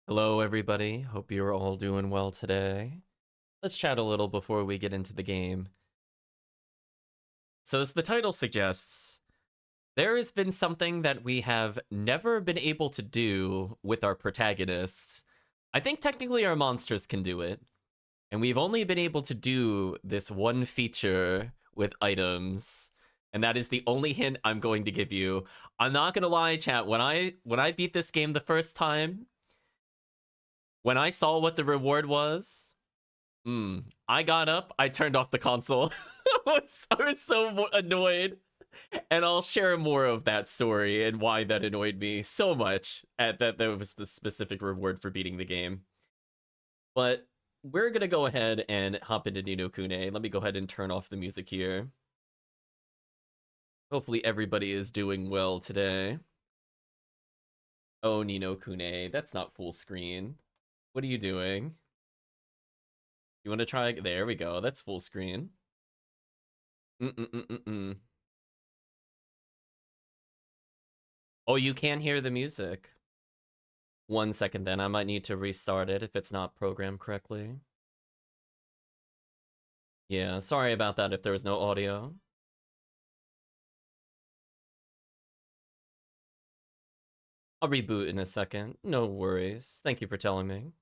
Hello, everybody. Hope you're all doing well today. Let's chat a little before we get into the game. So, as the title suggests, there has been something that we have never been able to do with our protagonists. I think technically our monsters can do it, and we've only been able to do this one feature with items. And that is the only hint I'm going to give you. I'm not gonna lie, chat. When I beat this game the first time, when I saw what the reward was, I got up, I turned off the console. I was so annoyed. And I'll share more of that story and why that annoyed me so much at that was the specific reward for beating the game. But we're gonna go ahead and hop into Ni no Kuni. Let me go ahead and turn off the music here. Hopefully everybody is doing well today. Oh, Ni no Kuni, that's not full screen. What are you doing? You want to try? There we go. That's full screen. Oh, you can hear the music. 1 second then. I might need to restart it if it's not programmed correctly. Yeah, sorry about that if there was no audio. I'll reboot in a second. No worries. Thank you for telling me.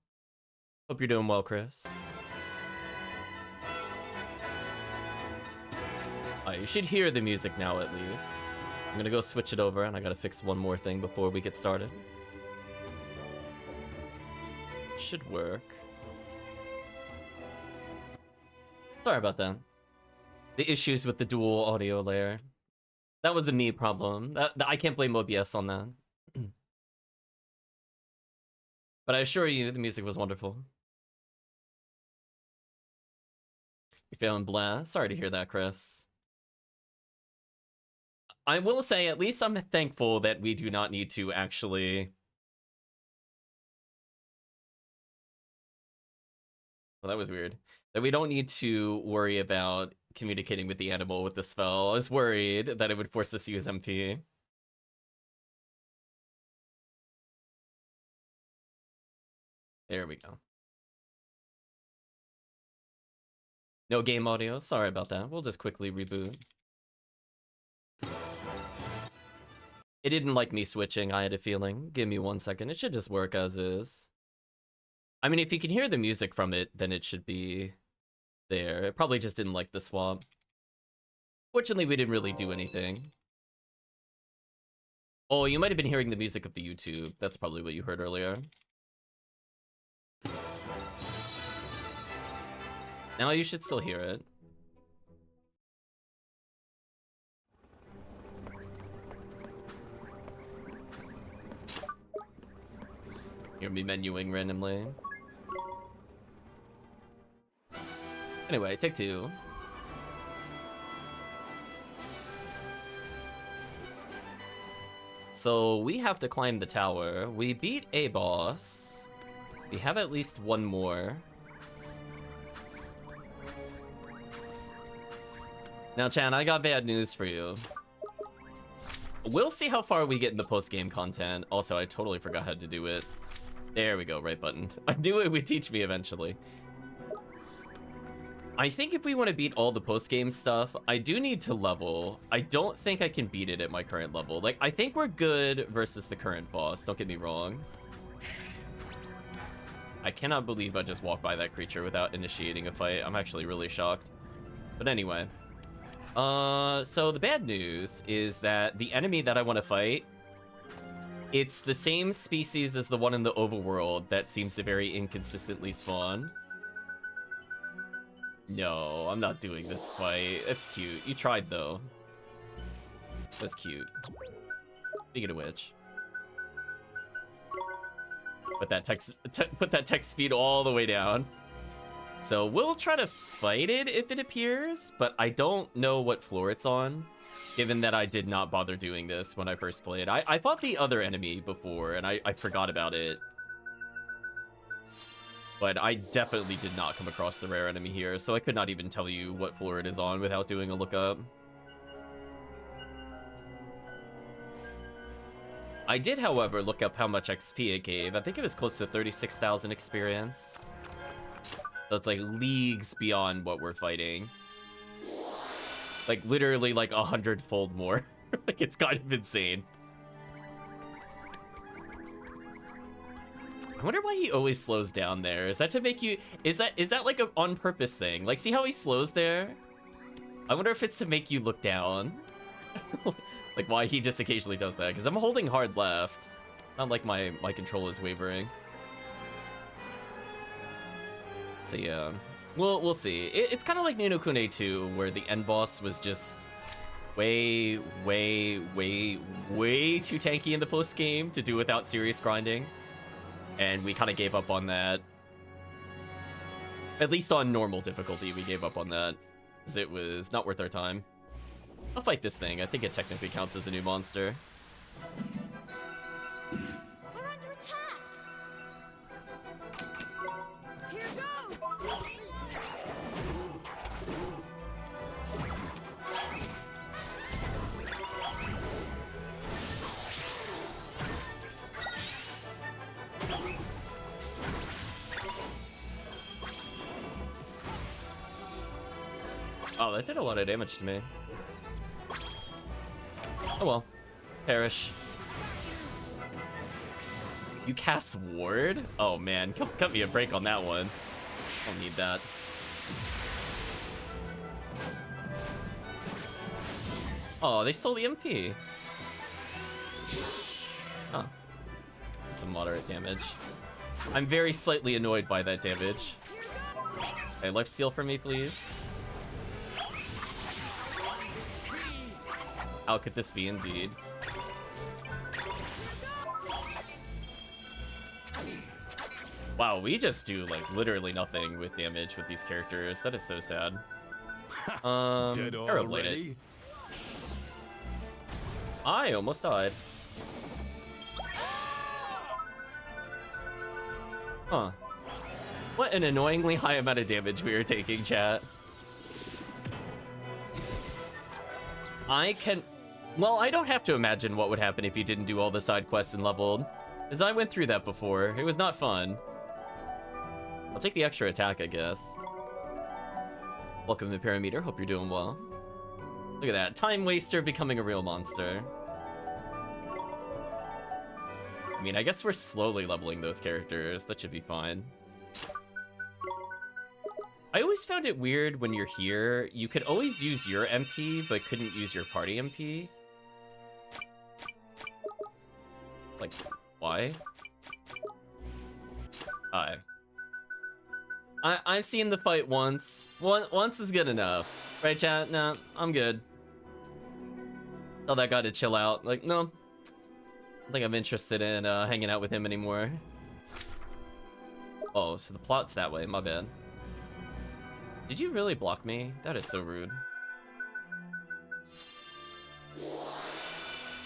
Hope you're doing well, Chris. You should hear the music now at least. I'm gonna go switch it over and I gotta fix one more thing before we get started. Should work. Sorry about that. The issues with the dual audio layer. That was a me problem. I can't blame OBS on that. But I assure you, the music was wonderful. You're feeling blah? Sorry to hear that, Chris. I will say, at least I'm thankful that we do not need to actually... Well, that was weird. That we don't need to worry about communicating with the animal with the spell. I was worried that it would force us to use MP. There we go. No game audio. Sorry about that. We'll just quickly reboot. It didn't like me switching, I had a feeling. Give me 1 second. It should just work as is. I mean, if you can hear the music from it, then it should be there. It probably just didn't like the swap. Fortunately, we didn't really do anything. Oh, you might have been hearing the music of the YouTube. That's probably what you heard earlier. Now you should still hear it. Hear me menuing randomly. Anyway, take two. So we have to climb the tower. We beat a boss. We have at least one more. Now, Chan, I got bad news for you. We'll see how far we get in the post-game content. Also, I totally forgot how to do it. There we go, right button. I knew it would teach me eventually. I think if we want to beat all the post-game stuff, I do need to level. I don't think I can beat it at my current level. Like, I think we're good versus the current boss, don't get me wrong. I cannot believe I just walked by that creature without initiating a fight. I'm actually really shocked. But anyway. So the bad news is that the enemy that I want to fight, it's the same species as the one in the overworld that seems to very inconsistently spawn. No, I'm not doing this fight. It's cute. You tried, though. That's cute. Speaking of which. Put that text speed all the way down. So we'll try to fight it if it appears, but I don't know what floor it's on, given that I did not bother doing this when I first played. I fought the other enemy before, and I forgot about it. But I definitely did not come across the rare enemy here, so I could not even tell you what floor it is on without doing a lookup. I did, however, look up how much XP it gave. I think it was close to 36,000 experience. So it's like leagues beyond what we're fighting. Like literally like 100-fold more. Like it's kind of insane. I wonder why he always slows down there. Is that to make you... Is that like a on purpose thing? Like, see how he slows there? I wonder if it's to make you look down. Like why he just occasionally does that. Because I'm holding hard left. Not like my control is wavering. So yeah. We'll see. It's kind of like Ni no Kuni 2, where the end boss was just way too tanky in the post game to do without serious grinding. And we kind of gave up on that. At least on normal difficulty, we gave up on that. Because it was not worth our time. I'll fight this thing. I think it technically counts as a new monster. We're under attack. Here goes. Oh, that did a lot of damage to me. Oh well. Perish. You cast Ward? Oh man, cut me a break on that one. Don't need that. Oh, they stole the MP. Huh. That's some moderate damage. I'm very slightly annoyed by that damage. Hey, life steal for me, please. How could this be indeed? Wow, we just do like literally nothing with damage with these characters. That is so sad. Dead Arrow blade already? it. I almost died. Huh. What an annoyingly high amount of damage we are taking, chat. Well, I don't have to imagine what would happen if you didn't do all the side quests and leveled. As I went through that before. It was not fun. I'll take the extra attack, I guess. Welcome to Parameter. Hope you're doing well. Look at that. Time waster becoming a real monster. I mean, I guess we're slowly leveling those characters. That should be fine. I always found it weird when you're here. You could always use your MP, but couldn't use your party MP. Like, why? Hi. I've seen the fight once. Once is good enough. Right, chat? Nah, I'm good. Tell that guy to chill out. Like, no. I don't think I'm interested in hanging out with him anymore. Oh, so the plot's that way. My bad. Did you really block me? That is so rude.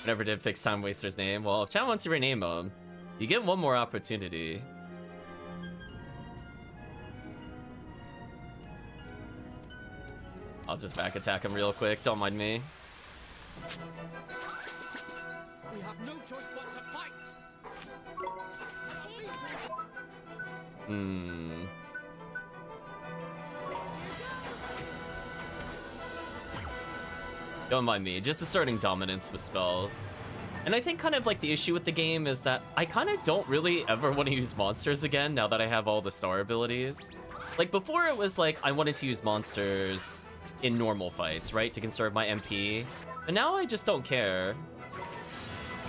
I never did fix Time Waster's name. Well, if chat wants to rename him, you get one more opportunity. I'll just back attack him real quick. Don't mind me. We have no choice but to fight. Don't mind me, just asserting dominance with spells. And I think kind of like the issue with the game is that I kind of don't really ever want to use monsters again now that I have all the star abilities. Like before it was like I wanted to use monsters in normal fights, right? To conserve my MP. But now I just don't care.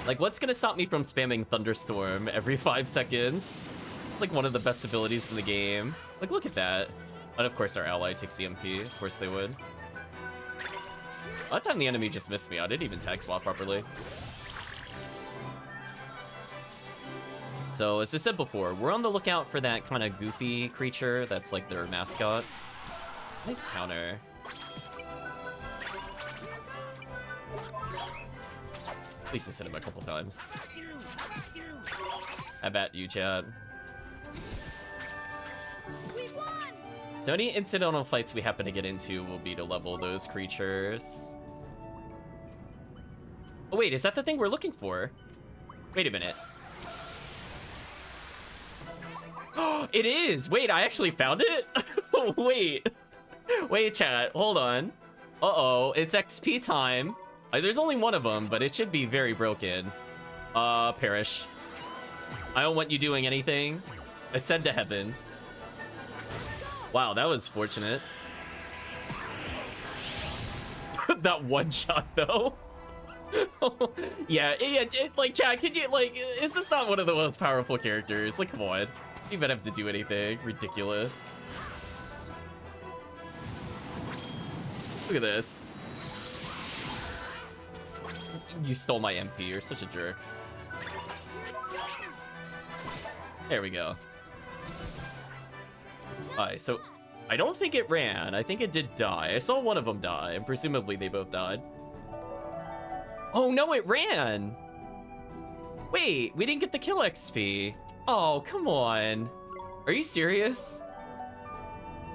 Like what's gonna stop me from spamming Thunderstorm every 5 seconds? It's like one of the best abilities in the game. Like look at that. And of course our ally takes the MP, of course they would. A lot of time the enemy just missed me. I didn't even tag swap properly. So as I said before, we're on the lookout for that kind of goofy creature that's like their mascot. Nice counter. At least I said him a couple times. I bet you, Chad. So any incidental fights we happen to get into will be to level those creatures. Oh wait, is that the thing we're looking for? Wait a minute. It is! Wait, I actually found it? Wait. Wait, chat. Hold on. Uh-oh. It's XP time. There's only one of them, but it should be very broken. Perish. I don't want you doing anything. Ascend to heaven. Wow, that was fortunate. That one shot, though. Yeah, like, chat, can you, like, is this not one of the most powerful characters? Like, come on. You even have to do anything. Ridiculous. Look at this. You stole my MP. You're such a jerk. There we go. Alright, so I don't think it ran. I think it did die. I saw one of them die, and presumably they both died. Oh no, it ran! Wait, we didn't get the kill XP. Oh, come on. Are you serious?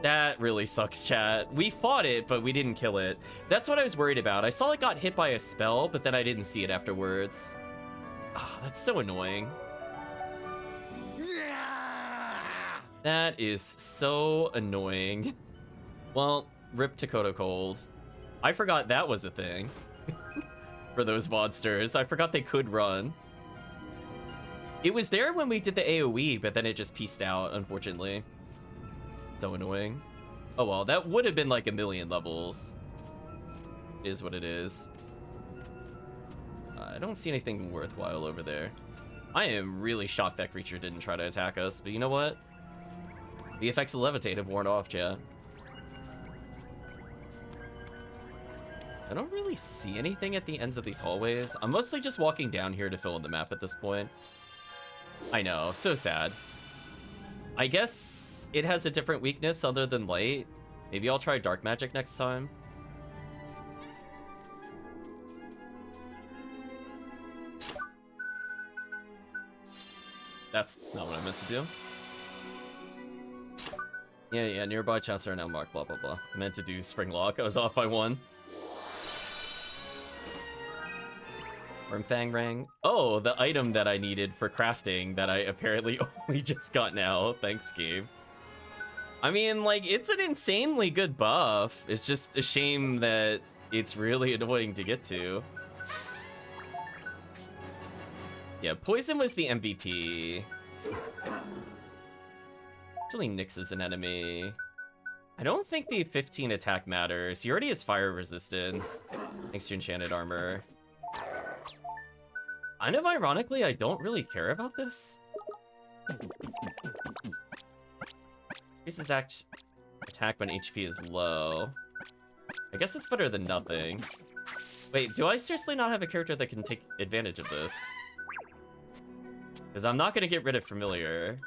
That really sucks, chat. We fought it, but we didn't kill it. That's what I was worried about. I saw it got hit by a spell, but then I didn't see it afterwards. Oh, that's so annoying. That is so annoying. Well, rip Dakota Cold. I forgot that was a thing. For those monsters. I forgot they could run. It was there when we did the AoE, but then it just pieced out, unfortunately. So annoying. Oh well, that would have been like 1,000,000 levels. It is what it is. I don't see anything worthwhile over there. I am really shocked that creature didn't try to attack us, but you know what? The effects of levitate have worn off, chat. I don't really see anything at the ends of these hallways. I'm mostly just walking down here to fill in the map at this point. I know, so sad. I guess it has a different weakness other than light. Maybe I'll try dark magic next time. That's not what I meant to do. Yeah, nearby chests are now marked, blah, blah, blah. I meant to do spring lock. I was off by 1. Fang Rang. Oh, the item that I needed for crafting that I apparently only just got now. Thanks, Gabe. I mean, like, it's an insanely good buff. It's just a shame that it's really annoying to get to. Yeah, Poison was the MVP. Actually, Nyx is an enemy. I don't think the 15 attack matters. He already has fire resistance. Thanks to enchanted armor. Kind of ironically, I don't really care about this. Increases attack when HP is low. I guess it's better than nothing. Wait, do I seriously not have a character that can take advantage of this? Because I'm not going to get rid of Familiar.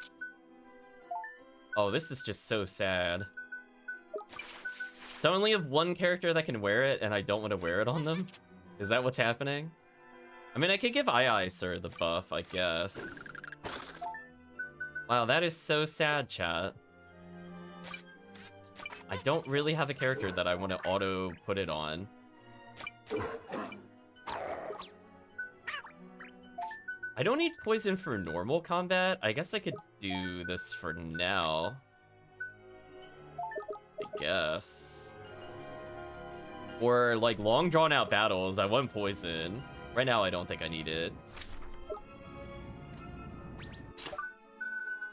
Oh, this is just so sad. So I only have one character that can wear it, and I don't want to wear it on them? Is that what's happening? I mean, I could give Sir the buff, I guess. Wow, that is so sad, chat. I don't really have a character that I want to auto put it on. I don't need poison for normal combat. I guess I could do this for now. I guess. Or, like, long drawn-out battles, I want poison. Right now, I don't think I need it.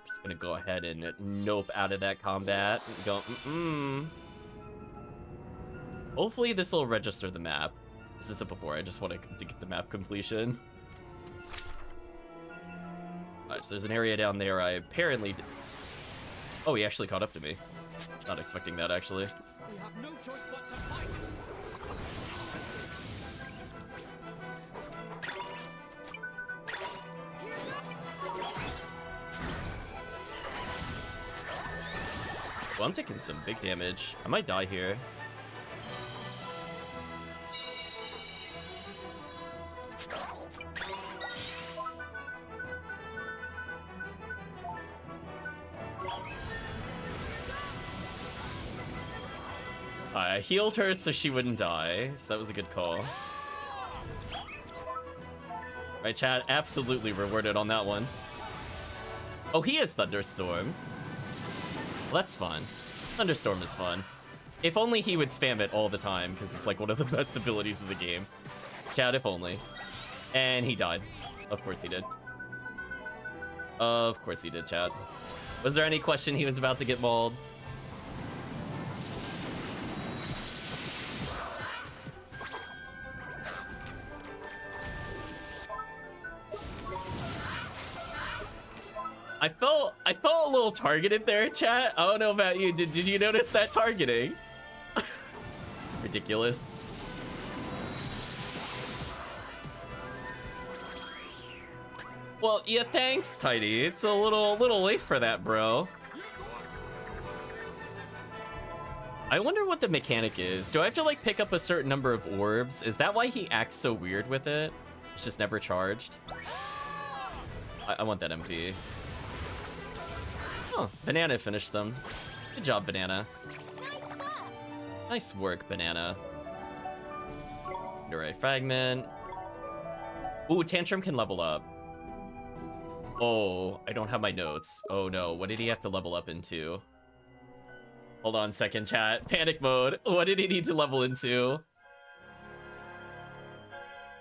Just gonna go ahead and nope out of that combat. And go, Hopefully, this will register the map. This isn't before, I just want to get the map completion. Alright, so there's an area down there I apparently... Oh, he actually caught up to me. Not expecting that, actually. We have no choice but to fight. Well, I'm taking some big damage. I might die here. I healed her so she wouldn't die, so that was a good call. Right, chat? Absolutely rewarded on that one. Oh, he is Thunderstorm. Well, that's fun. Thunderstorm is fun. If only he would spam it all the time, because it's like one of the best abilities of the game. Chat, if only. And he died. Of course he did. Of course he did, chat. Was there any question he was about to get mauled? I felt a little targeted there, chat. I don't know about you. Did you notice that targeting? Ridiculous. Well, yeah, thanks, Tidy. It's a little late for that, bro. I wonder what the mechanic is. Do I have to like pick up a certain number of orbs? Is that why he acts so weird with it? It's just never charged. I want that MP. Oh, Banana finished them. Good job, Banana. Nice work, Banana. Alright, Fragment. Ooh, Tantrum can level up. Oh, I don't have my notes. Oh no, what did he have to level up into? Hold on a second, chat. Panic mode. What did he need to level into?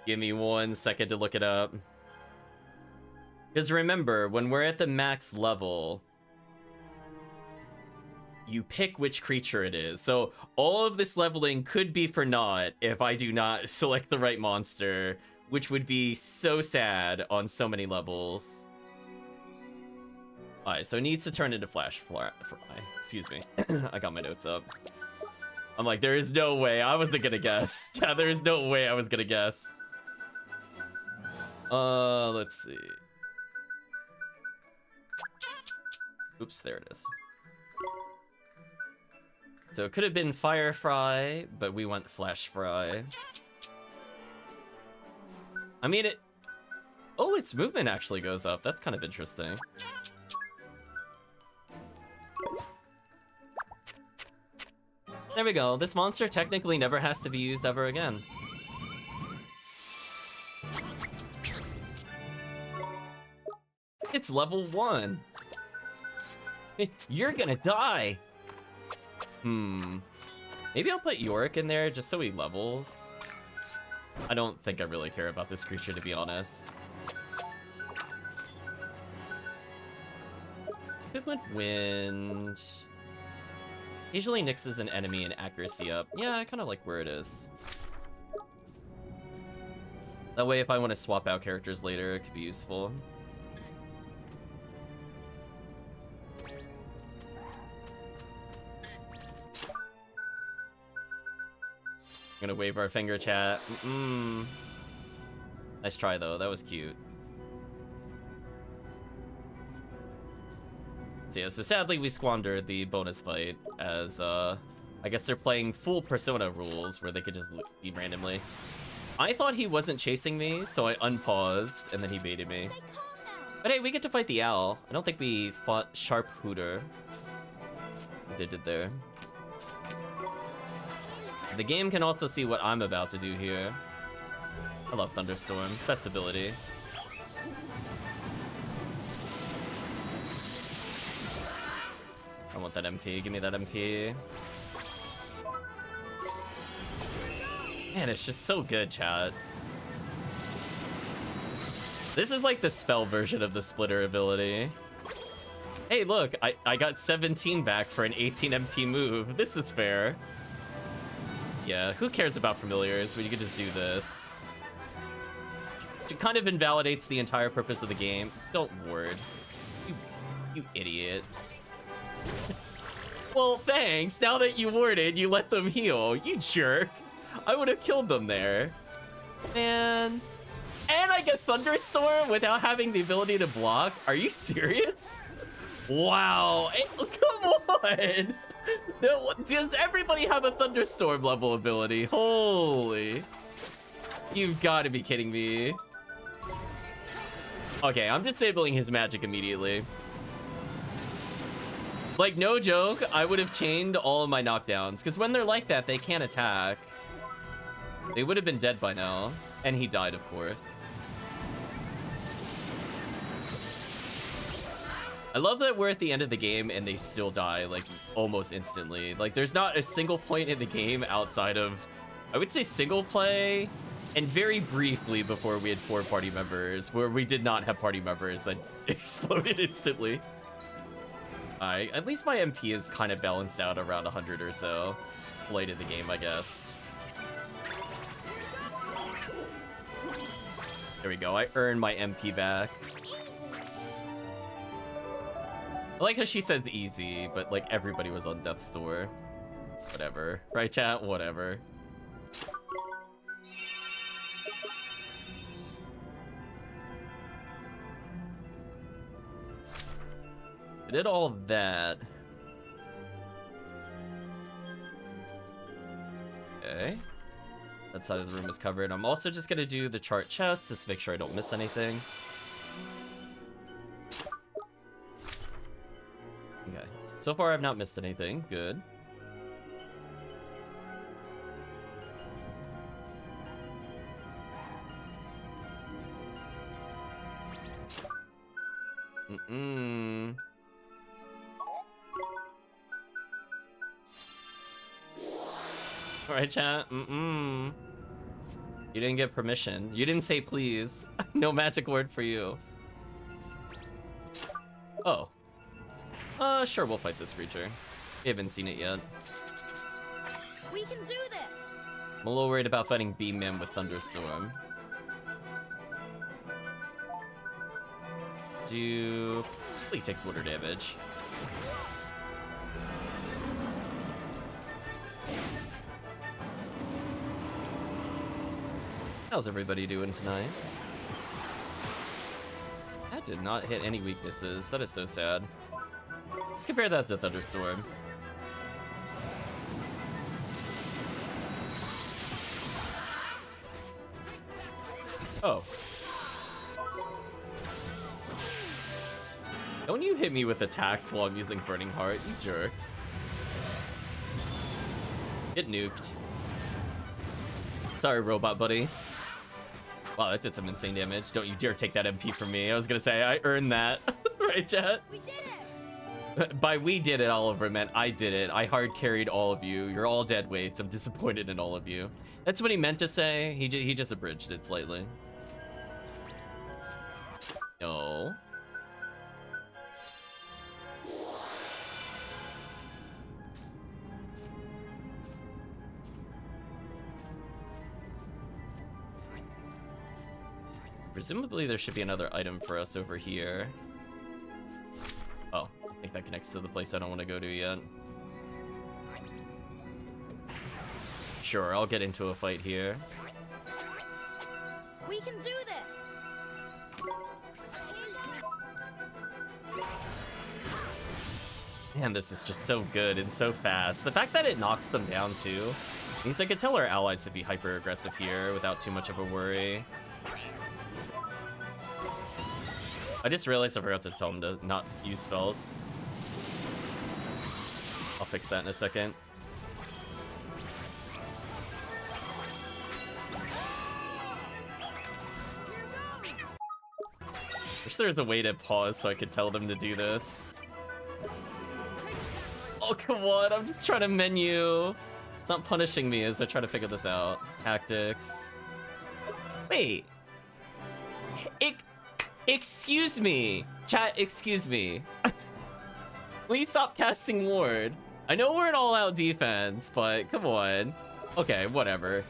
Give me 1 second to look it up. Because remember, when we're at the max level, you pick which creature it is. So all of this leveling could be for naught if I do not select the right monster, which would be so sad on so many levels. Alright, so it needs to turn into Flash Fly. Excuse me. I got my notes up. I'm like, there is no way. I wasn't gonna guess. Yeah, there is no way I was gonna guess. Let's see. Oops, there it is. So it could have been Fire Fry, but we went Flash Fry. I mean, it... Oh, its movement actually goes up. That's kind of interesting. There we go. This monster technically never has to be used ever again. It's level 1. You're gonna die. Maybe I'll put Yorick in there just so he levels. I don't think I really care about this creature, to be honest. Equipment Wind. Usually nixes an enemy and accuracy up. Yeah, I kind of like where it is. That way, if I want to swap out characters later, it could be useful. I'm gonna wave our finger, chat. Nice try, though. That was cute. So yeah, so sadly we squandered the bonus fight as, I guess they're playing full Persona rules where they could just leave randomly. I thought he wasn't chasing me, so I unpaused, and then he baited me. But hey, we get to fight the owl. I don't think we fought Sharp Hooter. They did there. The game can also see what I'm about to do here. I love Thunderstorm. Best ability. I want that MP. Give me that MP. Man, it's just so good, chat. This is like the spell version of the splitter ability. Hey, look, I got 17 back for an 18 MP move. This is fair. Yeah, who cares about familiars when you can just do this? It kind of invalidates the entire purpose of the game. Don't word. You idiot. Well, thanks. Now that you warded, you let them heal. You jerk. I would have killed them there. Man. And I get Thunderstorm without having the ability to block? Are you serious? Wow. Come on. Does everybody have a Thunderstorm level ability? Holy. You've got to be kidding me. Okay, I'm disabling his magic immediately. Like, no joke, I would have chained all of my knockdowns, because when they're like that, they can't attack. They would have been dead by now. And he died, of course. I love that we're at the end of the game and they still die, like, almost instantly. Like, there's not a single point in the game outside of, I would say, single play, and very briefly before we had 4 party members, where we did not have party members that exploded instantly. Alright, at least my MP is kind of balanced out around 100 or so late in the game, I guess. There we go, I earned my MP back. I like how she says easy, but like everybody was on death's door. Whatever. Right, chat? Whatever. I did all that. Okay. That side of the room is covered. I'm also just gonna do the chart chest just to make sure I don't miss anything. Okay. So far, I've not missed anything. Good. Alright, chat. You didn't get permission. You didn't say please. No magic word for you. Oh. Sure, we'll fight this creature. We haven't seen it yet. We can do this. I'm a little worried about fighting Beam Man with Thunderstorm. Let's do... Hopefully he takes water damage. How's everybody doing tonight? That did not hit any weaknesses. That is so sad. Let's compare that to Thunderstorm. Oh. Don't you hit me with attacks while I'm using Burning Heart, you jerks. Get nuked. Sorry, robot buddy. Wow, that did some insane damage. Don't you dare take that MP from me. I was gonna say, I earned that. Right, chat? We did it. By we did it, Oliver meant I did it. I hard carried all of you. You're all dead weights. I'm disappointed in all of you. That's what he meant to say. He just abridged it slightly. No. Presumably there should be another item for us over here. Oh, I think that connects to the place I don't want to go to yet. Sure, I'll get into a fight here. We can do this. Man, this is just so good and so fast. The fact that it knocks them down too means I can tell our allies to be hyper aggressive here without too much of a worry. I just realized I forgot to tell him to not use spells. I'll fix that in a second. Wish there was a way to pause so I could tell them to do this. Oh, come on, I'm just trying to menu. It's not punishing me as I try to figure this out. Tactics. Wait. Excuse me. Chat, excuse me. Please stop casting ward. I know we're an all-out defense, but come on. Okay, whatever.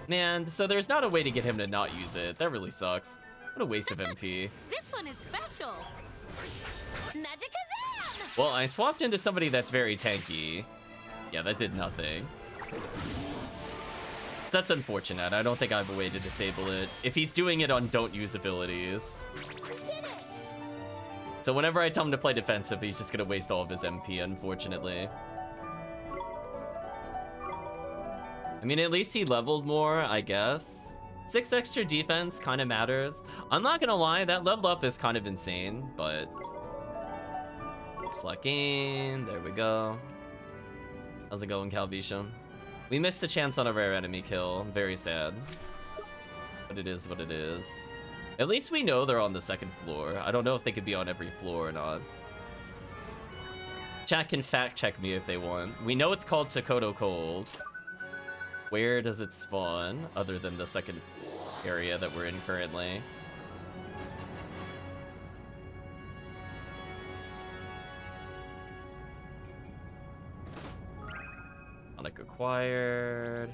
Man, so there's not a way to get him to not use it. That really sucks. What a waste of MP. This one is special. Magic Kazam! Well, I swapped into somebody that's very tanky. Yeah, that did nothing. That's unfortunate. I don't think I have a way to disable it. If he's doing it on don't use abilities. We did it. So whenever I tell him to play defensive, he's just gonna waste all of his MP, unfortunately. I mean, at least he leveled more, I guess. 6 extra defense kind of matters. I'm not gonna lie, that level up is kind of insane, but... Slacking, there we go. How's it going, Calvisha? We missed a chance on a rare enemy kill. Very sad. But it is what it is. At least we know they're on the second floor. I don't know if they could be on every floor or not. Chat can fact check me if they want. We know it's called Sokoto Cold. Where does it spawn, other than the second area that we're in currently? Sonic acquired.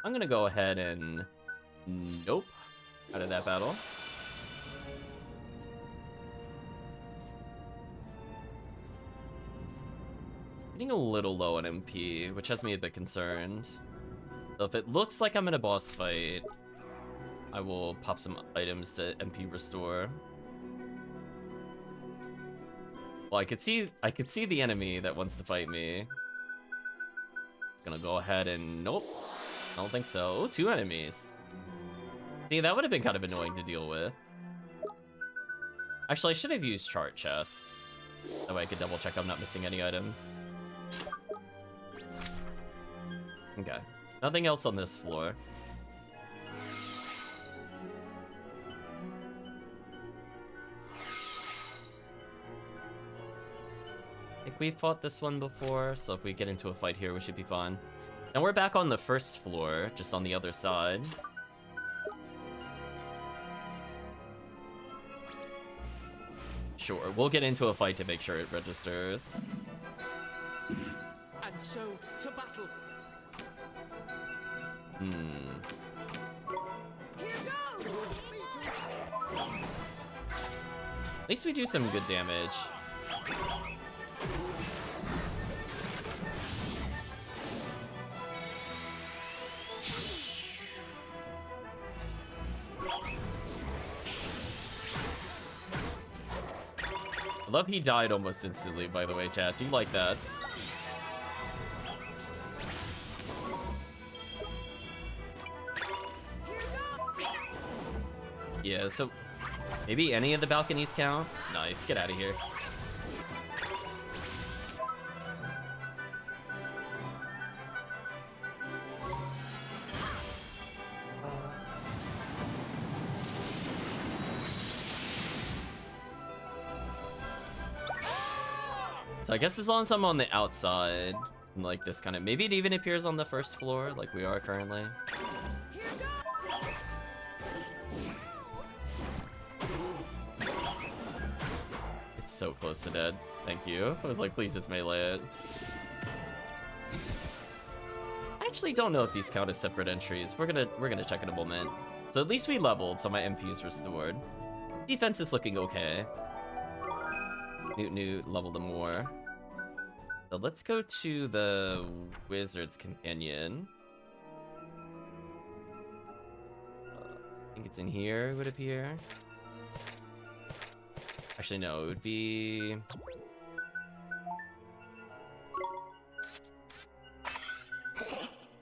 I'm gonna go ahead and... Nope. Out of that battle. Getting a little low on MP, which has me a bit concerned. So if it looks like I'm in a boss fight, I will pop some items to MP restore. Well, I could see the enemy that wants to fight me. It's gonna go ahead and nope. I don't think so. Oh, 2 enemies. See, that would have been kind of annoying to deal with. Actually, I should have used chart chests. That way I could double check I'm not missing any items. Okay. Nothing else on this floor. I think we fought this one before, so if we get into a fight here, we should be fine. And we're back on the first floor, just on the other side. Sure, we'll get into a fight to make sure it registers. And so, to battle. At least we do some good damage. I love he died almost instantly, by the way, chat. Do you like that? Yeah, so maybe any of the balconies count? Nice, get out of here. So I guess as long as I'm on the outside, like this kind of, maybe it even appears on the first floor, like we are currently. It's so close to dead. Thank you. I was like, please just melee it. I actually don't know if these count as separate entries. We're gonna check in a moment. So at least we leveled, so my MP is restored. Defense is looking okay. Newt leveled them more. So let's go to the Wizard's Companion. I think it's in here, it would appear. Actually, no, it would be...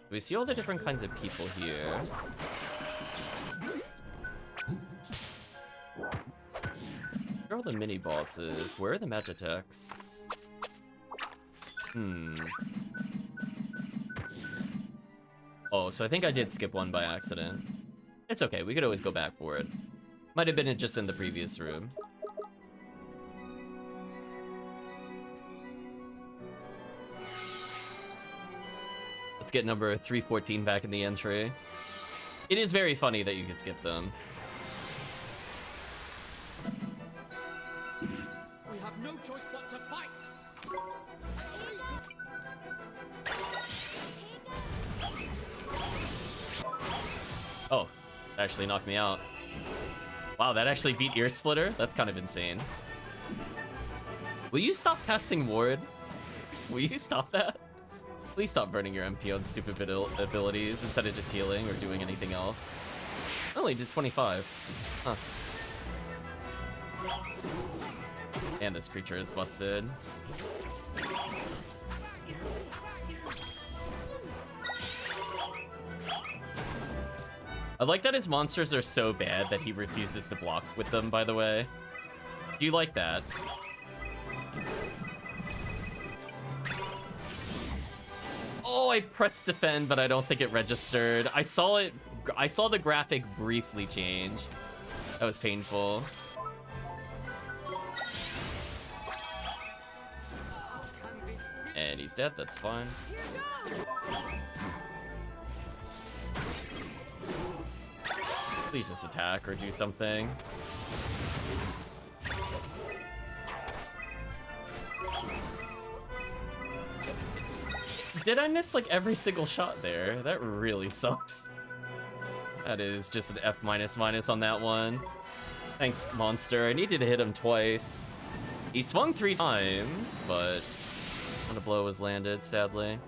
We see all the different kinds of people here. Where are all the mini-bosses? Where are the Magitechs? Oh, so I think I did skip one by accident. It's okay, we could always go back for it. Might have been just in the previous room. Let's get number 314 back in the entry. It is very funny that you can skip them. We have no choice but to fight. Oh, that actually knocked me out. Wow, that actually beat Ear Splitter? That's kind of insane. Will you stop casting Ward? Will you stop that? Please stop burning your MP on stupid abilities instead of just healing or doing anything else. I only did 25. Huh. And this creature is busted. I like that his monsters are so bad that he refuses to block with them, by the way. Do you like that? Oh, I pressed defend, but I don't think it registered. I saw the graphic briefly change. That was painful. And he's dead, that's fine. Please just attack or do something. Did I miss like every single shot there? That really sucks. That is just an F minus on that one. Thanks, monster. I needed to hit him twice. He swung 3 times, but when a blow was landed, sadly.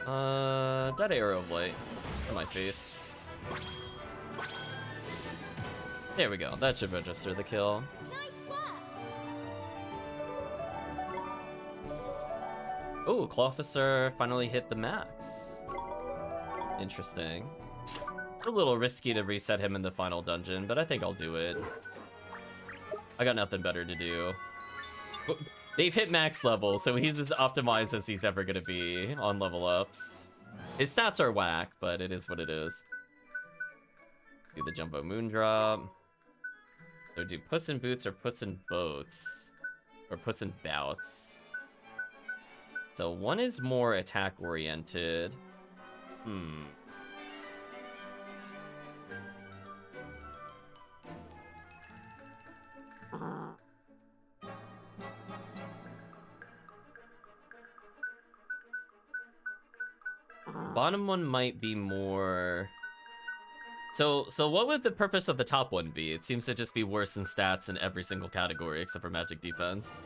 That arrow of light in my face. There we go. That should register the kill. Nice work. Oh, Clawofficer finally hit the max. Interesting. A little risky to reset him in the final dungeon, but I think I'll do it. I got nothing better to do. They've hit max level, so he's as optimized as he's ever gonna be on level ups. His stats are whack, but it is what it is. Do the Jumbo Moondrop. So do Puss in Boots or Puss in Boats. Or Puss in Bouts. So one is more attack oriented. Bottom one might be more... So what would the purpose of the top one be? It seems to just be worse in stats in every single category except for magic defense.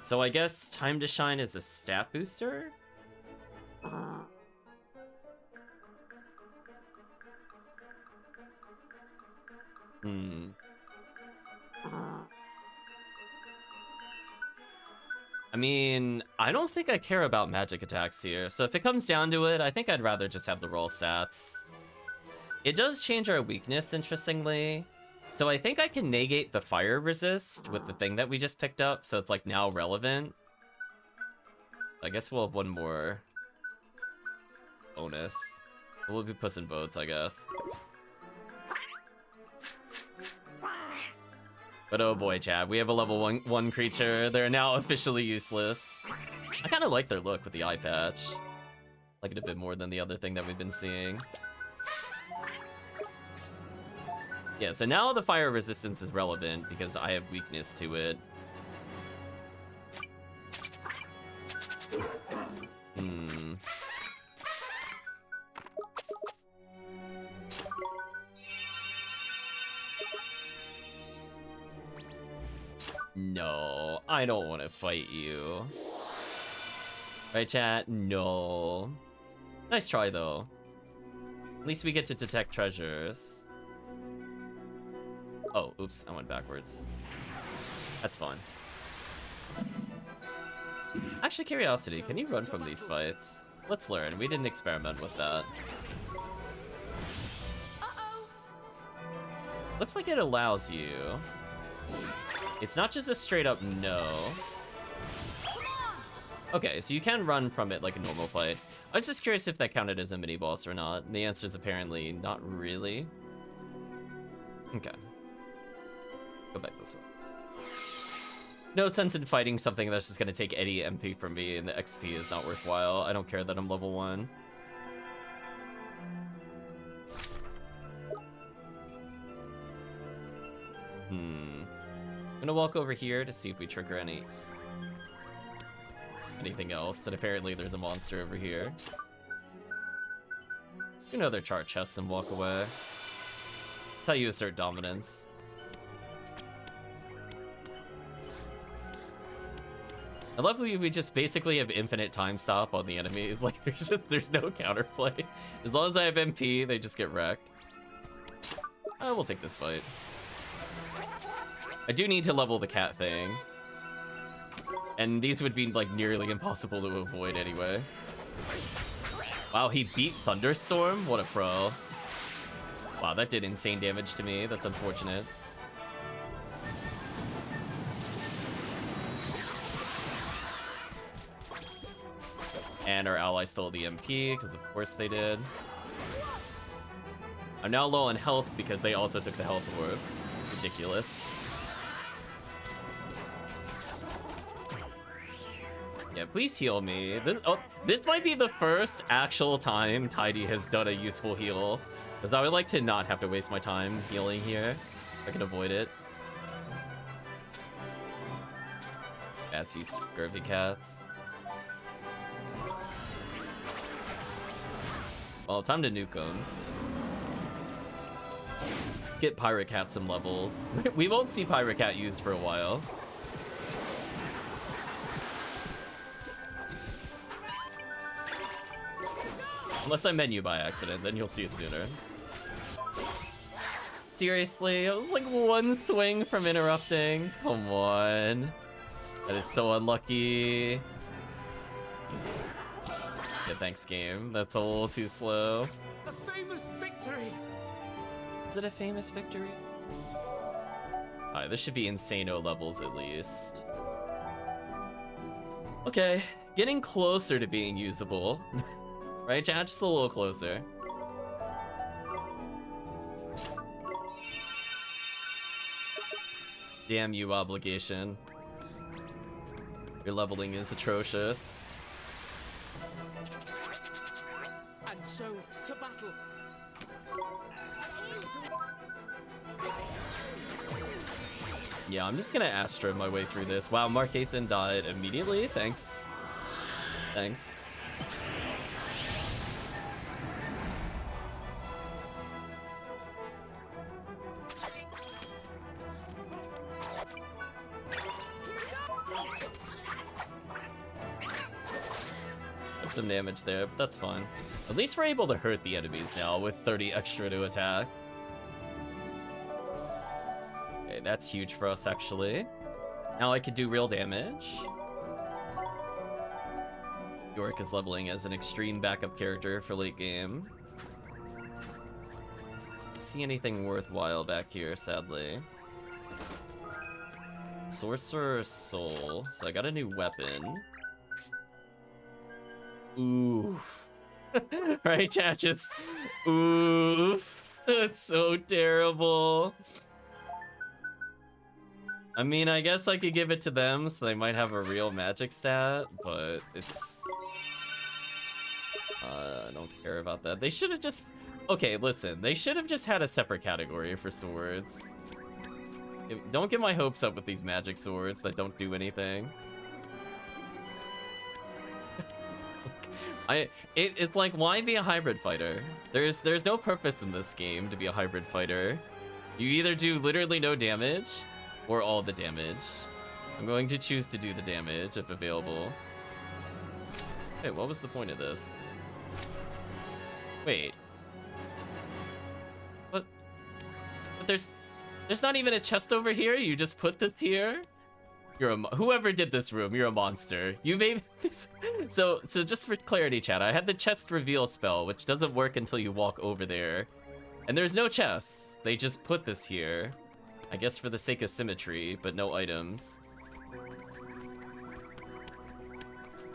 So I guess Time to Shine is a stat booster? I mean, I don't think I care about magic attacks here, so if it comes down to it, I think I'd rather just have the roll stats. It does change our weakness, interestingly. So I think I can negate the fire resist with the thing that we just picked up, so it's like now relevant. I guess we'll have one more bonus. We'll be Puss in Boats, I guess. But oh boy, Chad, we have a level 1 creature. They're now officially useless. I kind of like their look with the eye patch. Like it a bit more than the other thing that we've been seeing. Yeah, so now the fire resistance is relevant because I have weakness to it. No, I don't want to fight you. Right, chat? No. Nice try, though. At least we get to detect treasures. Oh, oops, I went backwards. That's fine. Actually, curiosity, can you run from these fights? Let's learn. We didn't experiment with that. Looks like it allows you. It's not just a straight up no. Okay, so you can run from it like a normal fight. I was just curious if that counted as a mini boss or not. And the answer is apparently not really. Okay. Go back this way. No sense in fighting something that's just gonna take any MP from me, and the XP is not worthwhile. I don't care that I'm level 1. I'm gonna walk over here to see if we trigger anything else, and apparently there's a monster over here. Do another chart chest and walk away. That's how you assert dominance. I love we just basically have infinite time stop on the enemies. Like there's no counterplay. As long as I have MP, they just get wrecked. We'll take this fight. I do need to level the cat thing. And these would be like nearly impossible to avoid anyway. Wow, he beat Thunderstorm? What a pro. Wow, that did insane damage to me. That's unfortunate. And our ally stole the MP, because of course they did. I'm now low on health because they also took the health orbs. Ridiculous. Yeah, please heal me. This might be the first actual time Tidy has done a useful heal. Because I would like to not have to waste my time healing here. If I can avoid it. As these scurvy cats. Well, time to nuke them. Let's get Pirate Cat some levels. We won't see Pirate Cat used for a while. Unless I menu by accident, then you'll see it sooner. Seriously, it was like one swing from interrupting. Come on. That is so unlucky. Yeah, thanks, game. That's a little too slow. A famous victory! Is it a famous victory? Alright, this should be Insano levels at least. Okay, getting closer to being usable. Right, chat? Just a little closer. Damn you, obligation. Your leveling is atrocious. And so, to battle! Yeah, I'm just gonna Astra my way through this. Wow, Marquesan died immediately? Thanks. Thanks. Some damage there, but that's fine. At least we're able to hurt the enemies now with 30 extra to attack. Okay, that's huge for us, actually. Now I could do real damage. York is leveling as an extreme backup character for late game. Don't see anything worthwhile back here, sadly. Sorcerer's Soul. So I got a new weapon. Oof. Right, chat, just oof. That's so terrible. I mean, I guess I could give it to them so they might have a real magic stat, but it's... I don't care about that. They should have just... Okay, listen. They should have just had a separate category for swords. Don't get my hopes up with these magic swords that don't do anything. It's like, why be a hybrid fighter? There's no purpose in this game to be a hybrid fighter. You either do literally no damage or all the damage. I'm going to choose to do the damage if available. Hey, what was the point of this? Wait. What? But there's not even a chest over here? You just put this here? You're whoever did this room, you're a monster. You made this. So just for clarity, chat, I had the chest reveal spell, which doesn't work until you walk over there. And there's no chests. They just put this here. I guess for the sake of symmetry, but no items.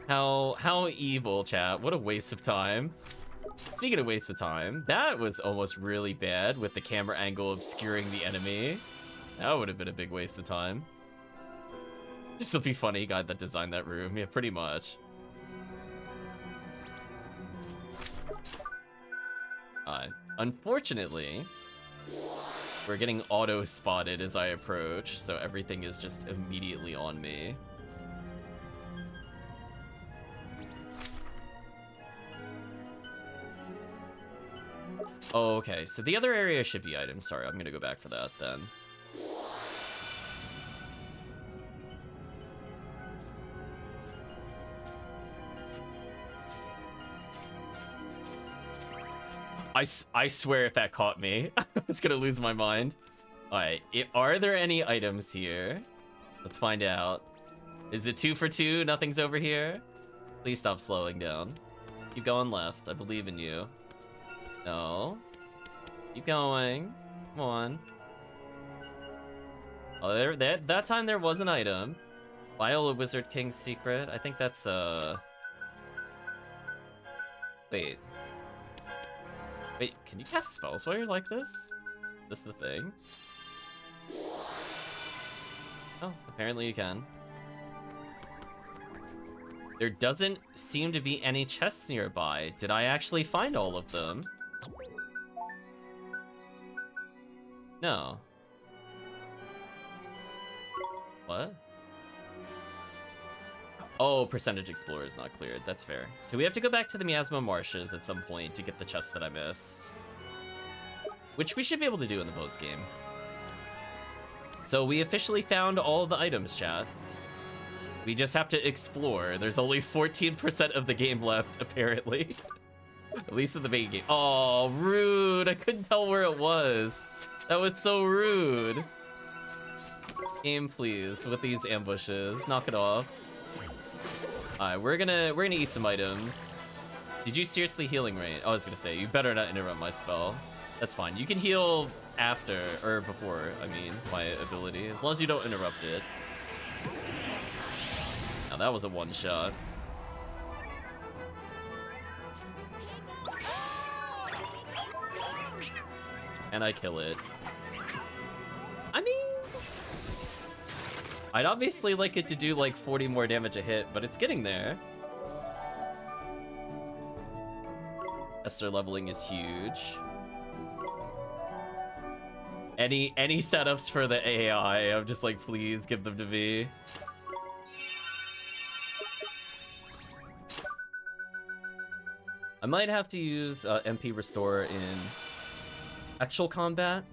How evil, chat. What a waste of time. Speaking of waste of time, that was almost really bad with the camera angle obscuring the enemy. That would have been a big waste of time. This will be funny, guy that designed that room. Yeah, pretty much. Unfortunately, we're getting auto-spotted as I approach, so everything is just immediately on me. Oh, okay, so the other area should be items. Sorry, I'm gonna go back for that then. I swear if that caught me, I was gonna lose my mind. Alright, are there any items here? Let's find out. Is it 2 for 2? Nothing's over here? Please stop slowing down. Keep going left. I believe in you. No. Keep going. Come on. Oh, that time there was an item. Viola Wizard King's secret. I think that's, Wait. Wait, can you cast spells while you're like this? Is this the thing? Oh, apparently you can. There doesn't seem to be any chests nearby. Did I actually find all of them? No. What? Oh, percentage explorer is not cleared. That's fair. So we have to go back to the Miasma Marshes at some point to get the chest that I missed. Which we should be able to do in the post-game. So we officially found all the items, chat. We just have to explore. There's only 14% of the game left, apparently. At least in the main game. Oh, rude. I couldn't tell where it was. That was so rude. Game, please, with these ambushes. Knock it off. Alright, we're gonna eat some items. Did you seriously healing rate? I was gonna say, you better not interrupt my spell. That's fine. You can heal after, or before, I mean, my ability, as long as you don't interrupt it. Now that was a one-shot. And I kill it. I mean, I'd obviously like it to do like 40 more damage a hit, but it's getting there. Esther leveling is huge. Any setups for the AI, I'm just like, please give them to me. I might have to use MP Restore in actual combat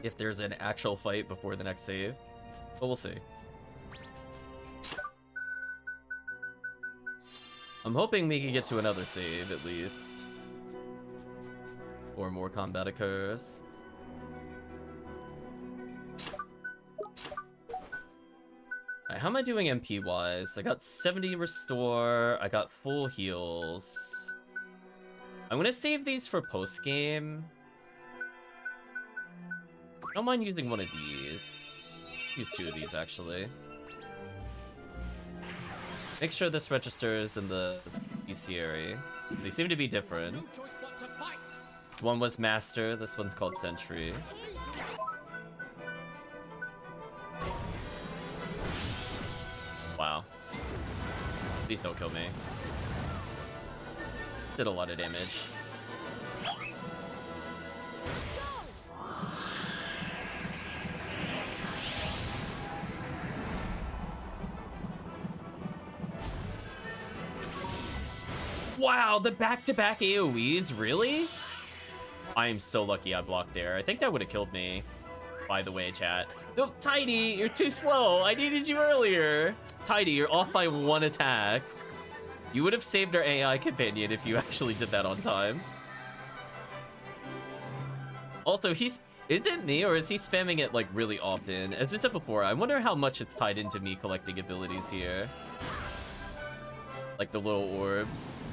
if there's an actual fight before the next save, but we'll see. I'm hoping we can get to another save at least, or more combat occurs. Alright, how am I doing MP wise? I got 70 restore, I got full heals. I'm gonna save these for post game. I don't mind using one of these. Use 2 of these actually. Make sure this registers in the bestiary. They seem to be different. This one was Master, this one's called Sentry. Wow. Please don't kill me. Did a lot of damage. Wow, the back-to-back AoEs, really? I am so lucky I blocked there. I think that would have killed me, by the way, chat. No, Tidy, you're too slow. I needed you earlier. Tidy, you're off by 1 attack. You would have saved our AI companion if you actually did that on time. Also, is it me or is he spamming it like really often? As I said before, I wonder how much it's tied into me collecting abilities here. Like the little orbs.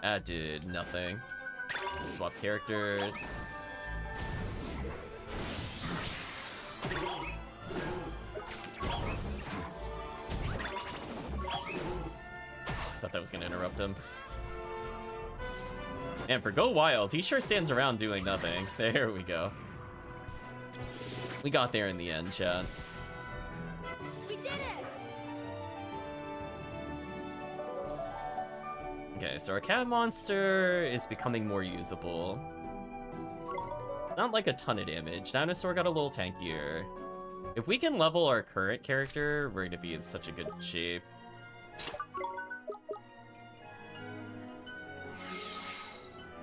That did nothing. Swap characters. Thought that was gonna interrupt him. And for Go Wild, he sure stands around doing nothing. There we go. We got there in the end, chat. We did it! Okay, so our cat monster is becoming more usable. Not like a ton of damage. Dinosaur got a little tankier. If we can level our current character, we're gonna be in such a good shape.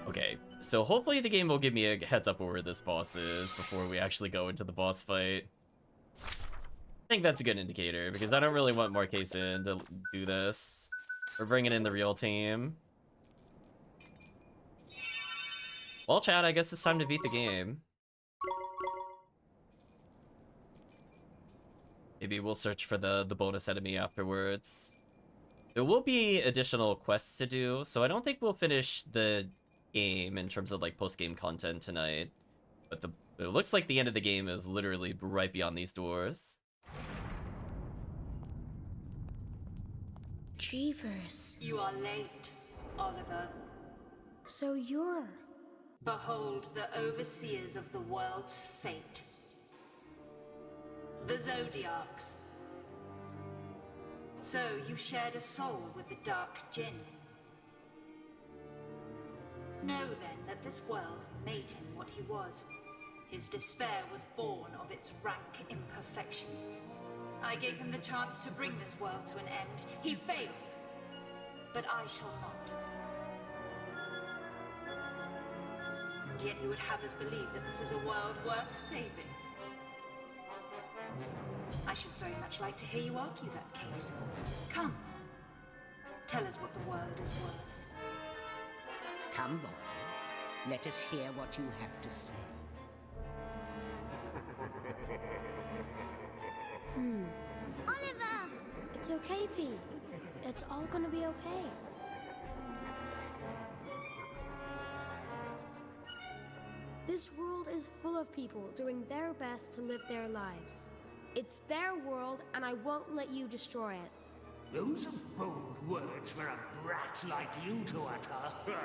Okay, so hopefully the game will give me a heads up where this boss is before we actually go into the boss fight. I think that's a good indicator, because I don't really want Marquesan to do this. We're bringing in the real team. Well, chat, I guess it's time to beat the game. Maybe we'll search for the bonus enemy afterwards. There will be additional quests to do, so I don't think we'll finish the game in terms of like post-game content tonight. But it looks like the end of the game is literally right beyond these doors. Jeepers. You are late, Oliver. So you're... Behold the overseers of the world's fate. The Zodiacs. So you shared a soul with the Dark Jinn. Know then that this world made him what he was. His despair was born of its rank imperfection. I gave him the chance to bring this world to an end. He failed. But I shall not. And yet you would have us believe that this is a world worth saving. I should very much like to hear you argue that case. Come. Tell us what the world is worth. Come, boy. Let us hear what you have to say. Oliver! It's okay, P. It's all gonna be okay. This world is full of people doing their best to live their lives. It's their world, and I won't let you destroy it. Those are bold words for a brat like you to utter.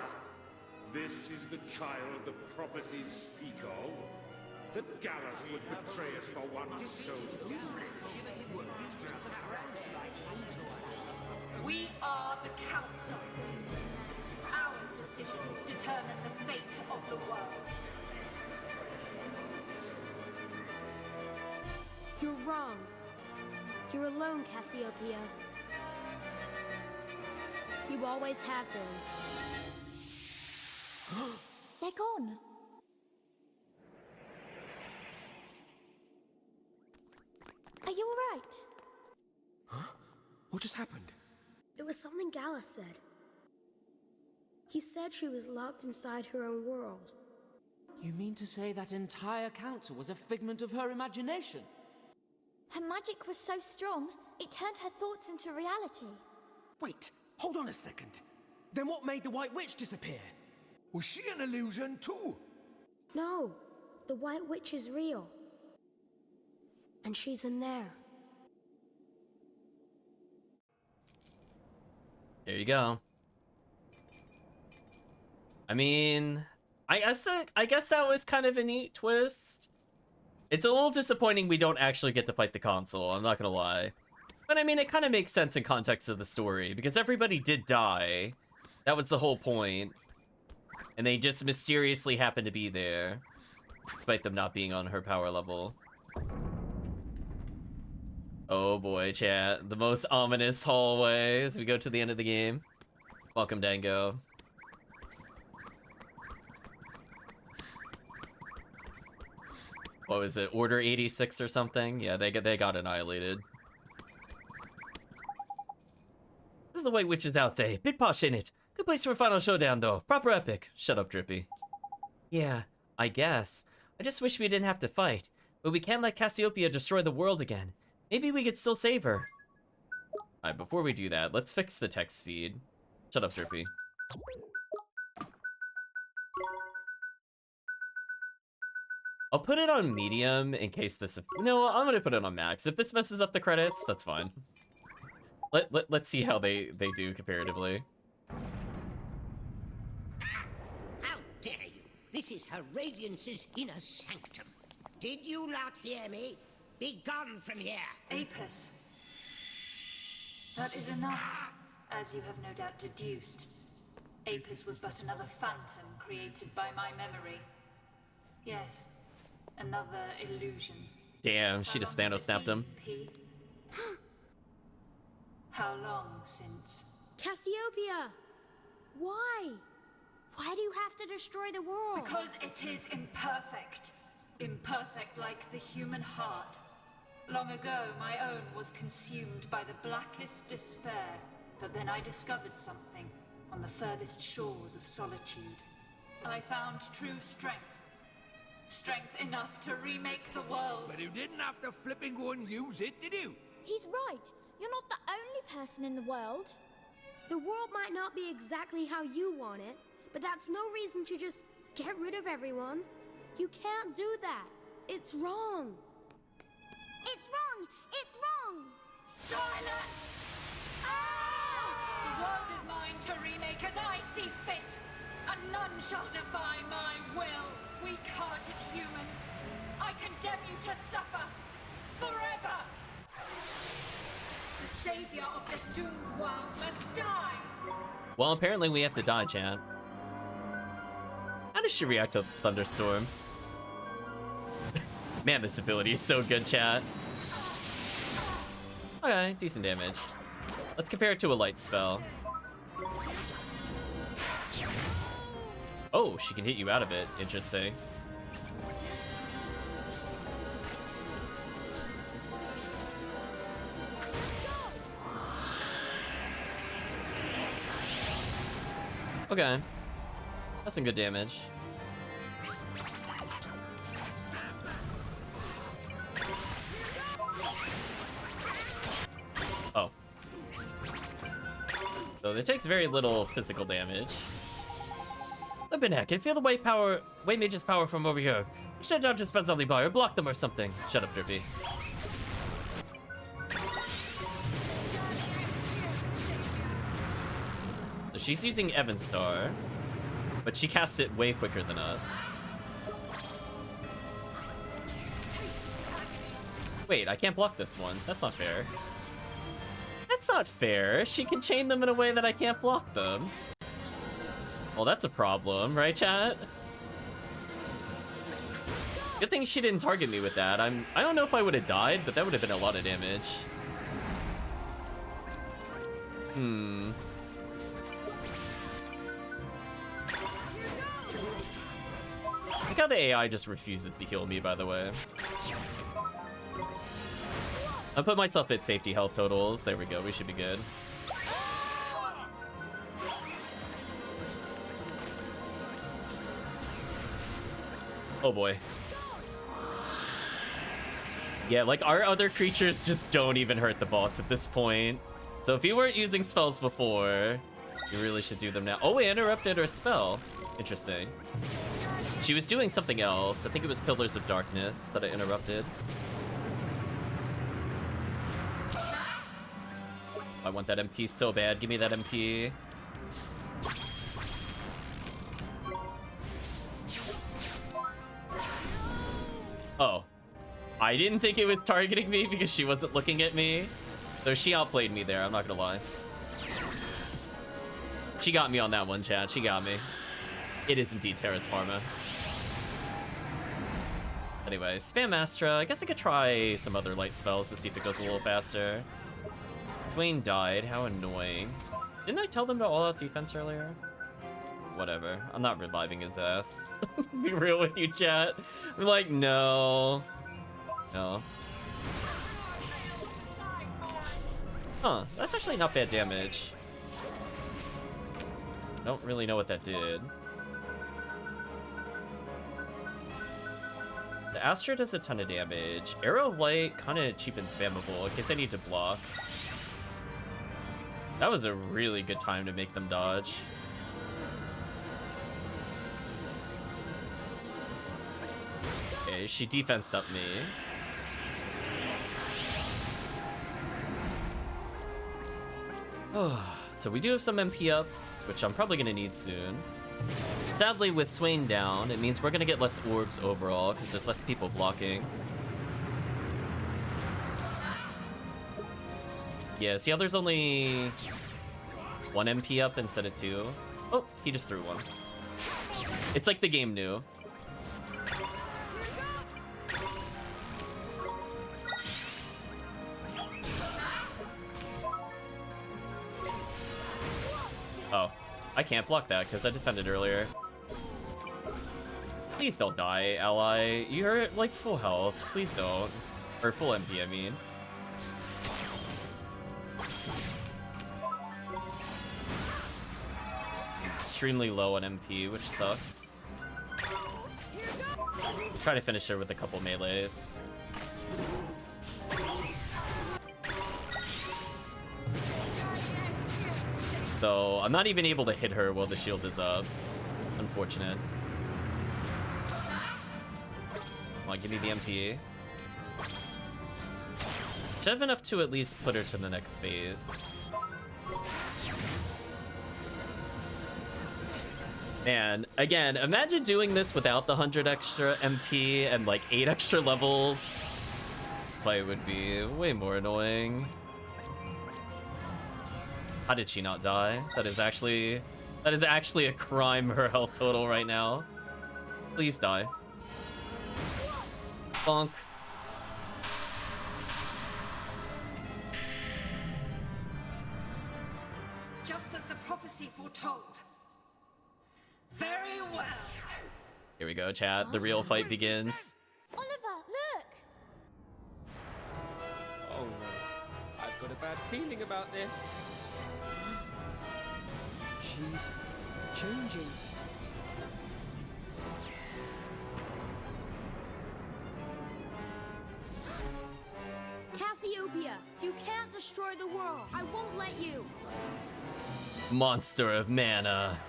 This is the child the prophecies speak of? That Gallus would betray us for one so foolish. We are the Council. Our decisions determine the fate of the world. You're wrong. You're alone, Cassiopeia. You always have been. They're gone. Are you alright? Huh? What just happened? It was something Gallus said. He said she was locked inside her own world. You mean to say that entire council was a figment of her imagination? Her magic was so strong, it turned her thoughts into reality. Wait, hold on a second. Then what made the White Witch disappear? Was she an illusion too? No, the White Witch is real. And she's in there. There you go. I mean, I guess that was kind of a neat twist. It's a little disappointing we don't actually get to fight the console, I'm not gonna lie. But I mean, it kind of makes sense in context of the story, because everybody did die. That was the whole point. And they just mysteriously happened to be there, despite them not being on her power level. Oh boy, chat. The most ominous hallway as we go to the end of the game. Welcome, Dango. What was it? Order 86 or something? Yeah, they got annihilated. This is the White Witch's out day. Big posh, ain't it? Good place for a final showdown, though. Proper epic. Shut up, Drippy. Yeah, I guess. I just wish we didn't have to fight. But we can't let Cassiopeia destroy the world again. Maybe we could still save her. Alright, before we do that, let's fix the text feed. Shut up, Drippy. I'll put it on medium in case this... No, I'm gonna put it on max. If this messes up the credits, that's fine. Let's see how they do comparatively. How dare you? This is Her Radiance's inner sanctum. Did you not hear me? Be gone from here! Apis. That is enough, as you have no doubt deduced. Apis was but another phantom created by my memory. Yes, another illusion. Damn, she just Thanos snapped him. P? How long since? Cassiopeia! Why? Why do you have to destroy the world? Because it is imperfect. Imperfect like the human heart. Long ago, my own was consumed by the blackest despair. But then I discovered something on the furthest shores of solitude. I found true strength. Strength enough to remake the world. But you didn't have to flipping go and use it, did you? He's right. You're not the only person in the world. The world might not be exactly how you want it, but that's no reason to just get rid of everyone. You can't do that. It's wrong. It's wrong! It's wrong! Silence! The world is mine to remake as I see fit, and none shall defy my will. Weak-hearted humans, I condemn you to suffer forever. The savior of this doomed world must die. Well, apparently we have to die, chat. How does she react to Thunderstorm? Man, this ability is so good, chat. Okay, decent damage. Let's compare it to a light spell. Oh, she can hit you out of it. Interesting. Okay. That's some good damage. Oh. So it takes very little physical damage. Libin, I can feel the way mage's power from over here. You should not just spend something by or block them or something. Shut up, Drippy. So she's using Evanstar, but she casts it way quicker than us. Wait, I can't block this one. That's not fair. That's not fair. She can chain them in a way that I can't block them. Well, that's a problem, right, chat? Good thing she didn't target me with that. I don't know if I would have died, but that would have been a lot of damage. Look how the AI just refuses to heal me, by the way. I put myself at safety health totals. There we go. We should be good. Oh boy. Yeah, like our other creatures just don't even hurt the boss at this point. So if you weren't using spells before, you really should do them now. Oh, we interrupted her spell. Interesting. She was doing something else. I think it was Pillars of Darkness that I interrupted. I want that MP so bad. Give me that MP. Oh. I didn't think it was targeting me because she wasn't looking at me. So she outplayed me there, I'm not gonna lie. She got me on that one, chat. She got me. It is indeed Terra's Pharma. Anyway, spam Astra. I guess I could try some other light spells to see if it goes a little faster. Swain died. How annoying. Didn't I tell them to all-out defense earlier? Whatever. I'm not reviving his ass. Be real with you, chat. I'm like, no. No. Huh. That's actually not bad damage. Don't really know what that did. The Astra does a ton of damage. Arrow of Light kind of cheap and spammable in case I need to block. That was a really good time to make them dodge. Okay, she defensed up me. Oh, so we do have some MP ups, which I'm probably gonna need soon. Sadly, with Swain down, it means we're gonna get less orbs overall, because there's less people blocking. Yeah, see how there's only one MP up instead of two? Oh, he just threw one. It's like the game knew. Oh, I can't block that because I defended earlier. Please don't die, ally. You're like full health. Please don't. Or full MP, I mean. Extremely low on MP, which sucks. try to finish her with a couple melees. So I'm not even able to hit her while the shield is up. Unfortunate. Come on, give me the MP. Should have enough to at least put her to the next phase. Man, again, imagine doing this without the 100 extra MP and like 8 extra levels. This fight would be way more annoying. How did she not die? That is actually a crime, her health total right now. Please die. Bonk. Just as the prophecy foretold. Very well. Here we go, chat. The real fight begins. Oliver, look! Oh no, I've got a bad feeling about this. She's changing. Cassiopeia, you can't destroy the world. I won't let you. Monster of mana.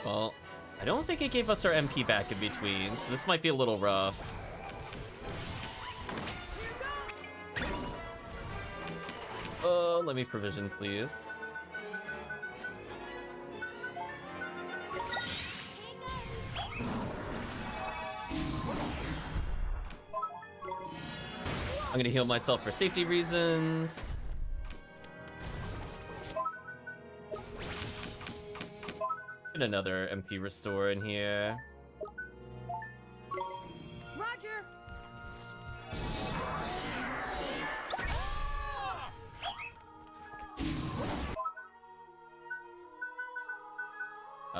Well, I don't think it gave us our MP back in between, so this might be a little rough. Let me provision, please. I'm gonna heal myself for safety reasons. Get another MP restore in here. Roger.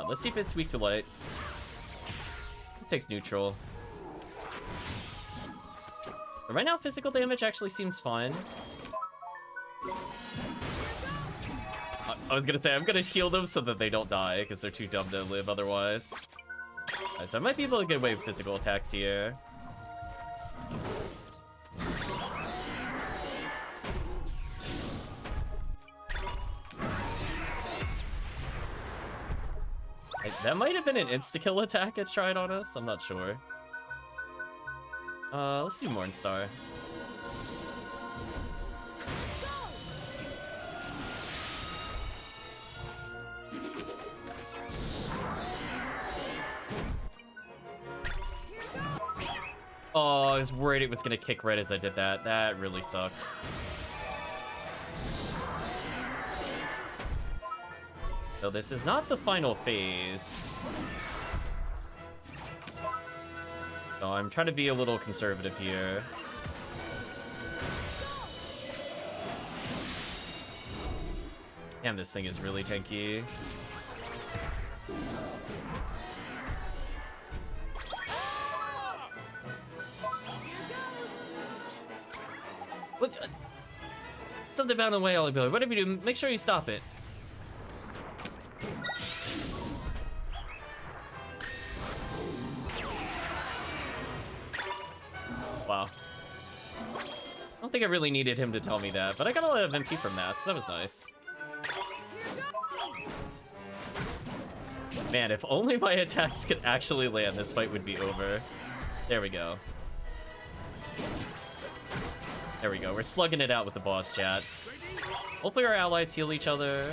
Let's see if it's weak to light. It takes neutral. But right now, physical damage actually seems fine. I was gonna say, I'm gonna heal them so that they don't die, because they're too dumb to live otherwise. So I might be able to get away with physical attacks here. That might have been an insta-kill attack it tried on us, I'm not sure. Let's do Mornstar. Oh, I was worried it was gonna kick right as I did that. That really sucks. So this is not the final phase. So I'm trying to be a little conservative here. Damn, this thing is really tanky. What? Something out of the way, I'll be like, whatever you do, make sure you stop it. Wow. I don't think I really needed him to tell me that, but I got a lot of MP from that, so that was nice. Man, if only my attacks could actually land, this fight would be over. There we go. There we go. We're slugging it out with the boss, chat. Hopefully our allies heal each other.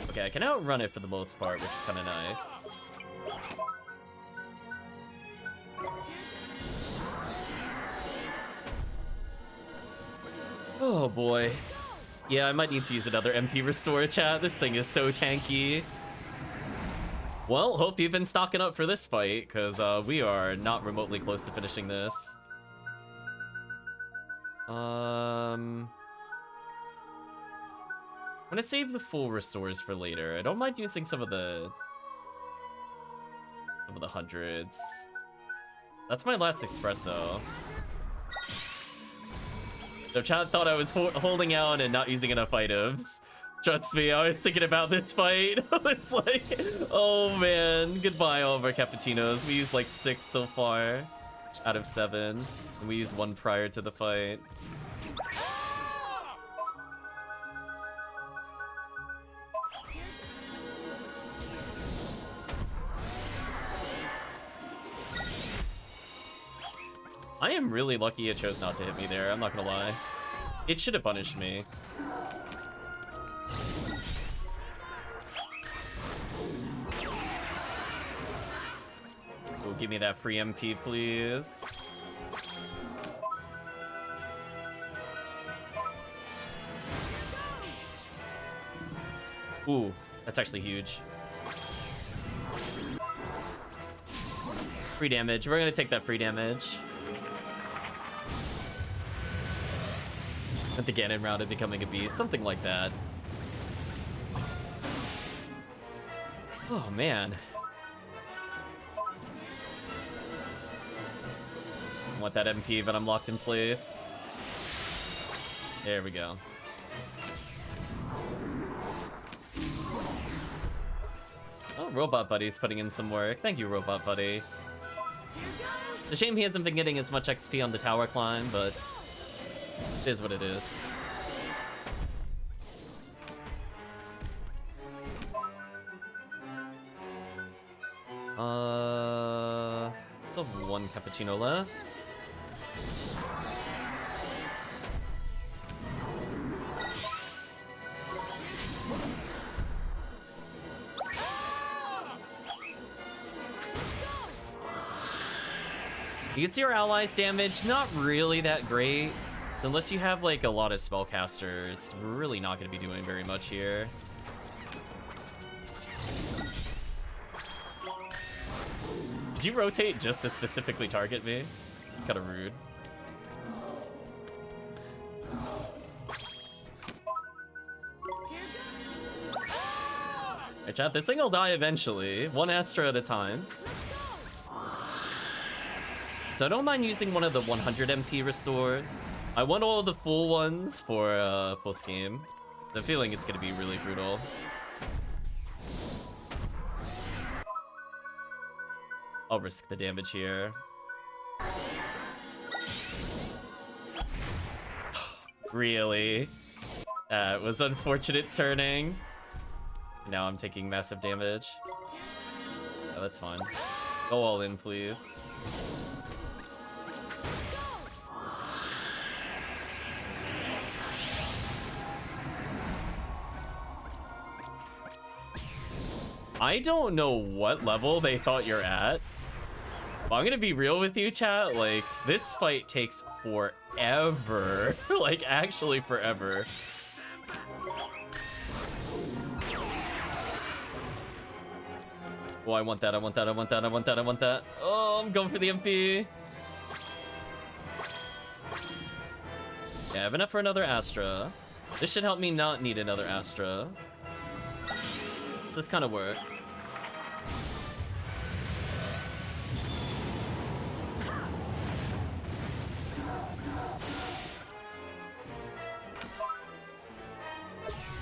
Okay, I can outrun it for the most part, which is kind of nice. Oh boy. Yeah, I might need to use another MP restore, chat. This thing is so tanky. Well, hope you've been stocking up for this fight, because we are not remotely close to finishing this. I'm gonna save the full restores for later. I don't mind using some of the hundreds. That's my last espresso. So chat thought I was holding out and not using enough items. Trust me, I was thinking about this fight. It's like, oh man, goodbye all of our cappuccinos. We used like 6 so far out of 7. And we used 1 prior to the fight. I am really lucky it chose not to hit me there, I'm not gonna lie. It should have punished me. Oh, give me that free MP, please. Ooh, that's actually huge. Free damage. We're gonna take that free damage. At the Ganon round of becoming a beast, something like that. Oh man. I want that MP, but I'm locked in place. There we go. Oh, Robot Buddy's putting in some work. Thank you, Robot Buddy. It's a shame he hasn't been getting as much XP on the tower climb, but it is what it is. Still have 1 cappuccino left. You can see your allies' damage, not really that great. So unless you have like a lot of spellcasters, we're really not going to be doing very much here. Did you rotate just to specifically target me? It's kind of rude. Hey chat, this thing will die eventually, 1 Astra at a time. So I don't mind using one of the 100 MP restores. I want all of the full ones for post game. The feeling it's gonna be really brutal. I'll risk the damage here. Really? That was unfortunate turning. Now I'm taking massive damage. Yeah, that's fine. Go all in, please. I don't know what level they thought you're at. But I'm gonna be real with you, chat. Like, this fight takes forever. Like, actually forever. Oh, I want that, I want that, I want that, I want that, I want that. Oh, I'm going for the MP. Yeah, I have enough for another Astra. This should help me not need another Astra. This kind of works.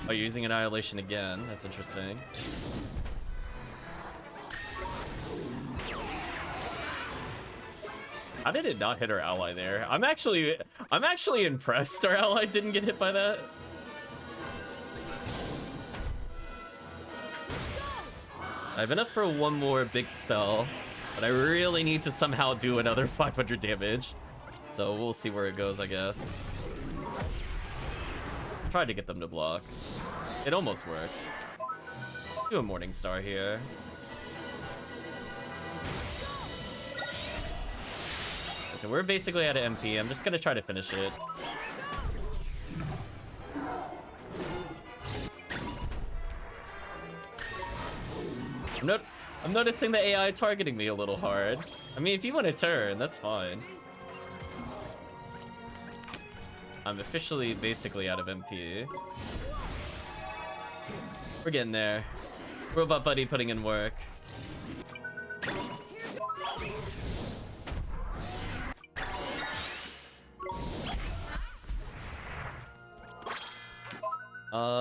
Oh, you're using Annihilation again. That's interesting. How did it not hit our ally there? I'm actually impressed our ally didn't get hit by that. I have enough for 1 more big spell, but I really need to somehow do another 500 damage. So we'll see where it goes, I guess. Tried to get them to block. It almost worked. Do a Morning Star here. So we're basically at an MP. I'm just gonna try to finish it. I'm noticing the AI targeting me a little hard. I mean, if you want to turn, that's fine. I'm officially basically out of MP. We're getting there. Robot Buddy putting in work.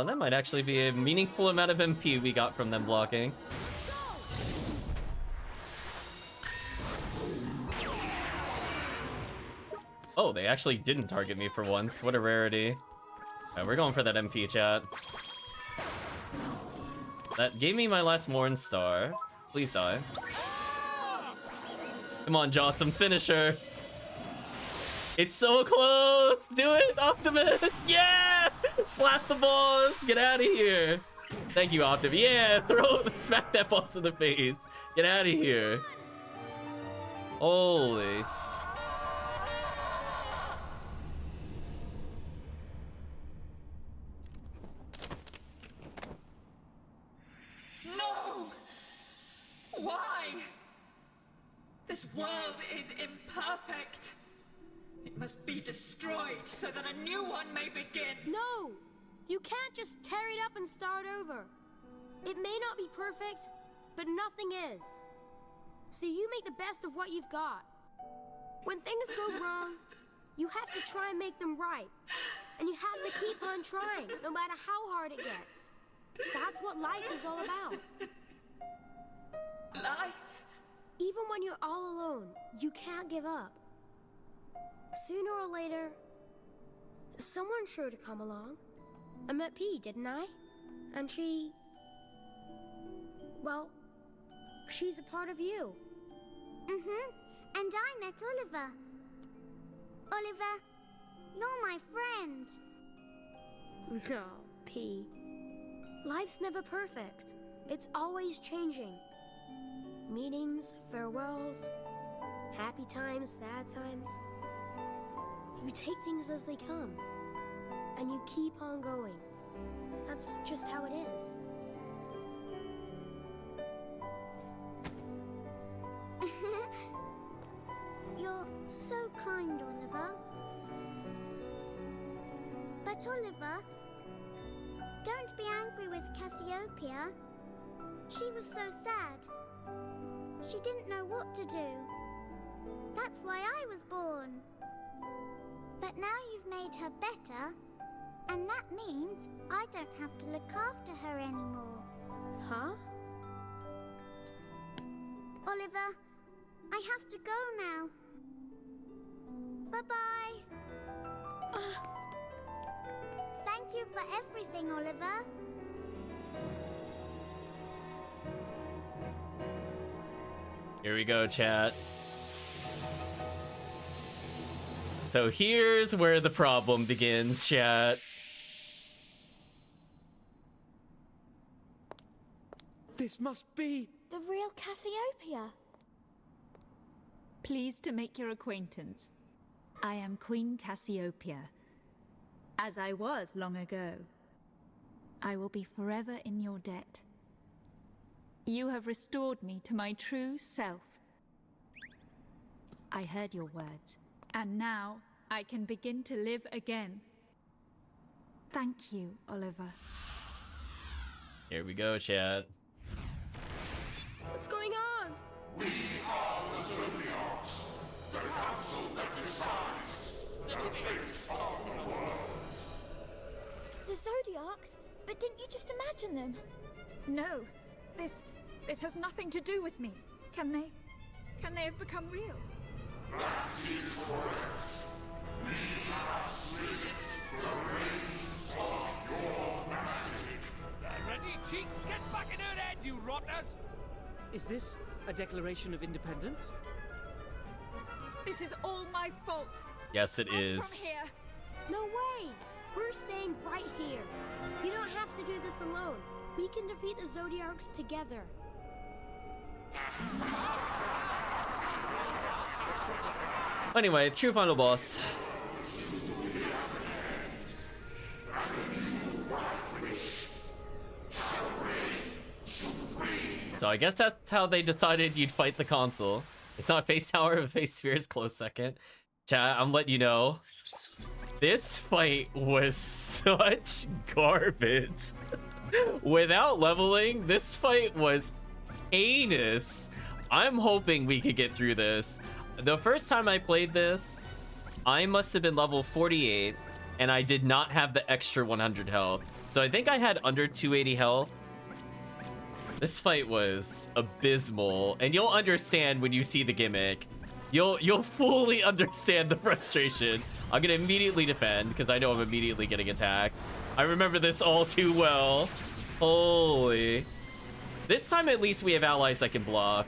That might actually be a meaningful amount of MP we got from them blocking. Oh, they actually didn't target me for once. What a rarity. Alright, we're going for that MP, chat. That gave me my last Morn Star. Please die. Come on, Jotham, finish her. It's so close! Do it, Optimus! Yeah! Slap the boss! Get out of here! Thank you, Optimus. Yeah! Smack that boss in the face. Get out of here. Holy. No! Why? This world is imperfect. It must be destroyed so that a new one may begin. No! You can't just tear it up and start over. It may not be perfect, but nothing is. So you make the best of what you've got. When things go wrong, you have to try and make them right. And you have to keep on trying, no matter how hard it gets. That's what life is all about. Life? Even when you're all alone, you can't give up. Sooner or later, someone's sure to come along. I met P, didn't I? And she... well, she's a part of you. Mm-hmm. And I met Oliver. Oliver, you're my friend. No, P. Life's never perfect. It's always changing. Meetings, farewells, happy times, sad times. You take things as they come, and you keep on going. That's just how it is. You're so kind, Oliver. But Oliver, don't be angry with Cassiopeia. She was so sad. She didn't know what to do. That's why I was born. But now you've made her better, and that means I don't have to look after her anymore. Huh? Oliver, I have to go now. Bye-bye. Thank you for everything, Oliver. Here we go, chat. So here's where the problem begins, chat. This must be... the real Cassiopeia. Pleased to make your acquaintance. I am Queen Cassiopeia, as I was long ago. I will be forever in your debt. You have restored me to my true self. I heard your words, and now I can begin to live again. Thank you, Oliver. Here we go, chat. What's going on? We are the Zodiacs, the council that decides the fate of the world. The Zodiacs? But didn't you just imagine them? No, this has nothing to do with me. Can they have become real? That is correct. We have slipped the rays of your magic. Ready, cheek? Get back in her head, you rotters! Is this a declaration of independence? This is all my fault. Yes, it I'm is. from here. No way! We're staying right here. You don't have to do this alone. We can defeat the Zodiacs together. Anyway, true final boss. So I guess that's how they decided you'd fight the console. It's not face tower, but face sphere is close second. Chat, I'm letting you know. This fight was such garbage. Without leveling, this fight was heinous. I'm hoping we could get through this. The first time I played this, I must have been level 48, and I did not have the extra 100 health. So I think I had under 280 health. This fight was abysmal, and you'll understand when you see the gimmick. You'll fully understand the frustration. I'm gonna immediately defend because I know I'm immediately getting attacked. I remember this all too well. Holy. This time at least we have allies that can block.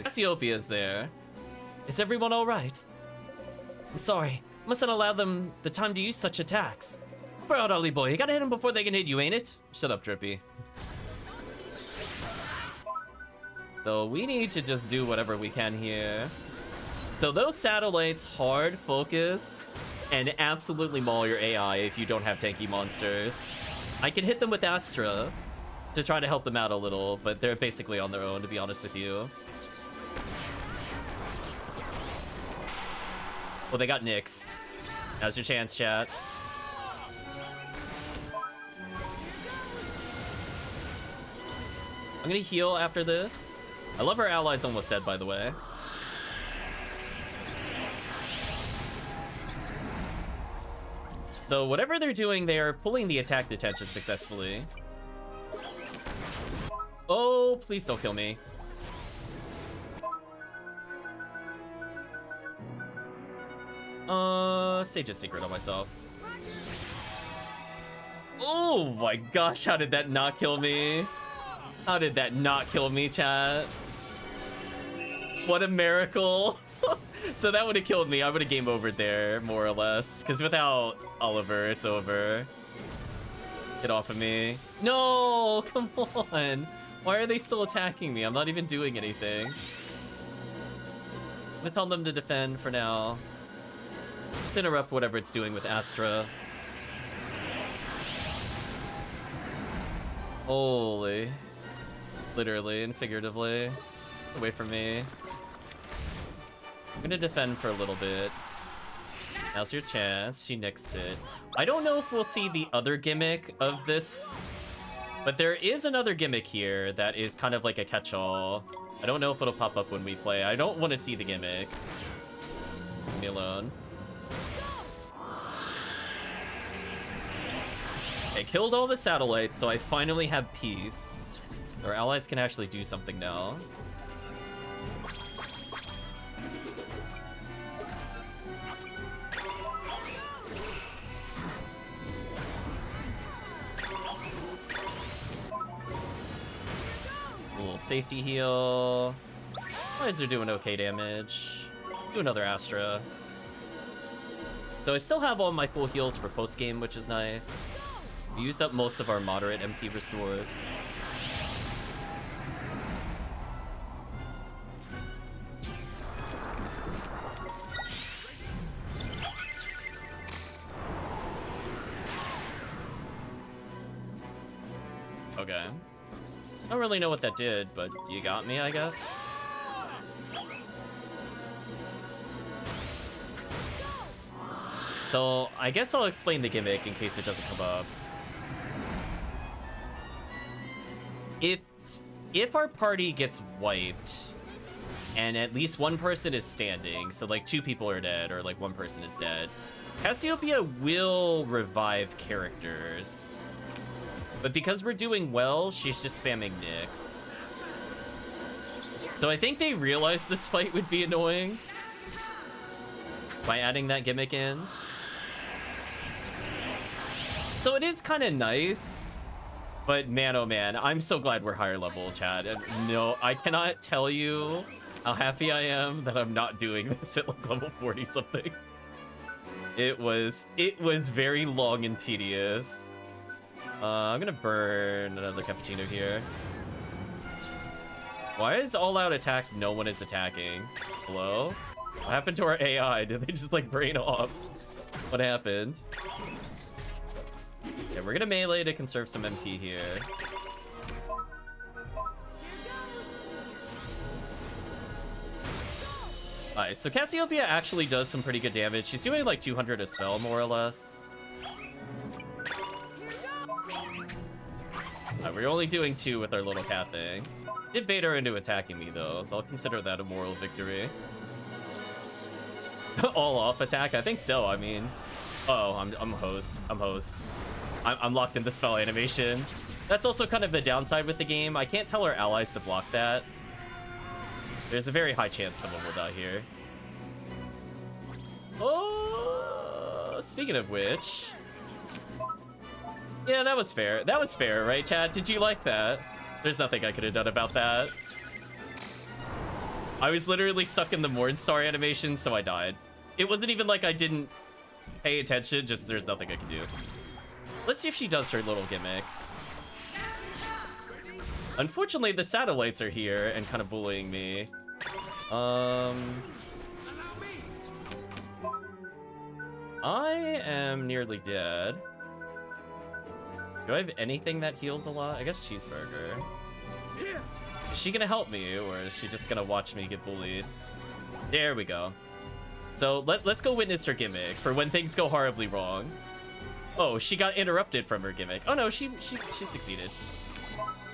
Cassiopeia's there. Is everyone all right? I'm sorry. Mustn't allow them the time to use such attacks. Bro, Ollie boy, you gotta hit them before they can hit you, ain't it? Shut up, Drippy. So we need to just do whatever we can here. So those satellites hard focus and absolutely maul your AI if you don't have tanky monsters. I can hit them with Astra to try to help them out a little, but they're basically on their own, to be honest with you. Well, they got nixed. Now's your chance, chat. I'm gonna heal after this. I love our allies almost dead, by the way. So whatever they're doing, they are pulling the attack detention successfully. Oh, please don't kill me. Sage's secret on myself. Oh my gosh, how did that not kill me? How did that not kill me, chat? What a miracle. So that would have killed me. I would have game overed there, more or less. Because without Oliver, it's over. Get off of me. No, come on. Why are they still attacking me? I'm not even doing anything. I'm gonna tell them to defend for now. Let's interrupt whatever it's doing with Astra. Holy. Literally and figuratively. Away from me. I'm gonna defend for a little bit. Now's your chance. She nixed it. I don't know if we'll see the other gimmick of this, but there is another gimmick here that is kind of like a catch-all. I don't know if it'll pop up when we play. I don't want to see the gimmick. Leave me alone. I killed all the satellites, so I finally have peace. Our allies can actually do something now. A little safety heal. Allies are doing okay damage. Do another Astra. So I still have all my full heals for post-game, which is nice. We used up most of our moderate MP restores. Okay. I don't really know what that did, but you got me, I guess. So I guess I'll explain the gimmick in case it doesn't come up. If our party gets wiped and at least one person is standing, so like 2 people are dead or like 1 person is dead, Cassiopeia will revive characters. But because we're doing well, she's just spamming Nyx. So I think they realized this fight would be annoying by adding that gimmick in. So it is kind of nice, but man, oh man, I'm so glad we're higher level, chat. And no, I cannot tell you how happy I am that I'm not doing this at like level 40 something. It was very long and tedious. I'm gonna burn another cappuccino here. Why is all out attack no one is attacking? Hello? What happened to our AI? Did they just like brain off? What happened? Yeah, we're gonna melee to conserve some MP here. Alright, so Cassiopeia actually does some pretty good damage. She's doing like 200 a spell, more or less. We're only doing 2 with our little cat thing. Did bait her into attacking me though, so I'll consider that a moral victory. All off attack? I think so, I mean. Oh, I'm host. I'm host. I'm locked in the spell animation. That's also kind of the downside with the game. I can't tell our allies to block that. There's a very high chance someone will die here. Oh, speaking of which... Yeah, that was fair. That was fair, right, chat? Did you like that? There's nothing I could have done about that. I was literally stuck in the Mornstar animation, so I died. It wasn't even like I didn't pay attention, just there's nothing I can do. Let's see if she does her little gimmick. Unfortunately, the satellites are here and kind of bullying me. I am nearly dead. Do I have anything that heals a lot? I guess cheeseburger. Is she gonna help me, or is she just gonna watch me get bullied? There we go. So let's go witness her gimmick for when things go horribly wrong. Oh, she got interrupted from her gimmick. Oh no, she succeeded.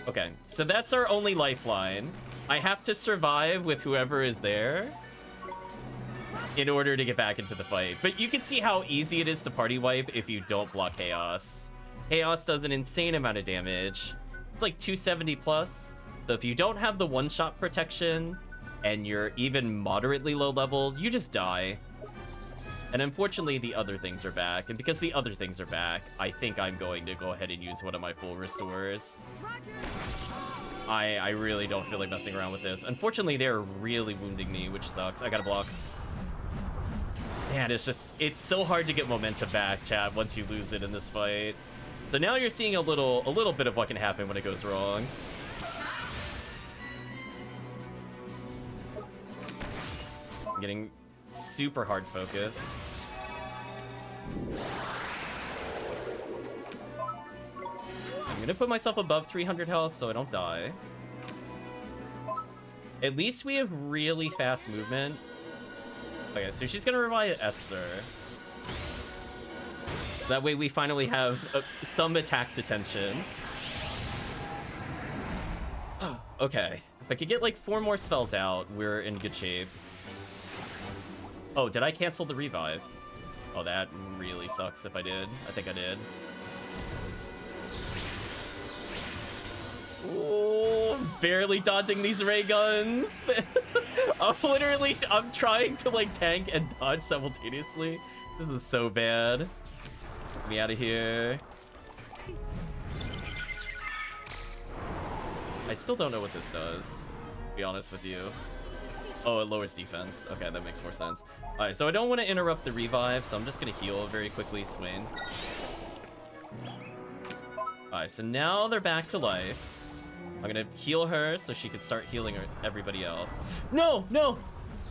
Okay, so that's our only lifeline. I have to survive with whoever is there in order to get back into the fight. But you can see how easy it is to party wipe if you don't block Chaos. Chaos does an insane amount of damage. It's like 270 plus. So if you don't have the one-shot protection and you're even moderately low level, you just die. And unfortunately, the other things are back. And because the other things are back, I think I'm going to go ahead and use one of my full restores. I really don't feel like messing around with this. Unfortunately, they're really wounding me, which sucks. I gotta block. Man, it's so hard to get momentum back, chat, once you lose it in this fight. So now you're seeing a little bit of what can happen when it goes wrong. I'm getting super hard focused. I'm gonna put myself above 300 health so I don't die. At least we have really fast movement. Okay, so she's gonna revive Esther. So that way we finally have some attack detention. Okay, if I could get like 4 more spells out, we're in good shape. Oh, did I cancel the revive? Oh, that really sucks if I did. I think I did. Oh, barely dodging these ray guns. I'm trying to like tank and dodge simultaneously. This is so bad. Get me out of here. I still don't know what this does, to be honest with you. Oh, it lowers defense. Okay, that makes more sense. All right, so I don't want to interrupt the revive, so I'm just gonna heal very quickly, Swain. All right, so now they're back to life. I'm gonna heal her so she can start healing everybody else. No, no,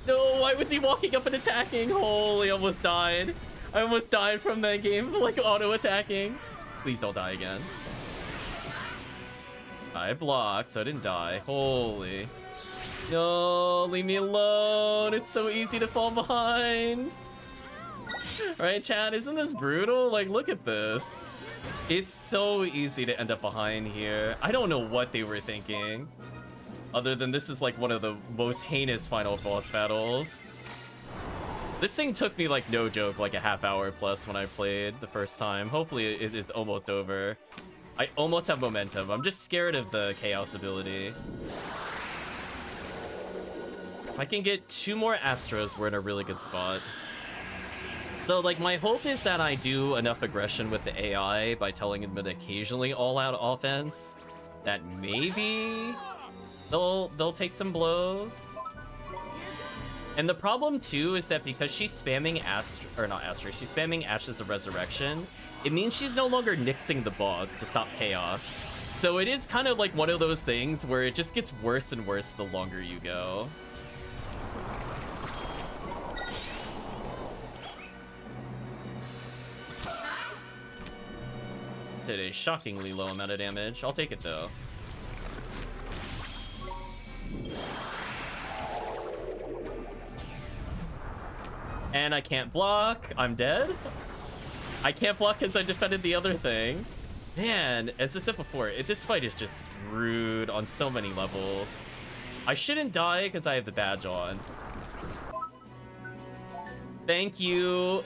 no, why was he walking up and attacking? Holy, I almost died. I almost died from that game, like auto-attacking. Please don't die again. I blocked, so I didn't die. Holy. No, leave me alone. It's so easy to fall behind. All right, chat, isn't this brutal? Like, look at this. It's so easy to end up behind here. I don't know what they were thinking. Other than this is like one of the most heinous final boss battles. This thing took me like no joke, like a half hour plus when I played the first time. Hopefully it's almost over. I almost have momentum. I'm just scared of the Chaos ability. If I can get 2 more Astros, we're in a really good spot. So, like, my hope is that I do enough aggression with the AI by telling them an occasionally all-out offense that maybe they'll take some blows. And the problem, too, is that because she's spamming she's spamming Ashes of Resurrection, it means she's no longer nixing the boss to stop Chaos. So it is kind of like one of those things where it just gets worse and worse the longer you go. Did a shockingly low amount of damage. I'll take it though. And I can't block. I'm dead. I can't block because I defended the other thing. Man, as I said before, this fight is just rude on so many levels. I shouldn't die because I have the badge on. Thank you,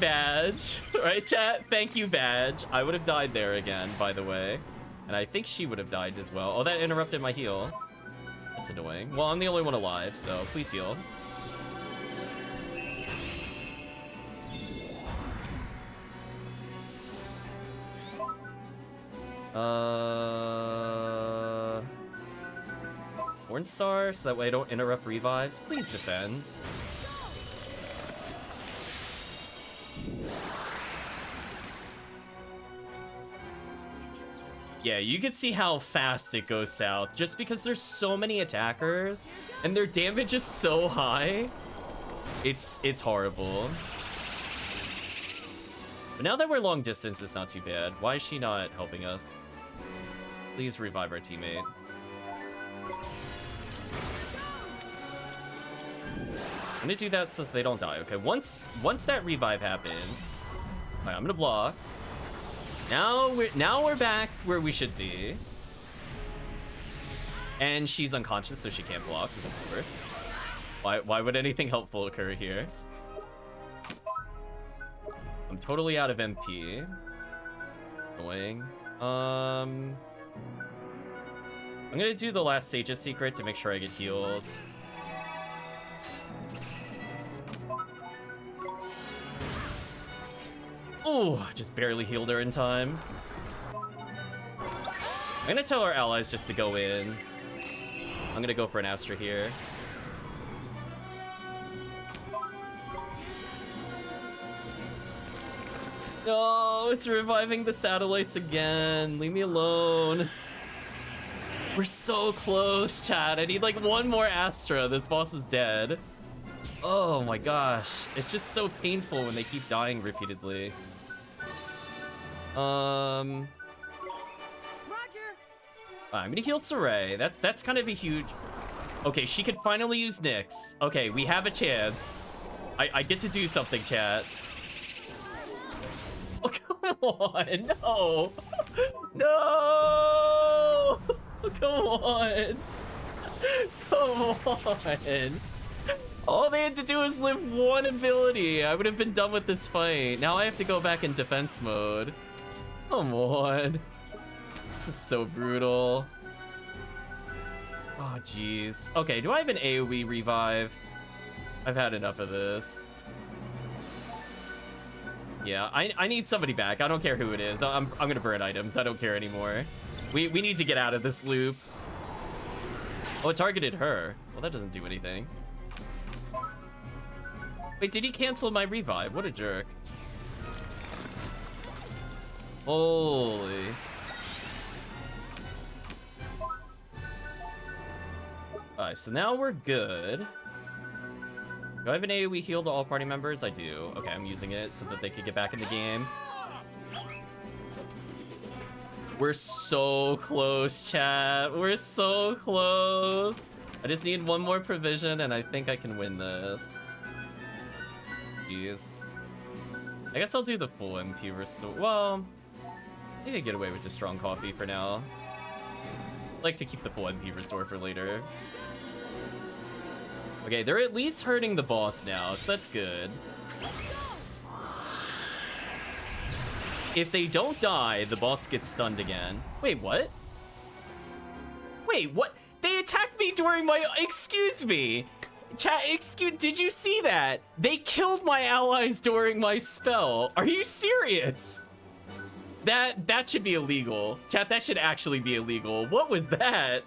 badge. Right, chat? Thank you, badge. I would have died there again, by the way. And I think she would have died as well. Oh, that interrupted my heal. That's annoying. Well, I'm the only one alive, so please heal. Hornstar, so that way I don't interrupt revives. Please defend. Yeah, you can see how fast it goes south just because there's so many attackers and their damage is so high. It's horrible. But now that we're long distance, it's not too bad. Why is she not helping us? Please revive our teammate. I'm gonna do that so that they don't die. Okay, once that revive happens, all right, I'm gonna block. Now we're back where we should be. And she's unconscious, so she can't block, because of course. Why would anything helpful occur here? I'm totally out of MP. Annoying. I'm gonna do the last Sage's secret to make sure I get healed. Oh, just barely healed her in time. I'm gonna tell our allies just to go in. I'm gonna go for an Astra here. No, it's reviving the satellites again. Leave me alone. We're so close, chat. I need like one more Astra. This boss is dead. Oh my gosh. It's just so painful when they keep dying repeatedly. Roger. I'm gonna heal Saray. That's kind of a huge... Okay, she could finally use Nyx. Okay, we have a chance. I get to do something, chat. Oh, come on. No. No. Come on. Come on. All they had to do was live one ability. I would have been done with this fight. Now I have to go back in defense mode. Come on. This is so brutal. Oh, jeez. Okay, do I have an AoE revive? I've had enough of this. Yeah, I need somebody back. I don't care who it is. I'm gonna burn items. I don't care anymore. We need to get out of this loop. Oh, it targeted her. Well, that doesn't do anything. Wait, did he cancel my revive? What a jerk. Holy. Alright, so now we're good. Do I have an AoE heal to all party members? I do. Okay, I'm using it so that they could get back in the game. We're so close, chat. We're so close. I just need one more provision and I think I can win this. Jeez. I guess I'll do the full MP restore. Well, I think I get away with the strong coffee for now. I'd like to keep the full MP restore for later. Okay, they're at least hurting the boss now, so that's good. If they don't die, the boss gets stunned again. Wait, what? Wait, what? They attacked me during my... Excuse me. Chat, did you see that? They killed my allies during my spell. Are you serious? That should be illegal. Chat, that should actually be illegal. What was that?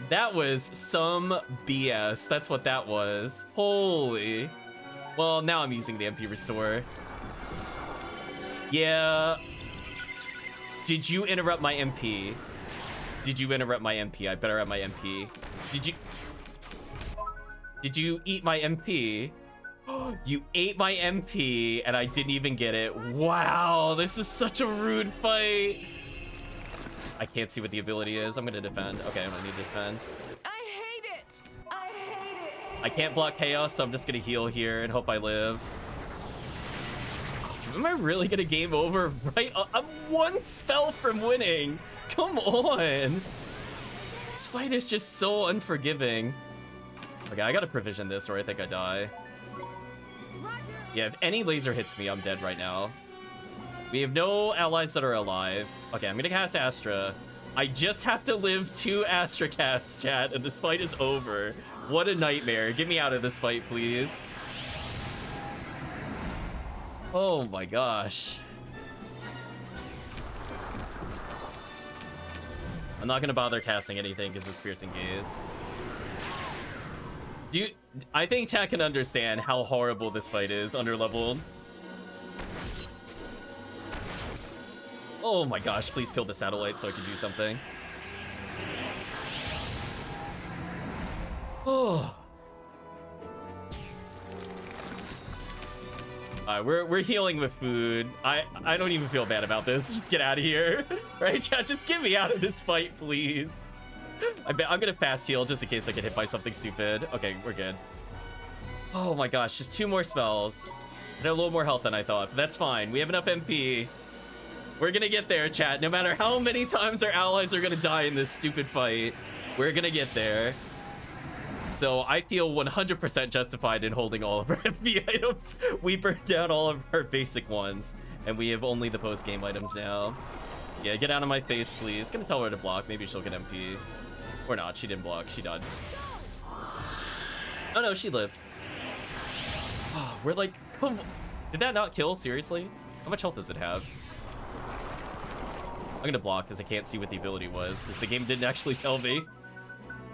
That was some BS. That's what that was. Holy. Well, now I'm using the MP restore. Yeah. Did you interrupt my MP? Did you interrupt my MP? I better have my MP. Did you eat my MP? You ate my MP and I didn't even get it. Wow, this is such a rude fight. I can't see what the ability is. I'm gonna defend. Okay, I'm gonna need to defend. I hate it. I hate it. I can't block chaos, so I'm just gonna heal here and hope I live. Am I really gonna game over right? I'm one spell from winning. Come on. This fight is just so unforgiving. Okay, I gotta provision this or I think I die. Roger. Yeah, if any laser hits me, I'm dead right now. We have no allies that are alive. Okay, I'm gonna cast Astra. I just have to live 2 Astra casts, chat, and this fight is over. What a nightmare. Get me out of this fight, please. Oh my gosh. I'm not gonna bother casting anything because it's Piercing Gaze. I think chat can understand how horrible this fight is, underleveled. Oh my gosh, please kill the satellite so I can do something. Oh. Alright, we're healing with food. I don't even feel bad about this. Just get out of here. Right, chat? Just get me out of this fight, please. I'm gonna fast heal just in case I get hit by something stupid. Okay, we're good. Oh my gosh, just 2 more spells. I had a little more health than I thought, but that's fine. We have enough MP. We're gonna get there, chat. No matter how many times our allies are gonna die in this stupid fight, we're gonna get there. So I feel 100% justified in holding all of our MP items. We burned down all of our basic ones, and we have only the post-game items now. Yeah, get out of my face, please. Gonna tell her to block. Maybe she'll get MP. Or not. She didn't block. She died. Oh no, she lived. Oh, we're like, come on. Did that not kill? Seriously? How much health does it have? I'm gonna block because I can't see what the ability was, because the game didn't actually tell me.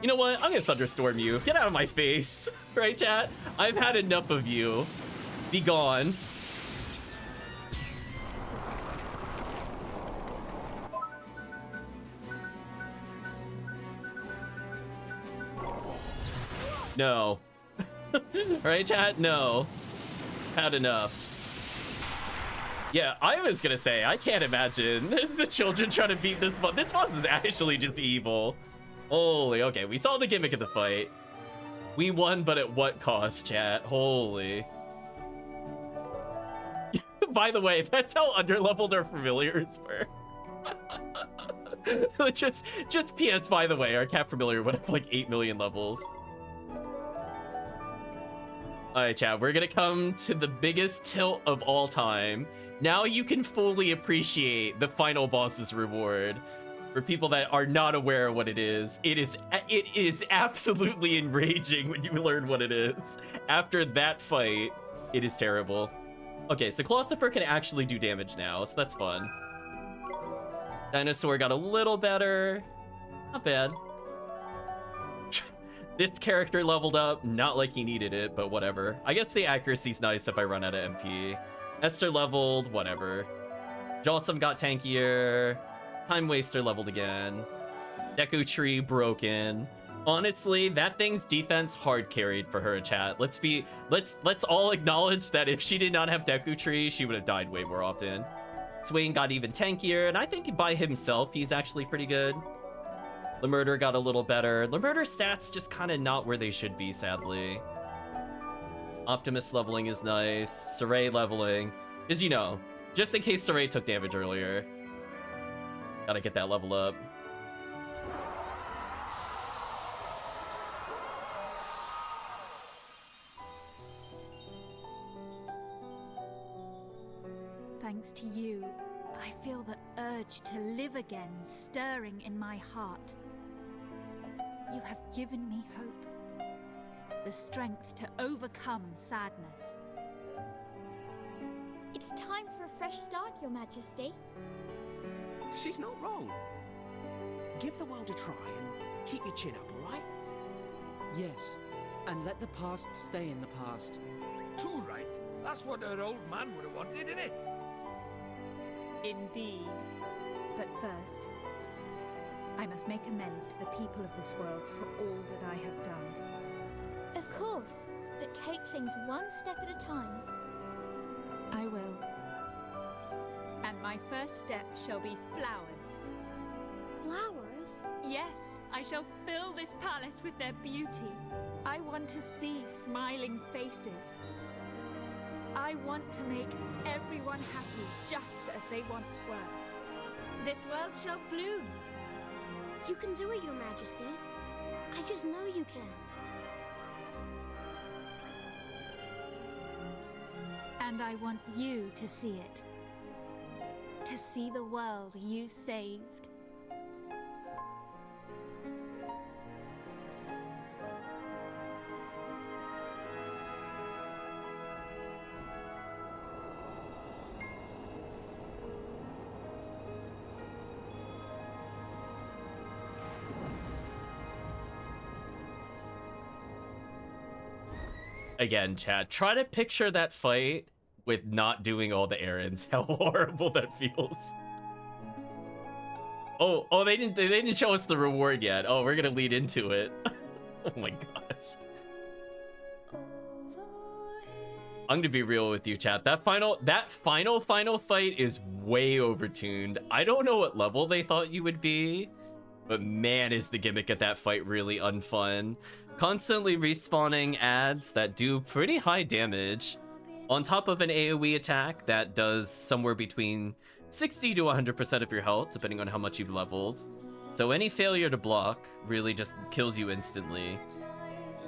You know what? I'm gonna thunderstorm you. Get out of my face. Right, chat? I've had enough of you. Be gone. No. Right, chat? No. Had enough. Yeah, I was gonna say, I can't imagine the children trying to beat this boss. This boss is actually just evil. Holy, okay, we saw the gimmick of the fight. We won, but at what cost, chat? Holy. By the way, that's how underleveled our familiars were. just PS, by the way, our cat familiar went up like 8 million levels. Alright, chat, we're gonna come to the biggest tilt of all time. Now you can fully appreciate the final boss's reward. For people that are not aware of what it is absolutely enraging when you learn what it is. After that fight, it is terrible. Okay, so Clostifer can actually do damage now, so that's fun. Dinosaur got a little better. Not bad. This character leveled up, not like he needed it, but whatever. I guess the accuracy's nice if I run out of MP. Esther leveled, whatever. Jawsome got tankier. Time Waster leveled again. Deku Tree broken. Honestly, that thing's defense hard carried for her, chat. Let's all acknowledge that if she did not have Deku Tree, she would have died way more often. Swain got even tankier, and I think by himself, he's actually pretty good. Lemurder got a little better. Lemurder's stats just kind of not where they should be, sadly. Optimus leveling is nice. Saray leveling. Because, you know, just in case Saray took damage earlier. Gotta get that level up. Thanks to you, I feel the urge to live again stirring in my heart. You have given me hope, the strength to overcome sadness. It's time for a fresh start, Your Majesty. She's not wrong. Give the world a try and keep your chin up, all right? Yes, and let the past stay in the past. Too right. That's what her old man would have wanted, innit? Indeed. But first, I must make amends to the people of this world for all that I have done. Of course, but take things one step at a time. I will. And my first step shall be flowers. Flowers? Yes, I shall fill this palace with their beauty. I want to see smiling faces. I want to make everyone happy just as they once were. This world shall bloom. You can do it, Your Majesty. I just know you can. And I want you to see it. To see the world you saved. Again, chat, try to picture that fight with not doing all the errands. How horrible that feels. Oh, they didn't show us the reward yet. Oh, we're gonna lead into it. Oh my gosh. I'm gonna be real with you, chat. That final fight is way overtuned. I don't know what level they thought you would be, but man, is the gimmick at that fight really unfun. Constantly respawning ads that do pretty high damage on top of an AoE attack that does somewhere between 60 to 100% of your health, depending on how much you've leveled. So any failure to block really just kills you instantly.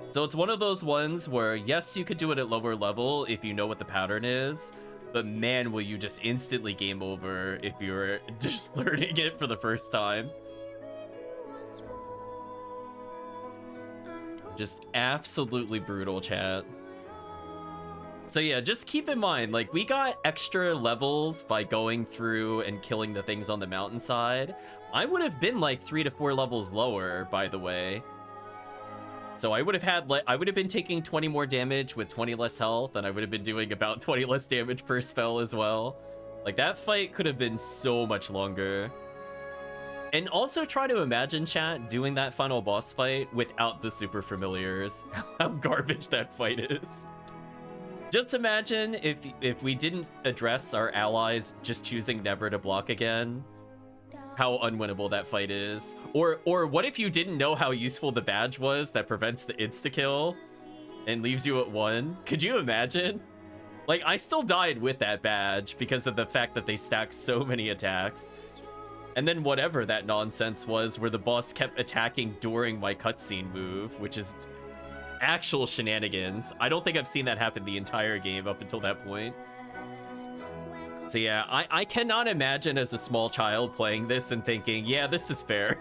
So it's one of those ones where, yes, you could do it at lower level if you know what the pattern is, but man, will you just instantly game over if you're just learning it for the first time. Just absolutely brutal, chat. So yeah, just keep in mind, like, we got extra levels by going through and killing the things on the mountainside. I would have been like 3 to 4 levels lower, by the way. So I would have been taking 20 more damage with 20 less health, and I would have been doing about 20 less damage per spell as well. Like, that fight could have been so much longer. And also try to imagine, chat, doing that final boss fight without the super familiars. How garbage that fight is. Just imagine if we didn't address our allies just choosing never to block again. How unwinnable that fight is. Or what if you didn't know how useful the badge was that prevents the insta-kill and leaves you at 1? Could you imagine? Like, I still died with that badge because of the fact that they stacked so many attacks. And then whatever that nonsense was where the boss kept attacking during my cutscene move, which is actual shenanigans. I don't think I've seen that happen the entire game up until that point. So yeah, I cannot imagine as a small child playing this and thinking, yeah, this is fair.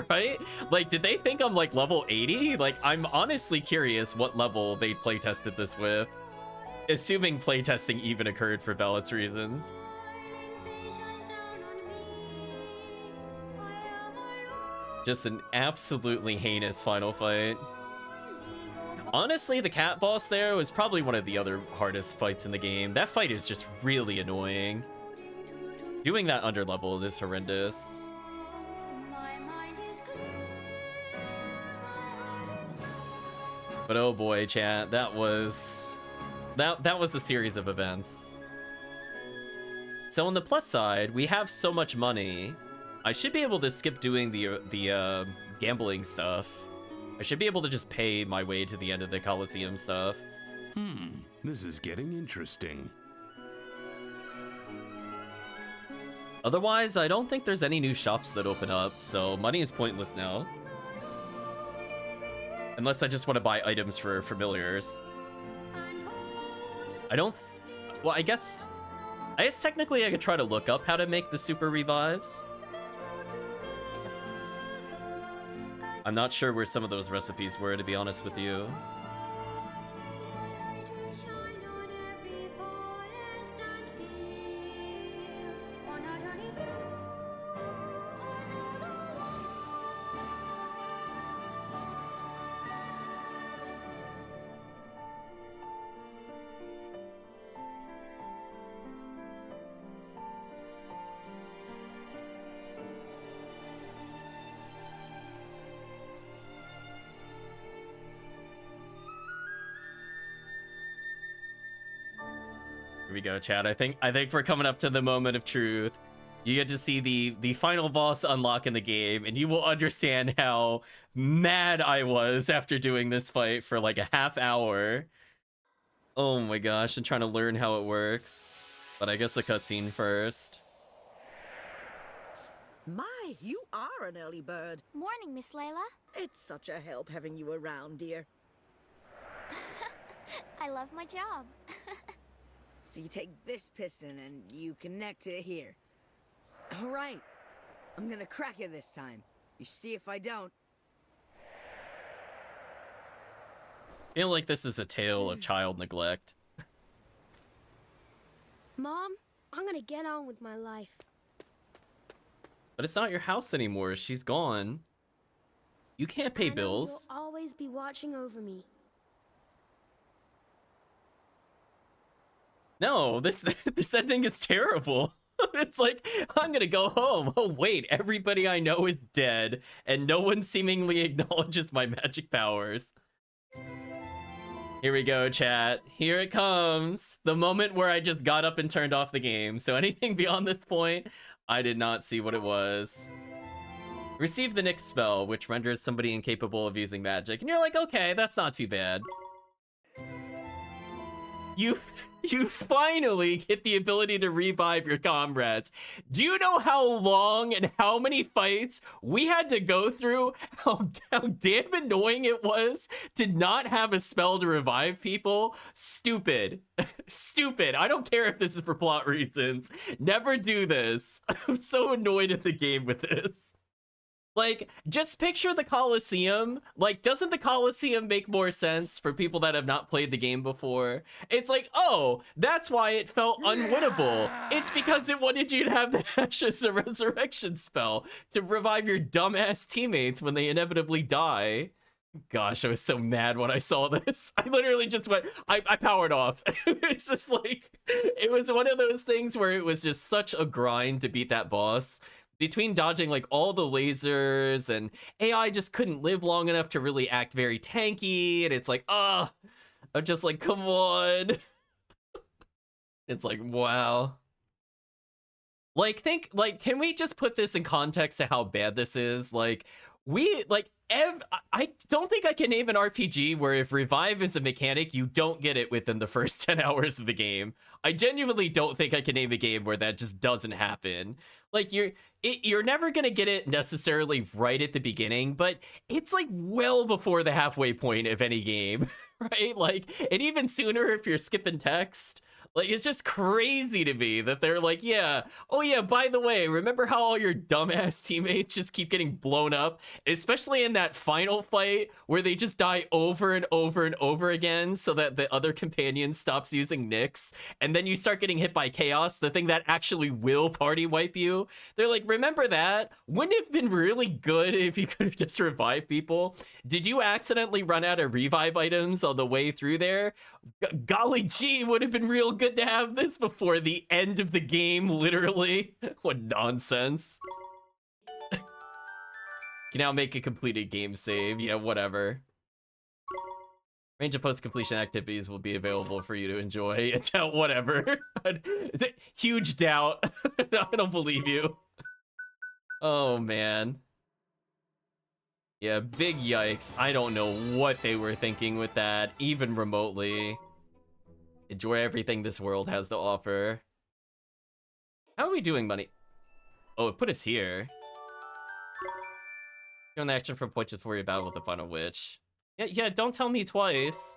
Right? Like, did they think I'm like level 80? Like, I'm honestly curious what level they playtested this with. Assuming playtesting even occurred for balance reasons. Just an absolutely heinous final fight. Honestly, the cat boss there was probably one of the other hardest fights in the game. That fight is just really annoying. Doing that under level is horrendous. But oh boy, chat, that was a series of events. So on the plus side, we have so much money. I should be able to skip doing the gambling stuff. I should be able to just pay my way to the end of the Coliseum stuff. This is getting interesting. Otherwise, I don't think there's any new shops that open up, so money is pointless now. Unless I just want to buy items for familiars. Well, I guess technically I could try to look up how to make the super revives. I'm not sure where some of those recipes were, to be honest with you. Here we go, chat. I think we're coming up to the moment of truth. You get to see the final boss unlock in the game, and you will understand how mad I was after doing this fight for like a half hour. Oh my gosh, I'm trying to learn how it works. But I guess the cutscene first. My, you are an early bird. Morning, Miss Layla. It's such a help having you around, dear. I love my job. So you take this piston and you connect it here. All right. I'm gonna crack it this time. You see if I don't. I feel like this is a tale of child neglect. Mom, I'm gonna get on with my life. But it's not your house anymore. She's gone. You can't pay I know bills. you'll always be watching over me. No, this ending is terrible. It's like, I'm gonna go home. Oh wait, everybody I know is dead, and no one seemingly acknowledges my magic powers. Here we go, chat. Here it comes. The moment where I just got up and turned off the game. So anything beyond this point, I did not see what it was. Receive the Nyx spell, which renders somebody incapable of using magic. And you're like, okay, that's not too bad. You finally get the ability to revive your comrades. Do you know how long and how many fights we had to go through? How damn annoying it was to not have a spell to revive people? Stupid. Stupid. I don't care if this is for plot reasons. Never do this. I'm so annoyed at the game with this. Like, just picture the Colosseum. Like, doesn't the Colosseum make more sense for people that have not played the game before? It's like, oh, that's why it felt unwinnable. It's because it wanted you to have the Ashes of Resurrection spell to revive your dumbass teammates when they inevitably die. Gosh, I was so mad when I saw this. I literally just went, I powered off. It's just like, it was one of those things where it was just such a grind to beat that boss. Between dodging like all the lasers and AI just couldn't live long enough to really act very tanky, and it's like, I'm just like, come on. It's like, wow. Like, can we just put this in context to how bad this is? Like, I don't think I can name an RPG where if revive is a mechanic, you don't get it within the first 10 hours of the game. I genuinely don't think I can name a game where that just doesn't happen. Like, you're never gonna get it necessarily right at the beginning, but it's like well before the halfway point of any game, right? Like, and even sooner if you're skipping text. Like, it's just crazy to me that they're like, yeah, oh yeah, by the way, remember how all your dumbass teammates just keep getting blown up? Especially in that final fight where they just die over and over and over again so that the other companion stops using Nyx, and then you start getting hit by Chaos, the thing that actually will party wipe you. They're like, remember that? Wouldn't it have been really good if you could have just revived people? Did you accidentally run out of revive items on the way through there? Golly gee, would have been real good to have this before the end of the game, literally. What nonsense. Can now make a completed game save. Yeah, whatever. Range of post-completion activities will be available for you to enjoy. Whatever. Huge doubt. I don't believe you. Oh, man. Yeah, big yikes. I don't know what they were thinking with that, even remotely. Enjoy everything this world has to offer. How are we doing, money? Oh, it put us here. You're on the action from point before you battle with the final witch. Yeah, don't tell me twice.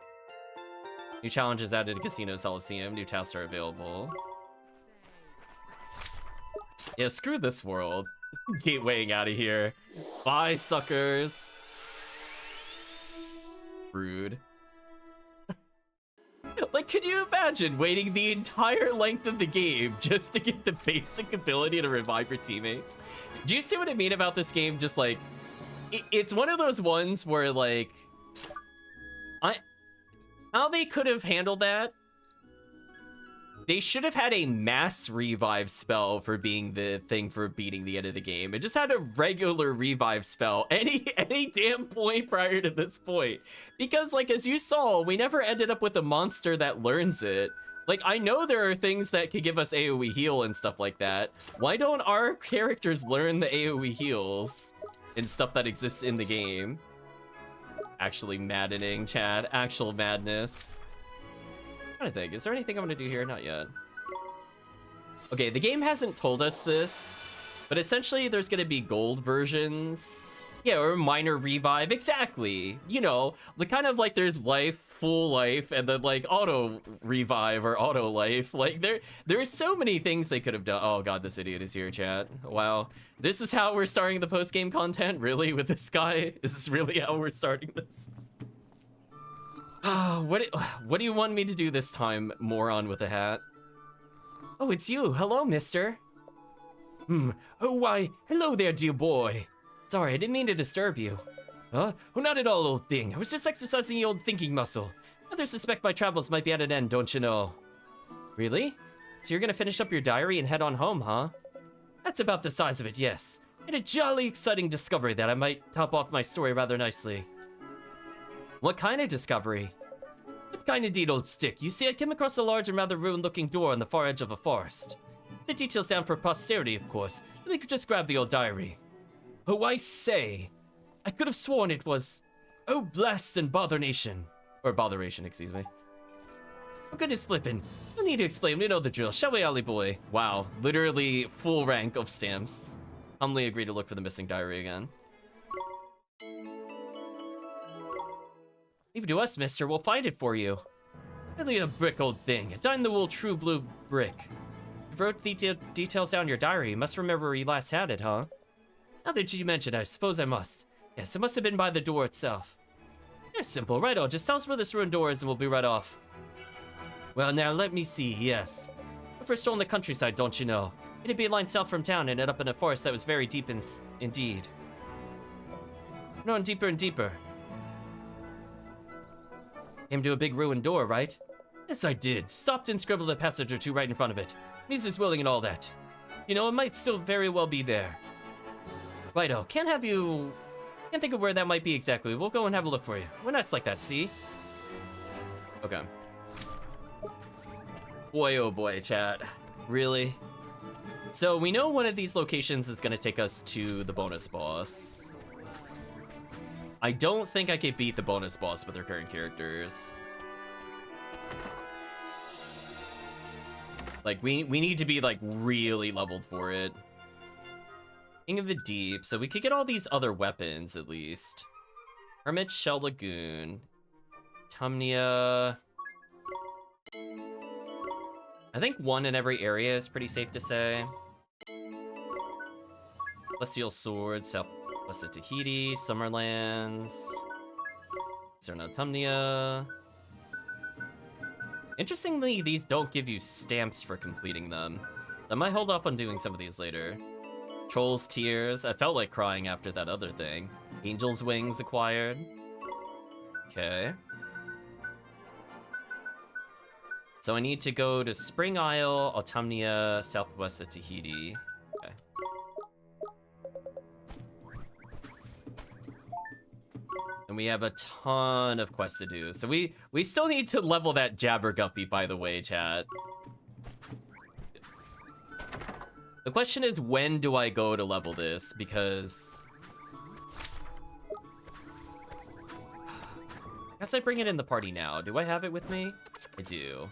New challenges added to Casino Coliseum. New tasks are available. Yeah, screw this world. Gatewaying out of here. Bye, suckers. Rude. Like, can you imagine waiting the entire length of the game just to get the basic ability to revive your teammates? Do you see what I mean about this game? Just like, it's one of those ones where like, how they could have handled that? They should have had a mass revive spell for being the thing for beating the end of the game. It just had a regular revive spell any damn point prior to this point. Because, like, as you saw, we never ended up with a monster that learns it. Like, I know there are things that could give us AoE heal and stuff like that. Why don't our characters learn the AoE heals and stuff that exists in the game? Actually maddening, Chad. Actual madness. I'm trying to think, is there anything I'm gonna do here? Not yet. Okay, the game hasn't told us this, but essentially there's gonna be gold versions. Yeah, or minor revive, exactly. You know, the kind of like there's life full life and then like auto revive or auto life. Like there's so many things they could have done. Oh god, this idiot is here, chat. Wow. This is how we're starting the post-game content? Really? With this guy? Is this really how we're starting this? What do you want me to do this time, moron with a hat? Oh, it's you. Hello, mister. Oh, why, hello there, dear boy. Sorry, I didn't mean to disturb you. Huh? Oh, not at all, old thing. I was just exercising the old thinking muscle. Others suspect my travels might be at an end, don't you know? Really? So you're gonna finish up your diary and head on home, huh? That's about the size of it, yes. And a jolly exciting discovery that I might top off my story rather nicely. What kind of discovery? What kind indeed, old stick? You see, I came across a large and rather ruined-looking door on the far edge of a forest. The details down for posterity, of course. Let me just grab the old diary. Oh, I say. I could have sworn it was... Oh, blast and botheration. Or botheration, excuse me. Oh, goodness flippin'. No need to explain, we know the drill. Shall we, Ollie boy? Wow, literally full rank of stamps. Humbly agree to look for the missing diary again. Leave it to us, mister. We'll find it for you. Really a brick, old thing. A dyed-in-the-wool true blue brick. You wrote the details down in your diary. You must remember where you last had it, huh? Now that you mention it, I suppose I must. Yes, it must have been by the door itself. It's simple, right-o. Just tell us where this ruined door is and we'll be right off. Well, now, let me see, yes. I first strolled in the countryside, don't you know? It'd be a line south from town and ended up in a forest that was very deep indeed. No, and deeper and deeper. Came to a big ruined door, right? Yes, I did. Stopped and scribbled a passage or two right in front of it. Mrs. Willing and all that. You know, it might still very well be there. Righto, can't think of where that might be exactly. We'll go and have a look for you. We're nice like that, see? Okay. Boy, oh boy, chat. Really? So we know one of these locations is gonna take us to the bonus boss. I don't think I could beat the bonus boss with our current characters. Like, we need to be, like, really leveled for it. King of the Deep. So we could get all these other weapons, at least. Hermit, Shell Lagoon. Tumnia. I think one in every area is pretty safe to say. Celestial Sword, Southwest of Tahiti, Summerlands. Tumnia. Interestingly, these don't give you stamps for completing them. I might hold off on doing some of these later. Troll's Tears. I felt like crying after that other thing. Angel's Wings acquired. Okay. So I need to go to Spring Isle, Autumnia, southwest of Tahiti. Okay. And we have a ton of quests to do. So we still need to level that Jabberguppy, by the way, chat. The question is, when do I go to level this? Because... I guess I bring it in the party now. Do I have it with me? I do.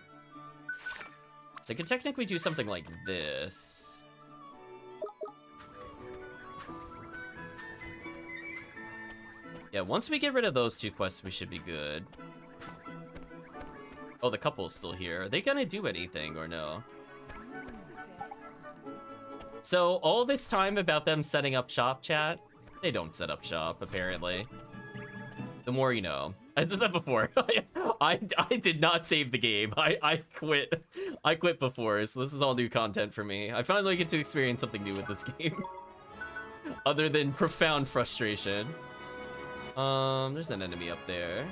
So I could technically do something like this. Yeah, once we get rid of those two quests, we should be good. Oh, the couple's still here. Are they gonna do anything or no? So, all this time about them setting up shop, chat, they don't set up shop, apparently. The more you know. As I said before, I did not save the game. I quit. I quit before, so this is all new content for me. I finally get to experience something new with this game. Other than profound frustration. There's an enemy up there.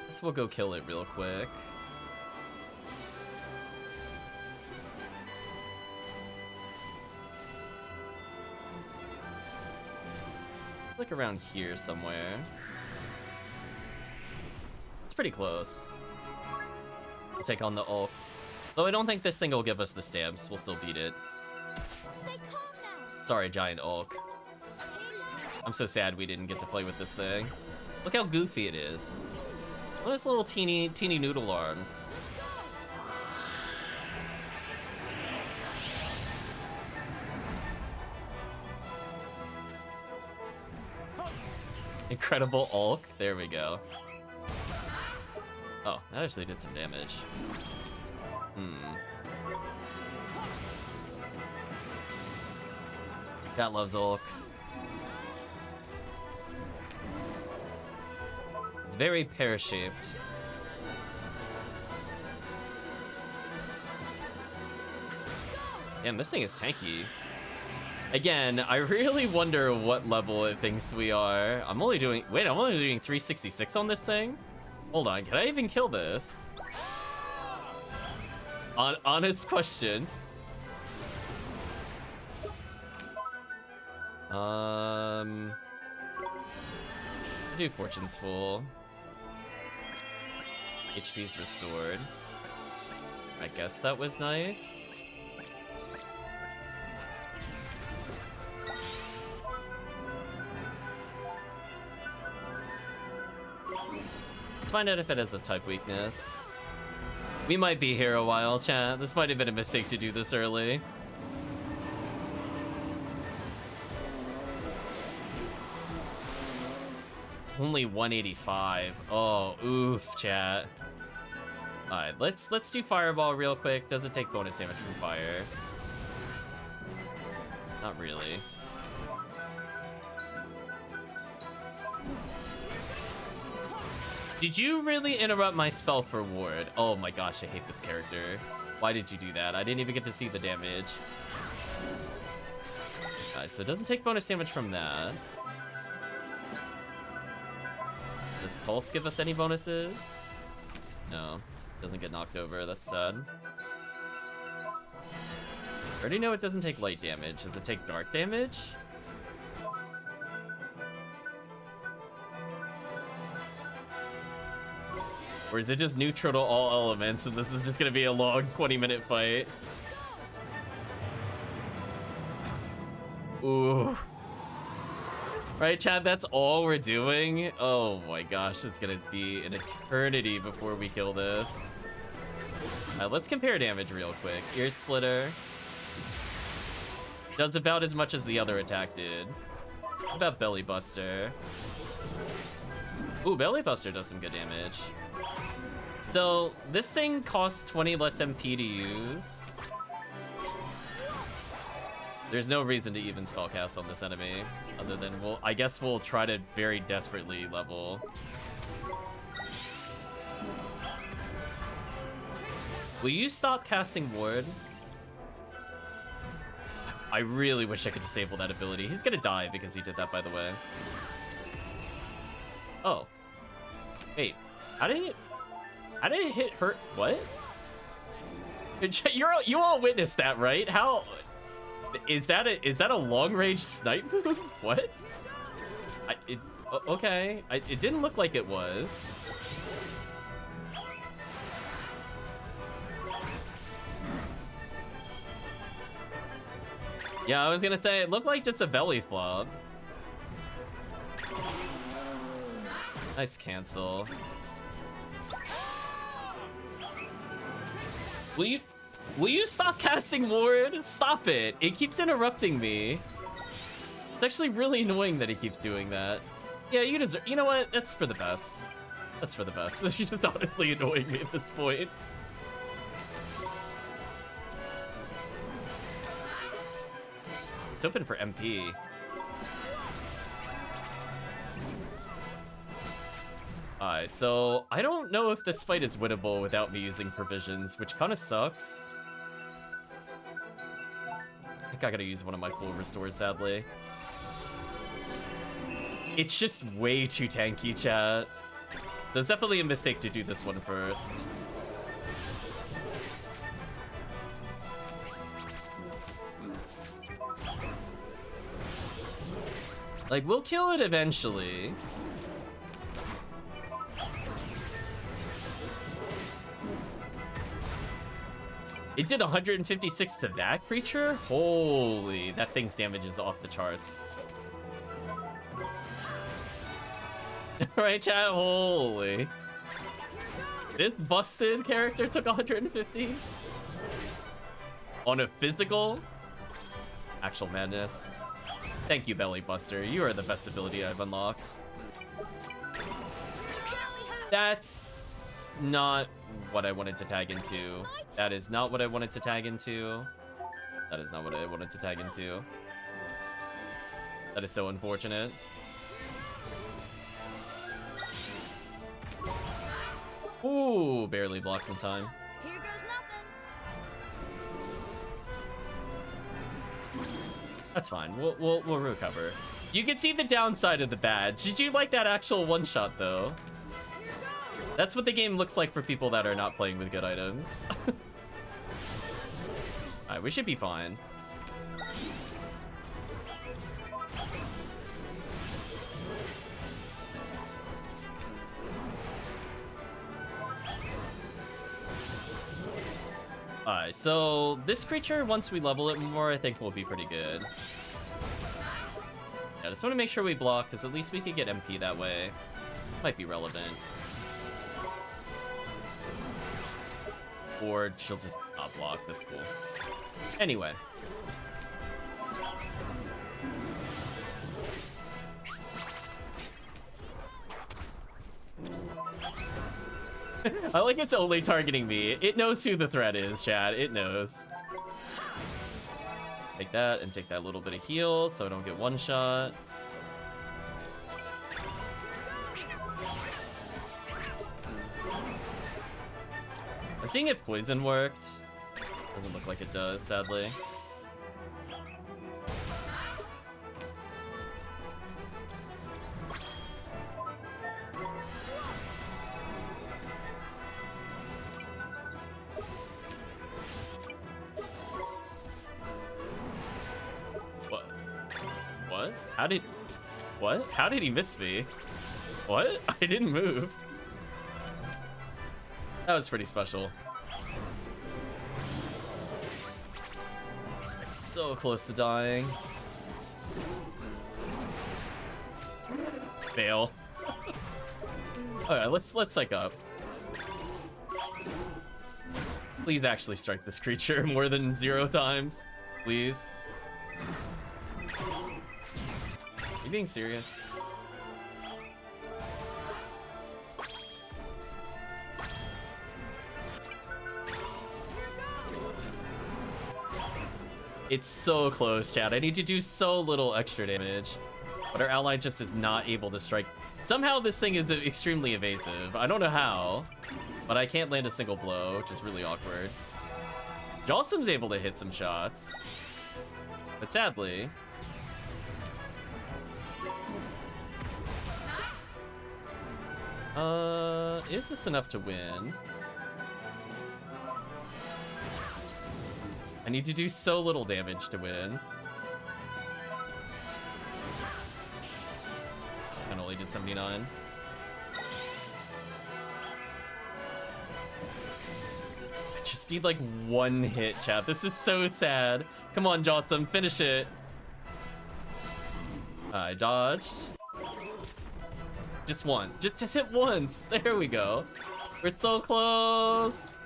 Guess we'll go kill it real quick. Like around here somewhere. It's pretty close. We'll take on the ult. Though I don't think this thing will give us the stamps. We'll still beat it. Stay calm now. Sorry, giant Ulk. I'm so sad we didn't get to play with this thing. Look how goofy it is. Look at his little teeny noodle arms. Incredible Ulk. There we go. Oh, that actually did some damage. Cat loves Ulk. It's very pear-shaped. Damn, this thing is tanky. Again, I really wonder what level it thinks we are. I'm only doing 366 on this thing? Hold on, can I even kill this? Honest question. Do Fortune's full. HP's restored. I guess that was nice. Let's find out if it has a type weakness. We might be here a while, chat. This might have been a mistake to do this early. Only 185. Oh, oof, chat. Alright, let's do Fireball real quick. Does it take bonus damage from fire? Not really. Did you really interrupt my spell for ward? Oh my gosh, I hate this character. Why did you do that? I didn't even get to see the damage. Alright, so it doesn't take bonus damage from that. Does Pulse give us any bonuses? No. Doesn't get knocked over. That's sad. I already know it doesn't take light damage. Does it take dark damage? Or is it just neutral to all elements and this is just gonna be a long 20-minute fight? Ooh. Right, Chad? That's all we're doing? Oh my gosh, it's gonna be an eternity before we kill this. Alright, let's compare damage real quick. Ear Splitter does about as much as the other attack did. What about Belly Buster? Ooh, Belly Buster does some good damage. So, this thing costs 20 less MP to use. There's no reason to even spellcast on this enemy, other than I guess we'll try to very desperately level. Will you stop casting Ward? I really wish I could disable that ability. He's gonna die because he did that, by the way. Oh. Wait. How did it hit her? What? You all witnessed that, right? How is that a long range snipe move? What? Okay. It didn't look like it was. Yeah, I was gonna say it looked like just a belly flop. Nice cancel. Will you stop casting Ward? Stop it. It keeps interrupting me. It's actually really annoying that he keeps doing that. Yeah, you deserve. You know what? That's for the best. That's for the best. It's just honestly annoying me at this point. It's open for MP. Alright, so I don't know if this fight is winnable without me using provisions, which kind of sucks. I think I gotta use one of my full restores, sadly. It's just way too tanky, chat. So it's definitely a mistake to do this one first. Like, we'll kill it eventually. It did 156 to that creature? Holy, that thing's damage is off the charts. Right, chat? Holy. This busted character took 150? On a physical? Actual madness. Thank you, Belly Buster. You are the best ability I've unlocked. That's not what I wanted to tag into. That is not what I wanted to tag into. That is not what I wanted to tag into. That is so unfortunate. Ooh, barely blocked in time. Here goes nothing. That's fine. We'll recover. You can see the downside of the badge. Did you like that actual one-shot though? That's what the game looks like for people that are not playing with good items. Alright, we should be fine. Alright, so this creature, once we level it more, I think will be pretty good. I just want to make sure we block, because at least we could get MP that way. Might be relevant. Or she'll just not block, that's cool. Anyway. I like it's only targeting me. It knows who the threat is, Chad. It knows. Take that and take that little bit of heal so I don't get one shot. I'm seeing if poison worked. Doesn't look like it does, sadly. What? How did he miss me? What? I didn't move. That was pretty special. It's so close to dying. Fail. Alright, let's psych up. Please actually strike this creature more than 0 times. Please. Are you being serious? It's so close, Chad. I need to do so little extra damage. But our ally just is not able to strike. Somehow this thing is extremely evasive. I don't know how, but I can't land a single blow, which is really awkward. Jawsom's able to hit some shots. But sadly... is this enough to win? I need to do so little damage to win. And only did 79. I just need like one hit, chat. This is so sad. Come on, Jawsome, finish it. I dodged. Just one. Just hit once. There we go. We're so close.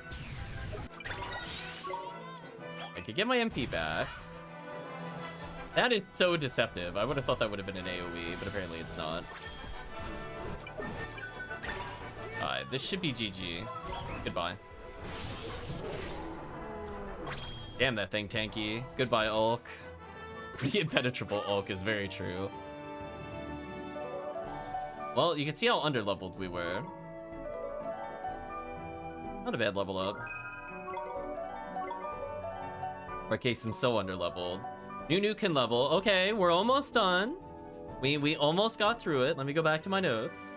I could get my MP back. That is so deceptive. I would have thought that would have been an AoE, but apparently it's not. Alright, this should be GG. Goodbye. Damn, that thing tanky. Goodbye, Ulk. The impenetrable Ulk is very true. Well, you can see how underleveled we were. Not a bad level up. Arcasen's so underleveled. Nunu can level. Okay, we're almost done. We almost got through it. Let me go back to my notes.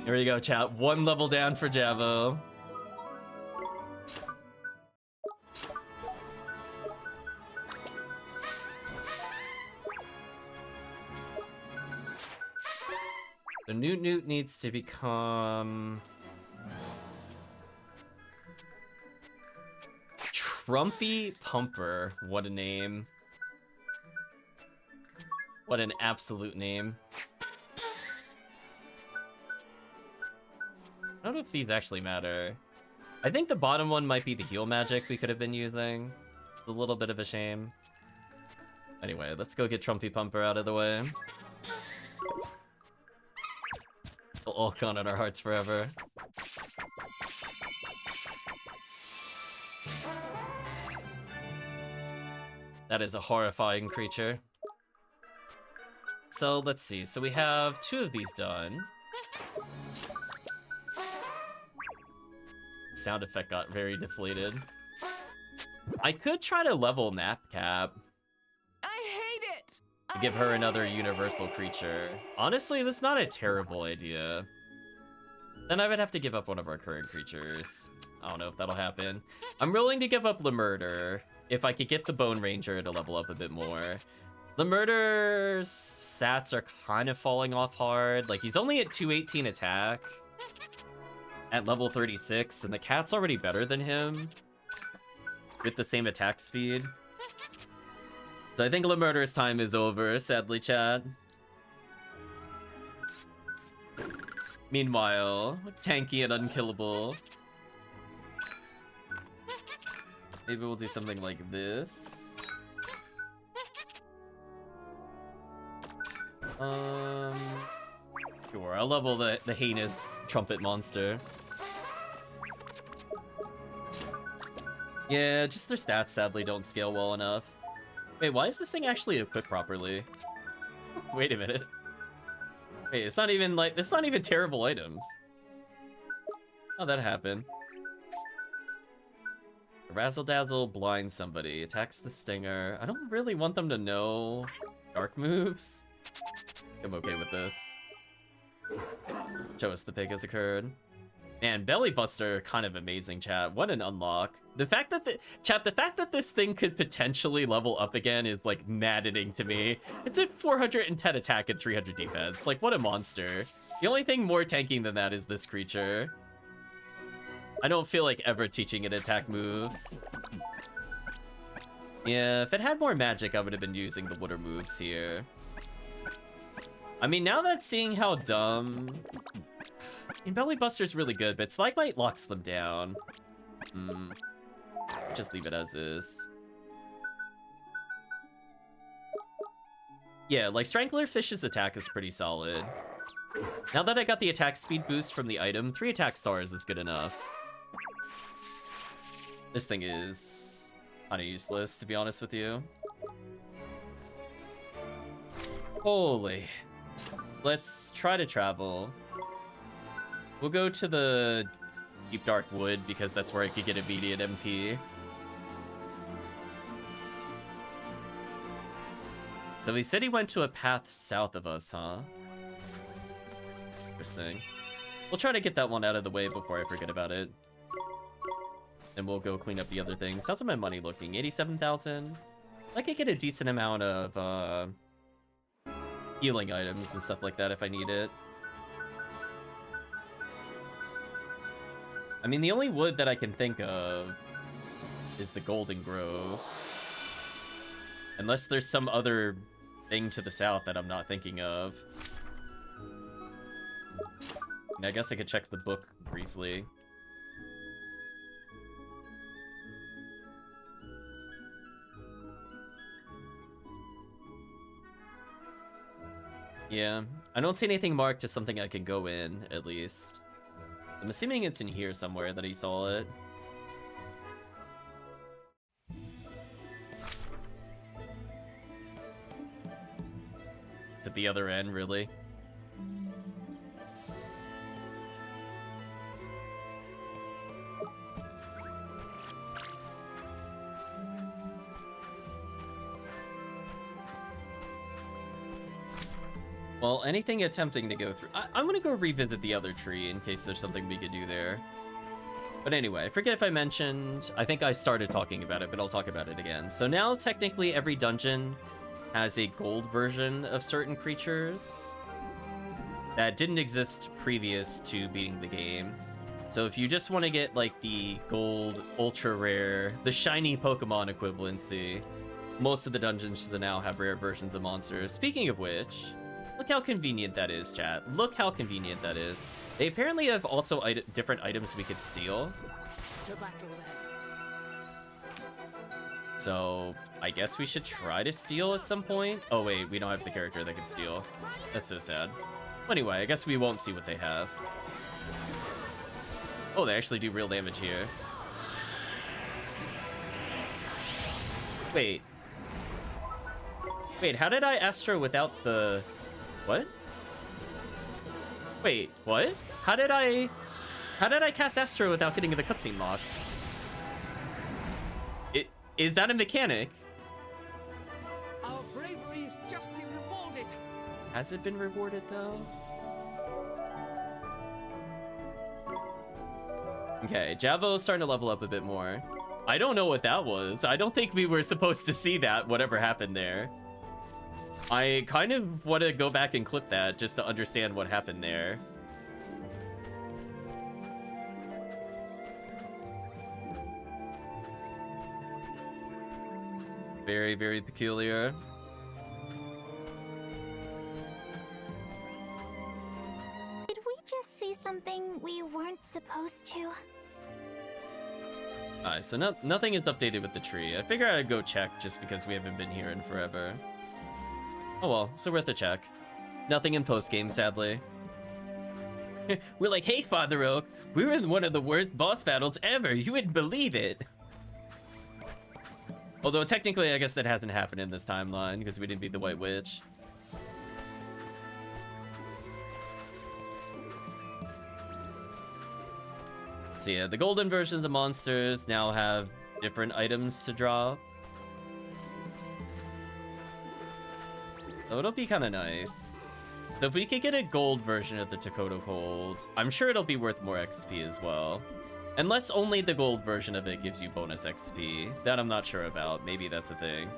Here we go, chat. 1 level down for Javo. The Newt needs to become... Trumpy Pumper. What a name. What an absolute name. I don't know if these actually matter. I think the bottom one might be the heal magic we could have been using. It's a little bit of a shame. Anyway, let's go get Trumpy Pumper out of the way. He'll all count in our hearts forever. That is a horrifying creature. So let's see. So we have 2 of these done. Sound effect got very deflated. I could try to level Napcap. I hate it! To give her another universal creature. Honestly, that's not a terrible idea. Then I would have to give up one of our current creatures. I don't know if that'll happen. I'm willing to give up Lemurder if I could get the Bone Ranger to level up a bit more. Lemurder's stats are kind of falling off hard. Like, he's only at 218 attack at level 36, and the cat's already better than him with the same attack speed. So I think Lemurder's time is over, sadly, chat. Meanwhile, tanky and unkillable. Maybe we'll do something like this. Sure, I'll level the heinous trumpet monster. Yeah, just their stats sadly don't scale well enough. Wait, why is this thing actually equipped properly? Wait a minute. Wait, it's not even like, it's not even terrible items. How'd that happen? Razzle Dazzle blinds somebody, attacks the stinger. I don't really want them to know dark moves. I'm okay with this. Show us the pick has occurred. Man, Belly Buster, kind of amazing, chat. What an unlock. The fact that the fact that this thing could potentially level up again is like maddening to me. It's a 410 attack and 300 defense. Like, what a monster. The only thing more tanking than that is this creature. I don't feel like ever teaching it attack moves. Yeah, if it had more magic, I would have been using the water moves here. I mean, now that seeing how dumb... I mean, Belly Buster's really good, but Stalagmite locks them down. Just leave it as is. Yeah, like, Stranglerfish's attack is pretty solid. Now that I got the attack speed boost from the item, 3 attack stars is good enough. This thing is kind of useless, to be honest with you. Holy. Let's try to travel. We'll go to the Deep Dark Wood, because that's where I could get immediate MP. So he said he went to a path south of us, huh? Interesting. We'll try to get that one out of the way before I forget about it. And we'll go clean up the other things. How's my money looking? 87,000? I could get a decent amount of healing items and stuff like that if I need it. I mean, the only wood that I can think of is the Golden Grove. Unless there's some other thing to the south that I'm not thinking of. I guess I could check the book briefly. Yeah, I don't see anything marked as something I can go in, at least. I'm assuming it's in here somewhere that he saw it. It's at the other end, really. Well, anything attempting to go through... I'm gonna go revisit the other tree in case there's something we could do there. But anyway, I forget if I mentioned... I think I started talking about it, but I'll talk about it again. So now, technically, every dungeon has a gold version of certain creatures that didn't exist previous to beating the game. So if you just want to get, like, the gold, ultra rare, the shiny Pokemon equivalency, most of the dungeons should now have rare versions of monsters. Speaking of which... Look how convenient that is, chat. Look how convenient that is. They apparently have also different items we could steal. So I guess we should try to steal at some point. Oh wait, we don't have the character that can steal. That's so sad. Anyway, I guess we won't see what they have. Oh, they actually do real damage here. Wait. Wait, how did I Astro without the... What? Wait, what? How did I cast Astro without getting the cutscene lock? Is that a mechanic? Our bravery is justly rewarded. Has it been rewarded though? Okay, Javo's starting to level up a bit more. I don't know what that was. I don't think we were supposed to see that, whatever happened there. I kind of want to go back and clip that just to understand what happened there. Very, very peculiar. Did we just see something we weren't supposed to? Alright, so nothing is updated with the tree. I figured I'd go check just because we haven't been here in forever. Oh well, so worth a check. Nothing in post-game, sadly. We're like, hey, Father Oak, we were in one of the worst boss battles ever. You wouldn't believe it. Although technically, I guess that hasn't happened in this timeline because we didn't beat the White Witch. So yeah, the golden versions of monsters now have different items to drop. So it'll be kind of nice. So if we could get a gold version of the Takoto Cold, I'm sure it'll be worth more XP as well. Unless only the gold version of it gives you bonus XP. That I'm not sure about. Maybe that's a thing.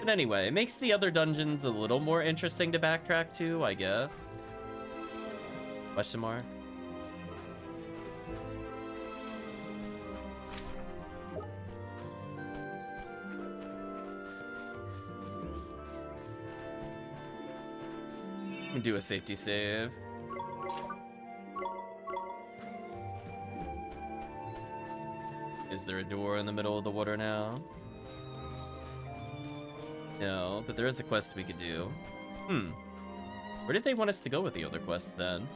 But anyway, it makes the other dungeons a little more interesting to backtrack to, I guess. Question mark? Do a safety save. Is there a door in the middle of the water now? No, but there is a quest we could do. Where did they want us to go with the other quests then?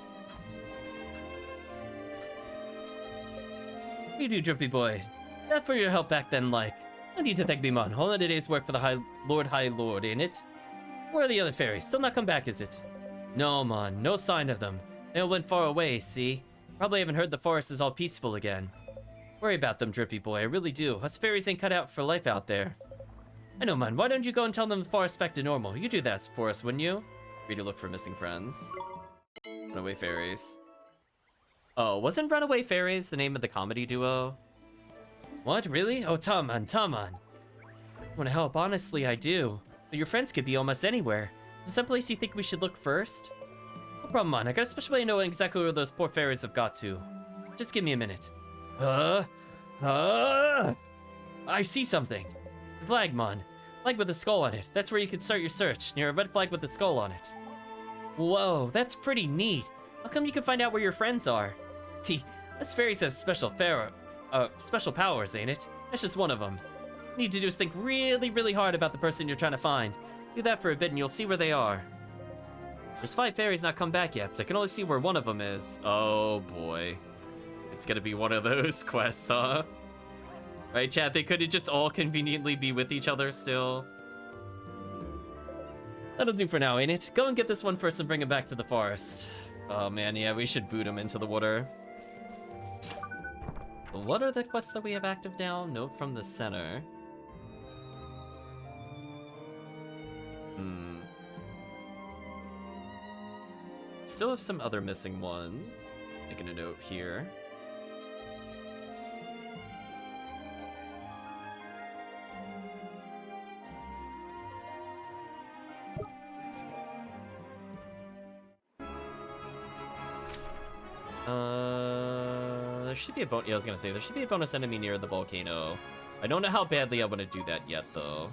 You do, Drippy Boy. Not for your help back then, like. I need to thank me, man. All of the day's work for the High Lord, ain't it? Where are the other fairies? Still not come back, is it? No, man. No sign of them. They all went far away, see? Probably haven't heard the forest is all peaceful again. Worry about them, Drippy Boy. I really do. Us fairies ain't cut out for life out there. I know, man. Why don't you go and tell them the forest back to normal? You do that for us, wouldn't you? Read to look for missing friends. Runaway fairies. Oh, wasn't Runaway Fairies the name of the comedy duo? What, really? Oh, Taman. Want to help? Honestly, I do. But your friends could be almost anywhere. Is there some place you think we should look first? No problem, man. I got a special way of knowing exactly where those poor fairies have got to. Just give me a minute. I see something. The flag, man. Flag with a skull on it. That's where you can start your search, near a red flag with a skull on it. Whoa, that's pretty neat. How come you can find out where your friends are? Gee, us fairies have special powers, ain't it? That's just one of them. What you need to do is think really, really hard about the person you're trying to find. Do that for a bit and you'll see where they are. There's 5 fairies not come back yet, but I can only see where one of them is. Oh boy. It's gonna be one of those quests, huh? Right, chat, they couldn't just all conveniently be with each other still. That'll do for now, ain't it? Go and get this one first and bring it back to the forest. Oh man, yeah, we should boot him into the water. What are the quests that we have active now? Note from the center. Still have some other missing ones. Making a note here. There should be a bonus. Yeah, I was gonna say there should be a bonus enemy near the volcano. I don't know how badly I want to do that yet, though.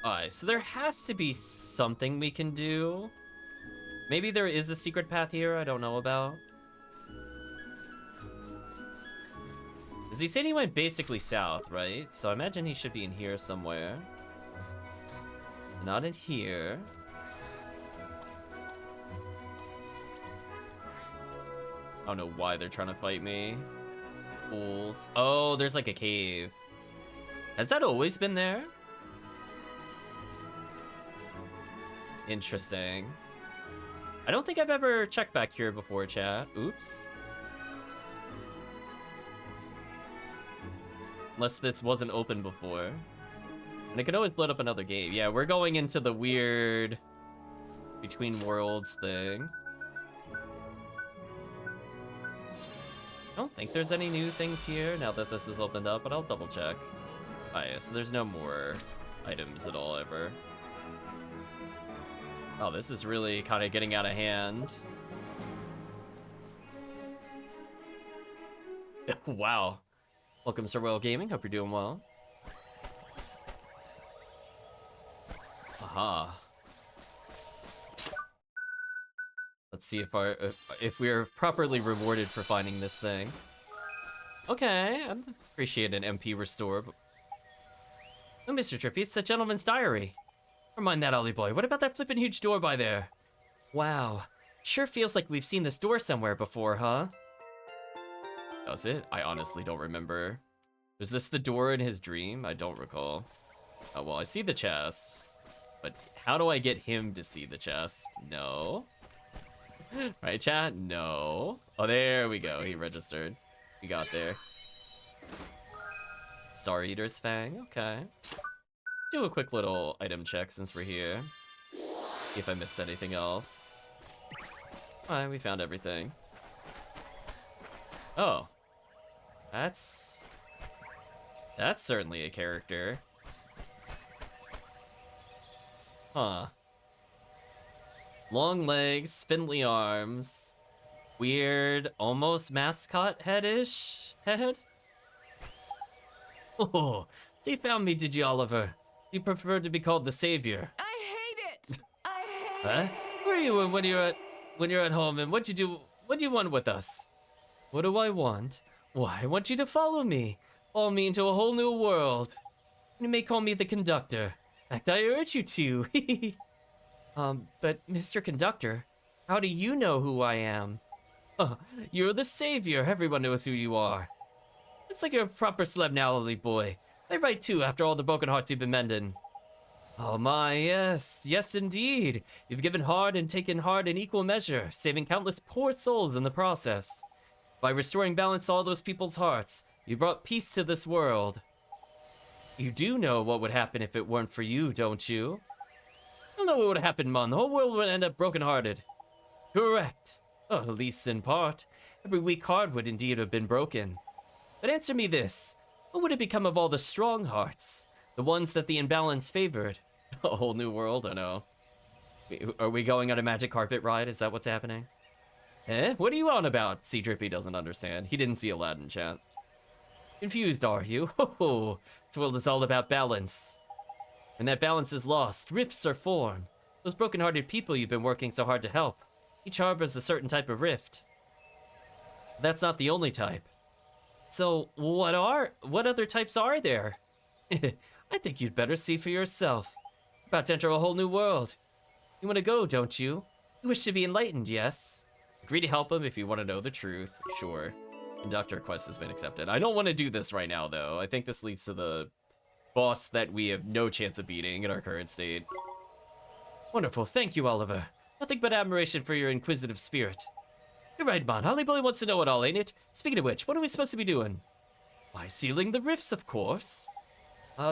Alright, so there has to be something we can do. Maybe there is a secret path here I don't know about. Because he said he went basically south, right? So I imagine he should be in here somewhere. Not in here. I don't know why they're trying to fight me. Fools. Oh, there's like a cave. Has that always been there? Interesting. I don't think I've ever checked back here before, chat. Oops. Unless this wasn't open before. And it could always load up another game. Yeah, we're going into the weird Between Worlds thing. I don't think there's any new things here now that this is opened up, but I'll double check. Oh yeah, so there's no more items at all ever. Oh, this is really kind of getting out of hand. Wow. Welcome, Sir Royal Gaming. Hope you're doing well. Aha. Let's see if we are properly rewarded for finding this thing. Okay, I appreciate an MP restore. Oh, Mr. Trippy, it's the gentleman's diary. Never mind that, Ollie boy. What about that flippin' huge door by there? Wow, sure feels like we've seen this door somewhere before, huh? Does it? I honestly don't remember. Was this the door in his dream? I don't recall. Oh, well, I see the chest. But how do I get him to see the chest? No. Right, chat? No. Oh, there we go. He registered. We got there. Star Eater's Fang. Okay. Do a quick little item check since we're here. See if I missed anything else. Alright, we found everything. Oh. That's certainly a character. Huh. Long legs, spindly arms, weird, almost mascot head-ish head? Oh, so you found me, did you, Oliver? You prefer to be called the Savior. I hate it! I hate Huh? Where are you when you're at home, and what do you want with us? What do I want? Why, I want you to follow me. Follow me into a whole new world. You may call me the conductor. In fact, I urge you to. But Mr. Conductor, how do you know who I am? Oh, you're the Savior. Everyone knows who you are. Looks like you're a proper celeb now, Lily boy. I right too, after all the broken hearts you've been mending. Oh my, yes. Yes, indeed. You've given hard and taken hard in equal measure, saving countless poor souls in the process. By restoring balance to all those people's hearts, you brought peace to this world. You do know what would happen if it weren't for you, don't you? I don't know what would happen, Mon. The whole world would end up broken-hearted. Correct. Oh, at least in part. Every weak heart would indeed have been broken. But answer me this. What would have become of all the strong hearts? The ones that the imbalance favored? A whole new world? Oh no. Are we going on a magic carpet ride? Is that what's happening? Eh? What are you on about? See, Drippy doesn't understand. He didn't see Aladdin, chat. Confused, are you? Ho! This world is all about balance. When that balance is lost, rifts are formed. Those broken-hearted people you've been working so hard to help. Each harbors a certain type of rift. That's not the only type. So, what other types are there? I think you'd better see for yourself. You're about to enter a whole new world. You want to go, don't you? You wish to be enlightened, yes? Agree to help him if you want to know the truth. Sure. Conductor quest has been accepted. I don't want to do this right now, though. I think this leads to the boss that we have no chance of beating in our current state. Wonderful. Thank you, Oliver. Nothing but admiration for your inquisitive spirit. You're right, Mon. Holly Billy wants to know it all, ain't it? Speaking of which, what are we supposed to be doing? Why, sealing the rifts, of course.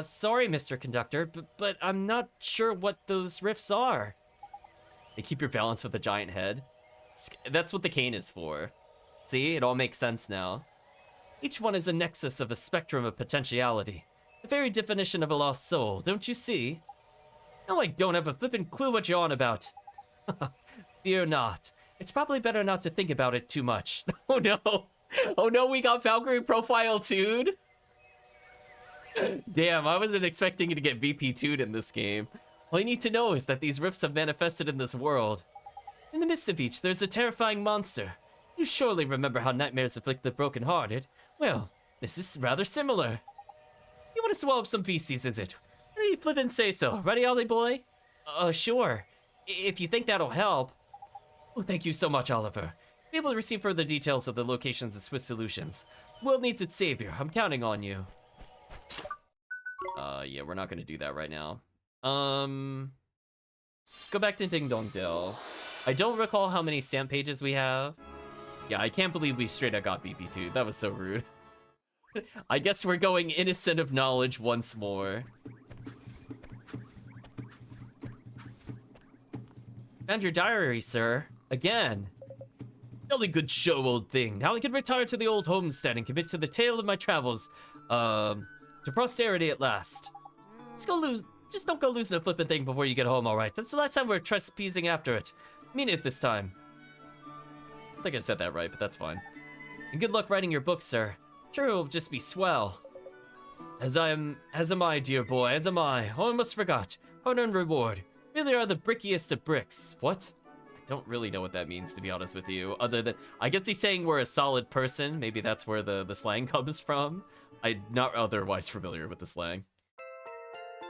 Sorry, Mr. Conductor, but I'm not sure what those rifts are. They keep your balance with a giant head. That's what the cane is for. See, it all makes sense now. Each one is a nexus of a spectrum of potentiality. The very definition of a lost soul, don't you see? No, I don't have a flippin' clue what you're on about. Fear not. It's probably better not to think about it too much. Oh no! Oh no, we got Valkyrie profile 2'd? Damn, I wasn't expecting you to get VP 2'd in this game. All you need to know is that these rifts have manifested in this world. In the midst of each, there's a terrifying monster. You surely remember how nightmares afflict the broken-hearted. Well, this is rather similar. You want to swallow some feces, is it? Why don't you flip and say so? Ready, Ollie boy? Sure. If you think that'll help. Oh, thank you so much, Oliver. Be able to receive further details of the locations of Swift Solutions. The world needs its savior. I'm counting on you. Yeah, we're not gonna do that right now. Let's go back to Ding Dong Dell. I don't recall how many stamp pages we have. Yeah, I can't believe we straight up got BP2. That was so rude. I guess we're going innocent of knowledge once more. Found your diary, sir. Again. Jolly good show, old thing. Now I can retire to the old homestead and commit to the tale of my travels, to posterity at last. Just don't go lose the flippin' thing before you get home, alright? That's the last time we're trespassing after it. Mean it this time. I think I said that right, but that's fine. And good luck writing your book, sir. Sure it'll just be swell. As am I, dear boy, as am I. Oh, I almost forgot. Hard-earned reward. Really are the brickiest of bricks. What? I don't really know what that means, to be honest with you. Other than, I guess he's saying we're a solid person. Maybe that's where the slang comes from. I'm not otherwise familiar with the slang.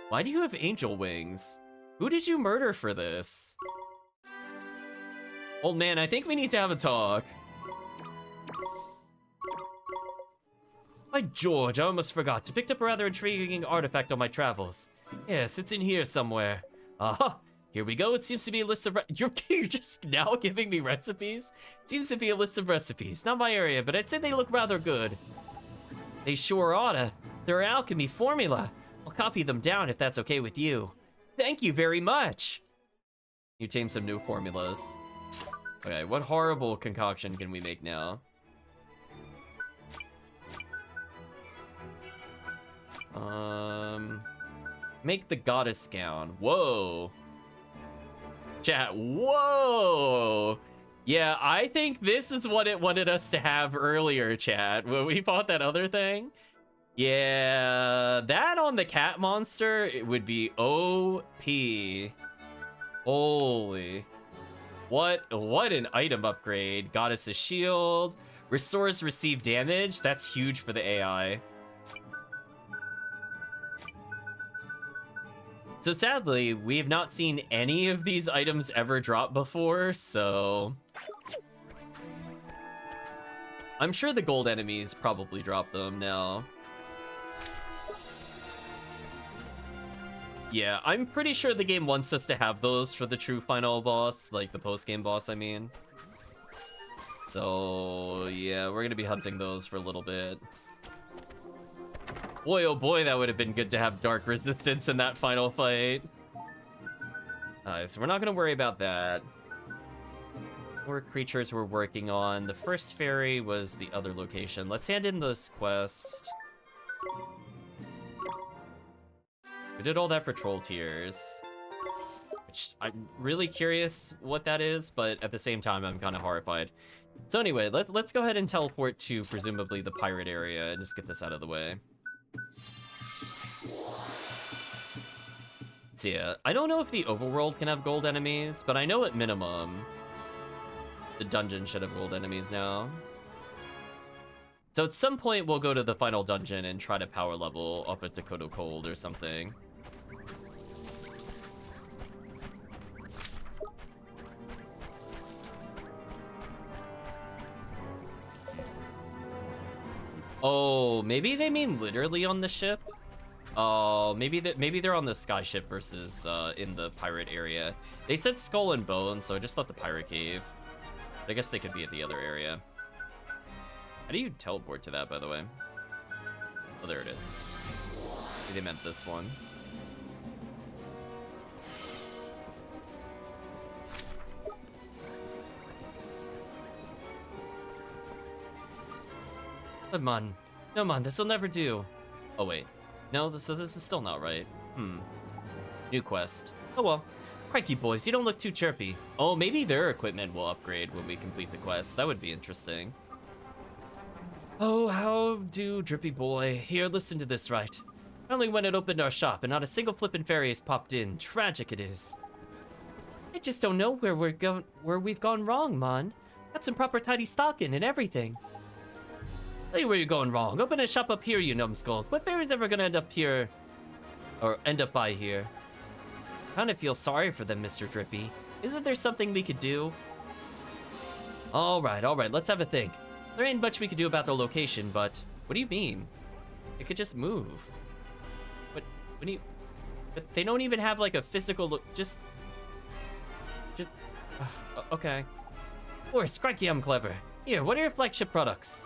Why do you have angel wings? Who did you murder for this? Old man, I think we need to have a talk. By George, I almost forgot. I picked up a rather intriguing artifact on my travels. Yes, it's in here somewhere. Aha! Here we go. It seems to be a list of you're just now giving me recipes? Seems to be a list of recipes. Not my area, but I'd say they look rather good. They sure oughta. They're alchemy formula. I'll copy them down if that's okay with you. Thank you very much. You tame some new formulas. Okay, what horrible concoction can we make now? Make the goddess gown. Whoa. Chat, whoa. Yeah, I think this is what it wanted us to have earlier, chat, when we fought that other thing. Yeah, that on the cat monster, it would be OP. Holy. What an item upgrade. Goddess's shield. Restores received damage. That's huge for the AI. So sadly, we have not seen any of these items ever drop before, so... I'm sure the gold enemies probably drop them now. Yeah, I'm pretty sure the game wants us to have those for the true final boss, like the post-game boss, I mean. So, yeah, we're gonna be hunting those for a little bit. Boy, oh boy, that would have been good to have dark resistance in that final fight. Alright, so we're not gonna worry about that. More creatures we're working on. The first fairy was the other location. Let's hand in this quest. We did all that for Troll Tears. Which I'm really curious what that is, but at the same time, I'm kind of horrified. So anyway, let's go ahead and teleport to presumably the pirate area and just get this out of the way. So yeah, I don't know if the overworld can have gold enemies, but I know at minimum the dungeon should have gold enemies now. So at some point we'll go to the final dungeon and try to power level up at Dakota Cold or something. Oh, maybe they mean literally on the ship? Oh, maybe they're on the sky ship versus in the pirate area. They said Skull and Bone, so I just thought the pirate cave. But I guess they could be at the other area. How do you teleport to that, by the way? Oh, there it is. Maybe they meant this one. Come on. Come on, this'll never do. Oh, wait. No, this is still not right. New quest. Oh, well. Crikey, boys, you don't look too chirpy. Oh, maybe their equipment will upgrade when we complete the quest. That would be interesting. Oh, how do, Drippy boy. Here, listen to this, right? I only went and opened our shop, and not a single flippin' fairy has popped in. Tragic it is. I just don't know where we've gone wrong, Mon. Got some proper tidy stocking and everything. Tell you where you're going wrong. Open a shop up here, you numbskulls. What fairy's ever gonna end up here? Or end up by here? Kinda feel sorry for them, Mr. Drippy. Isn't there something we could do? Alright, let's have a think. There ain't much we could do about the location, but... What do you mean? It could just move. What do you... But they don't even have, like, a physical look... Just... Okay. Or crikey, I'm clever. Here, what are your flagship products?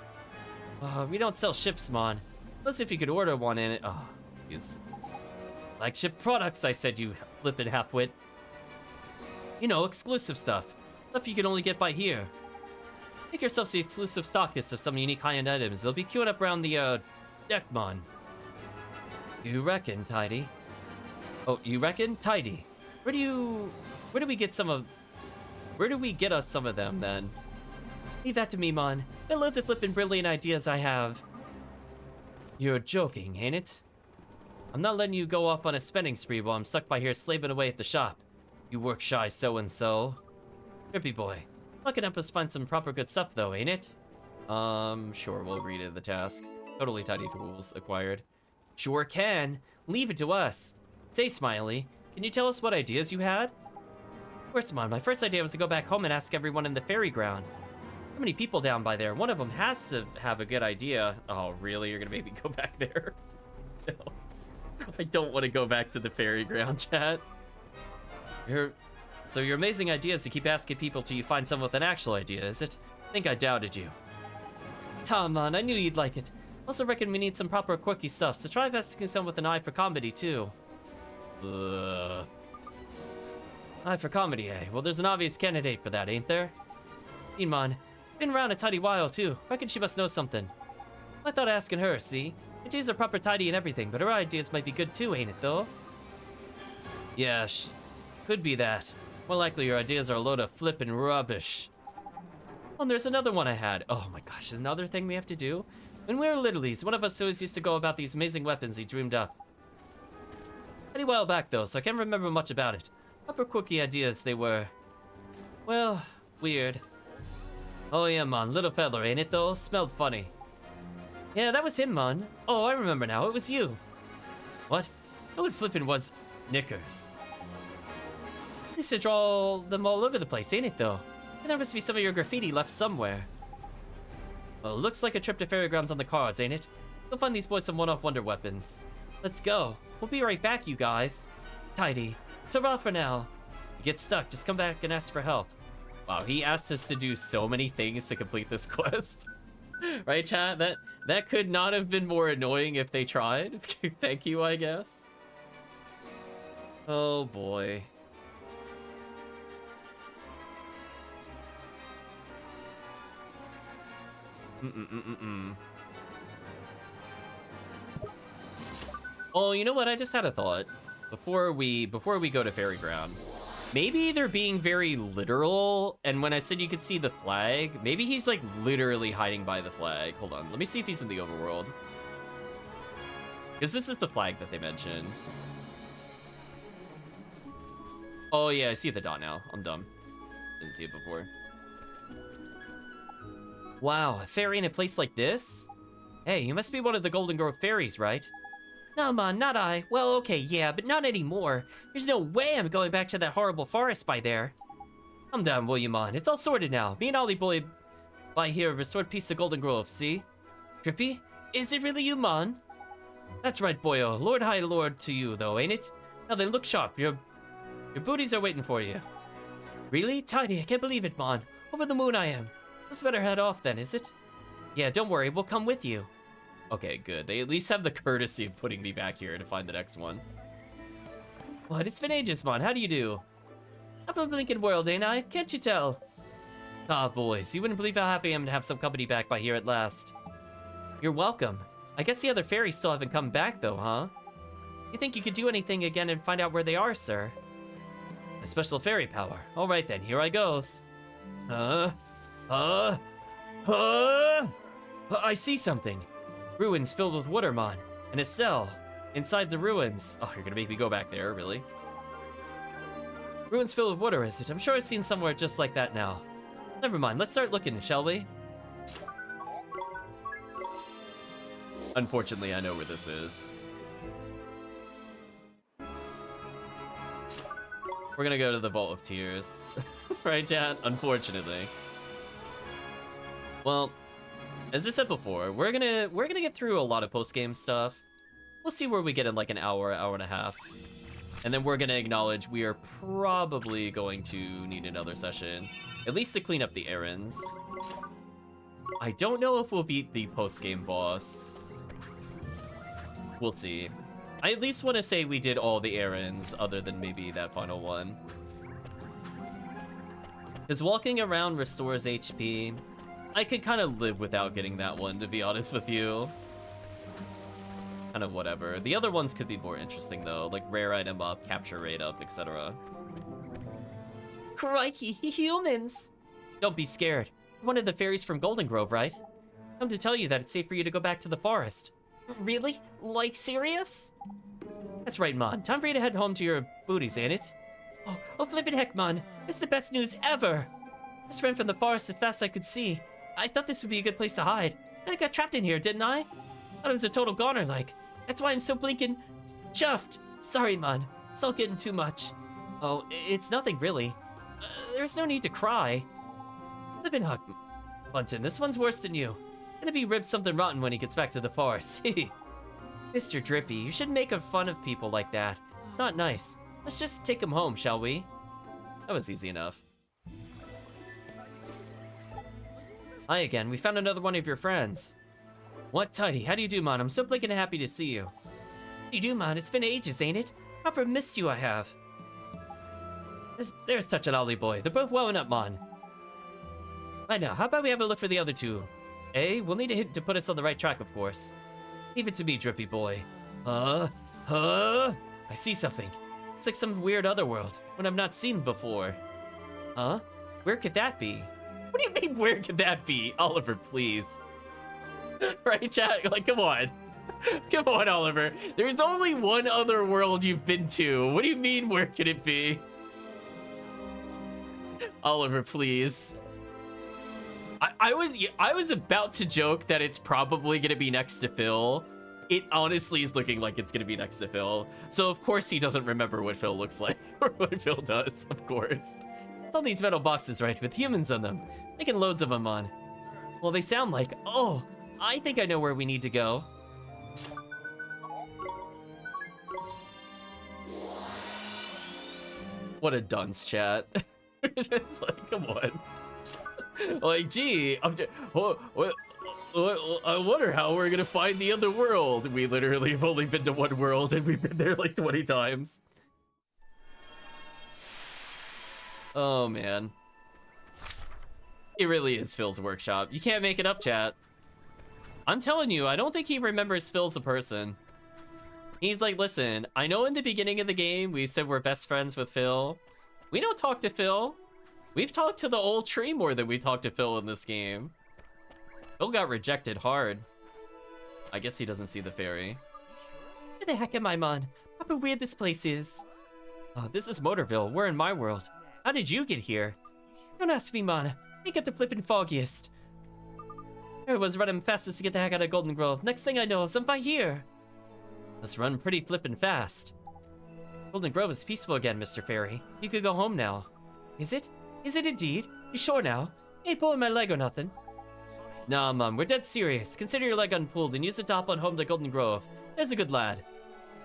We don't sell ships, Mon. Plus, if you could order one in it... Oh, jeez. Flagship products, I said, you flippin' half-wit. You know, exclusive stuff. Stuff you can only get by here. Make yourselves the exclusive stockist of some unique high-end items. They'll be queued up around the, deck, Mon. You reckon, Tidy? Oh, you reckon? Tidy. Where do we get us some of them, then? Leave that to me, Mon. There are loads of flippin' brilliant ideas I have. You're joking, ain't it? I'm not letting you go off on a spending spree while I'm stuck by here slaving away at the shop. You work-shy so-and-so. Drippy boy. Luck can help us find some proper good stuff, though, ain't it? Sure, we'll agree to the task. Totally tidy tools acquired. Sure can. Leave it to us. Say, Smiley, can you tell us what ideas you had? Of course, Mon. My first idea was to go back home and ask everyone in the ferry ground. How many people down by there? One of them has to have a good idea. Oh, really? You're gonna make me go back there? No. I don't want to go back to the ferry ground, chat. So your amazing idea is to keep asking people till you find someone with an actual idea, is it? I think I doubted you. Tom, Mon, I knew you'd like it. Also reckon we need some proper quirky stuff, so try asking someone with an eye for comedy, too. Eye for comedy, eh? Well, there's an obvious candidate for that, ain't there? Mon, been around a tidy while, too. Reckon she must know something. I thought asking her, see? Ideas are proper tidy and everything, but her ideas might be good, too, ain't it, though? Yeah, could be that. More likely your ideas are a load of flippin' rubbish. Oh, and there's another one I had. Oh my gosh, another thing we have to do? When we were littlies, one of us always used to go about these amazing weapons he dreamed up. Pretty while back, though, so I can't remember much about it. Proper quirky ideas they were. Well, weird. Oh yeah, Mon, little feller, ain't it, though? Smelled funny. Yeah, that was him, Mon. Oh, I remember now, it was you. What? Who flippin' was Knickers? You used to draw them all over the place, ain't it, though? And there must be some of your graffiti left somewhere. Well, looks like a trip to Fairgrounds on the cards, ain't it? We'll find these boys some one-off wonder weapons. Let's go. We'll be right back, you guys. Tidy. Ta-ra for now. You get stuck, just come back and ask for help. Wow, he asked us to do so many things to complete this quest. Right, chat? That could not have been more annoying if they tried. Thank you, I guess. Oh, boy. Oh, you know what? I just had a thought. Before we go to Fairy Ground. Maybe they're being very literal, and when I said you could see the flag, maybe he's like literally hiding by the flag. Hold on, let me see if he's in the overworld. Because this is the flag that they mentioned. Oh yeah, I see the dot now. I'm dumb. Didn't see it before. Wow, a fairy in a place like this? Hey, you must be one of the Golden Grove fairies, right? No, Mon, not I. Well, okay, yeah, but not anymore. There's no way I'm going back to that horrible forest by there. Calm down, will you, Mon? It's all sorted now. Me and Ollie Boy by here have restored peace to Golden Grove, see? Drippy? Is it really you, Mon? That's right, boyo. Lord High Lord to you, though, ain't it? Now then, look sharp. Your booties are waiting for you. Really? Tidy, I can't believe it, Mon. Over the moon I am. Let's better head off then, is it? Yeah, don't worry, we'll come with you. Okay, good. They at least have the courtesy of putting me back here to find the next one. What? It's been ages, Mon. How do you do? I'm a blinking world, ain't I? Can't you tell? Ah, boys, you wouldn't believe how happy I am to have some company back by here at last. You're welcome. I guess the other fairies still haven't come back, though, huh? You think you could do anything again and find out where they are, sir? A special fairy power. All right, then. Here I goes. I see something. Ruins filled with water, Mon, and a cell inside the ruins. Oh, you're gonna make me go back there, really? Ruins filled with water, is it? I'm sure I've seen somewhere just like that now. Never mind, let's start looking, shall we? Unfortunately, I know where this is. We're gonna go to the Vault of Tears. Right, chat? Unfortunately. Well, as I said before, we're gonna get through a lot of post-game stuff. We'll see where we get in like an hour, hour and a half. And then we're gonna acknowledge we are probably going to need another session. At least to clean up the errands. I don't know if we'll beat the post-game boss. We'll see. I at least want to say we did all the errands other than maybe that final one. Because walking around restores HP. I could kind of live without getting that one, to be honest with you. Kind of whatever. The other ones could be more interesting though, like rare item up, capture rate up, etc. Crikey, humans! Don't be scared. You're one of the fairies from Golden Grove, right? Come to tell you that it's safe for you to go back to the forest. Really? Like serious? That's right, Mon. Time for you to head home to your booties, ain't it? Oh, flippin' heck, Mon. This is the best news ever! I just ran from the forest as fast as I could see. I thought this would be a good place to hide. And I got trapped in here, didn't I? Thought it was a total goner, like. That's why I'm so blinkin' chuffed. Sorry, Mon. It's all getting too much. Oh, it's nothing, really. There's no need to cry. Flippin' heck, Bunton, this one's worse than you. Gonna be ribbed something rotten when he gets back to the forest. Mr. Drippy, you shouldn't make fun of people like that. It's not nice. Let's just take him home, shall we? That was easy enough. Hi again, we found another one of your friends. What, Tidy? How do you do, Mon? I'm so blinking happy to see you. How do you do, Mon? It's been ages, ain't it? Proper missed you, I have. There's Touch and Ollie Boy. They're both welling up, Mon. Right now, how about we have a look for the other two? We'll need a hint to put us on the right track, of course. Leave it to me, Drippy Boy. I see something. It's like some weird otherworld, one I've not seen before. Huh? Where could that be? What do you mean, where could that be? Oliver, please. Right, chat? Like, come on. Come on, Oliver. There's only one other world you've been to. What do you mean, where could it be? Oliver, please. I was about to joke that it's probably gonna be next to Phil. It honestly is looking like it's gonna be next to Phil. So of course he doesn't remember what Phil looks like, or what Phil does, of course. It's all these metal boxes, right, with humans on them. Making loads of them on. Well, they sound like, oh, I think I know where we need to go. What a dunce, chat. Just like, come on. Like, gee, I wonder how we're gonna find the other world. We literally have only been to one world and we've been there like 20 times. Oh, man. It really is Phil's workshop. You can't make it up, chat. I'm telling you, I don't think he remembers Phil as a person. He's like, listen, I know in the beginning of the game we said we're best friends with Phil. We don't talk to Phil. We've talked to the old tree more than we talked to Phil in this game. Phil got rejected hard. I guess he doesn't see the fairy. Where the heck am I, Mon? How weird this place is. Oh, this is Motorville. We're in my world. How did you get here? Don't ask me, Mon. I get the flippin' foggiest. Everyone's running fastest to get the heck out of Golden Grove. Next thing I know, I'm by here. Must run pretty flippin' fast. Golden Grove is peaceful again, Mr. Fairy. You could go home now. Is it? Is it indeed? You sure now? Ain't pulling my leg or nothing. Nah, Mum, we're dead serious. Consider your leg unpulled and use it to hop on home to Golden Grove. There's a good lad.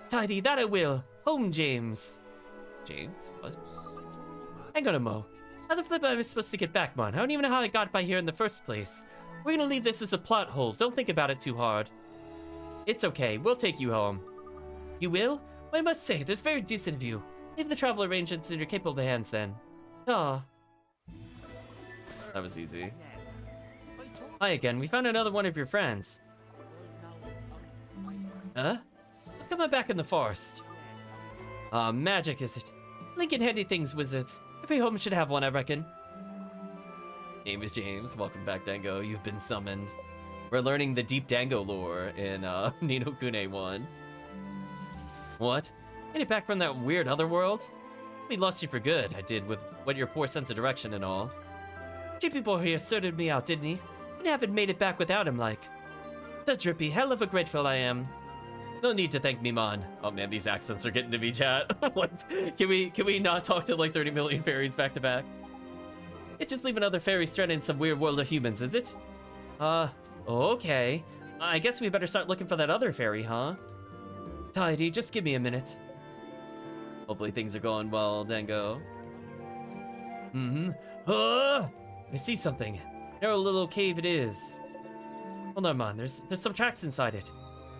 Tidy, that I will. Home, James. James? What? Hang on a mo. How the flip am I supposed to get back, Mon? I don't even know how I got by here in the first place. We're gonna leave this as a plot hole. Don't think about it too hard. It's okay. We'll take you home. You will? Well, I must say, there's very decent of you. Leave the travel arrangements in your capable hands, then. Ah. That was easy. Hi again. We found another one of your friends. Huh? How come I'm back in the forest? Magic, is it? Lincoln handy things, wizards. Every home should have one, I reckon. Name is James. Welcome back, Dango. You've been summoned. We're learning the deep Dango lore in Ni no Kuni 1. What? Ain't it back from that weird other world? we lost you for good, I did, with what your poor sense of direction and all. Drippy boy here sorted me out, didn't he? And haven't made it back without him, like. So Drippy, hell of a grateful I am. No need to thank me, man. Oh man, these accents are getting to me, chat. Like, can we not talk to like 30 million fairies back to back? It's just leaving other fairies stranded in some weird world of humans, is it? Okay. I guess we better start looking for that other fairy, huh? Tidy, just give me a minute. Hopefully things are going well, Dango. I see something. Narrow little cave it is. Hold on, man. There's some tracks inside it.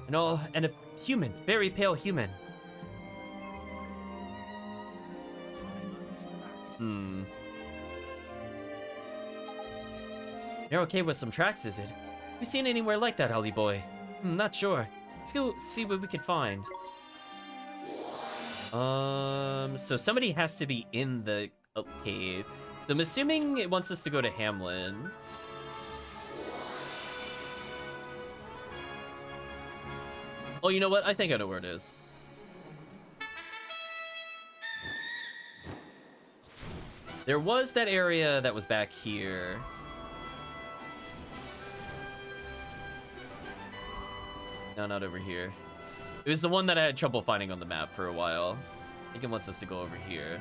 And a human, very pale human. Narrow cave with some tracks, is it? You seen anywhere like that, Holly boy? Not sure. Let's go see what we can find. So somebody has to be in the cave. So I'm assuming it wants us to go to Hamlin. Oh, you know what? I think I know where it is. There was that area that was back here. No, not over here. It was the one that I had trouble finding on the map for a while. I think it wants us to go over here.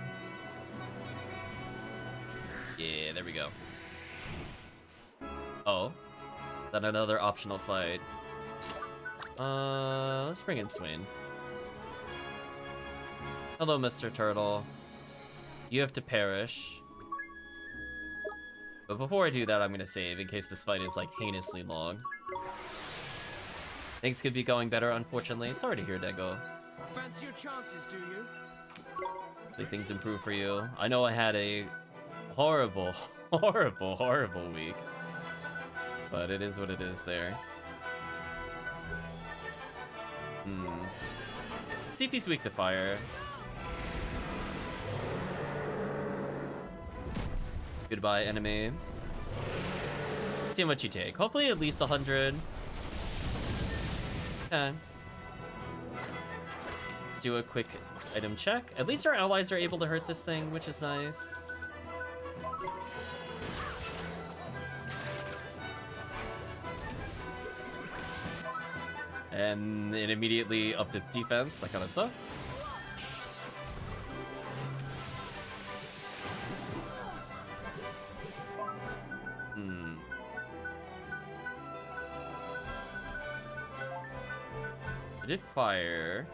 Yeah, there we go. Oh. Is that another optional fight? Let's bring in Swain. Hello, Mr. Turtle. You have to perish. But before I do that, I'm gonna save in case this fight is, like, heinously long. Things could be going better, unfortunately. Sorry to hear that go. Fancy your chances, do you? Hopefully things improve for you. I know I had a horrible, horrible week. But it is what it is there. See if he's weak to fire. Goodbye, enemy. See how much you take. Hopefully at least 100. Okay. Let's do a quick item check. At least our allies are able to hurt this thing, which is nice. And it immediately upped its defense. That kind of sucks. I did fire.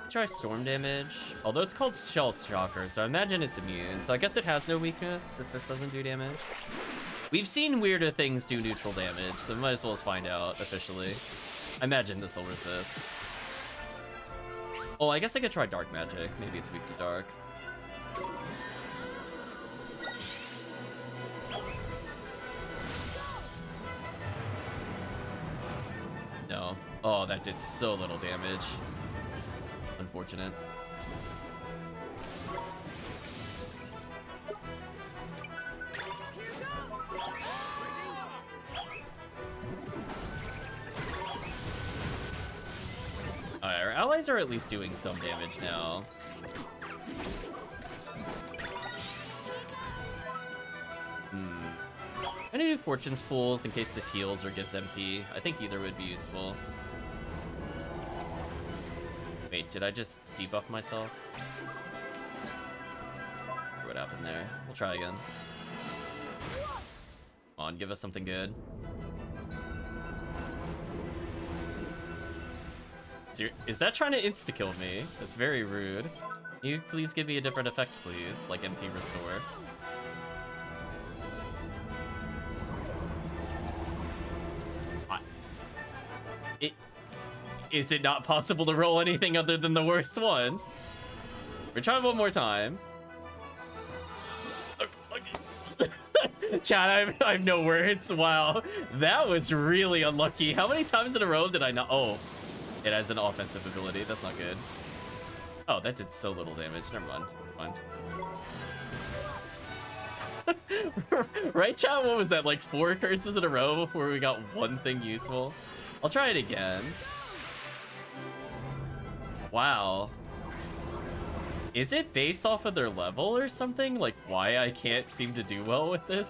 Try storm damage. Although it's called Shell Shocker, so I imagine it's immune. So I guess it has no weakness if this doesn't do damage. We've seen weirder things do neutral damage, so we might as well just find out officially. I imagine this will resist. Oh, I guess I could try Dark Magic. Maybe it's weak to Dark. No. Oh, that did so little damage. Unfortunate. Alright, our allies are at least doing some damage now. I'm gonna do Fortune's Pool in case this heals or gives MP. I think either would be useful. Wait, did I just debuff myself? What happened there? We'll try again. Come on, give us something good. Is that trying to insta-kill me? That's very rude. Can you please give me a different effect, please? Like MP Restore. Is it not possible to roll anything other than the worst one? We're trying one more time. Chat, I have no words. Wow, that was really unlucky. How many times in a row did I not? Oh, it has an offensive ability. That's not good. Oh, that did so little damage. Never mind. Fine. Right, chat? What was that? Like 4 curses in a row before we got one thing useful? I'll try it again. Wow. Is it based off of their level or something? Like, why I can't seem to do well with this?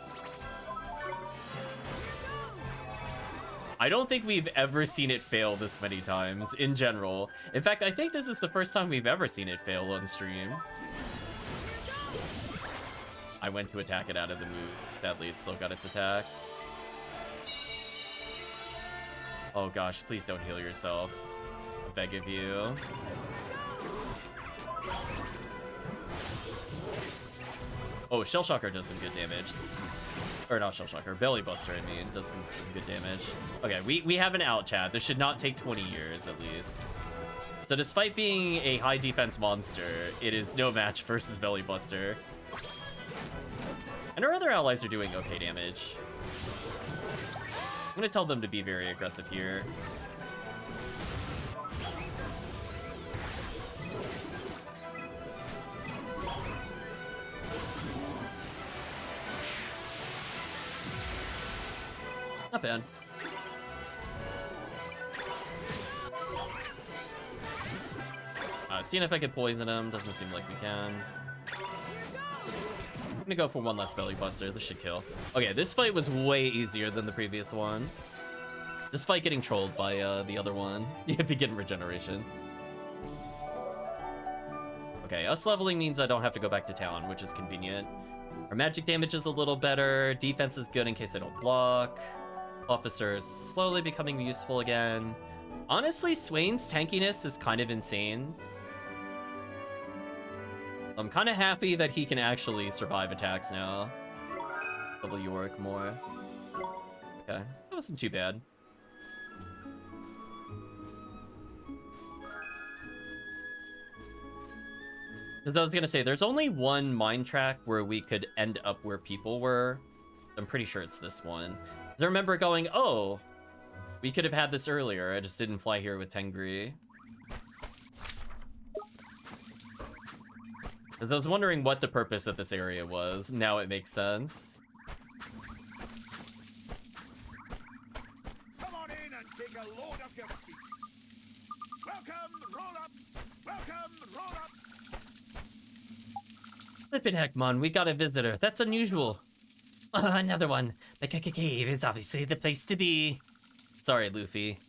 I don't think we've ever seen it fail this many times, in general. In fact, I think this is the first time we've ever seen it fail on stream. I went to attack it out of the move. Sadly, it still got its attack. Oh gosh, please don't heal yourself. I beg of you. Oh, Shell Shocker does some good damage. Or not Shell Shocker, Belly Buster, I mean, does some good damage. Okay, we have an out, chat. This should not take 20 years, at least. So despite being a high defense monster, it is no match versus Belly Buster. And our other allies are doing okay damage. I'm gonna tell them to be very aggressive here. Not bad. Seeing if I could poison him. Doesn't seem like we can. I'm gonna go for one last Belly Buster. This should kill. Okay, this fight was way easier than the previous one. Despite getting trolled by the other one. You have to get regeneration. Okay, us leveling means I don't have to go back to town, which is convenient. Our magic damage is a little better. Defense is good in case I don't block. Officer is slowly becoming useful again. Honestly, Swain's tankiness is kind of insane. I'm kind of happy that he can actually survive attacks now. Level Yorick more. Okay, that wasn't too bad. Because I was gonna say, there's only one mine track where we could end up where people were. I'm pretty sure it's this one. I remember going, oh, we could have had this earlier. I just didn't fly here with Tengri. Because I was wondering what the purpose of this area was. Now it makes sense. Come on in and take a load off your feet. Welcome, roll up. Welcome, roll up. Flippin' heck, man, we got a visitor. That's unusual. Another one. The cave is obviously the place to be. Sorry, Luffy.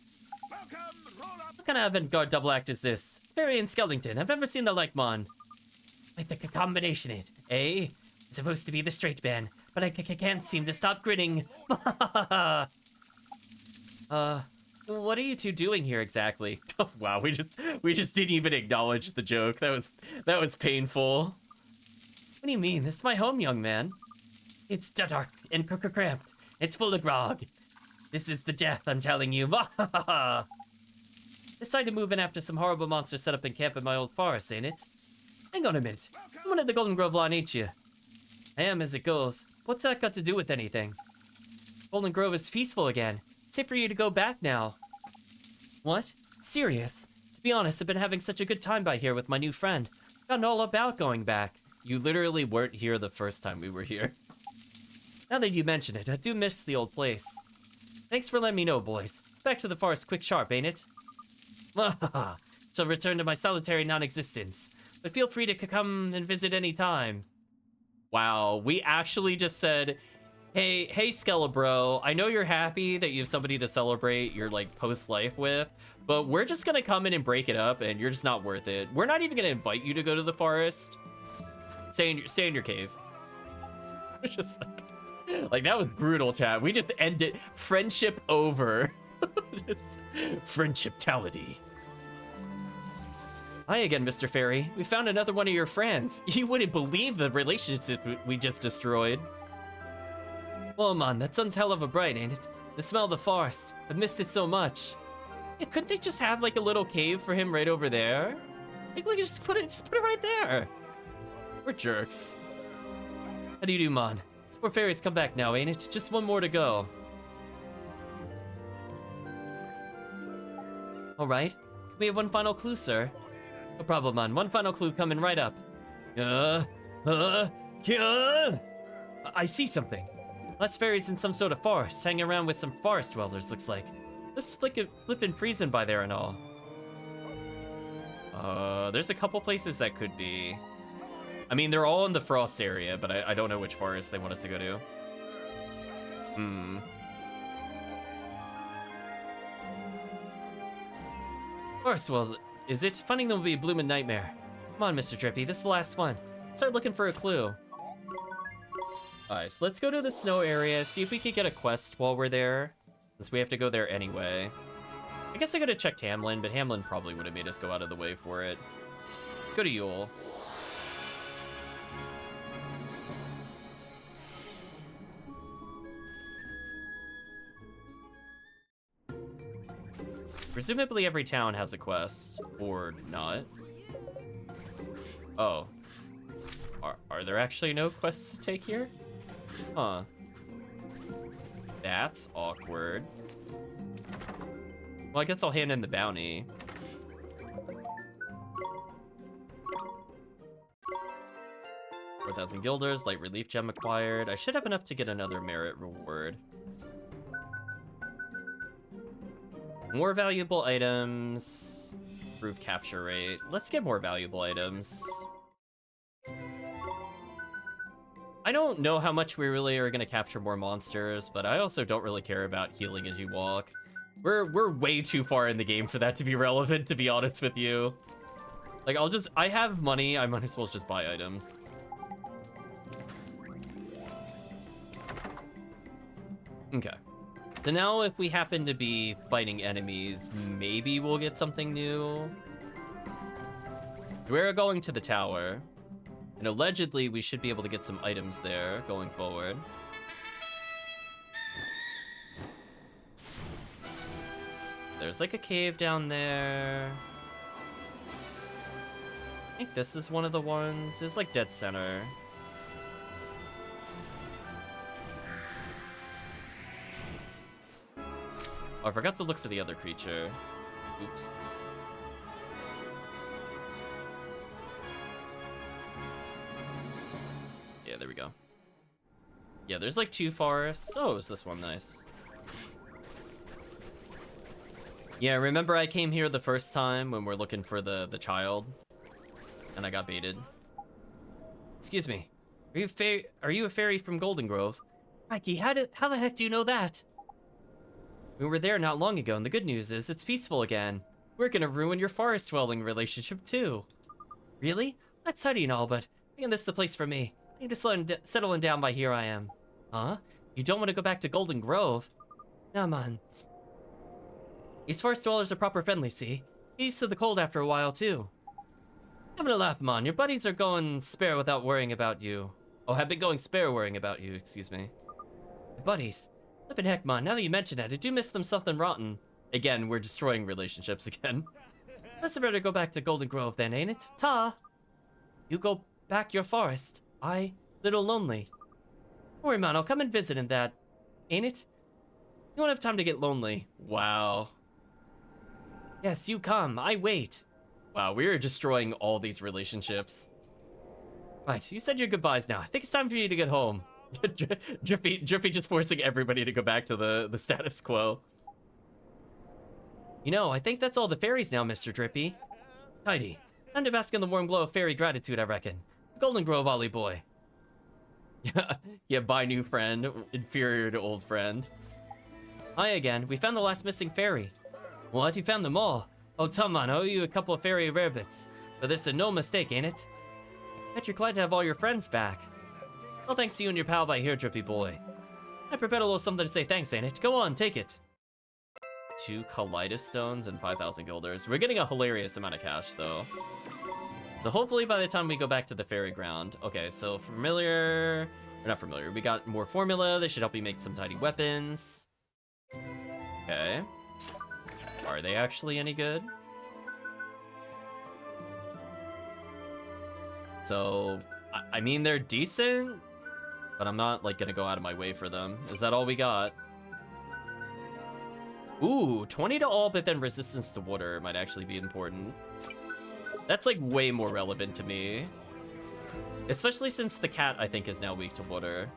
What kind of avant-garde double act is this? Fairy and Skellington. I've never seen the like, man. Like the combination it, eh? It's supposed to be the straight man, but I can't seem to stop grinning. What are you two doing here exactly? Oh, wow, we just didn't even acknowledge the joke. That was painful. What do you mean? This is my home, young man. It's dark and cramped. It's full of grog. This is the death, I'm telling you. Decided to move in after some horrible monsters set up in camp in my old forest, ain't it? Hang on a minute. I'm one of the Golden Grove line, ain't you? I am as it goes. What's that got to do with anything? Golden Grove is peaceful again. It's safe for you to go back now. What? Serious? To be honest, I've been having such a good time by here with my new friend. Forgotten all about going back. You literally weren't here the first time we were here. Now that you mention it, I do miss the old place. Thanks for letting me know, boys. Back to the forest quick sharp, ain't it? Shall return to my solitary non-existence. But feel free to come and visit any time. Wow, we actually just said, hey Skelebro, I know you're happy that you have somebody to celebrate your, like, post-life with, but we're just gonna come in and break it up, and you're just not worth it. We're not even gonna invite you to go to the forest. Stay in your cave. It's just like that was brutal, chat. We just ended friendship over. Just friendshiptality. Hi again, Mr. Fairy. We found another one of your friends. You wouldn't believe the relationship we just destroyed. Well, man, that sun's hell of a bright, ain't it? The smell of the forest. I've missed it so much. Yeah, couldn't they just have like a little cave for him right over there? Like, look, just put it right there. We're jerks. How do you do, man? This poor fairy's come back now, ain't it? Just one more to go. All right. Can we have one final clue, sir? No problem, man. One final clue coming right up. I see something. Last fairy's in some sort of forest, hanging around with some forest dwellers, looks like. Looks flippin' freezing by there and all. There's a couple places that could be. I mean, they're all in the Frost area, but I don't know which forest they want us to go to. Forest Wells, is it? Finding them will be a bloomin' nightmare. Come on, Mr. Drippy, this is the last one. Start looking for a clue. Alright, so let's go to the snow area, see if we can get a quest while we're there, since we have to go there anyway. I guess I could have checked Hamlin, but Hamlin probably would have made us go out of the way for it. Let's go to Yule. Presumably every town has a quest, or not. Oh. Are there actually no quests to take here? Huh. That's awkward. Well, I guess I'll hand in the bounty. $4,000 guilders, light relief gem acquired. I should have enough to get another merit reward. More valuable items. Improve capture rate. Let's get more valuable items. I don't know how much we really are going to capture more monsters, but I also don't really care about healing as you walk. We're way too far in the game for that to be relevant, to be honest with you. Like, I have money, I might as well just buy items. Okay. So now if we happen to be fighting enemies, maybe we'll get something new. We're going to the tower. And allegedly, we should be able to get some items there going forward. There's like a cave down there. I think this is one of the ones. There's like dead center. Oh, I forgot to look for the other creature. Oops. Yeah, there we go. Yeah, there's like 2 forests. Oh, is this one nice? Yeah, remember I came here the first time when we're looking for the child? And I got baited. Excuse me. Are you a fairy from Golden Grove? Mikey, how the heck do you know that? We were there not long ago, and the good news is it's peaceful again. We're gonna ruin your forest dwelling relationship too. Really? That's tidy and all, but thinking this is the place for me. Think just settling down by here I am. Huh? You don't want to go back to Golden Grove? Nah, man. These forest dwellers are proper friendly, see? Get used to the cold after a while, too. Having a laugh, man. Your buddies are going spare without worrying about you. Oh, have been going spare worrying about you, excuse me. My buddies? Flippin' heck, man. Now that you mention it, I do miss them something rotten. Again, we're destroying relationships again. Let's better go back to Golden Grove then, ain't it? Ta! You go back your forest. I, little lonely. Don't worry, man, I'll come and visit in that. Ain't it? You won't have time to get lonely. Wow. Yes, you come. I wait. Wow, we are destroying all these relationships. Right, you said your goodbyes now. I think it's time for you to get home. Drippy just forcing everybody to go back to the status quo. You know, I think that's all the fairies now, Mr. Drippy. Tidy. Time to bask in the warm glow of fairy gratitude, I reckon. Golden Grove Ollie boy. Yeah, bye new friend. Inferior to old friend. Hi again. We found the last missing fairy. What? You found them all? Oh, Tom, I owe you a couple of fairy rarebits. But this is no mistake, ain't it? Bet you're glad to have all your friends back. Well, thanks to you and your pal by here, Drippy boy. I prepared a little something to say thanks, ain't it? Go on, take it. 2 Kaleidostones and 5,000 guilders. We're getting a hilarious amount of cash, though. So hopefully by the time we go back to the fairy ground. Okay, so familiar... Or not familiar. We got more formula. They should help you make some tidy weapons. Okay. Are they actually any good? So, I mean, they're decent, but I'm not, like, gonna go out of my way for them. Is that all we got? Ooh, 20 to all, but then resistance to water might actually be important. That's, like, way more relevant to me. Especially since the cat, I think, is now weak to water.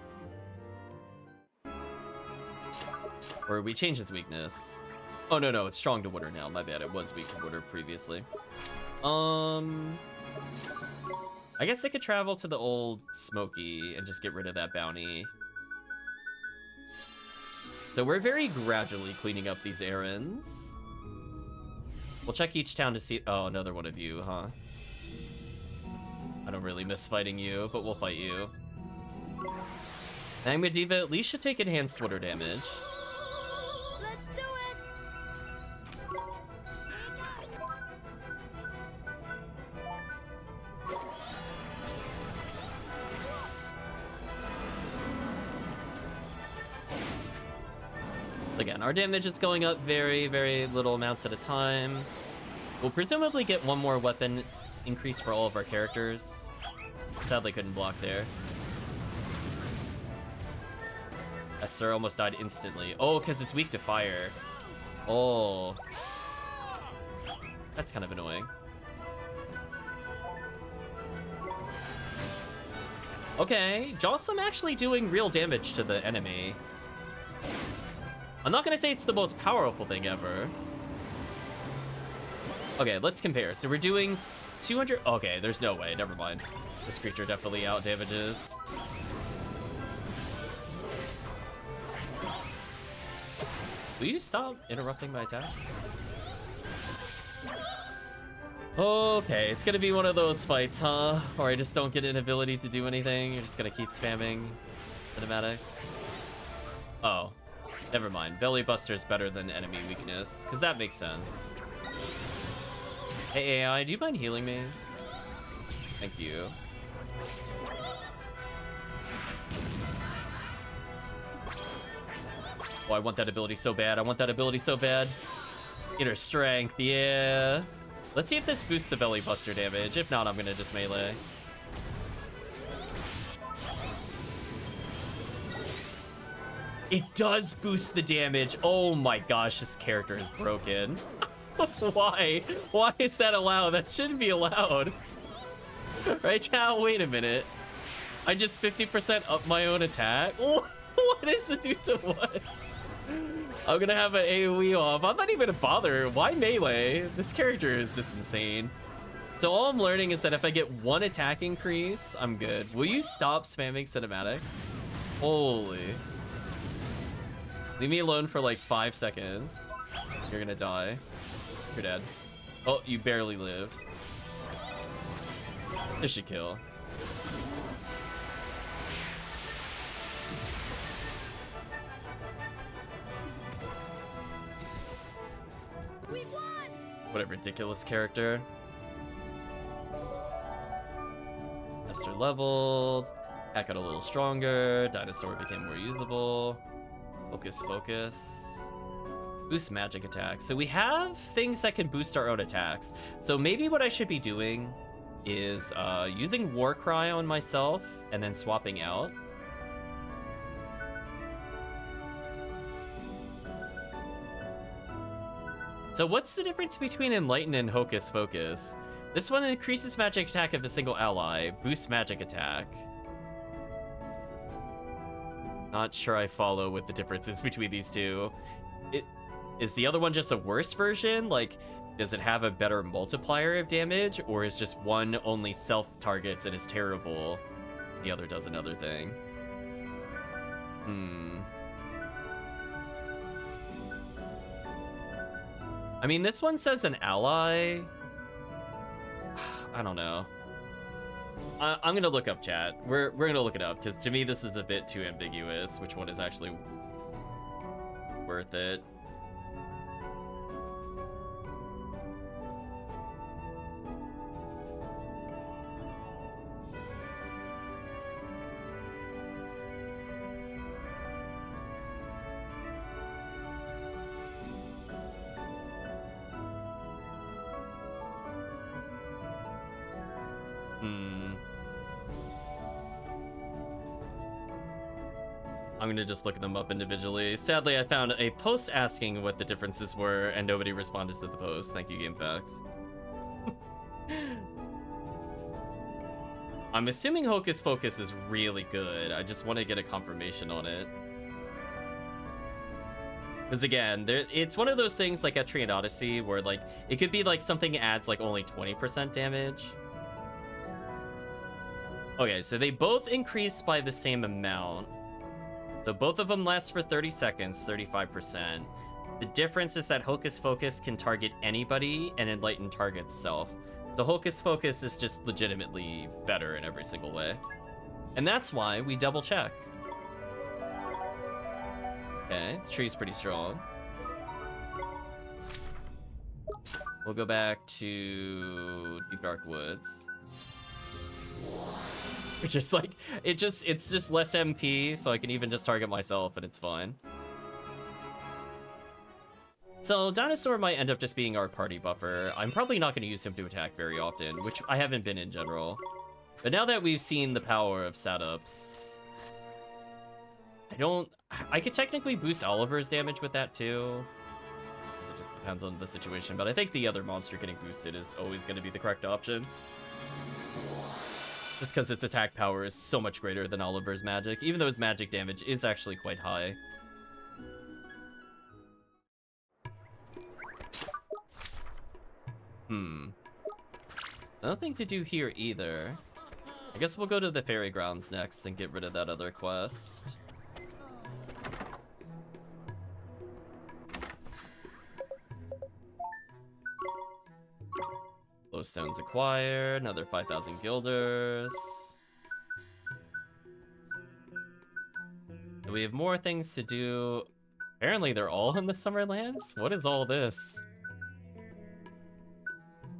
Or we changed its weakness. Oh, no, it's strong to water now. My bad, it was weak to water previously. I guess I could travel to the old Smoky and just get rid of that bounty. So we're very gradually cleaning up these errands. We'll check each town to see... Oh, another one of you, huh? I don't really miss fighting you, but we'll fight you. Angma Diva at least should take enhanced water damage. Let's do it! Again, our damage is going up very, very little amounts at a time. We'll presumably get one more weapon increase for all of our characters. Sadly, couldn't block there. Esther almost died instantly. Oh, because it's weak to fire. Oh. That's kind of annoying. Okay, Jocelyn actually doing real damage to the enemy. I'm not gonna say it's the most powerful thing ever. Okay, let's compare. So we're doing 200... Okay, there's no way. Never mind. This creature definitely out damages. Will you stop interrupting my attack? Okay, it's gonna be one of those fights, huh? Or I just don't get an ability to do anything. You're just gonna keep spamming cinematics. Oh. Never mind. Belly Buster is better than enemy weakness, because that makes sense. Hey AI, do you mind healing me? Thank you. Oh, I want that ability so bad. I want that ability so bad. Inner strength, yeah. Let's see if this boosts the Belly Buster damage. If not, I'm gonna just melee. It does boost the damage. Oh my gosh, this character is broken. Why? Why is that allowed? That shouldn't be allowed. Right, Chow? Wait a minute. I just 50% up my own attack? What is the do so much? I'm gonna have an AoE off. I'm not even gonna bother. Why melee? This character is just insane. So all I'm learning is that if I get one attack increase, I'm good. Will you stop spamming cinematics? Holy. Leave me alone for like 5 seconds. You're gonna die. You're dead. Oh, you barely lived. This should kill. We won! What a ridiculous character. Esther leveled. Hack got a little stronger. Dinosaur became more usable. Focus. Boost magic attacks. So we have things that can boost our own attacks. So maybe what I should be doing is using Warcry on myself and then swapping out. So what's the difference between Enlighten and Hocus Focus? This one increases magic attack of a single ally, boosts magic attack. Not sure I follow what the differences between these two. Is the other one just a worse version? Like, does it have a better multiplier of damage? Or is just one only self-targets and is terrible? The other does another thing. I mean, this one says an ally. I don't know. I'm gonna look up, chat. We're gonna look it up, because to me this is a bit too ambiguous. Which one is actually worth it? I'm gonna just look them up individually. Sadly, I found a post asking what the differences were, and nobody responded to the post. Thank you, GameFAQs. I'm assuming Hocus Focus is really good. I just want to get a confirmation on it. Because again, it's one of those things like Etrian Odyssey where like it could be like something adds like only 20% damage. Okay, so they both increase by the same amount. So both of them last for 30 seconds, 35%. The difference is that Hocus Pocus can target anybody and Enlighten targets self. So Hocus Pocus is just legitimately better in every single way. And that's why we double check. Okay, the tree's pretty strong. We'll go back to Deep Dark Woods. We're just like, it's just less MP, so I can even just target myself and it's fine. So Dinosaur might end up just being our party buffer. I'm probably not going to use him to attack very often, which I haven't been in general. But now that we've seen the power of setups, I could technically boost Oliver's damage with that too. It just depends on the situation, but I think the other monster getting boosted is always going to be the correct option. Just because its attack power is so much greater than Oliver's magic, even though his magic damage is actually quite high. Nothing to do here either. I guess we'll go to the Fairy Grounds next and get rid of that other quest. Glowstones acquired, another 5,000 guilders. Do we have more things to do? Apparently they're all in the Summerlands? What is all this?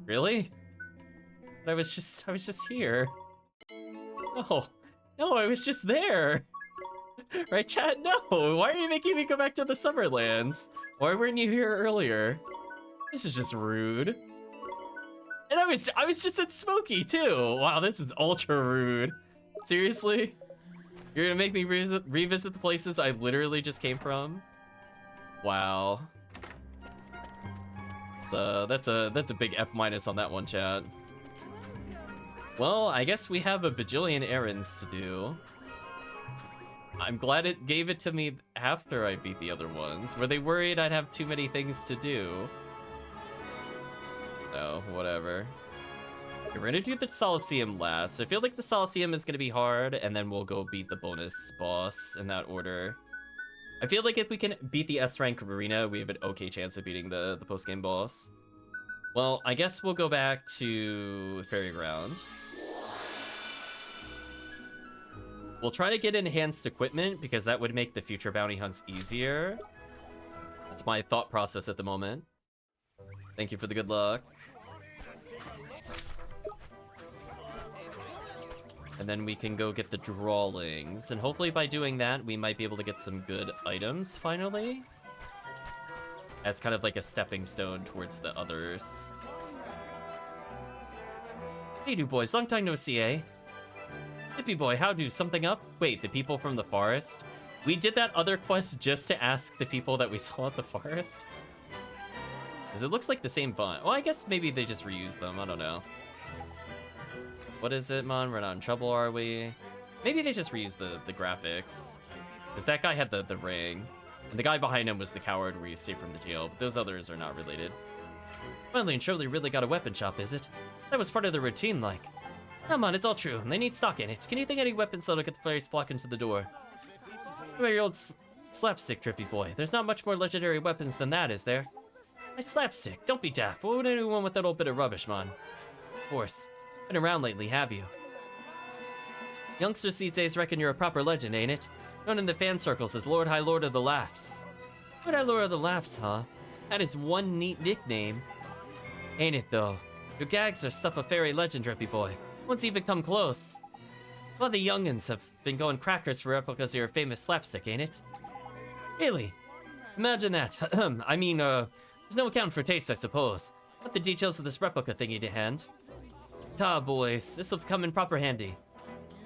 Really? But I was just here. No, I was just there. Right, chat? No, why are you making me go back to the Summerlands? Why weren't you here earlier? This is just rude. And I was just at Smokey too. Wow, this is ultra rude. Seriously? You're gonna make me revisit the places I literally just came from? Wow. That's a big F- on that one, chat. Well, I guess we have a bajillion errands to do. I'm glad it gave it to me after I beat the other ones. Were they worried I'd have too many things to do? No, whatever. Okay, we're gonna do the Coliseum last. I feel like the Coliseum is gonna be hard, and then we'll go beat the bonus boss in that order. I feel like if we can beat the S-rank arena, we have an okay chance of beating the post-game boss. Well, I guess we'll go back to Fairy Ground. We'll try to get enhanced equipment, because that would make the future bounty hunts easier. That's my thought process at the moment. Thank you for the good luck. And then we can go get the drawlings. And hopefully by doing that, we might be able to get some good items, finally. As kind of like a stepping stone towards the others. Hey, new boys. Long time no see, eh? Hippie boy, how do? Something up? Wait, the people from the forest? We did that other quest just to ask the people that we saw at the forest? Because it looks like the same font. Well, I guess maybe they just reused them. I don't know. What is it, man? We're not in trouble, are we? Maybe they just reused the graphics. Because that guy had the ring. And the guy behind him was the coward where he escaped from the jail. But those others are not related. Finally and surely really got a weapon shop, is it? That was part of the routine, like. Come on, it's all true. They need stock in it. Can you think any weapons that'll get the fairies flock into the door? What about your old slapstick, Drippy boy? There's not much more legendary weapons than that, is there? My slapstick? Don't be daft. What would anyone with that old bit of rubbish, man? Of course. Been around lately, have you? Youngsters these days reckon you're a proper legend, ain't it? Known in the fan circles as Lord High Lord of the Laughs. Lord High Lord of the Laughs, huh? That is one neat nickname. Ain't it, though? Your gags are stuff of fairy legend, Drippy boy. Once even come close. Well, the youngins have been going crackers for replicas of your famous slapstick, ain't it? Really? Imagine that. I mean, there's no accounting for taste, I suppose. What the details of this replica thingy to hand? Ta, boys. This'll come in proper handy.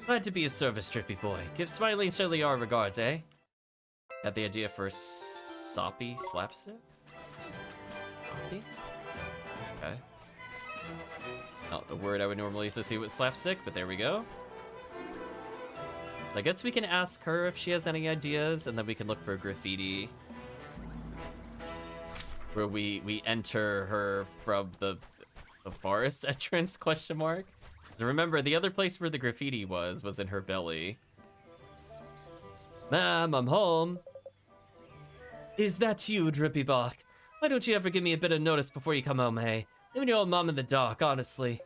Glad to be of service, Drippy boy. Give Smiley and Shirley our regards, eh? Got the idea for soppy slapstick? Soppy? Okay. Not the word I would normally associate with slapstick, but there we go. So I guess we can ask her if she has any ideas, and then we can look for graffiti. where we enter her from the forest entrance, question mark. Remember, the other place where the graffiti was in her belly. Ma'am, I'm home. Is that you, Drippy Bach? Why don't you ever give me a bit of notice before you come home, hey? Leaving your old mom in the dark, honestly.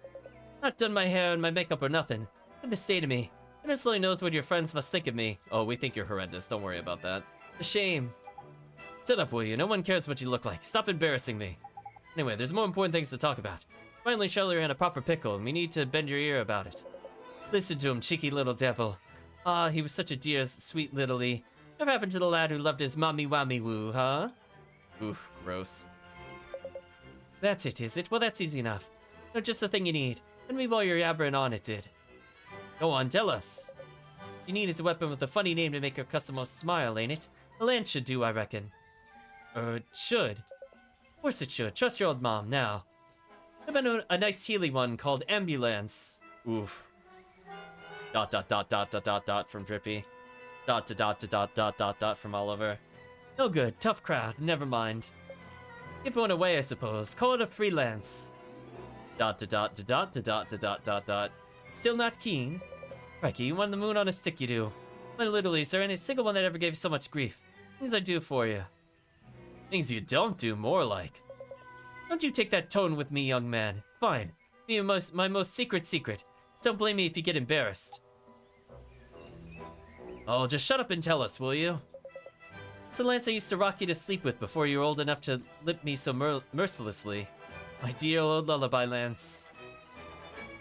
Not done my hair and my makeup or nothing. Never stay to me. Goodness only knows what your friends must think of me. Oh, we think you're horrendous. Don't worry about that. It's a shame. Shut up, will you? No one cares what you look like. Stop embarrassing me. Anyway, there's more important things to talk about. Finally, Charlie ran a proper pickle, and we need to bend your ear about it. Listen to him, cheeky little devil. Ah, he was such a dear, sweet littlie. Whatever happened to the lad who loved his mommy-wommy-woo, huh? Oof, gross. That's it, is it? Well, that's easy enough. No, just the thing you need. Tell me while you're yabbering on, it did. Go on, tell us. What you need is a weapon with a funny name to make your customers smile, ain't it? A lance should do, I reckon. It should. Of course it should. Trust your old mom, now. How about a nice healy one called Ambulance? Oof. Dot dot dot dot dot dot dot from Drippy. Dot to dot to dot dot dot dot from Oliver. No good. Tough crowd. Never mind. Give one away, I suppose. Call it a freelance. Dot to dot to dot to dot to dot dot dot. Still not keen? Crikey, you want the moon on a stick, you do. But literally, is there any single one that ever gave you so much grief? Things I do for you. Things you don't do, more like. Don't you take that tone with me, young man. Fine. Be my most secret secret. Just don't blame me if you get embarrassed. Oh, just shut up and tell us, will you? It's the lance I used to rock you to sleep with before you were old enough to lip me so mercilessly. My dear old lullaby lance.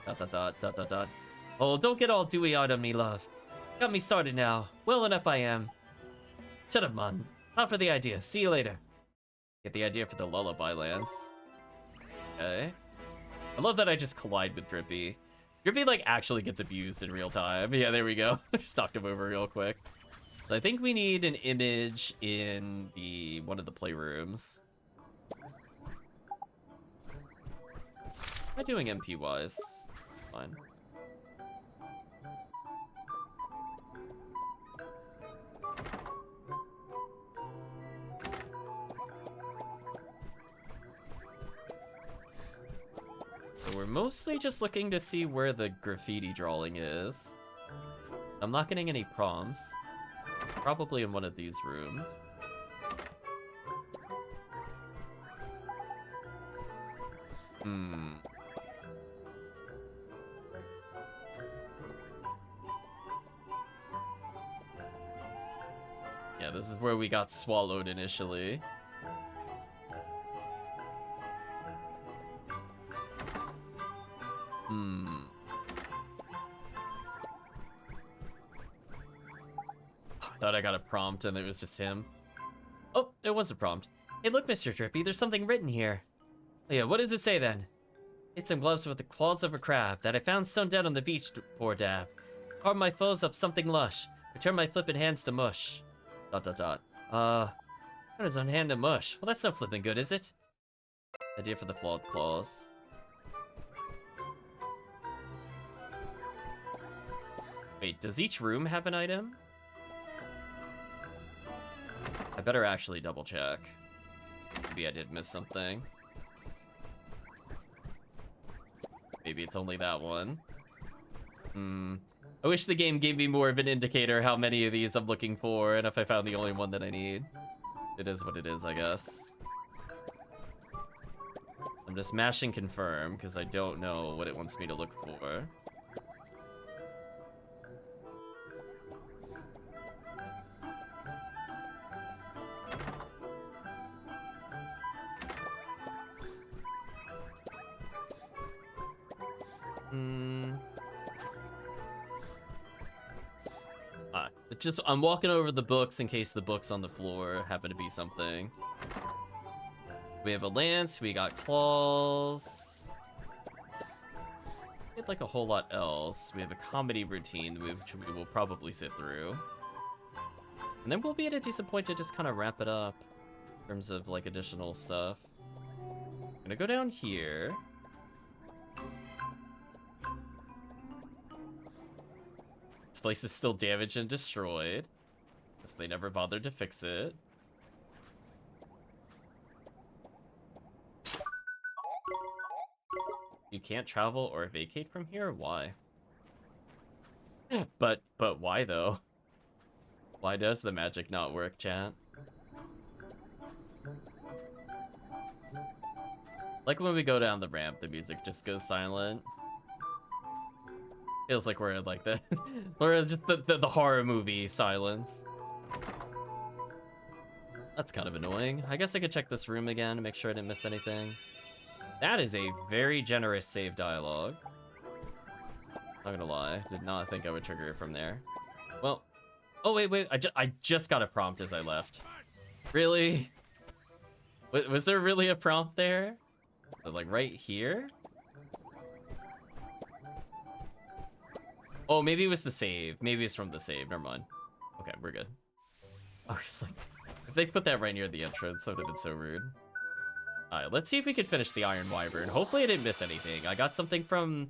Dot dot dot dot dot dot. Oh, don't get all dewy-eyed on me, love. Got me started now. Well enough I am. Shut up, man. Not for the idea. See you later. Get the idea for the lullaby lance. Okay. I love that I just collide with Drippy. Drippy, like, actually gets abused in real time. Yeah, there we go. Just knocked him over real quick. So I think we need an image in one of the playrooms. How am I doing MP-wise? Fine. So we're mostly just looking to see where the graffiti drawing is. I'm not getting any prompts. Probably in one of these rooms. Yeah, this is where we got swallowed initially. Thought I got a prompt and it was just him. Oh, there was a prompt. Hey, look, Mr. Drippy, there's something written here. Oh, yeah, what does it say then? It's some gloves with the claws of a crab that I found stone dead on the beach, poor dab. Carve my foes up something lush. Return my flippin' hands to mush. Dot dot dot. Got his own hand to mush. Well, that's not flippin' good, is it? Idea for the flawed claws. Wait, does each room have an item? I better actually double check. Maybe I did miss something. Maybe it's only that one. I wish the game gave me more of an indicator how many of these I'm looking for, and if I found the only one that I need. It is what it is, I guess. I'm just mashing confirm, because I don't know what it wants me to look for. I'm walking over the books in case the books on the floor happen to be something. We have a lance, we got claws. We had like a whole lot else. We have a comedy routine, which we will probably sit through. And then we'll be at a decent point to just kind of wrap it up in terms of like additional stuff. I'm gonna go down here. This place is still damaged and destroyed, because they never bothered to fix it. You can't travel or vacate from here? Why? But why though? Why does the magic not work, chat? Like when we go down the ramp, the music just goes silent. Feels like we're in like the we're just the horror movie silence. That's kind of annoying. I guess I could check this room again to make sure I didn't miss anything. That is a very generous save dialogue. Not gonna lie, did not think I would trigger it from there. Well, oh wait, I just got a prompt as I left. Really? Was there really a prompt there? Like right here? Oh, maybe it was the save. Maybe it's from the save. Never mind. Okay, we're good. I was like, if they put that right near the entrance, that would have been so rude. Alright, let's see if we can finish the Iron Wyvern. Hopefully I didn't miss anything. I got something from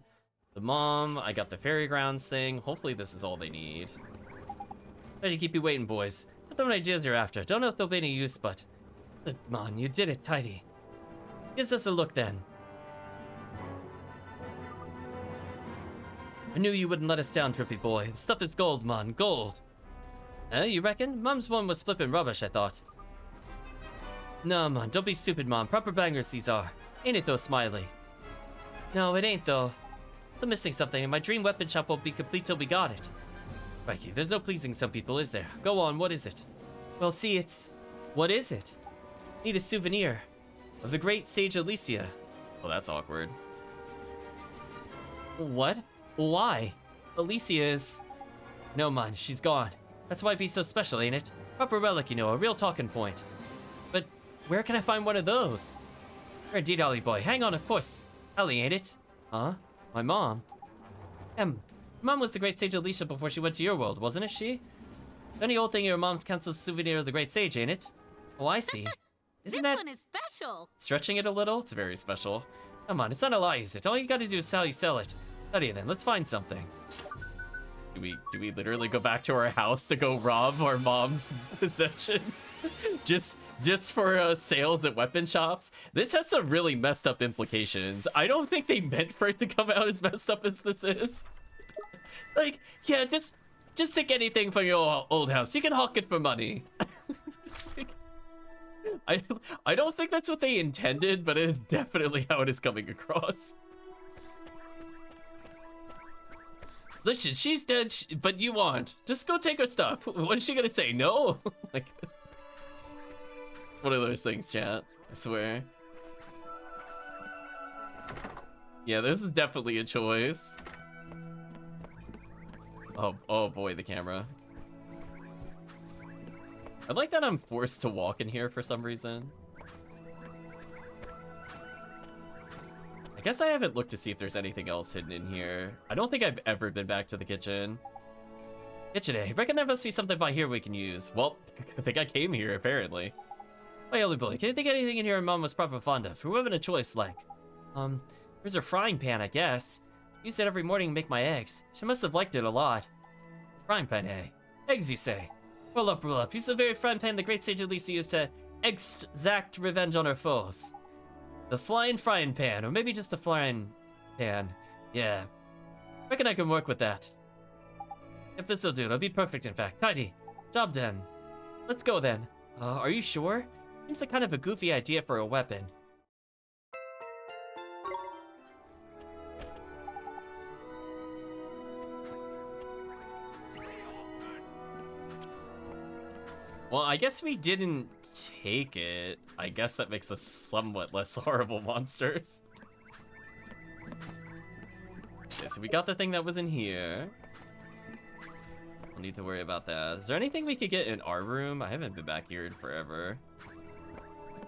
the mom. I got the fairy grounds thing. Hopefully this is all they need. Try to keep you waiting, boys. Got the ideas you're after. Don't know if they'll be any use, but... Come on, you did it, Tidy. Gives us a look then. I knew you wouldn't let us down, Trippy boy. The stuff is gold, man. Gold. You reckon? Mom's one was flipping rubbish, I thought. No, man. Don't be stupid, Mom. Proper bangers these are. Ain't it, though, Smiley? No, it ain't, though. Still missing something, and my dream weapon shop won't be complete till we got it. Crikey, there's no pleasing some people, is there? Go on, what is it? Well, see, it's... What is it? Need a souvenir. Of the great sage Alicia. Oh, that's awkward. What? Why? Alicia is... No, man, she's gone. That's why it'd be so special, ain't it? Proper relic, you know, a real talking point. But where can I find one of those? Where indeed, Ollie boy. Hang on, of course. Ellie, ain't it? Huh? My mom? Mom was the great sage Alicia before she went to your world, wasn't it, she? Any old thing your mom's counts as a souvenir of the great sage, ain't it? Oh, I see. Isn't this that... one is special. Stretching it a little? It's very special. Come on, it's not a lie, is it? All you gotta do is how you sell it. Study then, let's find something. Do we literally go back to our house to go rob our mom's possession? just for sales at weapon shops? This has some really messed up implications. I don't think they meant for it to come out as messed up as this is. Like, yeah, just take anything from your old house. You can hawk it for money. I don't think that's what they intended, but it is definitely how it is coming across. Listen, she's dead, but you aren't. Just go take her stuff. What is she gonna say? No? Like, one of those things, chat. I swear. Yeah, this is definitely a choice. Oh boy, the camera. I like that I'm forced to walk in here for some reason. I guess I haven't looked to see if there's anything else hidden in here. I don't think I've ever been back to the kitchen. Kitchen, I reckon there must be something by here we can use. Well, I think I came here, apparently. Hey, Ollie boy, can you think of anything in here Mom was proper fond of? We're having a choice, like. There's her frying pan, I guess. Use it every morning to make my eggs. She must have liked it a lot. Frying pan, eh? Eggs, you say? Roll up, roll up. Use the very frying pan the great sage Alicia used to exact revenge on her foes. The flying frying pan, or maybe just the flying pan. Yeah. Reckon I can work with that. If this'll do, it'll be perfect, in fact. Tidy. Job done. Let's go, then. Are you sure? Seems like kind of a goofy idea for a weapon. Well, I guess we didn't take it. I guess that makes us somewhat less horrible monsters. Okay, so we got the thing that was in here. Don't need to worry about that. Is there anything we could get in our room? I haven't been back here in forever.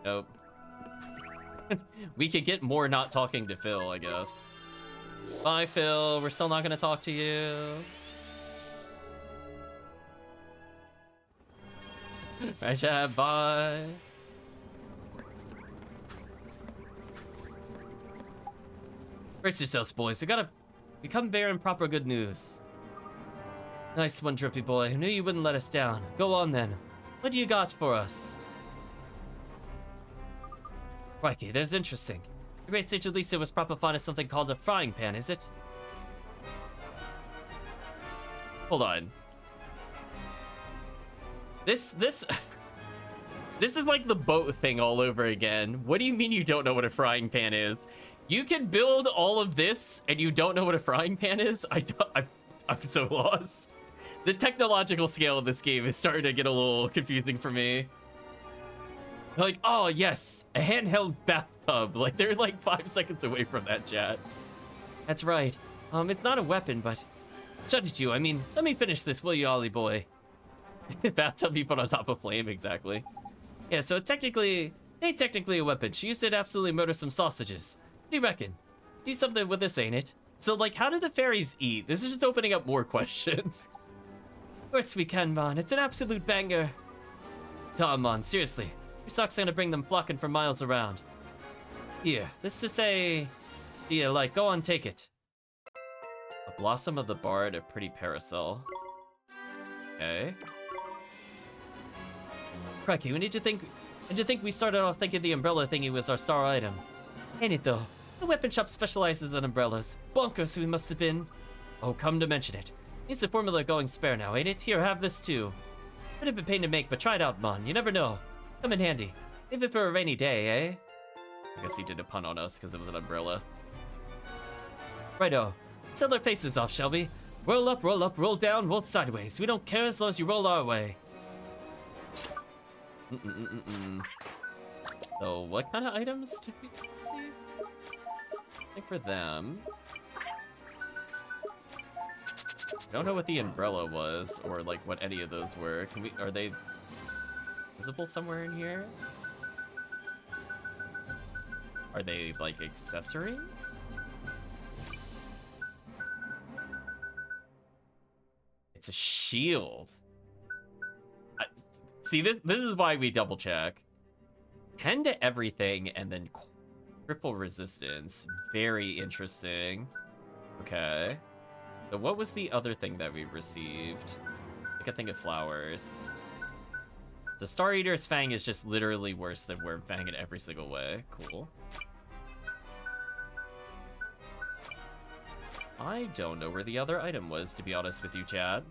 Nope. We could get more not talking to Phil, I guess. Bye, Phil. We're still not gonna talk to you. Right, chat, bye. Brace yourselves, boys. We gotta become bearing proper good news. Nice one, Drippy boy. I knew you wouldn't let us down. Go on, then. What do you got for us? Crikey, there's interesting. Great Sage Elisa was proper fond of something called a frying pan, is it? Hold on. This is like the boat thing all over again. What do you mean you don't know what a frying pan is? You can build all of this and you don't know what a frying pan is? I'm so lost. The technological scale of this game is starting to get a little confusing for me. Like, oh yes, a handheld bathtub. Like, they're like 5 seconds away from that, chat. That's right. It's not a weapon, but... Shut it, you. I mean, let me finish this, will you, Ollie boy? Bathtub you put on top of flame, exactly. Yeah, so it ain't technically a weapon. She used it to absolutely murder some sausages. What do you reckon? Do something with this, ain't it? So, like, how do the fairies eat? This is just opening up more questions. Of course we can, Mon. It's an absolute banger. Tom, Mon, seriously. Your sock's gonna bring them flocking for miles around. Here, this to say... Yeah, like, go on, take it. A blossom of the bard, a pretty parasol. Okay. Crikey, when did you think we started off thinking the umbrella thingy was our star item? Ain't it though? The weapon shop specializes in umbrellas. Bonkers we must have been. Oh, come to mention it. Needs the formula going spare now, ain't it? Here, have this too. Bit of a pain to make, but try it out, Mon. You never know. Come in handy. Leave it for a rainy day, eh? I guess he did a pun on us because it was an umbrella. Righto. Sell our faces off, shall we? Roll up, roll down, roll sideways. We don't care as long as you roll our way. So, what kind of items did we see? I think for them... I don't know what the umbrella was, or like what any of those were. Are they visible somewhere in here? Are they like accessories? It's a shield. See, this is why we double check. 10 to everything and then triple resistance. Very interesting. Okay. So what was the other thing that we received? Like a thing of flowers. The Star Eater's Fang is just literally worse than Worm Fang in every single way. Cool. I don't know where the other item was, to be honest with you, Chad.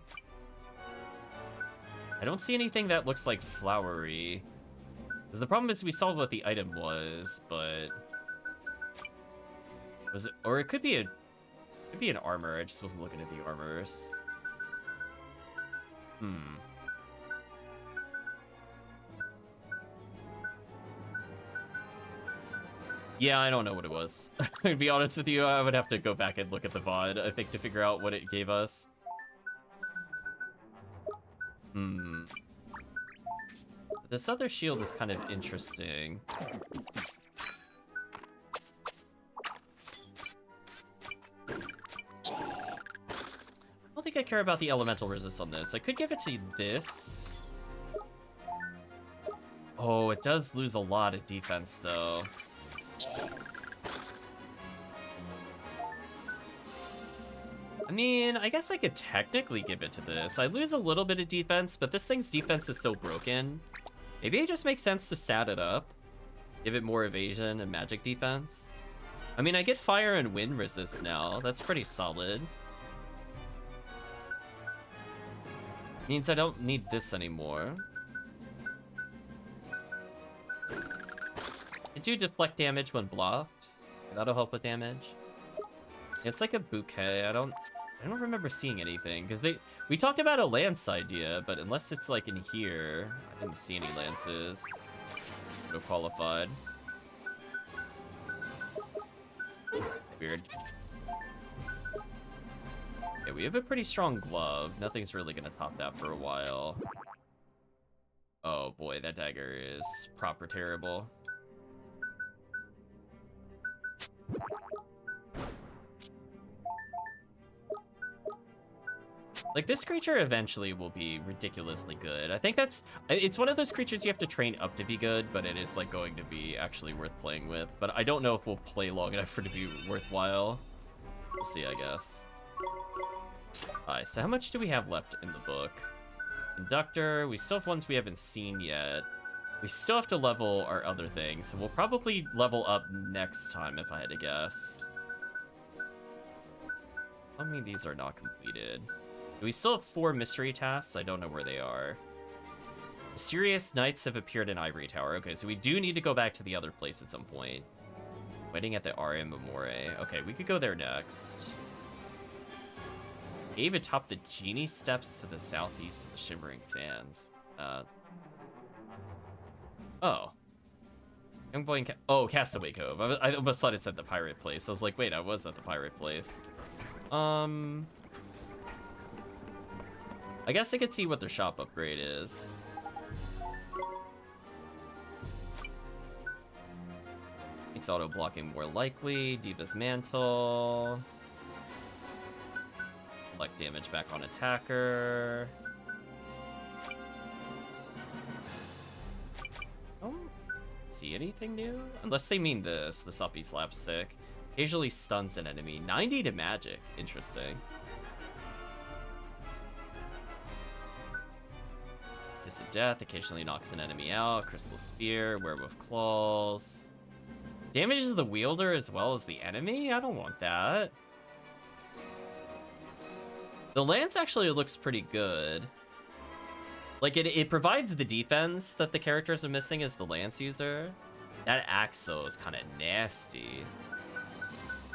I don't see anything that looks like flowery. Because the problem is we saw what the item was, but... Was it... Or it could be an armor. I just wasn't looking at the armors. Yeah, I don't know what it was. To be honest with you, I would have to go back and look at the VOD, I think, to figure out what it gave us. This other shield is kind of interesting. I don't think I care about the elemental resist on this. I could give it to this. Oh, it does lose a lot of defense, though. I mean, I guess I could technically give it to this. I lose a little bit of defense, but this thing's defense is so broken. Maybe it just makes sense to stat it up. Give it more evasion and magic defense. I mean, I get fire and wind resist now. That's pretty solid. Means I don't need this anymore. I do deflect damage when blocked. That'll help with damage. It's like a bouquet. I don't remember seeing anything because we talked about a lance idea, but unless it's like in here, I didn't see any lances. No qualified. Weird. Okay, we have a pretty strong glove. Nothing's really gonna top that for a while. Oh boy, that dagger is proper terrible. Like, this creature eventually will be ridiculously good. I think it's one of those creatures you have to train up to be good, but it is, like, going to be actually worth playing with. But I don't know if we'll play long enough for it to be worthwhile. We'll see, I guess. Alright, so how much do we have left in the book? Conductor, we still have ones we haven't seen yet. We still have to level our other things, so we'll probably level up next time if I had to guess. I mean, these are not completed. Do we still have 4 mystery tasks? I don't know where they are. Mysterious knights have appeared in Ivory Tower. Okay, so we do need to go back to the other place at some point. Waiting at the RM Memore. Okay, we could go there next. Cave atop the Genie Steps to the southeast of the Shimmering Sands. Oh. Young boy oh, Castaway Cove. I almost thought it said the pirate place. I was like, wait, I was at the pirate place. I guess I could see what their shop upgrade is. Makes auto blocking more likely. Diva's Mantle. Collect damage back on attacker. Don't see anything new? Unless they mean this, the Suppy Slapstick. Occasionally stuns an enemy. 90 to magic. Interesting. Kiss of Death occasionally knocks an enemy out. Crystal Spear, Werewolf Claws. Damages the wielder as well as the enemy? I don't want that. The lance actually looks pretty good. Like, it provides the defense that the characters are missing as the lance user. That axe, though, is kind of nasty.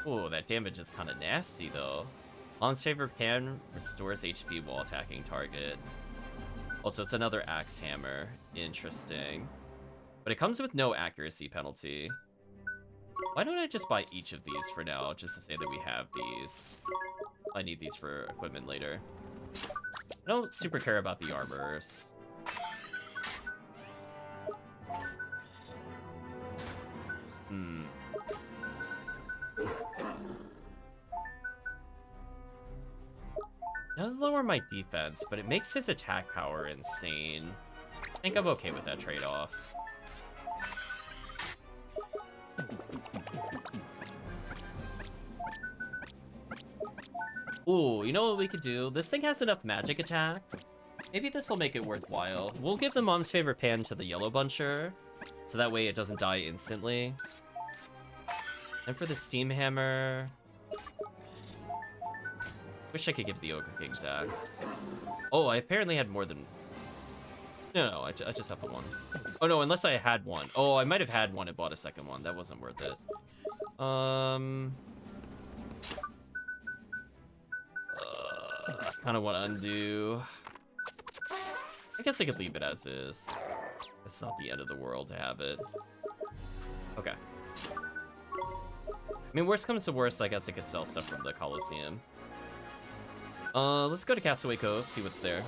Ooh, that damage is kind of nasty, though. Mom's favorite pan restores HP while attacking target. Also, it's another axe hammer. Interesting. But it comes with no accuracy penalty. Why don't I just buy each of these for now, just to say that we have these? I need these for equipment later. I don't super care about the armors. It does lower my defense, but it makes his attack power insane. I think I'm okay with that trade-off. Ooh, you know what we could do? This thing has enough magic attacks. Maybe this will make it worthwhile. We'll give the Mom's favorite pan to the Yellow Buncher, so that way it doesn't die instantly. And for the Steam Hammer... Wish I could give the Ogre King's axe. Oh, I apparently had more than... No, I just have the one. Oh no, unless I had one. Oh, I might have had one and bought a second one. That wasn't worth it. I kind of want to undo. I guess I could leave it as is. It's not the end of the world to have it. Okay. I mean, worst comes to worst, I guess I could sell stuff from the Coliseum. Let's go to Castaway Cove, see what's there.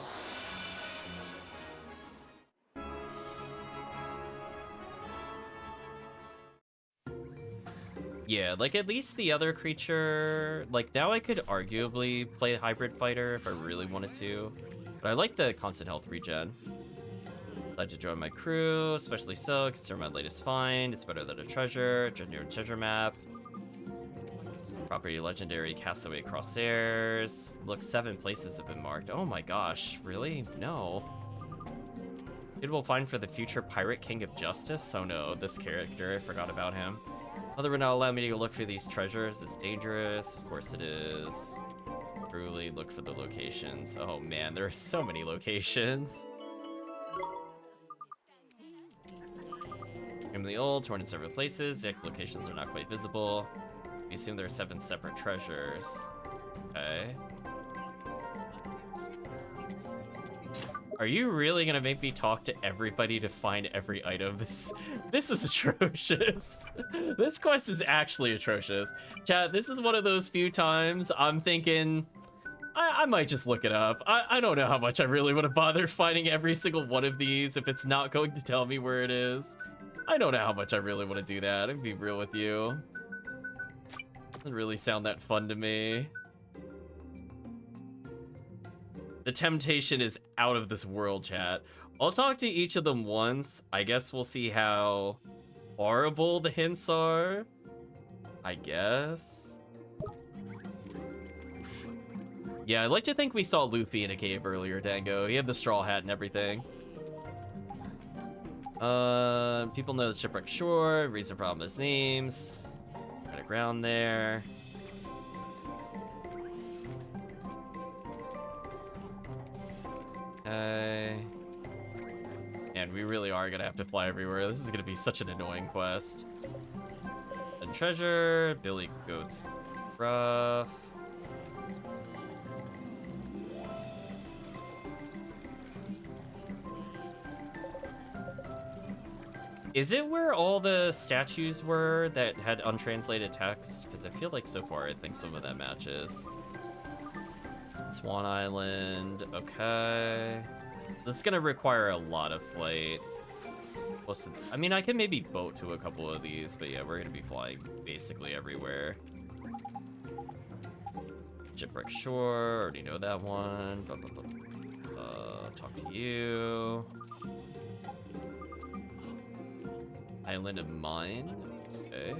Yeah, like, at least the other creature... Like, now I could arguably play Hybrid Fighter if I really wanted to. But I like the constant health regen. Glad to join my crew, especially so, consider my latest find. It's better than a treasure. Genuine treasure map. Property legendary Castaway Crosshairs. Look, 7 places have been marked. Oh my gosh, really? No. Suitable find for the future Pirate King of Justice? Oh no, this character, I forgot about him. Mother would not allow me to look for these treasures. It's dangerous. Of course it is. Truly look for the locations. Oh man, there are so many locations. Extremely old, torn in several places. The locations are not quite visible. We assume there are 7 separate treasures. Okay. Are you really gonna make me talk to everybody to find every item? This is atrocious. This quest is actually atrocious. Chat, this is one of those few times I'm thinking, I might just look it up. I don't know how much I really want to bother finding every single one of these if it's not going to tell me where it is. I don't know how much I really want to do that. I'll be real with you. Doesn't really sound that fun to me. The temptation is out of this world, chat. I'll talk to each of them once. I guess we'll see how horrible the hints are. I guess. Yeah, I'd like to think we saw Luffy in a cave earlier, Dango. He had the straw hat and everything. People know the shipwreck shore, reason for ominous names. Right around there. Okay. And we really are gonna have to fly everywhere. This is gonna be such an annoying quest. And treasure, Billy Goat's rough. Is it where all the statues were that had untranslated text? Because I feel like so far I think some of that matches. Swan Island, okay. That's gonna require a lot of flight. I mean, I can maybe boat to a couple of these, but yeah, we're gonna be flying basically everywhere. Shipwreck Shore, already know that one. Talk to you. Island of Mine, okay.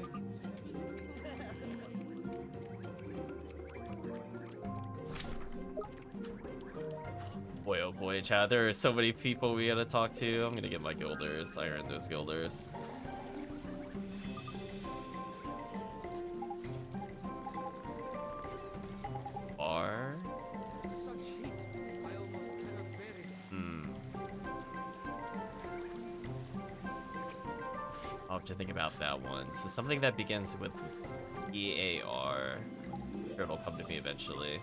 Boy, oh boy, Chad, there are so many people we gotta talk to. I'm gonna get my guilders. I earned those guilders. Bar? I'll have to think about that one. So something that begins with EAR. Sure, it'll come to me eventually.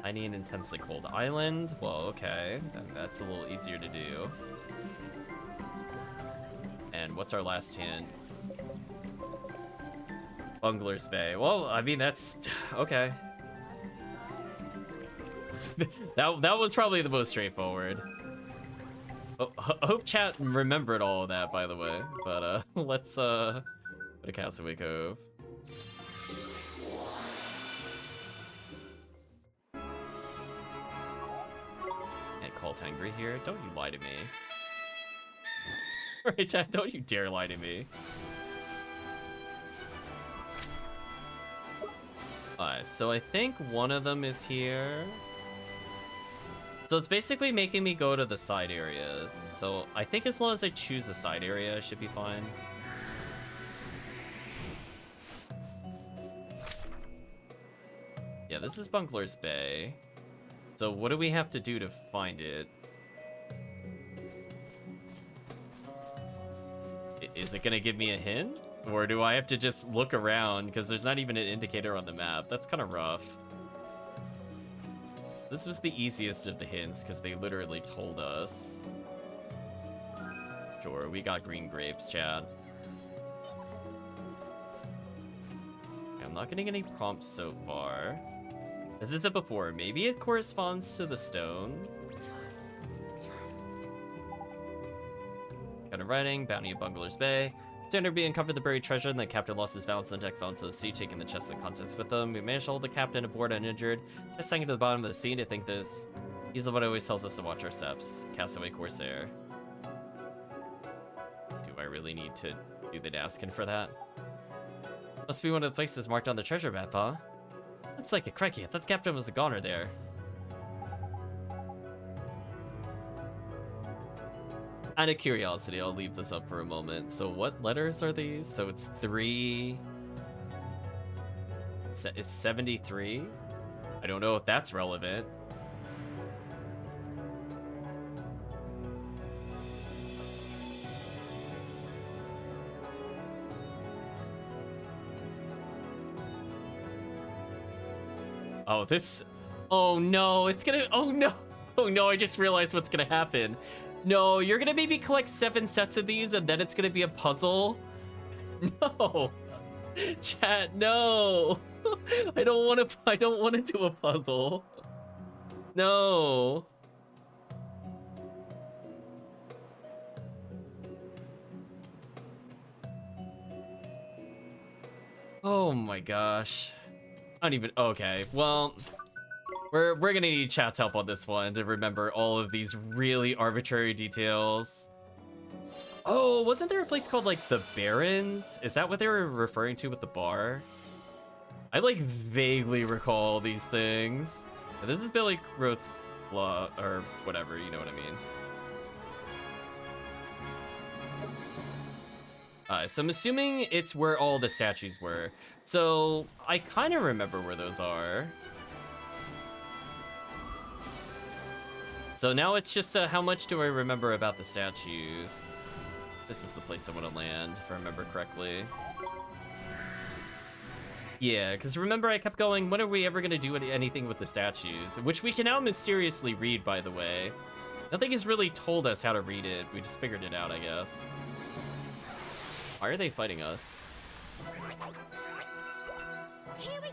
Tiny and intensely cold island. Well, okay. That's a little easier to do. And what's our last hint? Bungler's Bay. Well, I mean, that's... okay. that was probably the most straightforward. Oh, hope chat remembered all of that, by the way. But, let's, go to Castaway Cove. Can't call Tangri here. Don't you lie to me. Right, chat, don't you dare lie to me. Alright, so I think one of them is here. So it's basically making me go to the side areas. So I think as long as I choose a side area, I should be fine. Yeah, this is Bungler's Bay. So what do we have to do to find it? Is it gonna give me a hint? Or do I have to just look around? Because there's not even an indicator on the map. That's kind of rough. This was the easiest of the hints because they literally told us. Sure, we got green grapes, chat. I'm not getting any prompts so far. As I said before, maybe it corresponds to the stones. Kind of writing, bounty of Bungler's Bay. Standard being uncovered the buried treasure, and the captain lost his balance on deck, fell into the sea, taking the chest and contents with him. We managed to hold the captain aboard uninjured. Just sank to the bottom of the sea to think this. He's the one who always tells us to watch our steps. Castaway Corsair. Do I really need to do the Daskin for that? Must be one of the places marked on the treasure map, huh? Looks like it. Crikey, I thought the captain was the goner there. Out of curiosity, I'll leave this up for a moment. So what letters are these? So it's 3... It's 73? I don't know if that's relevant. Oh, this... Oh no, it's gonna... Oh no! Oh no, I just realized what's gonna happen. No, you're gonna maybe collect 7 sets of these and then it's gonna be a puzzle? No! Chat, no! I don't wanna do a puzzle. No! Oh my gosh. I don't even... Okay, well... We're gonna need chat's help on this one to remember all of these really arbitrary details. Oh, wasn't there a place called, like, the Barrens? Is that what they were referring to with the bar? I, like, vaguely recall these things. This is Billy Roth's law, or whatever, you know what I mean. Alright, so I'm assuming it's where all the statues were. So I kind of remember where those are. So now it's just how much do I remember about the statues? This is the place I want to land, if I remember correctly. Yeah, because remember I kept going, when are we ever going to do anything with the statues? Which we can now mysteriously read, by the way. Nothing has really told us how to read it. We just figured it out, I guess. Why are they fighting us? Here we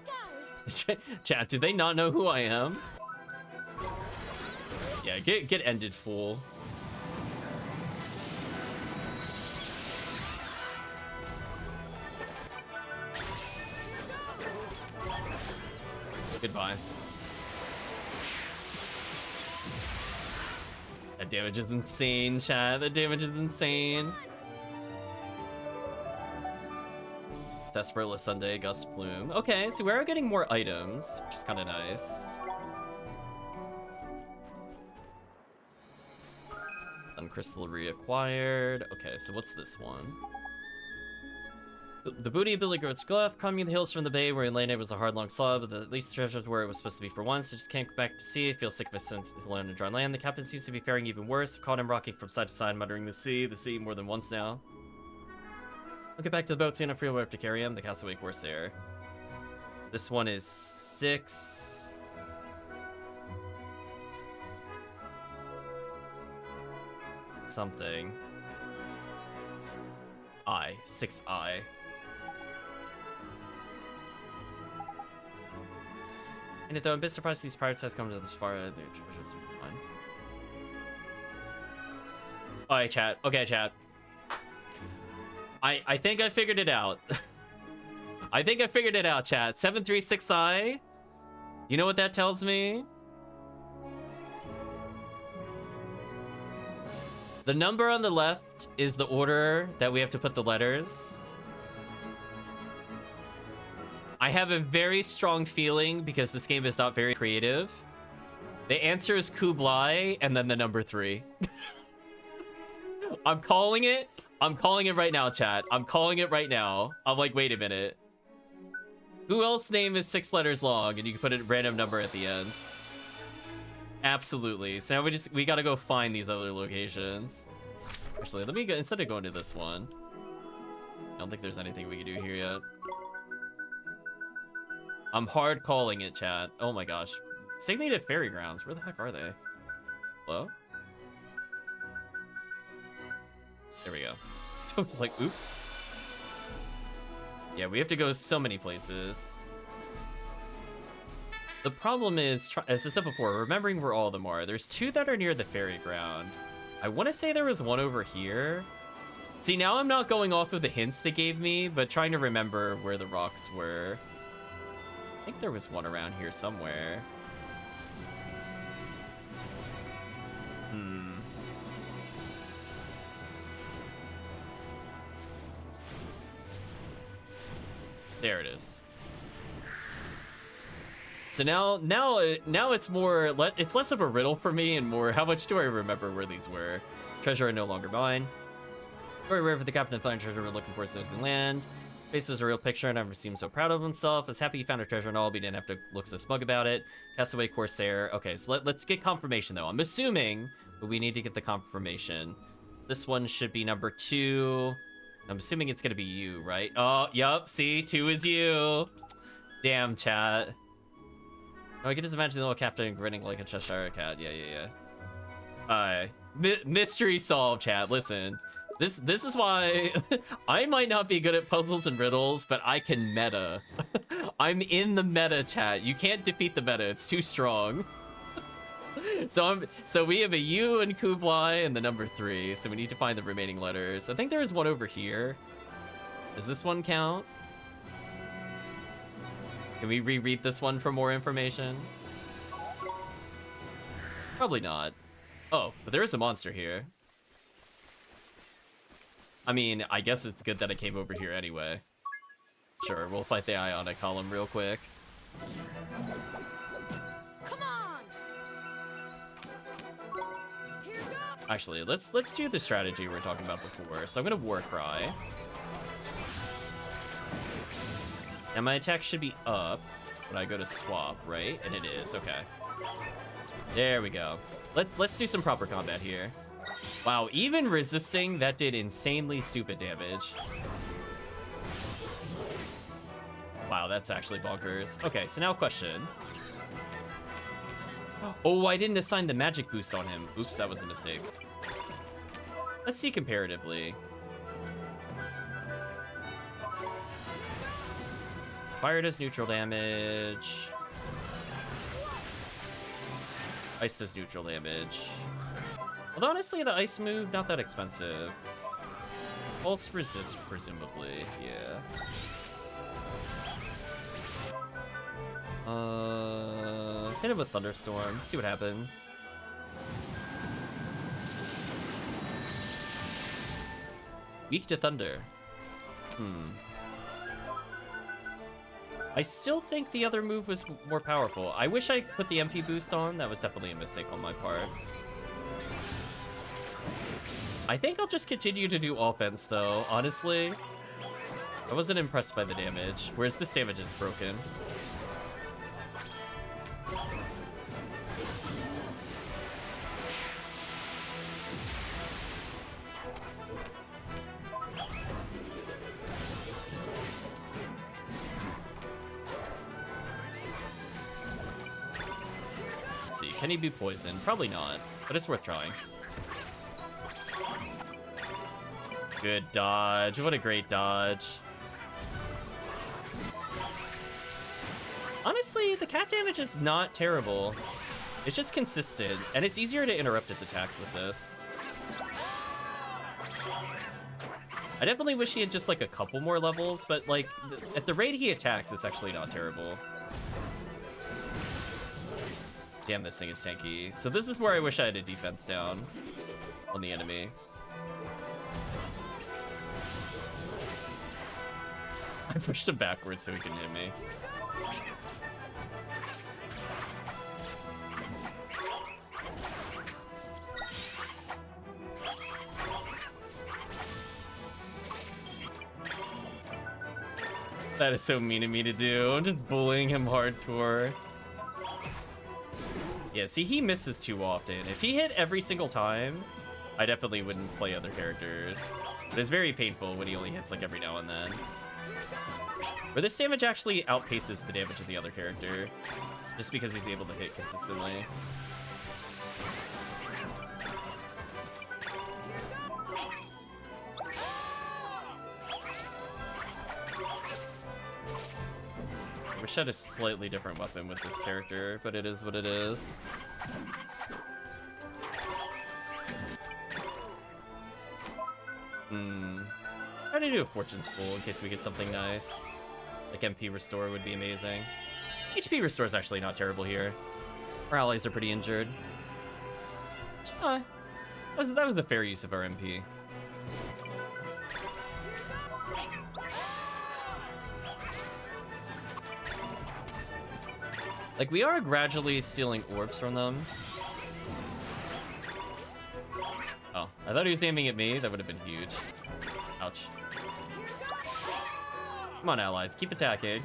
go. Chat, do they not know who I am? Yeah, get ended, fool. Goodbye. That damage is insane, chat. That damage is insane. Sarsaparilla Sunday, Gust Plume. Okay, so we are getting more items, which is kind of nice. Crystal reacquired. Okay, so what's this one? The booty of Billy Goat's Glove, climbing the hills from the bay where Elena was a hard long slog, but at least the treasure's where it was supposed to be for once. I just can't go back to sea. I feel sick of it alone in dry land. The captain seems to be faring even worse. I've caught him rocking from side to side, muttering the sea more than once now. I'll get back to the boat soon. I feel we have to carry him. The castaway Corsair. This one is 6. Something. 6I. And though I'm a bit surprised these pirates has come to this far, their treasures are fine. Alright, chat. Okay, chat. I think I figured it out. I think I figured it out, chat. 736I. You know what that tells me? The number on the left is the order that we have to put the letters. I have a very strong feeling, because this game is not very creative. The answer is Kublai, and then the number 3. I'm calling it. I'm calling it right now, chat. I'm calling it right now. I'm like, wait a minute. Who else's name is 6 letters long, and you can put a random number at the end? Absolutely. So now we gotta go find these other locations. Actually, let me go, instead of going to this one. I don't think there's anything we can do here yet. I'm hard calling it, chat. Oh my gosh. Take me to Fairy Grounds. Where the heck are they? Hello? There we go. I was like, oops. Yeah, we have to go so many places. The problem is, as I said before, remembering where all of them are. There's 2 that are near the Fairy Ground. I want to say there was one over here. See, now I'm not going off of the hints they gave me, but trying to remember where the rocks were. I think there was one around here somewhere. There it is. So now it's more, it's less of a riddle for me and more, how much do I remember where these were? Treasure are no longer mine. Very rare for the captain to find treasure we're looking for is in land. Face was a real picture and never seemed so proud of himself. I was happy he found a treasure and all, but he didn't have to look so smug about it. Castaway Corsair. Okay, so let's get confirmation though. I'm assuming, but we need to get the confirmation. This one should be number 2. I'm assuming it's gonna be you, right? Oh, yup, see, 2 is you. Damn, chat. Oh, I can just imagine the little captain grinning like a Cheshire cat. Yeah. Mystery solved, chat. Listen, this is why I might not be good at puzzles and riddles, but I can meta. I'm in the meta, chat. You can't defeat the meta. It's too strong. So we have a U and Kublai and the number 3. So we need to find the remaining letters. I think there is one over here. Does this one count? Can we reread this one for more information? Probably not. Oh, but there is a monster here. I mean, I guess it's good that I came over here anyway. Sure, we'll fight the Ionic Column real quick. Come on! Here goes! Actually, let's do the strategy we were talking about before. So I'm gonna War Cry. Now my attack should be up when I go to swap, right? And it is, okay. There we go. Let's do some proper combat here. Wow, even resisting, that did insanely stupid damage. Wow, that's actually bonkers. Okay, so now question. Oh, I didn't assign the magic boost on him. Oops, that was a mistake. Let's see comparatively. Fire does neutral damage. Ice does neutral damage. Although honestly, the ice move, not that expensive. Pulse resist, presumably, yeah. Hit him with Thunderstorm, see what happens. Weak to Thunder. I still think the other move was more powerful. I wish I put the MP boost on. That was definitely a mistake on my part. I think I'll just continue to do offense, though. Honestly, I wasn't impressed by the damage, whereas this damage is broken. Can he be poisoned? Probably not, but it's worth trying. Good dodge. What a great dodge. Honestly, the cat damage is not terrible. It's just consistent, and it's easier to interrupt his attacks with this. I definitely wish he had just like a couple more levels, but like at the rate he attacks, it's actually not terrible. Damn, this thing is tanky. So this is where I wish I had a defense down on the enemy. I pushed him backwards so he can hit me. That is so mean of me to do. I'm just bullying him hardcore. Yeah, see, he misses too often. If he hit every single time, I definitely wouldn't play other characters. But it's very painful when he only hits like every now and then. Where this damage actually outpaces the damage of the other character, just because he's able to hit consistently. I wish I had a slightly different weapon with this character, but it is what it is. Try to do a Fortune's Full in case we get something nice. Like MP Restore would be amazing. HP Restore is actually not terrible here. Our allies are pretty injured. That was the fair use of our MP. Like, we are gradually stealing orbs from them. Oh, I thought he was aiming at me. That would have been huge. Ouch. Come on, allies. Keep attacking.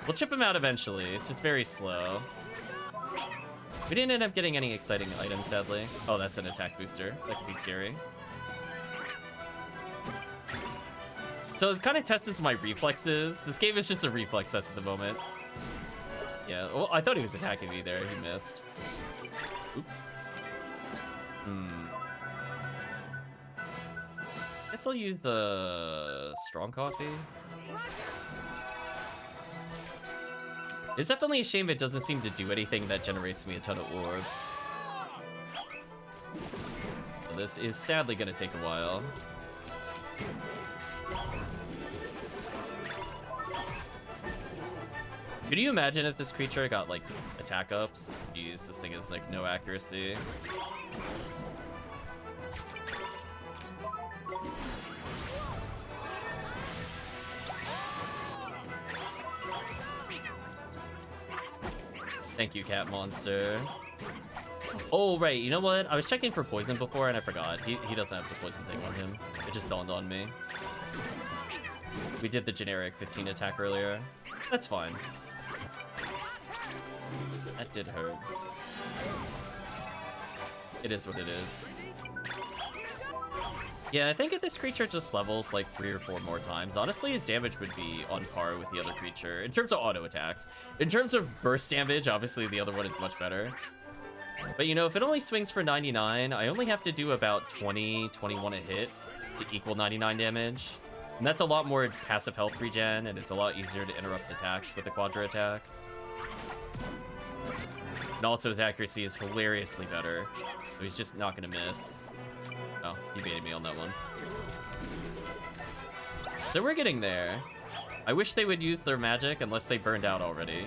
We'll chip him out eventually. It's just very slow. We didn't end up getting any exciting items, sadly. Oh, that's an attack booster. That could be scary. So it's kind of tested my reflexes. This game is just a reflex test at the moment. Yeah, well, I thought he was attacking me there. He missed. Oops. Guess I'll use the strong coffee. It's definitely a shame it doesn't seem to do anything that generates me a ton of orbs. So this is sadly gonna take a while. Could you imagine if this creature got like attack ups? Jeez, this thing is like no accuracy. Thank you, cat monster. Oh, right, you know what? I was checking for poison before and I forgot. He doesn't have the poison thing on him. It just dawned on me. We did the generic 15 attack earlier. That's fine. That did hurt. It is what it is. Yeah, I think if this creature just levels like 3 or 4 more times, honestly, his damage would be on par with the other creature in terms of auto attacks. In terms of burst damage, obviously the other one is much better. But you know, if it only swings for 99, I only have to do about 20, 21 a hit to equal 99 damage. And that's a lot more passive health regen, and it's a lot easier to interrupt attacks with a Quadra attack. And also his accuracy is hilariously better. So he's just not gonna miss. Oh, he baited me on that one. So we're getting there. I wish they would use their magic unless they burned out already.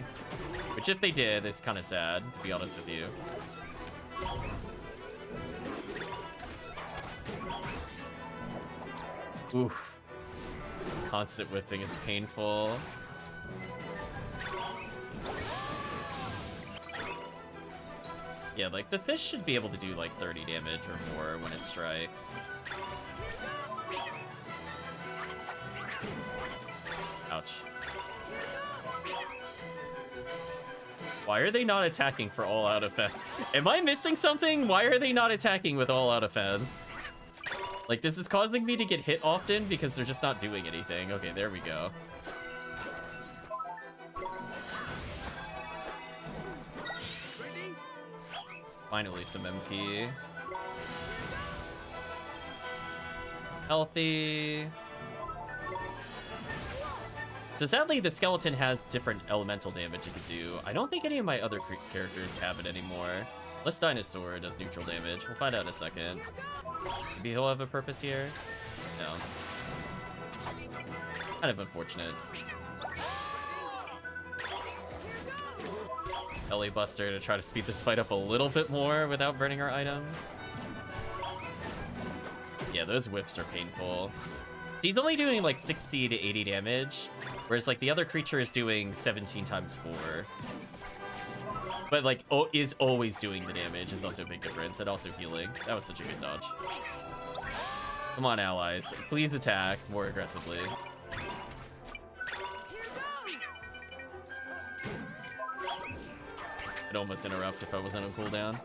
Which if they did, is kind of sad, to be honest with you. Oof. Constant whipping is painful. Yeah, like, the fish should be able to do, like, 30 damage or more when it strikes. Ouch. Why are they not attacking for all-out offense? Am I missing something? Why are they not attacking with all-out offense? Like, this is causing me to get hit often because they're just not doing anything. Okay, there we go. Finally, some MP. Healthy. So sadly, the skeleton has different elemental damage it could do. I don't think any of my other characters have it anymore. Unless Dinosaur does neutral damage. We'll find out in a second. Maybe he'll have a purpose here? No. Kind of unfortunate. LA Buster to try to speed this fight up a little bit more without burning our items. Yeah, those whips are painful. He's only doing like 60 to 80 damage, whereas like the other creature is doing 17 times 4. But like, is always doing the damage is also a big difference, and also healing. That was such a good dodge. Come on, allies. Please attack more aggressively. I'd almost interrupt if I wasn't on cooldown.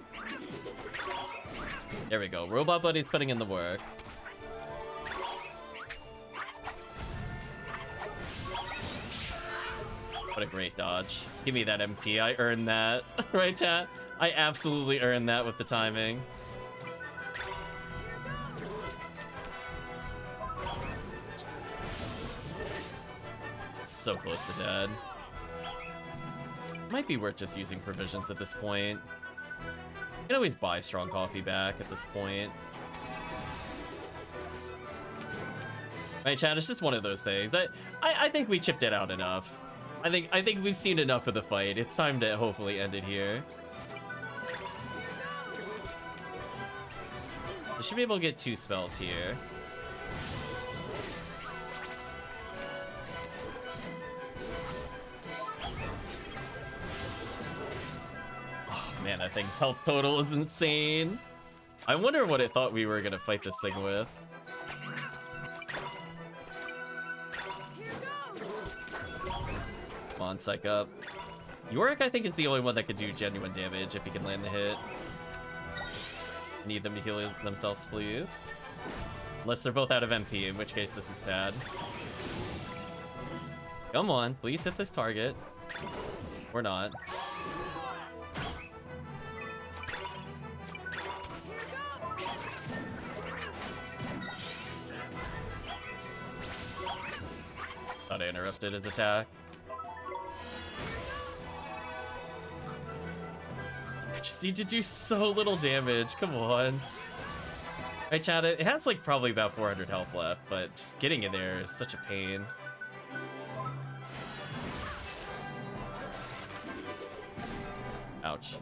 There we go. Robot Buddy's putting in the work. What a great dodge. Give me that MP. I earned that. Right, chat? I absolutely earned that with the timing. So close to dead. Might be worth just using provisions at this point. You can always buy strong coffee back at this point. Right, chat? It's just one of those things. I think we chipped it out enough. I think we've seen enough of the fight. It's time to hopefully end it here. I should be able to get 2 spells here. Oh man, I think health total is insane. I wonder what it thought we were gonna fight this thing with. Come on, psych up. Yorick, I think, is the only one that could do genuine damage if he can land the hit. Need them to heal themselves, please. Unless they're both out of MP, in which case this is sad. Come on, please hit this target. Or not. Thought I interrupted his attack. I just need to do so little damage. Come on. Right, chat? It has like probably about 400 health left, but just getting in there is such a pain. Ouch.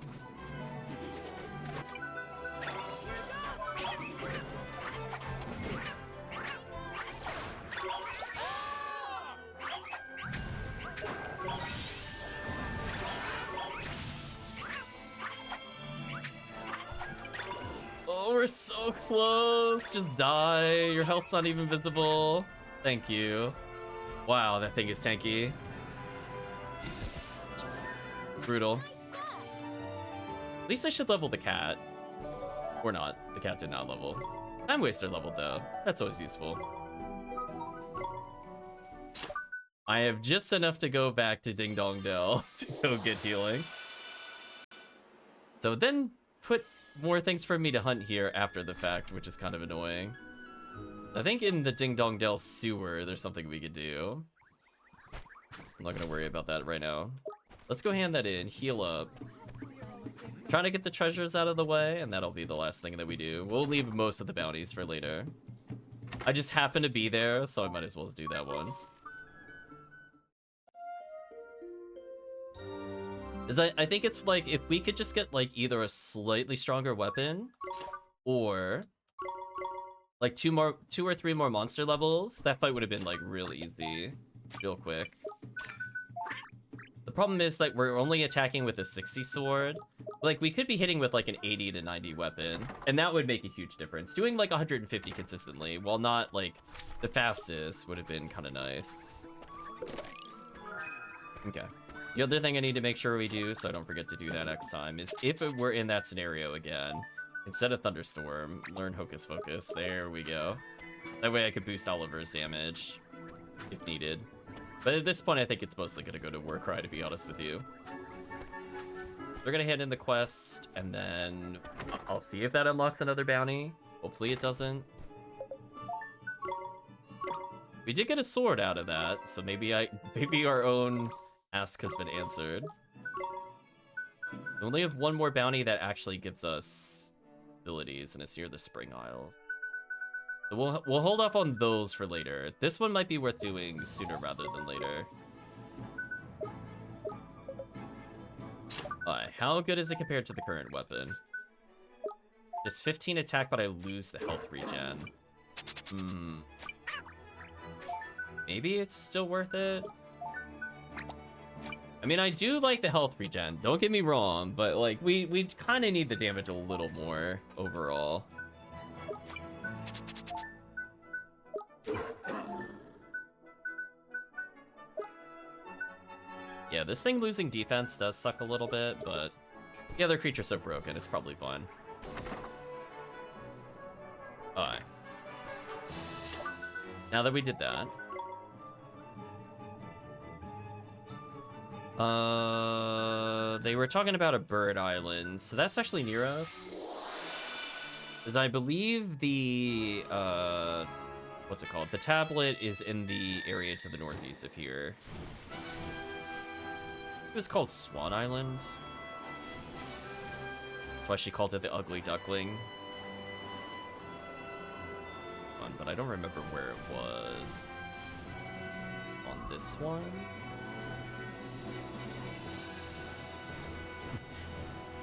Oh, we're so close. Just die. Your health's not even visible. Thank you. Wow, that thing is tanky. Brutal. At least I should level the cat. Or not. The cat did not level. Time Waster leveled, though. That's always useful. I have just enough to go back to Ding Dong Dell to go get healing. So then put more things for me to hunt here after the fact, which is kind of annoying. I think in the Ding Dong Dell sewer, there's something we could do. I'm not going to worry about that right now. Let's go hand that in, heal up. Trying to get the treasures out of the way, and that'll be the last thing that we do. We'll leave most of the bounties for later. I just happen to be there, so I might as well do that one. I think it's like, if we could just get like either a slightly stronger weapon, or like two or three more monster levels, that fight would have been like real easy, real quick. The problem is that we're only attacking with a 60 sword. Like, we could be hitting with like an 80 to 90 weapon, and that would make a huge difference. Doing like 150 consistently, while not like the fastest, would have been kind of nice. Okay. The other thing I need to make sure we do, so I don't forget to do that next time, is if we're in that scenario again, instead of Thunderstorm, learn Hocus Pocus. There we go. That way I could boost Oliver's damage, if needed. But at this point, I think it's mostly going to go to Warcry, to be honest with you. We're going to hand in the quest, and then I'll see if that unlocks another bounty. Hopefully it doesn't. We did get a sword out of that, so maybe our own ask has been answered. We only have one more bounty that actually gives us abilities, and it's near the Spring Isles. So we'll hold off on those for later. This one might be worth doing sooner rather than later. Alright, how good is it compared to the current weapon? Just 15 attack, but I lose the health regen. Maybe it's still worth it? I mean, I do like the health regen, don't get me wrong, but like, we kind of need the damage a little more overall. Yeah, this thing losing defense does suck a little bit, but the other creature's so broken, it's probably fine. Alright. Now that we did that... they were talking about a bird island, so that's actually near us. Because I believe the, what's it called? The tablet is in the area to the northeast of here. It was called Swan Island. That's why she called it the Ugly Duckling. But I don't remember where it was. On this one?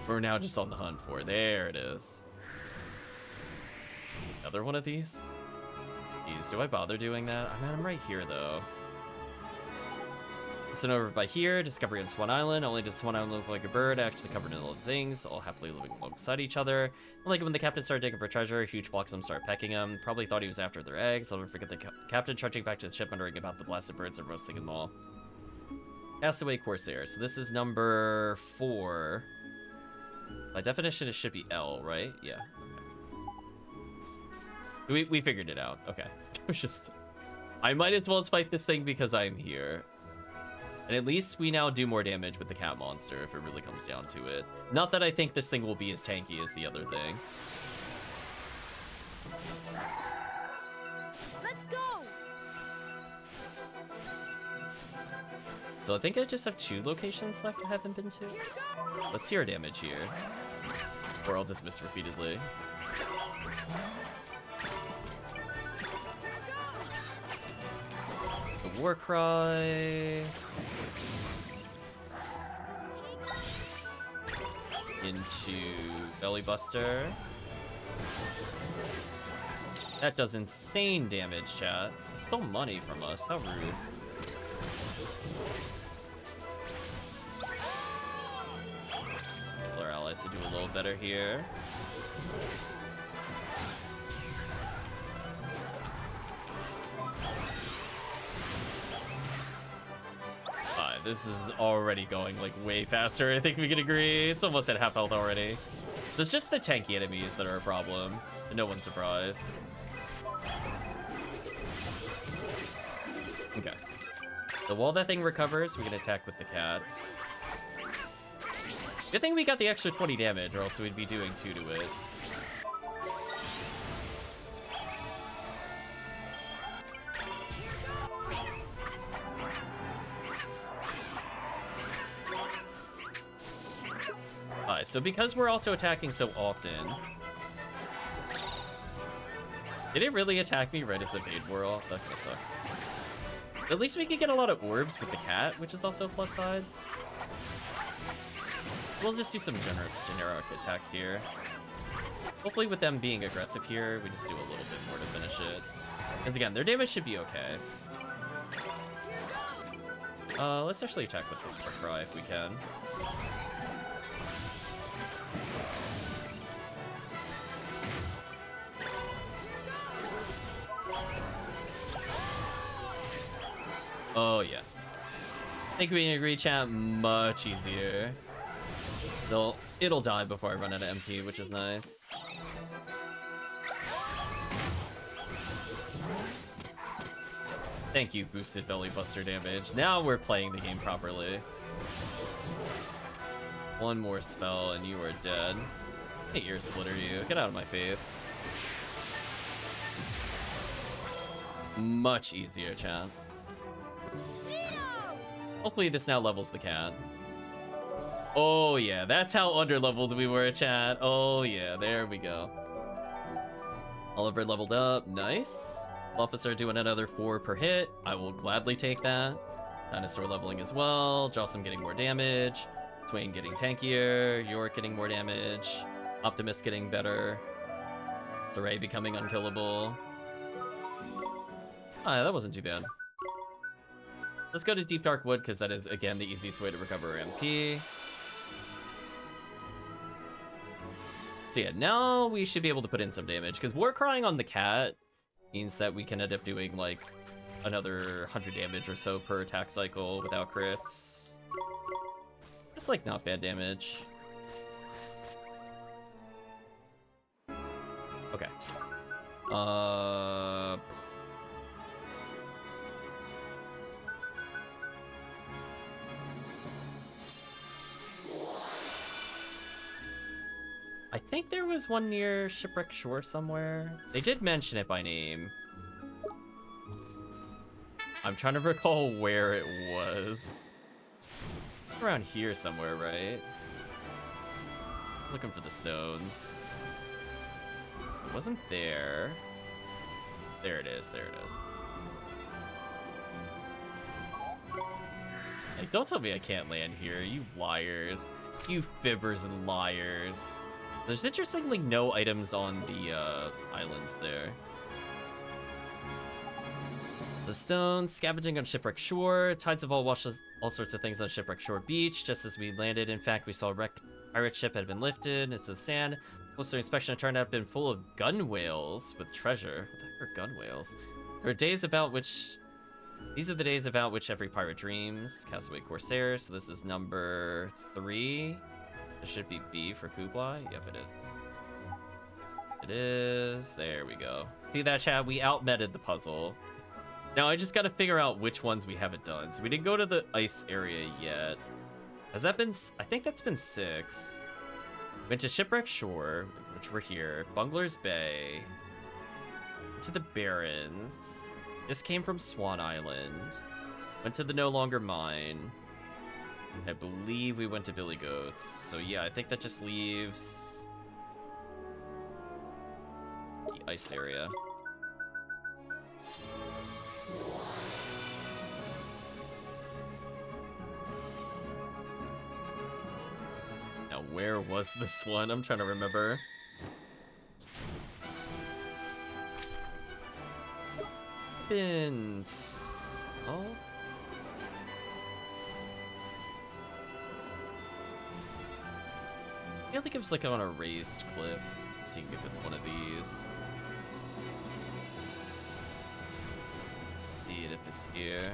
We're now just on the hunt for. There it is. Another one of these? Jeez, do I bother doing that? I mean, I'm right here, though. Listen over by here, discovery on Swan Island. Only does Swan Island look like a bird, actually covered in little things, all happily living alongside each other. Like when the captain started digging for treasure, huge flocks of them started pecking him. Probably thought he was after their eggs. I'll never forget the captain trudging back to the ship, wondering about the blasted birds and roasting them all. Castaway Corsair. So this is number 4. By definition, it should be L, right? Yeah. Okay. We figured it out. Okay. It was just... I might as well fight this thing because I'm here. And at least we now do more damage with the cat monster if it really comes down to it. Not that I think this thing will be as tanky as the other thing. Let's go! So I think I just have 2 locations left I haven't been to. Let's see our damage here. Or I'll dismiss repeatedly. The Warcry. Into Belly Buster. That does insane damage, chat. Stole money from us. How rude. Tell our allies to do a little better here. this is already going like way faster. I think we can agree. It's almost at half health already. There's just the tanky enemies that are a problem. No one's surprised. Okay. So while that thing recovers, we can attack with the cat. Good thing we got the extra 20 damage, or else we'd be doing 2 to it. Alright, so because we're also attacking so often... Did it really attack me right as the Vade wore off? That kinda sucked. At least we can get a lot of orbs with the cat, which is also a plus side. We'll just do some generic attacks here. Hopefully with them being aggressive here, we just do a little bit more to finish it. Because again, their damage should be okay. Let's actually attack with the Warcry if we can. Oh yeah. I think we can agree, chat, much easier. It'll die before I run out of MP, which is nice. Thank you, boosted belly buster damage. Now we're playing the game properly. One more spell and you are dead. Hey, ear splitter you. Get out of my face. Much easier, chat. Hopefully this now levels the cat. Oh yeah, that's how underleveled we were, chat. Oh yeah, there we go. Oliver leveled up, nice. Officer doing another 4 per hit. I will gladly take that. Dinosaur leveling as well. Jocelyn getting more damage. Swain getting tankier. York getting more damage. Optimus getting better. Saray becoming unkillable. Ah, that wasn't too bad. Let's go to Deep Dark Wood, because that is, again, the easiest way to recover MP. So yeah, now we should be able to put in some damage, because War Crying on the cat means that we can end up doing, like, another 100 damage or so per attack cycle without crits. Just, like, not bad damage. Okay. I think there was one near Shipwreck Shore somewhere. They did mention it by name. I'm trying to recall where it was. Around here somewhere, right? Looking for the stones. It wasn't there. There it is, there it is. Like, don't tell me I can't land here, you liars. You fibbers and liars. There's interestingly no items on the islands there. The stones, scavenging on Shipwreck Shore. Tides of all washes all sorts of things on Shipwreck Shore Beach. Just as we landed, in fact, we saw a wrecked pirate ship had been lifted into the sand. Closer inspection turned out to have been full of gun whales with treasure. What the heck are gun whales? There are days about which... These are the days about which every pirate dreams. Castaway Corsair, so this is number 3. This should be B for Kublai. Yep, it is. It is. There we go. See that, chat? We outmetted the puzzle. Now I just gotta figure out which ones we haven't done. So we didn't go to the ice area yet. Has that been... I think that's been 6. Went to Shipwreck Shore, which we're here. Bungler's Bay. Went to the Barrens. This came from Swan Island. Went to the No Longer Mine. I believe we went to Billy Goats. So yeah, I think that just leaves the ice area. Now, where was this one? I'm trying to remember. Oh. I feel like it was like on a raised cliff. Seeing if it's one of these. Let's see it if it's here.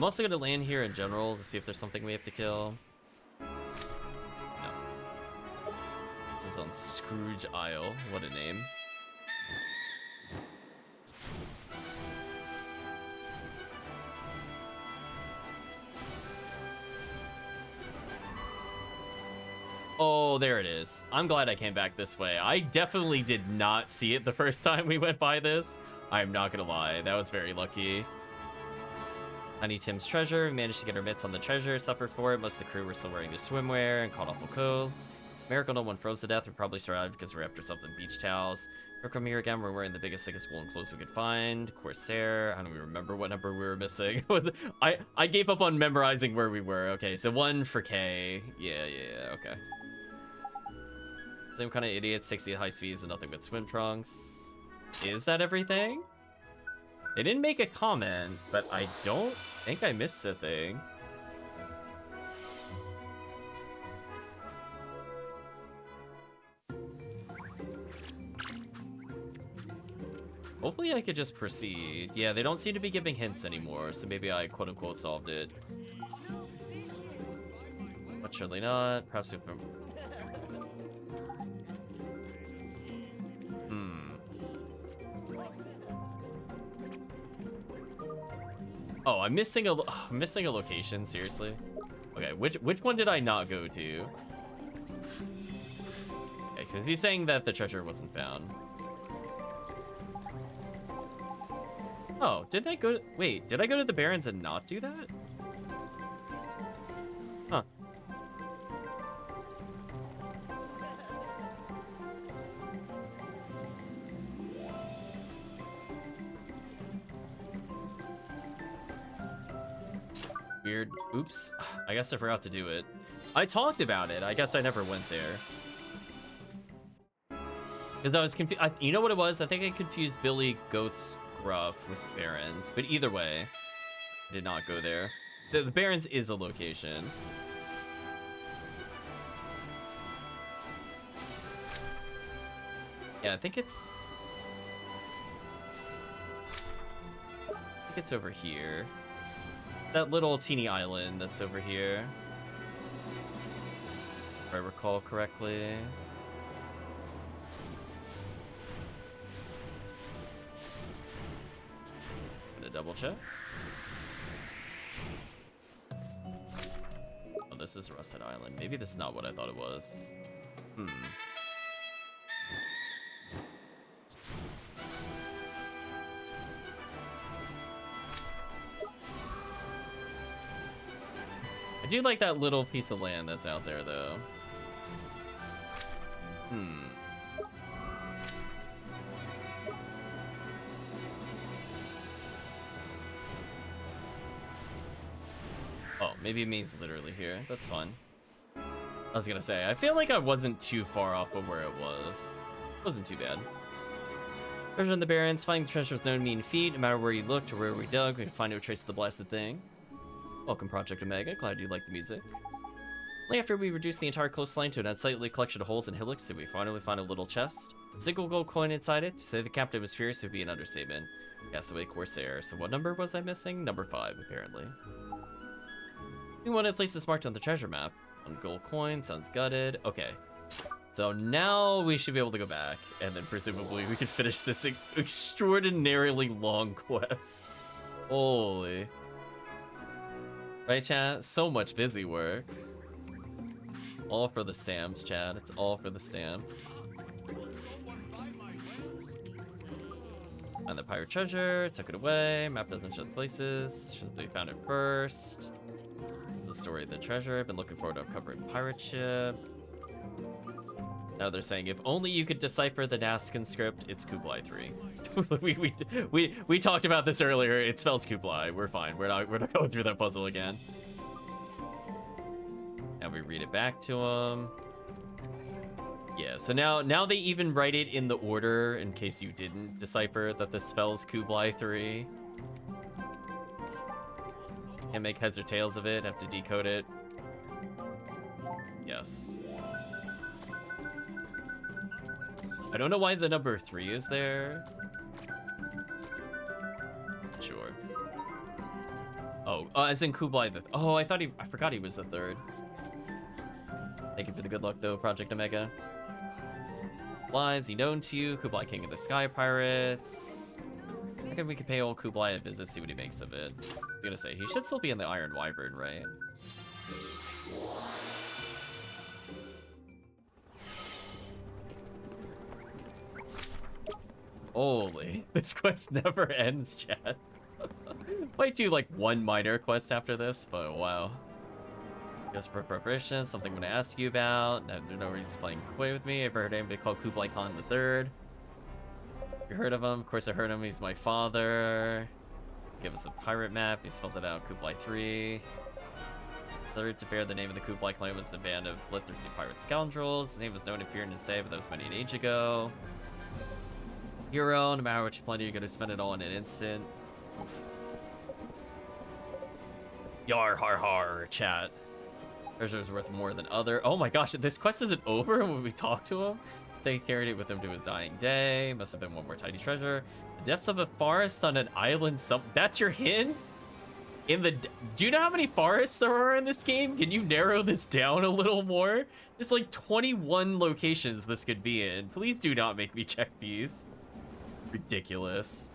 I'm also gonna land here in general to see if there's something we have to kill. No. This is on Scrooge Isle. What a name. Oh, there it is. I'm glad I came back this way. I definitely did not see it the first time we went by this. I'm not gonna lie. That was very lucky. Tiny Tim's treasure. We managed to get our mitts on the treasure. Suffered for it. Most of the crew were still wearing their swimwear and caught awful clothes. Miracle no one froze to death. We probably survived because we're after something beach towels. Miracle me again. We're wearing the biggest, thickest woolen clothes we could find. Corsair. I don't even remember what number we were missing. I gave up on memorizing where we were. Okay, so 1 for K. Yeah, okay. Same kind of idiot, 60 high speeds and nothing but swim trunks. Is that everything? They didn't make a comment, but I don't think I missed a thing. Hopefully I could just proceed. Yeah, they don't seem to be giving hints anymore, so maybe I quote-unquote solved it. But surely not. Perhaps we've been... Oh, I'm missing a location, seriously. Okay, which one did I not go to? Okay, since he's saying that the treasure wasn't found. Oh, did I go to... Wait, did I go to the Barrens and not do that? Huh. Weird. Oops. I guess I forgot to do it. I talked about it. I guess I never went there. Because I was confused. You know what it was? I think I confused Billy Goat's Gruff with Barrens. But either way, I did not go there. The Barrens is a location. Yeah, I think it's over here. That little teeny island that's over here. If I recall correctly. I'm gonna double check. Oh, this is Rusted Island. Maybe this is not what I thought it was. I do like that little piece of land that's out there, though. Oh, maybe it means literally here. That's fun. I was gonna say, I feel like I wasn't too far off of where it was. Wasn't too bad. Treasure in the Barrens. Finding the treasure was no mean feat. No matter where you looked or where we dug, we could find no trace of the blasted thing. Welcome, Project Omega. Glad you like the music. Only after we reduced the entire coastline to an unsightly collection of holes and hillocks did we finally find a little chest. A single gold coin inside it. To say the captain was furious would be an understatement. Castaway Corsair. So what number was I missing? Number 5, apparently. We wanted to place this marked on the treasure map. One gold coin. Sounds gutted. Okay. So now we should be able to go back, and then presumably we can finish this extraordinarily long quest. Holy. Right, chat? So much busy work. All for the stamps, chat. It's all for the stamps. And the pirate treasure. Took it away. Map doesn't show the places. Should we found it first? This is the story of the treasure. I've been looking forward to uncovering pirate ship. Now they're saying if only you could decipher the Naskin script, it's Kublai 3. we talked about this earlier. It spells Kublai. We're fine. We're not going through that puzzle again. Now we read it back to them. Yeah, so now they even write it in the order in case you didn't decipher that this spells Kublai 3. Can't make heads or tails of it. Have to decode it. Yes. I don't know why the number 3 is there. Sure. Oh, as in Kublai the... Oh, I forgot he was the third. Thank you for the good luck, though, Project Omega. Kublai, is he known to you? Kublai, King of the Sky Pirates. I reckon we could pay old Kublai a visit, see what he makes of it. I was gonna say, he should still be in the Iron Wyvern, right? Holy, this quest never ends, chat. Might do like one minor quest after this, but wow. Just for preparation, something I'm gonna ask you about. There's no reason playing coy with me. I've heard anybody called Kublai Khan the Third. You heard of him? Of course I heard him. He's my father. Give us a pirate map. He spelled it out. Kublai 3. Third to bear the name of the Kublai clan was the band of bloodthirsty pirate scoundrels. His name was known to fear in his day, but that was many an age ago. Hero, no matter what you plan, you're gonna spend it all in an instant. Oof. Yar har har, chat. Treasure's worth more than other. Oh my gosh, this quest isn't over when we talk to him. They carried it with him to his dying day. Must have been one more tiny treasure. The depths of a forest on an island. That's your hint? Do you know how many forests there are in this game? Can you narrow this down a little more? There's like 21 locations this could be in. Please do not make me check these. Ridiculous.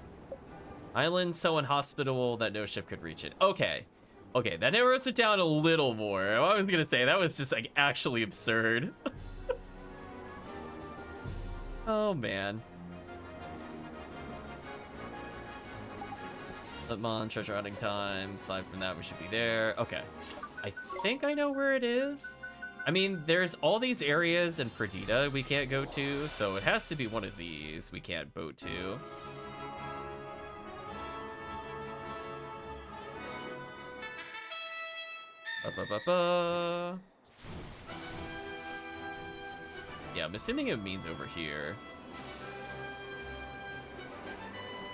Island so inhospitable that no ship could reach it. Okay. Okay, that narrows it down a little more. I was gonna say, that was just like actually absurd. Oh man. Slipmon, treasure hunting time. Aside from that, we should be there. Okay. I think I know where it is. I mean, there's all these areas in Perdita we can't go to, so it has to be one of these we can't boat to. Ba-ba-ba-ba. Yeah, I'm assuming it means over here.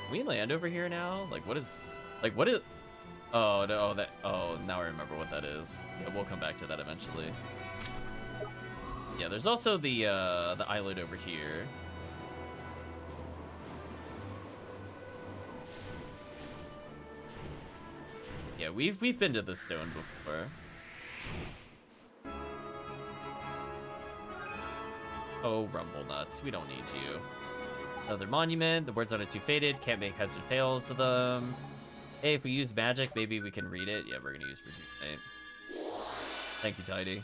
Can we land over here now? Like, what is... Like, what is... Oh, no, oh, now I remember what that is. Yeah, we'll come back to that eventually. Yeah, there's also the island over here. Yeah, we've been to the stone before. Oh, rumble nuts, we don't need you. Another monument. The words on it too faded. Can't make heads or tails of them. Hey, if we use magic, maybe we can read it. Yeah, we're gonna use rejuvenate. Thank you, Tidy.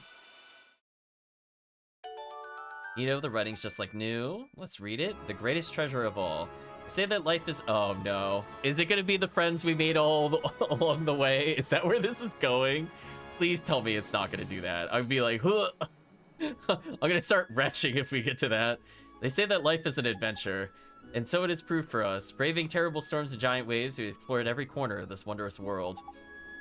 You know, the writing's just like new. Let's read it. The greatest treasure of all. Say that life is... Oh, no. Is it gonna be the friends we made all along the way? Is that where this is going? Please tell me it's not gonna do that. I'd be like, huh. I'm gonna start retching if we get to that. They say that life is an adventure, and so it is proved for us. Braving terrible storms and giant waves, we explored every corner of this wondrous world.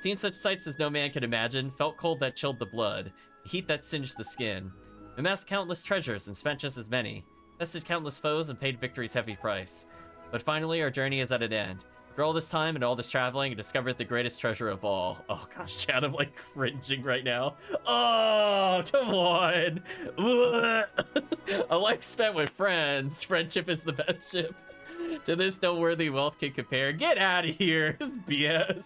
Seen such sights as no man could imagine, felt cold that chilled the blood, heat that singed the skin. Amassed countless treasures and spent just as many. Bested countless foes and paid victory's heavy price. But finally, our journey is at an end. After all this time and all this traveling, I discovered the greatest treasure of all. Oh gosh, Chad, I'm like cringing right now. Oh, come on. A life spent with friends. Friendship is the best ship. To this, no worthy wealth can compare. Get out of here. This is BS.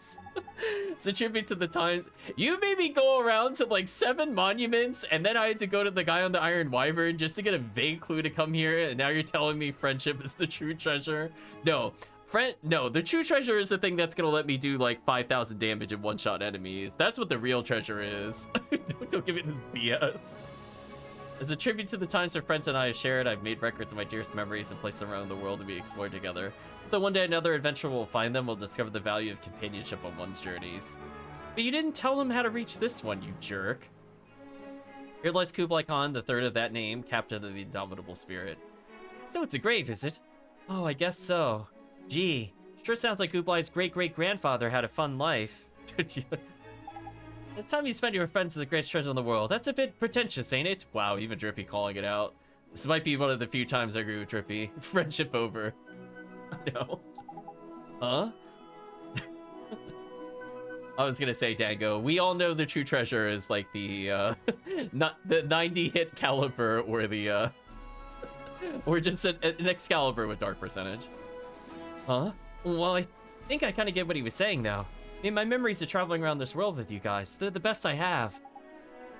It's a tribute to the times. You made me go around to like 7 monuments, and then I had to go to the guy on the Iron Wyvern just to get a vague clue to come here, and now you're telling me friendship is the true treasure? No. No, the true treasure is the thing that's gonna let me do like 5,000 damage and one-shot enemies. That's what the real treasure is. Don't give it this BS. As a tribute to the times our friends and I have shared, I've made records of my dearest memories and placed them around the world to be explored together. Though one day another adventurer will find them, will discover the value of companionship on one's journeys. But you didn't tell them how to reach this one, you jerk. Here lies Kublai Khan, the third of that name, captain of the indomitable spirit. So it's a grave, is it? Oh, I guess so. Gee, sure sounds like Kublai's great-great-grandfather had a fun life. The time you spent with your friends is the greatest treasure in the world. That's a bit pretentious, ain't it? Wow, even Drippy calling it out. This might be one of the few times I agree with Drippy. Friendship over. No. Huh? I was gonna say, Dango, we all know the true treasure is like the, not the 90 hit caliber or the, or just an Excalibur with dark percentage. Huh? Well, I think I kind of get what he was saying now. mean, my memories of traveling around this world with you guys, they're the best I have.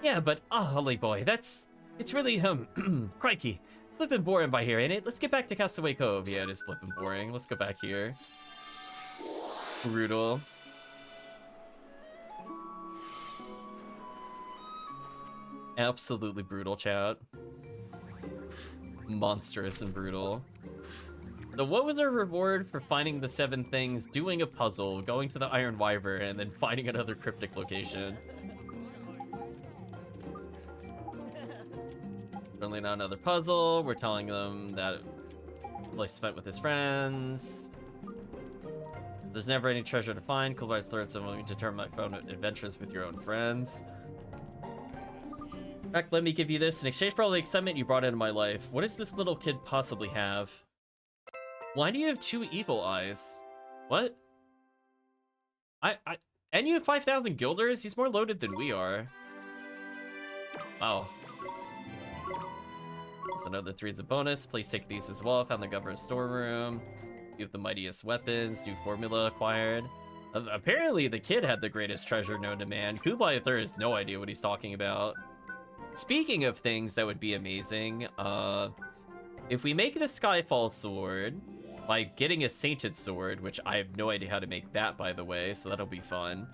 Yeah, but, holy boy, it's really, crikey. It's flippin' boring by here, ain't it? Let's get back to Castaway Cove. Yeah, it is flippin' boring. Let's go back here. Brutal. Absolutely brutal, chat. Monstrous and brutal. So what was our reward for finding the 7 things, doing a puzzle, going to the Iron Wyvern, and then finding another cryptic location? Certainly not another puzzle. We're telling them that life spent with his friends. There's never any treasure to find. Cool Vice threats and willing to turn my phone adventures with your own friends. In fact, let me give you this. In exchange for all the excitement you brought into my life, what does this little kid possibly have? Why do you have 2 evil eyes? What? And you have 5,000 guilders? He's more loaded than we are. Wow. There's another 3 as a bonus. Please take these as well. Found the governor's storeroom. You have the mightiest weapons. New formula acquired. Apparently, the kid had the greatest treasure known to man. Kublai III has no idea what he's talking about. Speaking of things that would be amazing, if we make the Skyfall sword by getting a Sainted sword, which I have no idea how to make that, by the way, so that'll be fun.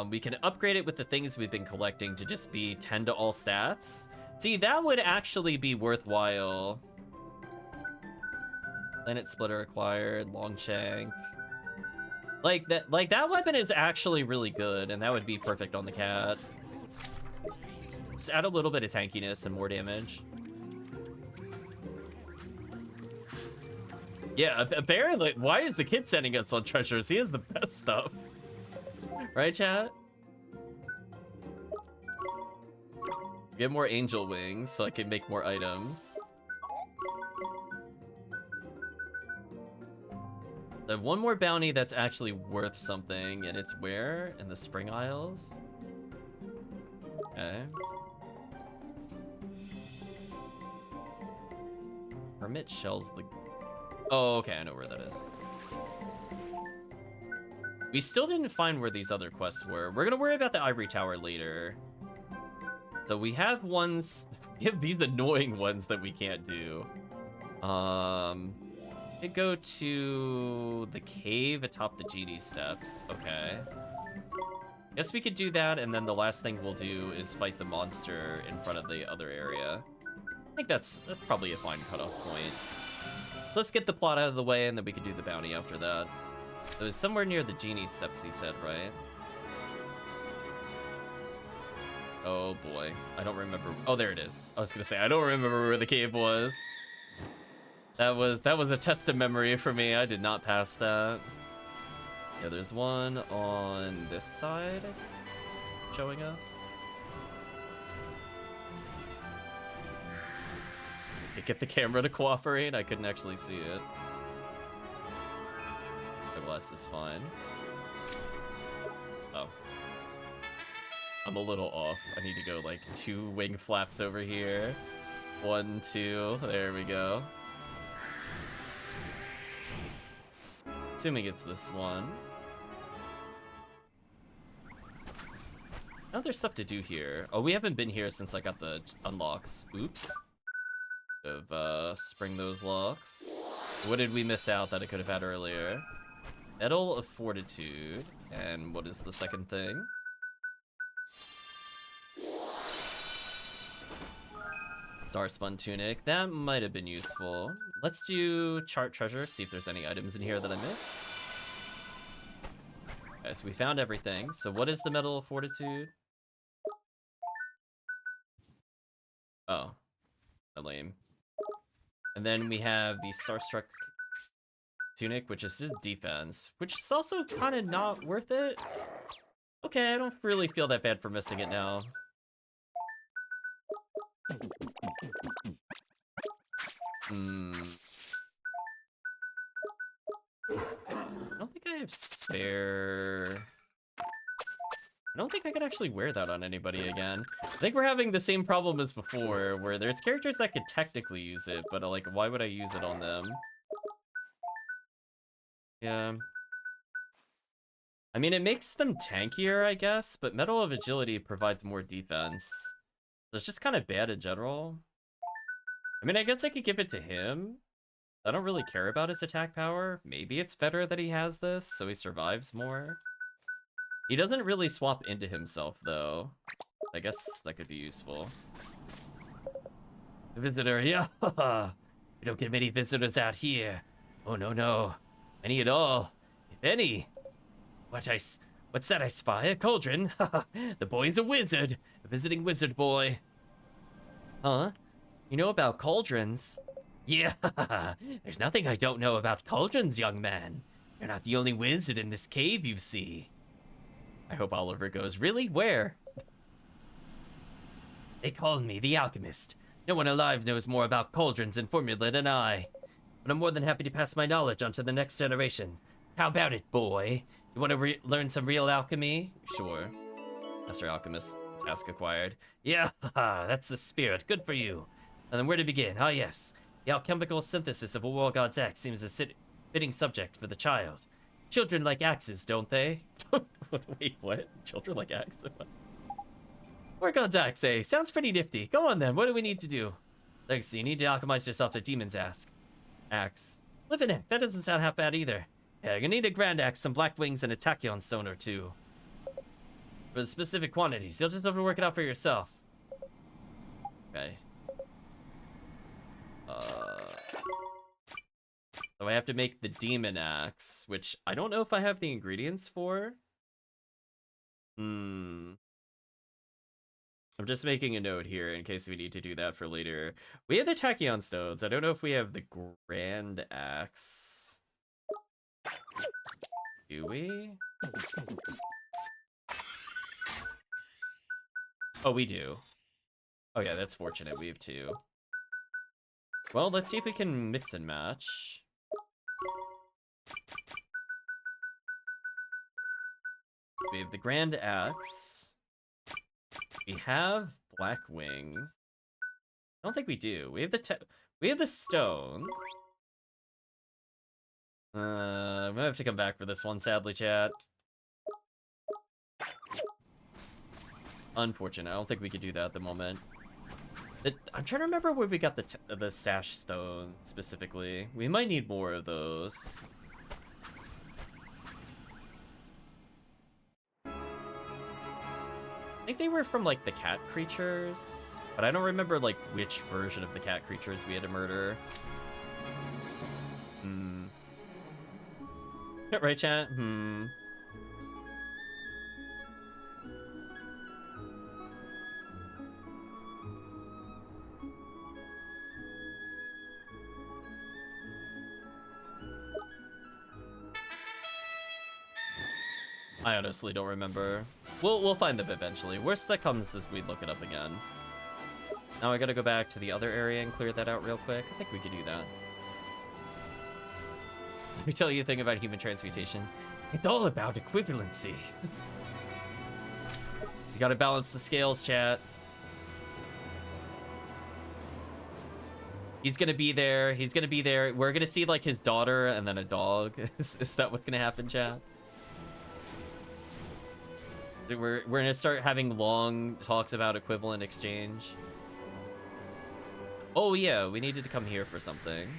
We can upgrade it with the things we've been collecting to just be 10 to all stats. See, that would actually be worthwhile. Planet Splitter acquired, Longshank. Like that weapon is actually really good, and that would be perfect on the cat. Just add a little bit of tankiness and more damage. Yeah, apparently, why is the kid sending us on treasures? He has the best stuff. Right, chat? Get more angel wings so I can make more items. I have one more bounty that's actually worth something, and it's where? In the Spring Isles? Okay. Hermit shells the... Oh, okay, I know where that is. We still didn't find where these other quests were. We're gonna worry about the Ivory Tower later. So we have ones... We have these annoying ones that we can't do. We go to the cave atop the genie steps. Okay. Guess we could do that, and then the last thing we'll do is fight the monster in front of the other area. I think that's probably a fine cutoff point. So let's get the plot out of the way, and then we can do the bounty after that. It was somewhere near the genie steps, he said, right? Oh boy, I don't remember. Oh, there it is. I was gonna say, I don't remember where the cave was. That was a test of memory for me. I did not pass that. Yeah, there's one on this side showing us. Get the camera to cooperate. I couldn't actually see it. The glass is fine. Oh. I'm a little off. I need to go like 2 wing flaps over here. 1, 2. There we go. Assuming it's this one. Oh, there's stuff to do here. Oh, we haven't been here since I got the unlocks. Oops. Of spring those locks. What did we miss out that I could have had earlier? Medal of Fortitude. And what is the second thing? Starspun Tunic. That might have been useful. Let's do Chart Treasure, see if there's any items in here that I missed. Okay, so we found everything. So what is the Medal of Fortitude? Oh. Lame. And then we have the Starstruck Tunic, which is just defense, which is also kind of not worth it. Okay, I don't really feel that bad for missing it now. I don't think I have spare... I don't think I could actually wear that on anybody again. I think we're having the same problem as before, where there's characters that could technically use it, but like, why would I use it on them? Yeah. I mean, it makes them tankier, I guess, but Medal of Agility provides more defense. So it's just kind of bad in general. I mean, I guess I could give it to him. I don't really care about his attack power. Maybe it's better that he has this, so he survives more. He doesn't really swap into himself, though. I guess that could be useful. Visitor, yeah. We don't get many visitors out here. Oh, no, no. Any at all. If any. What's that I spy? A cauldron? The boy's a wizard. A visiting wizard boy. Huh? You know about cauldrons? Yeah, there's nothing I don't know about cauldrons, young man. You're not the only wizard in this cave you see. I hope Oliver goes, really? Where? They call me the alchemist. No one alive knows more about cauldrons and formula than I. But I'm more than happy to pass my knowledge on to the next generation. How about it, boy? You want to learn some real alchemy? Sure. Master Alchemist, task acquired. Yeah, that's the spirit. Good for you. And then where to begin? Ah, yes. The alchemical synthesis of a war god's axe seems a fitting subject for the child. Children like axes, don't they? Wait, what? Children like axes? War god's axe, eh? Sounds pretty nifty. Go on then, what do we need to do? Thanks, you need to alchemize yourself a demon's axe. Living it, that doesn't sound half bad either. Yeah, you're gonna need a grand axe, some black wings, and a tachyon stone or two. For the specific quantities, you'll just have to work it out for yourself. Okay. So I have to make the demon axe, which I don't know if I have the ingredients for. I'm just making a note here in case we need to do that for later. We have the tachyon stones. I don't know if we have the grand axe. Do we? Oh, we do. Oh yeah, that's fortunate. We have two. Well, let's see if we can mix and match. We have the grand axe. We have black wings. I don't think we do. We have the stone. I'm gonna have to come back for this one, sadly, chat. Unfortunate. I don't think we could do that at the moment. I'm trying to remember where we got the stash stone specifically. We might need more of those. I think they were from like the cat creatures, but I don't remember like which version of the cat creatures we had to murder. Right, chat? I honestly don't remember. We'll find them eventually. Worst that comes is we look it up again. Now I gotta go back to the other area and clear that out real quick. I think we could do that. Let me tell you a thing about human transmutation. It's all about equivalency. You gotta balance the scales, chat. He's gonna be there. He's gonna be there. We're gonna see like his daughter and then a dog. Is that what's gonna happen, chat? We're gonna start having long talks about equivalent exchange. Oh yeah, we needed to come here for something.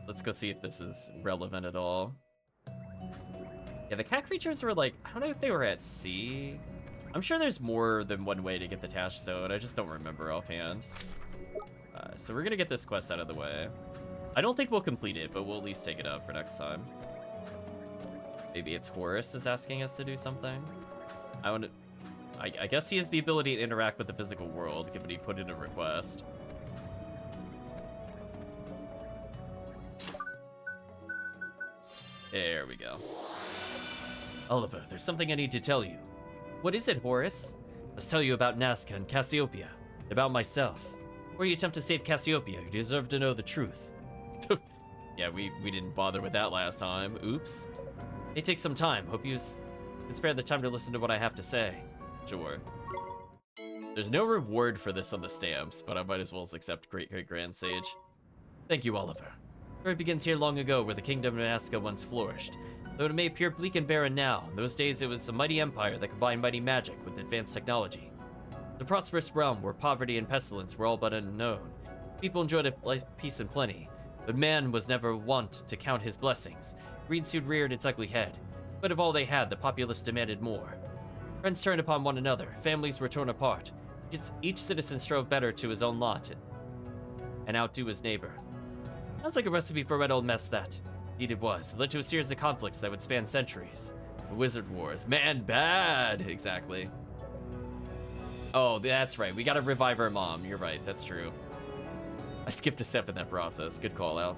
Let's go see if this is relevant at all. Yeah, the cat creatures were like, I don't know if they were at sea. I'm sure there's more than one way to get the Tash Stone. I just don't remember offhand. So we're gonna get this quest out of the way. I don't think we'll complete it, but we'll at least take it up for next time. Maybe it's Horus is asking us to do something. I guess he has the ability to interact with the physical world, given he put in a request. There we go. Oliver, there's something I need to tell you. What is it, Horus? I must tell you about Nazca and Cassiopeia, about myself. Before you attempt to save Cassiopeia, you deserve to know the truth. Yeah, we didn't bother with that last time. Oops. It takes some time. Hope you can spare the time to listen to what I have to say. Sure. There's no reward for this on the stamps, but I might as well accept Great Grand Sage. Thank you, Oliver. The story begins here long ago, where the kingdom of Nazca once flourished. Though it may appear bleak and barren now, in those days it was a mighty empire that combined mighty magic with advanced technology. The prosperous realm where poverty and pestilence were all but unknown. People enjoyed a life of peace and plenty, but man was never wont to count his blessings. Greed soon reared its ugly head. But of all they had, the populace demanded more. Friends turned upon one another, families were torn apart. Each citizen strove better to his own lot and outdo his neighbor. Sounds like a recipe for a red old mess, that. Indeed it was. It led to a series of conflicts that would span centuries. The Wizard Wars. Man, bad! Exactly. Oh, that's right. We gotta revive our mom. You're right. That's true. I skipped a step in that process. Good call out.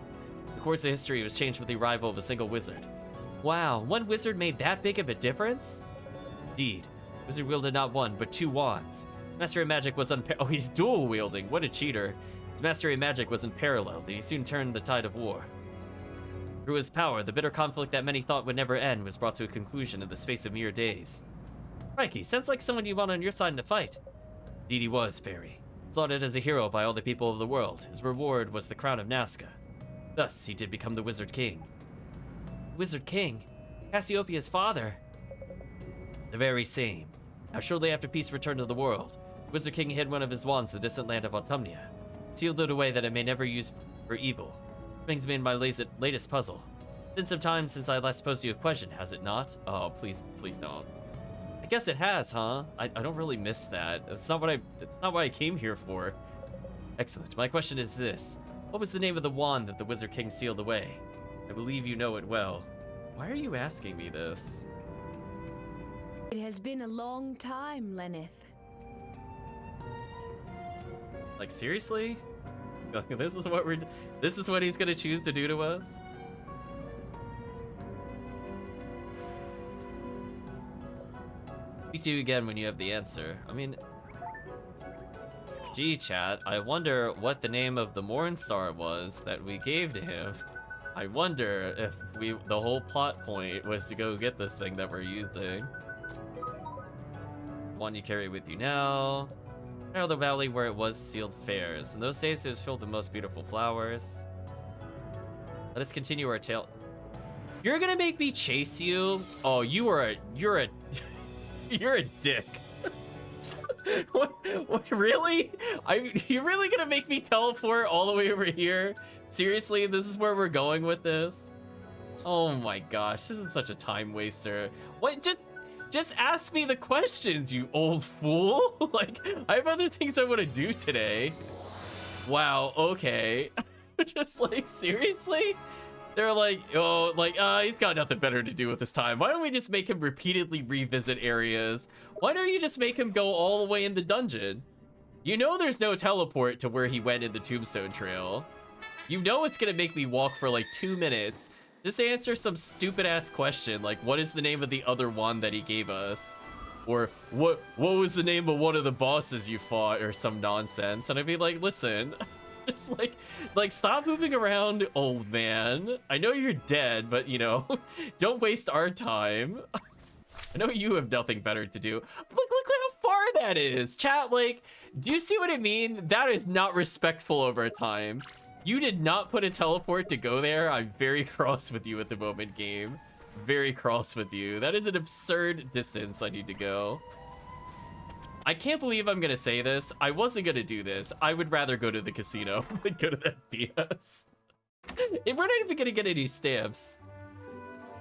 The course of history was changed with the arrival of a single wizard. Wow, one wizard made that big of a difference? Indeed. The wizard wielded not one, but 2 wands. His mastery of magic was oh, he's dual wielding. What a cheater. His mastery of magic was unparalleled, and he soon turned the tide of war. Through his power, the bitter conflict that many thought would never end was brought to a conclusion in the space of mere days. Crikey, sounds like someone you want on your side in the fight. Indeed he was, Fairy. Lauded as a hero by all the people of the world, his reward was the crown of Nazca. Thus, he did become the Wizard King. Wizard King? Cassiopeia's father? The very same. Now, shortly after peace returned to the world, the Wizard King hid one of his wands in the distant land of Autumnia, sealed it away that it may never use for evil. Brings me in my latest puzzle. It's been some time since I last posed you a question, has it not? Oh, please don't. I guess it has, huh? I don't really miss that. That's not what I came here for. Excellent. My question is this. What was the name of the wand that the Wizard King sealed away? I believe you know it well. Why are you asking me this? It has been a long time, Lenneth. Like, seriously? This is what he's gonna choose to do to us? Speak to you again when you have the answer. I mean, gee, chat, I wonder what the name of the Mornstar was that we gave to him. I wonder if the whole plot point was to go get this thing that we're using. One you carry with you now. Narrow the valley where it was sealed fairs. In those days, it was filled with most beautiful flowers. Let us continue our tale. You're gonna make me chase you? Oh, you're a dick. What, really? You're really gonna make me teleport all the way over here? Seriously, this is where we're going with this? Oh my gosh, this is such a time waster. What, just ask me the questions, you old fool. Like, I have other things I want to do today. Wow, okay. Just like, seriously? They're like, oh, like, he's got nothing better to do with his time. Why don't we just make him repeatedly revisit areas? Why don't you just make him go all the way in the dungeon? You know there's no teleport to where he went in the Tombstone Trail. You know it's gonna make me walk for like 2 minutes. Just answer some stupid ass question like, what is the name of the other one that he gave us? Or what was the name of one of the bosses you fought, or some nonsense? And I'd be like, listen, just like stop moving around, old man. I know you're dead, but you know, don't waste our time. I know you have nothing better to do. Look how far that is. Chat, like, do you see what I mean? That is not respectful over time. You did not put a teleport to go there. I'm very cross with you at the moment, game. Very cross with you. That is an absurd distance I need to go. I can't believe I'm gonna say this. I wasn't gonna do this. I would rather go to the casino than go to that BS. If we're not even gonna get any stamps.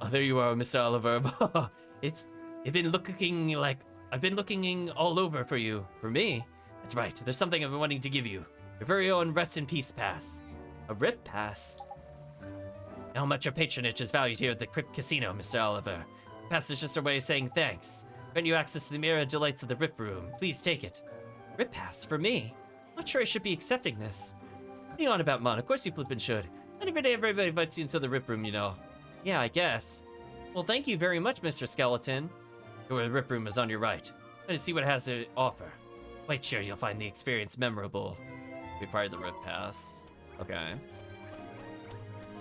Oh, there you are, Mr. Oliver. I've been looking all over for you. For me? That's right. There's something I've been wanting to give you. Your very own rest in peace pass. A rip pass? How much your patronage is valued here at the Crypt Casino, Mr. Oliver. The pass is just a way of saying thanks. Grant you access to the mirror delights of the Rip Room. Please take it. Rip pass? For me? Not sure I should be accepting this. What are you on about, Mon? Of course you flippin' should. Not every day everybody invites you into the Rip Room, you know. Yeah, I guess. Well, thank you very much, Mr. Skeleton. The Rip Room is on your right. Let's see what it has to offer. Quite sure you'll find the experience memorable. We acquired the Rip Pass. Okay.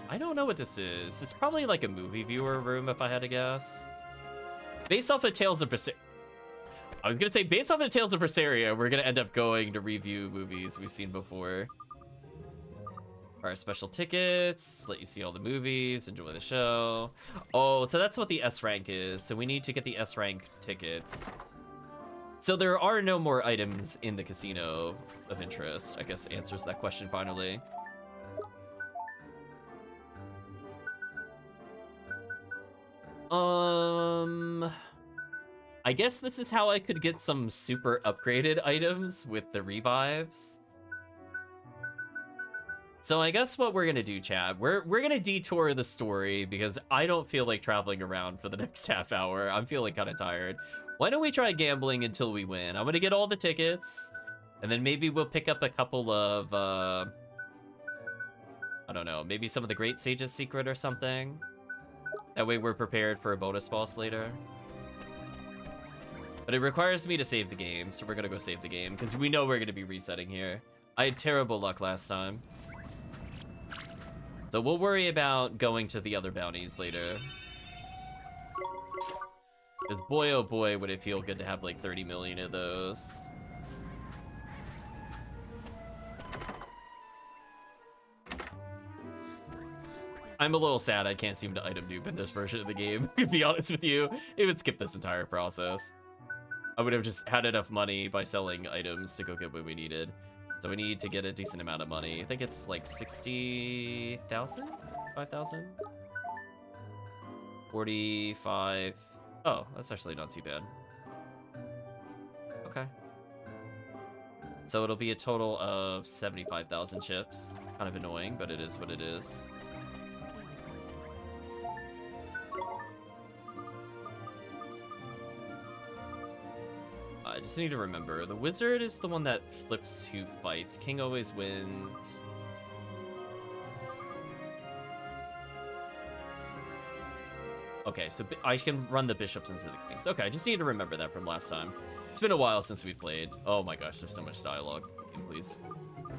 I don't know what this is. It's probably like a movie viewer room, if I had to guess. Based off of Tales of Berseria, I was gonna say, based off of Tales of Berseria, we're gonna end up going to review movies we've seen before. Acquire special tickets, let you see all the movies, enjoy the show. Oh, so that's what the S rank is. So we need to get the S rank tickets. So there are no more items in the casino of interest. I guess answers that question finally. I guess this is how I could get some super upgraded items with the revives. So I guess what we're gonna do, Chad, we're gonna detour the story because I don't feel like traveling around for the next half hour. I'm feeling kind of tired. Why don't we try gambling until we win? I'm gonna get all the tickets, and then maybe we'll pick up a couple of, I don't know, maybe some of the Great Sage's Secret or something. That way we're prepared for a bonus boss later. But it requires me to save the game, so we're gonna go save the game, because we know we're gonna be resetting here. I had terrible luck last time. So we'll worry about going to the other bounties later. Because boy, oh boy, would it feel good to have like 30 million of those. I'm a little sad I can't seem to item dupe in this version of the game, to be honest with you. It would skip this entire process. I would have just had enough money by selling items to go get what we needed. So we need to get a decent amount of money. I think it's like 60,000? 5,000? 45. Oh, that's actually not too bad. Okay. So it'll be a total of 75,000 chips. Kind of annoying, but it is what it is. I just need to remember, the wizard is the one that flips who fights. King always wins. Okay, so I can run the bishops into the kings. Okay, I just need to remember that from last time. It's been a while since we played. Oh my gosh, there's so much dialogue. Please.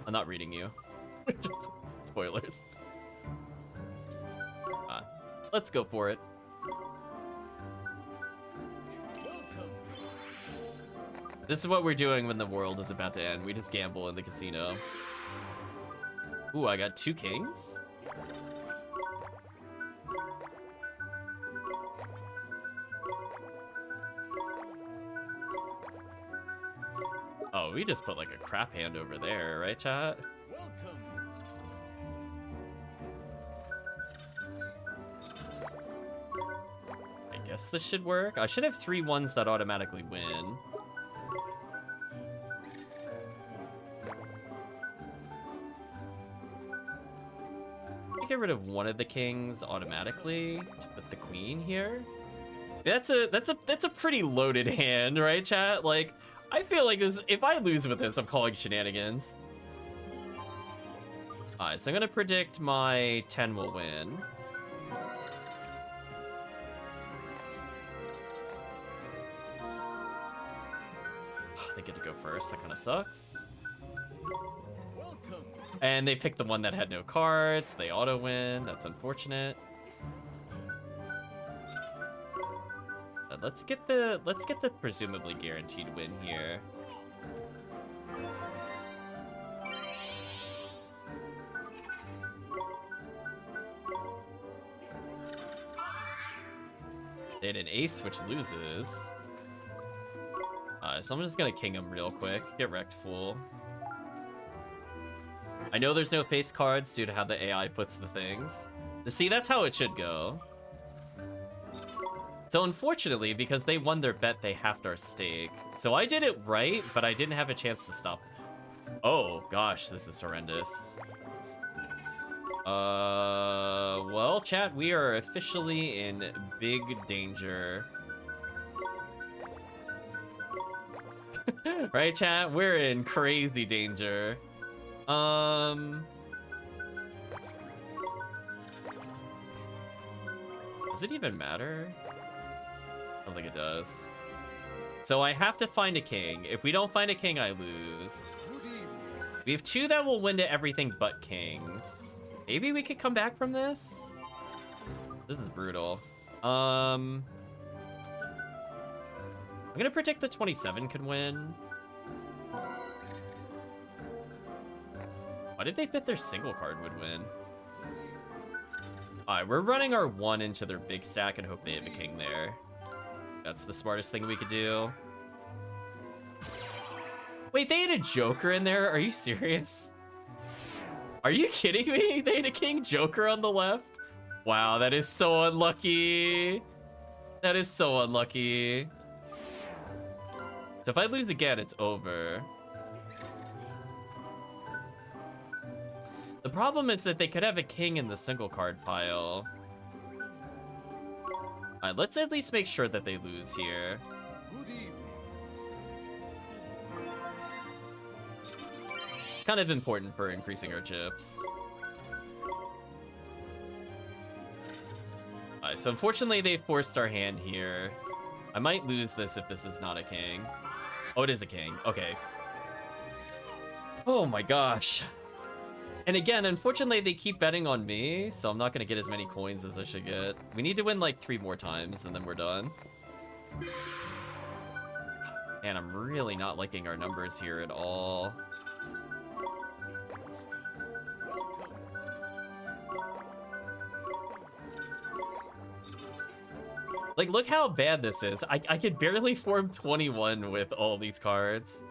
I'm not reading you. Just spoilers. Let's go for it. This is what we're doing when the world is about to end. We just gamble in the casino. Ooh, I got 2 kings? Oh, we just put like a crap hand over there, right, chat? I guess this should work. I should have 3 ones that automatically win. Get rid of one of the kings automatically to put the queen here. That's a pretty loaded hand, right, chat? Like, I feel like this. If I lose with this, I'm calling shenanigans. Alright, so I'm gonna predict my 10 will win. They get to go first. That kind of sucks. And they picked the one that had no cards. They auto win. That's unfortunate. Let's get the presumably guaranteed win here. They had an ace, which loses. So I'm just gonna king him real quick. Get wrecked, fool. I know there's no face cards due to how the AI puts the things. See, that's how it should go. So unfortunately, because they won their bet, they halved our stake. So I did it right, but I didn't have a chance to stop. Oh gosh, this is horrendous. Well, chat, we are officially in big danger. Right, chat? We're in crazy danger. Does it even matter? I don't think it does. So I have to find a king. If we don't find a king, I lose. We have 2 that will win to everything but kings. Maybe we could come back from this? This is brutal. I'm gonna predict the 27 could win. Why did they bet their single card would win? Alright, we're running our 1 into their big stack and hope they have a king there. That's the smartest thing we could do. Wait, they had a joker in there? Are you serious? Are you kidding me? They had a king joker on the left? Wow, that is so unlucky. That is so unlucky. So if I lose again, it's over. The problem is that they could have a king in the single card pile. Alright, let's at least make sure that they lose here. Kind of important for increasing our chips. Alright, so unfortunately they forced our hand here. I might lose this if this is not a king. Oh, it is a king. Okay. Oh my gosh. And again, unfortunately, they keep betting on me, so I'm not going to get as many coins as I should get. We need to win like 3 more times, and then we're done. And I'm really not liking our numbers here at all. Like, look how bad this is. I could barely form 21 with all these cards.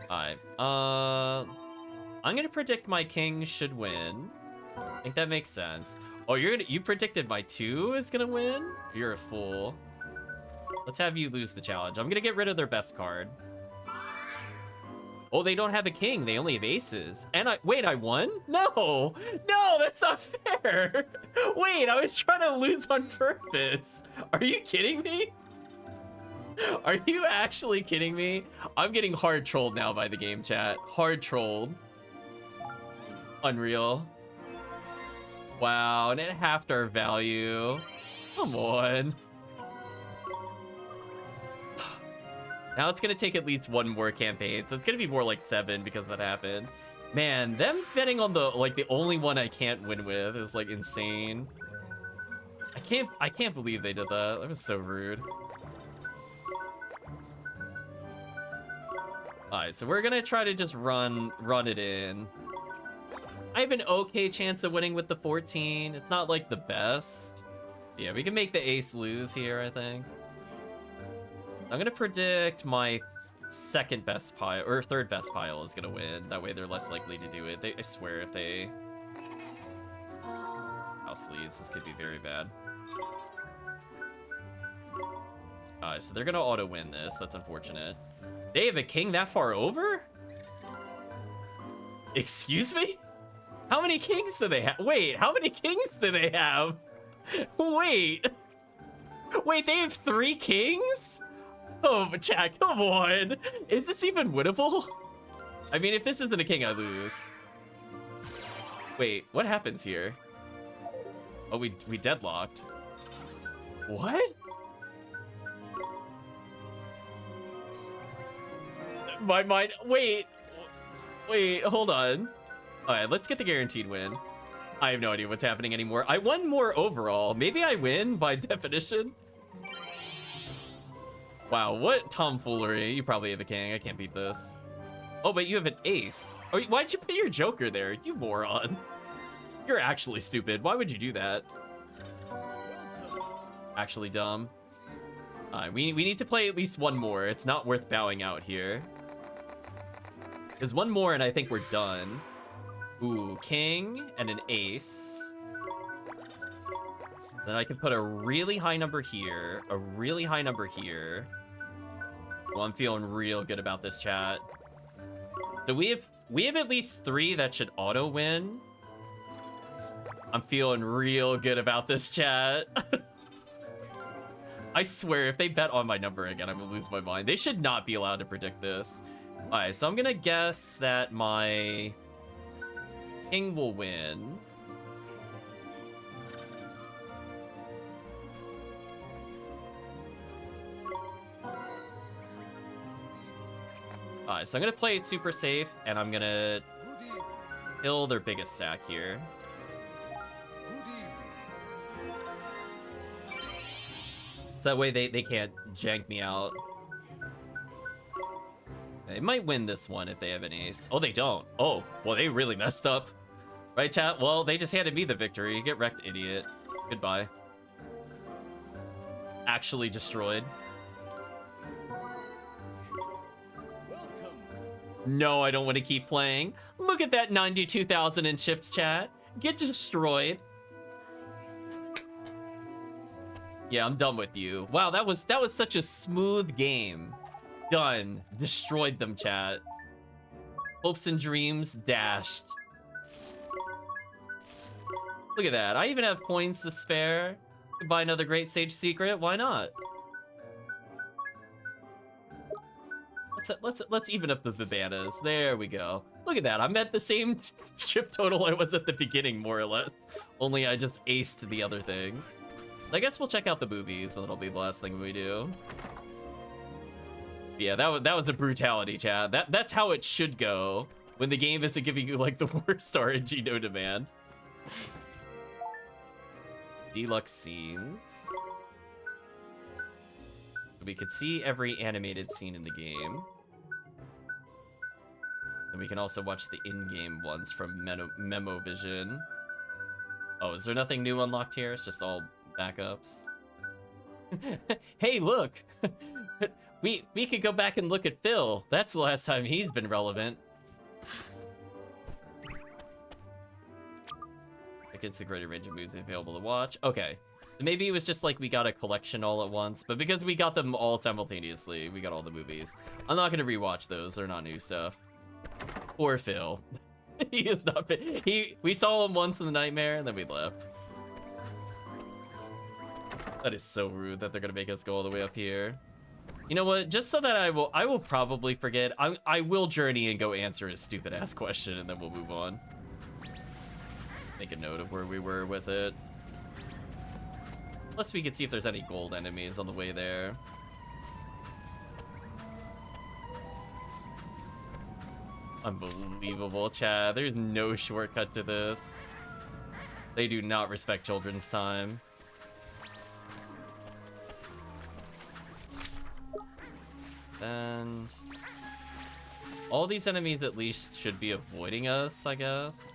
Alright, I'm gonna predict my king should win. I think that makes sense. Oh, you predicted my 2 is gonna win? You're a fool. Let's have you lose the challenge. I'm gonna get rid of their best card. Oh, they don't have a king. They only have aces. And wait, I won? No, that's not fair. Wait, I was trying to lose on purpose. Are you kidding me? Are you actually kidding me? I'm getting hard trolled now by the game chat. Hard trolled. Unreal. Wow, and it halved our value. Come on. Now it's gonna take at least 1 more campaign, so it's gonna be more like 7 because that happened. Man, them betting on the only one I can't win with is like insane. I can't believe they did that. That was so rude. Alright, so we're gonna try to just run it in. I have an okay chance of winning with the 14. It's not like the best. Yeah, we can make the ace lose here, I think. I'm gonna predict my second best pile or third best pile is gonna win. That way they're less likely to do it. I swear if they house leads, this could be very bad. Alright, so they're gonna auto win this. That's unfortunate. They have a king that far over? Excuse me? How many kings do they have? Wait, how many kings do they have? Wait, they have 3 kings? Oh, chat, come on. Is this even winnable? I mean, if this isn't a king, I lose. Wait, what happens here? Oh, we deadlocked. What? My mind. Wait, hold on. All right, let's get the guaranteed win. I have no idea what's happening anymore. I won more overall. Maybe I win by definition. Wow, what tomfoolery. You probably have a king. I can't beat this. Oh, but you have an ace. Oh, why'd you put your joker there? You moron. You're actually stupid. Why would you do that? Actually dumb. We need to play at least 1 more. It's not worth bowing out here. There's 1 more and I think we're done. Ooh, king and an ace. Then I can put a really high number here, a really high number here. Well, I'm feeling real good about this, chat. So we have at least 3 that should auto win. I'm feeling real good about this, chat. I swear, if they bet on my number again, I'm gonna lose my mind. They should not be allowed to predict this. All right, so I'm gonna guess that my king will win. Alright, so I'm gonna play it super safe, and I'm gonna kill their biggest stack here. So that way they can't jank me out. They might win this one if they have an ace. Oh, they don't. Oh, well, they really messed up. Right, chat? Well, they just handed me the victory. Get wrecked, idiot. Goodbye. Actually destroyed. No, I don't want to keep playing. Look at that 92,000 in chips, chat. Get destroyed. Yeah, I'm done with you. Wow, that was such a smooth game. Done. Destroyed them, chat. Hopes and dreams dashed. Look at that. I even have coins to spare. Could buy another Great Sage Secret. Why not? Let's even up the bananas. There we go. Look at that. I'm at the same chip total I was at the beginning, more or less. Only I just aced the other things. I guess we'll check out the movies, and that'll be the last thing we do. Yeah, that was a brutality, chat. That's how it should go when the game isn't giving you like the worst RNG no demand. Deluxe scenes. We could see every animated scene in the game. And we can also watch the in-game ones from Memo Vision. Oh, is there nothing new unlocked here? It's just all backups. Hey, look! we could go back and look at Phil. That's the last time he's been relevant. Against the greater range of movies available to watch. Okay. Maybe it was just like we got a collection all at once, but because we got them all simultaneously, we got all the movies. I'm not going to rewatch those. They're not new stuff. Poor Phil. He is not... We saw him once in the nightmare, and then we left. That is so rude that they're going to make us go all the way up here. You know what? Just so that I will probably forget, I will journey and go answer his stupid-ass question, and then we'll move on. Make a note of where we were with it. Plus, we can see if there's any gold enemies on the way there. Unbelievable, Chad. There's no shortcut to this. They do not respect children's time. And all these enemies at least should be avoiding us, I guess.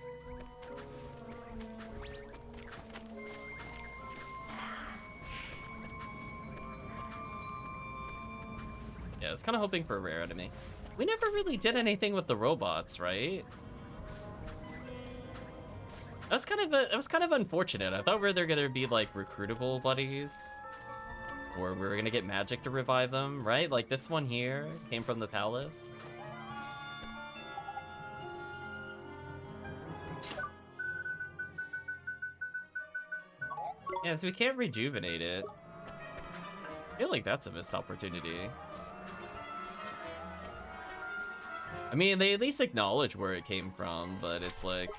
Yeah, I was kind of hoping for a rare enemy. We never really did anything with the robots, right? That was kind of unfortunate. I thought we were gonna be like recruitable buddies, or we were gonna get magic to revive them, right? Like this one here came from the palace. Yeah, so we can't rejuvenate it. I feel like that's a missed opportunity. I mean, they at least acknowledge where it came from, but it's like...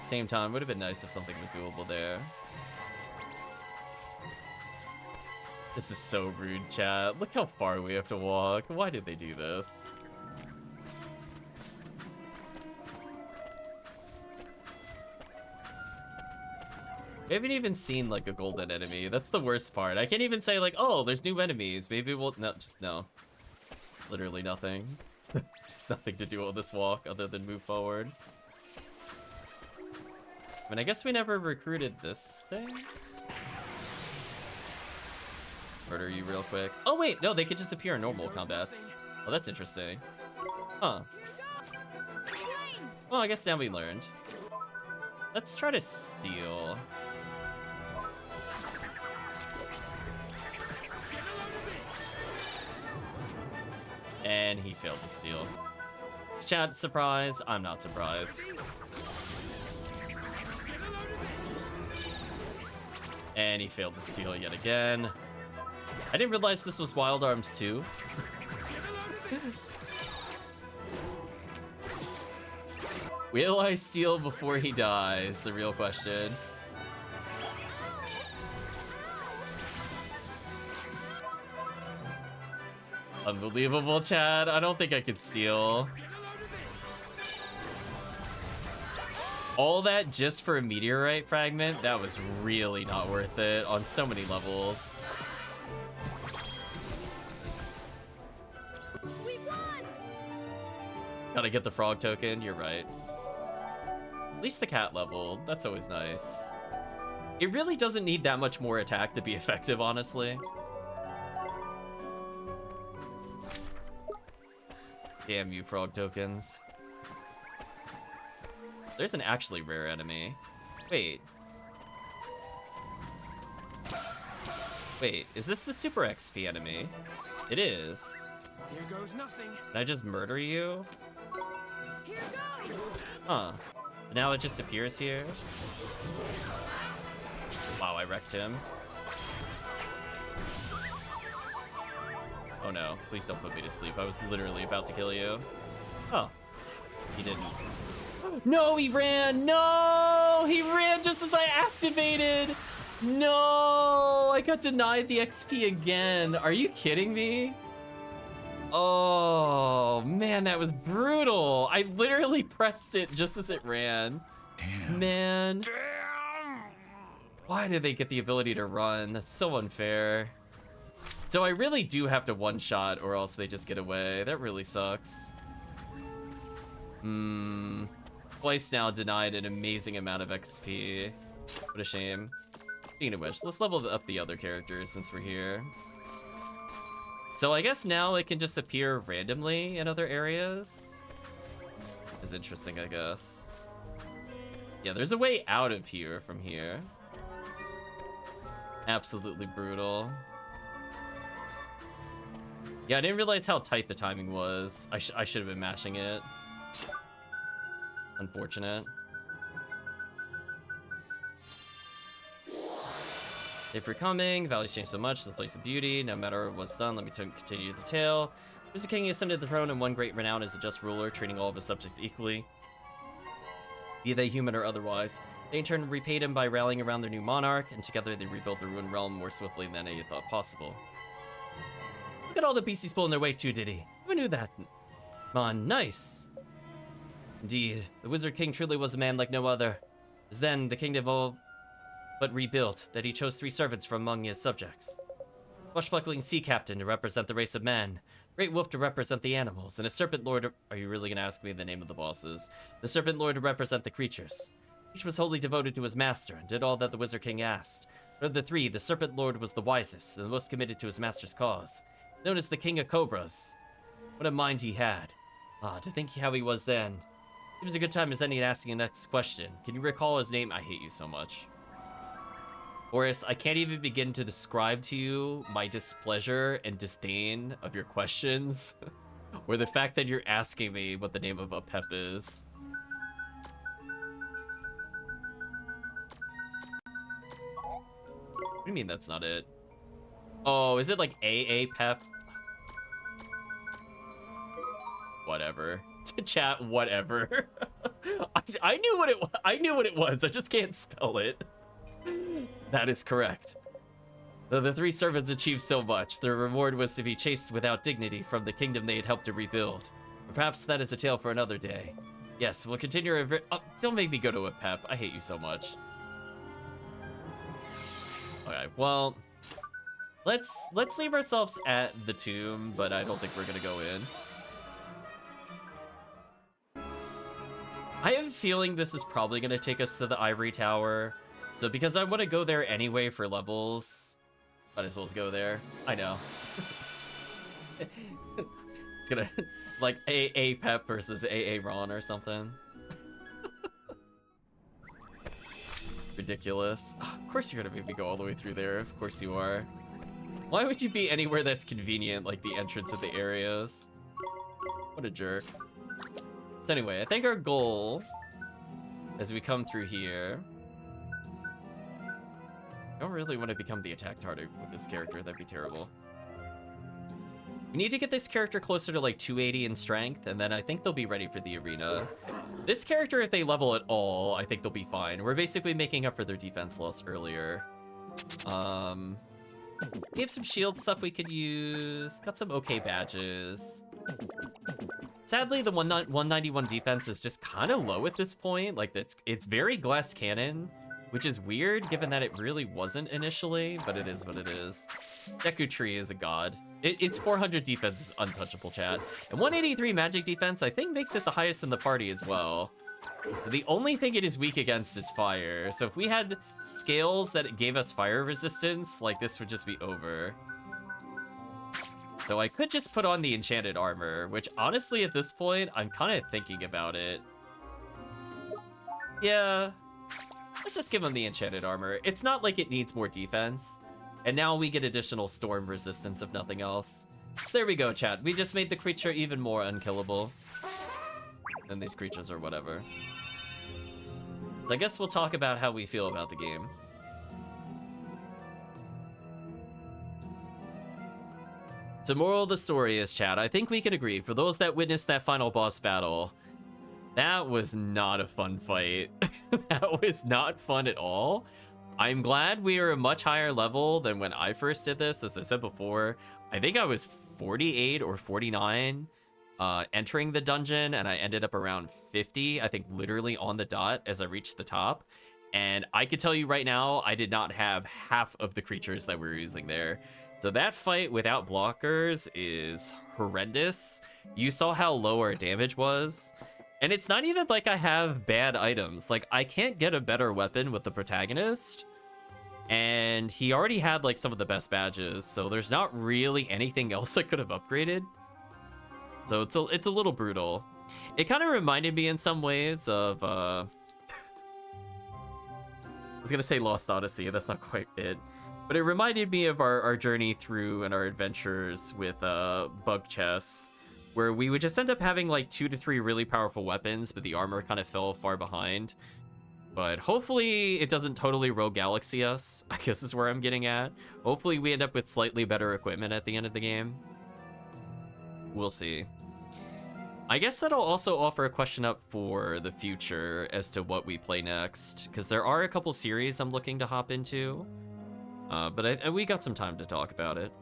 Same time, would have been nice if something was doable there. This is so rude, chat. Look how far we have to walk. Why did they do this? We haven't even seen, like, a golden enemy. That's the worst part. I can't even say, like, oh, there's new enemies. Maybe we'll... No, just no. Literally nothing. Just nothing to do on this walk other than move forward. I mean, I guess we never recruited this thing. Murder you real quick. Oh, wait. No, they could just appear in normal combats. Oh, that's interesting. Huh. Well, I guess now we learned. Let's try to steal. And he failed to steal. Chat, surprised? I'm not surprised. And he failed to steal yet again. I didn't realize this was Wild Arms 2. Will I steal before he dies? The real question. Unbelievable, Chad. I don't think I could steal. All that just for a meteorite fragment? That was really not worth it on so many levels. We won! Gotta get the frog token, you're right. At least the cat level, that's always nice. It really doesn't need that much more attack to be effective, honestly. Damn you, frog tokens. There's an actually rare enemy. Wait. Wait, is this the Super XP enemy? It is. Here goes nothing. Can I just murder you? Here goes. Huh. Now it just appears here. Wow, I wrecked him. Oh no, please don't put me to sleep. I was literally about to kill you. Oh, he didn't. No, he ran! No! He ran just as I activated! No! I got denied the XP again. Are you kidding me? Oh, man, that was brutal. I literally pressed it just as it ran. Damn. Man. Damn. Why did they get the ability to run? That's so unfair. So I really do have to one-shot or else they just get away. That really sucks. Twice now denied an amazing amount of XP. What a shame. Speaking of which, let's level up the other characters since we're here. So I guess now it can just appear randomly in other areas. Is interesting, I guess. Yeah, there's a way out of here from here. Absolutely brutal. Yeah, I didn't realize how tight the timing was. I should have been mashing it. Unfortunate. If you're coming, Valley's changed so much, it's a place of beauty. No matter what's done, let me continue the tale. Mr. King ascended the throne in one great renown as a just ruler, treating all of his subjects equally, be they human or otherwise. They in turn repaid him by rallying around their new monarch, and together they rebuilt the ruined realm more swiftly than any thought possible. Look at all the beasties pulling their weight too, did he? Who knew that? Come on, nice. Indeed, the Wizard King truly was a man like no other. As then, the kingdom all but rebuilt, that he chose 3 servants from among his subjects. Swashbuckling sea captain to represent the race of men, great wolf to represent the animals, and a serpent lord. Are you really gonna ask me the name of the bosses? The serpent lord to represent the creatures. Each was wholly devoted to his master and did all that the Wizard King asked. But of the 3, the serpent lord was the wisest and the most committed to his master's cause, known as the King of Cobras. What a mind he had. Ah, to think how he was then. It was a good time as any in asking the next question. Can you recall his name? I hate you so much. Horace, I can't even begin to describe to you my displeasure and disdain of your questions, or the fact that you're asking me what the name of a pep is. What do you mean that's not it? Oh, is it like AA pep? Whatever. Chat, whatever. I knew what it was. I knew what it was. I just can't spell it. That is correct. Though the 3 servants achieved so much, their reward was to be chased without dignity from the kingdom they had helped to rebuild. But perhaps that is a tale for another day. Yes, we'll continue our don't make me go to a pep. I hate you so much. Okay, well, let's leave ourselves at the tomb, but I don't think we're gonna go in. I have a feeling this is probably gonna take us to the Ivory Tower. So because I want to go there anyway for levels, might as well go there. I know. It's gonna, like, AA Pep versus AA Ron or something. Ridiculous. Oh, of course you're gonna make me go all the way through there. Of course you are. Why would you be anywhere that's convenient, like the entrance of the areas? What a jerk. So anyway, I think our goal, as we come through here... I don't really want to become the attack target with this character. That'd be terrible. We need to get this character closer to like 280 in strength, and then I think they'll be ready for the arena. This character, if they level at all, I think they'll be fine. We're basically making up for their defense loss earlier. We have some shield stuff we could use. Got some okay badges. Sadly, the 191 defense is just kind of low at this point. Like, it's very glass cannon. which is weird given that it really wasn't initially, but it is what it is. Deku Tree is a god. Its 400 defense is untouchable, chat. And 183 magic defense, I think, makes it the highest in the party as well. The only thing it is weak against is fire. So if we had scales that gave us fire resistance, like, this would just be over. So I could just put on the enchanted armor, which honestly at this point, I'm kind of thinking about it. Yeah, let's just give him the enchanted armor. It's not like it needs more defense. And now we get additional storm resistance if nothing else. So there we go, chat. We just made the creature even more unkillable. And these creatures or whatever. So I guess we'll talk about how we feel about the game. So moral of the story is, chat, I think we can agree, for those that witnessed that final boss battle, that was not a fun fight. That was not fun at all. I'm glad we are a much higher level than when I first did this. As I said before, I think I was 48 or 49 entering the dungeon, and I ended up around 50, I think literally on the dot as I reached the top. And I could tell you right now, I did not have half of the creatures that we were using there. So that fight without blockers is horrendous. You saw how low our damage was. And it's not even like I have bad items. Like, I can't get a better weapon with the protagonist. And he already had, like, some of the best badges. So there's not really anything else I could have upgraded. So it's a little brutal. It kind of reminded me in some ways of... I was going to say Lost Odyssey. That's not quite it. But it reminded me of our journey through and our adventures with Bug Chess, where we would just end up having like 2 to 3 really powerful weapons, but the armor kind of fell far behind. But hopefully it doesn't totally Rogue Galaxy us, I guess is where I'm getting at. Hopefully we end up with slightly better equipment at the end of the game. We'll see. I guess that'll also offer a question up for the future as to what we play next, because there are a couple series I'm looking to hop into. But we got some time to talk about it.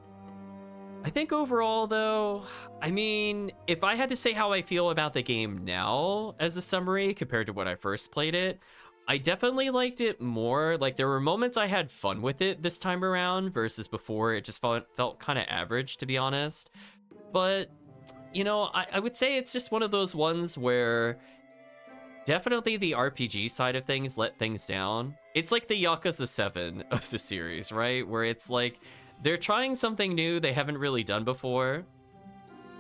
I think overall, though, I mean, if I had to say how I feel about the game now as a summary compared to when I first played it, I definitely liked it more. Like, there were moments I had fun with it this time around versus before. It just felt kind of average, to be honest. But, you know, I would say it's just one of those ones where definitely the RPG side of things let things down. It's like the Yakuza 7 of the series, right? Where it's like, they're trying something new they haven't really done before.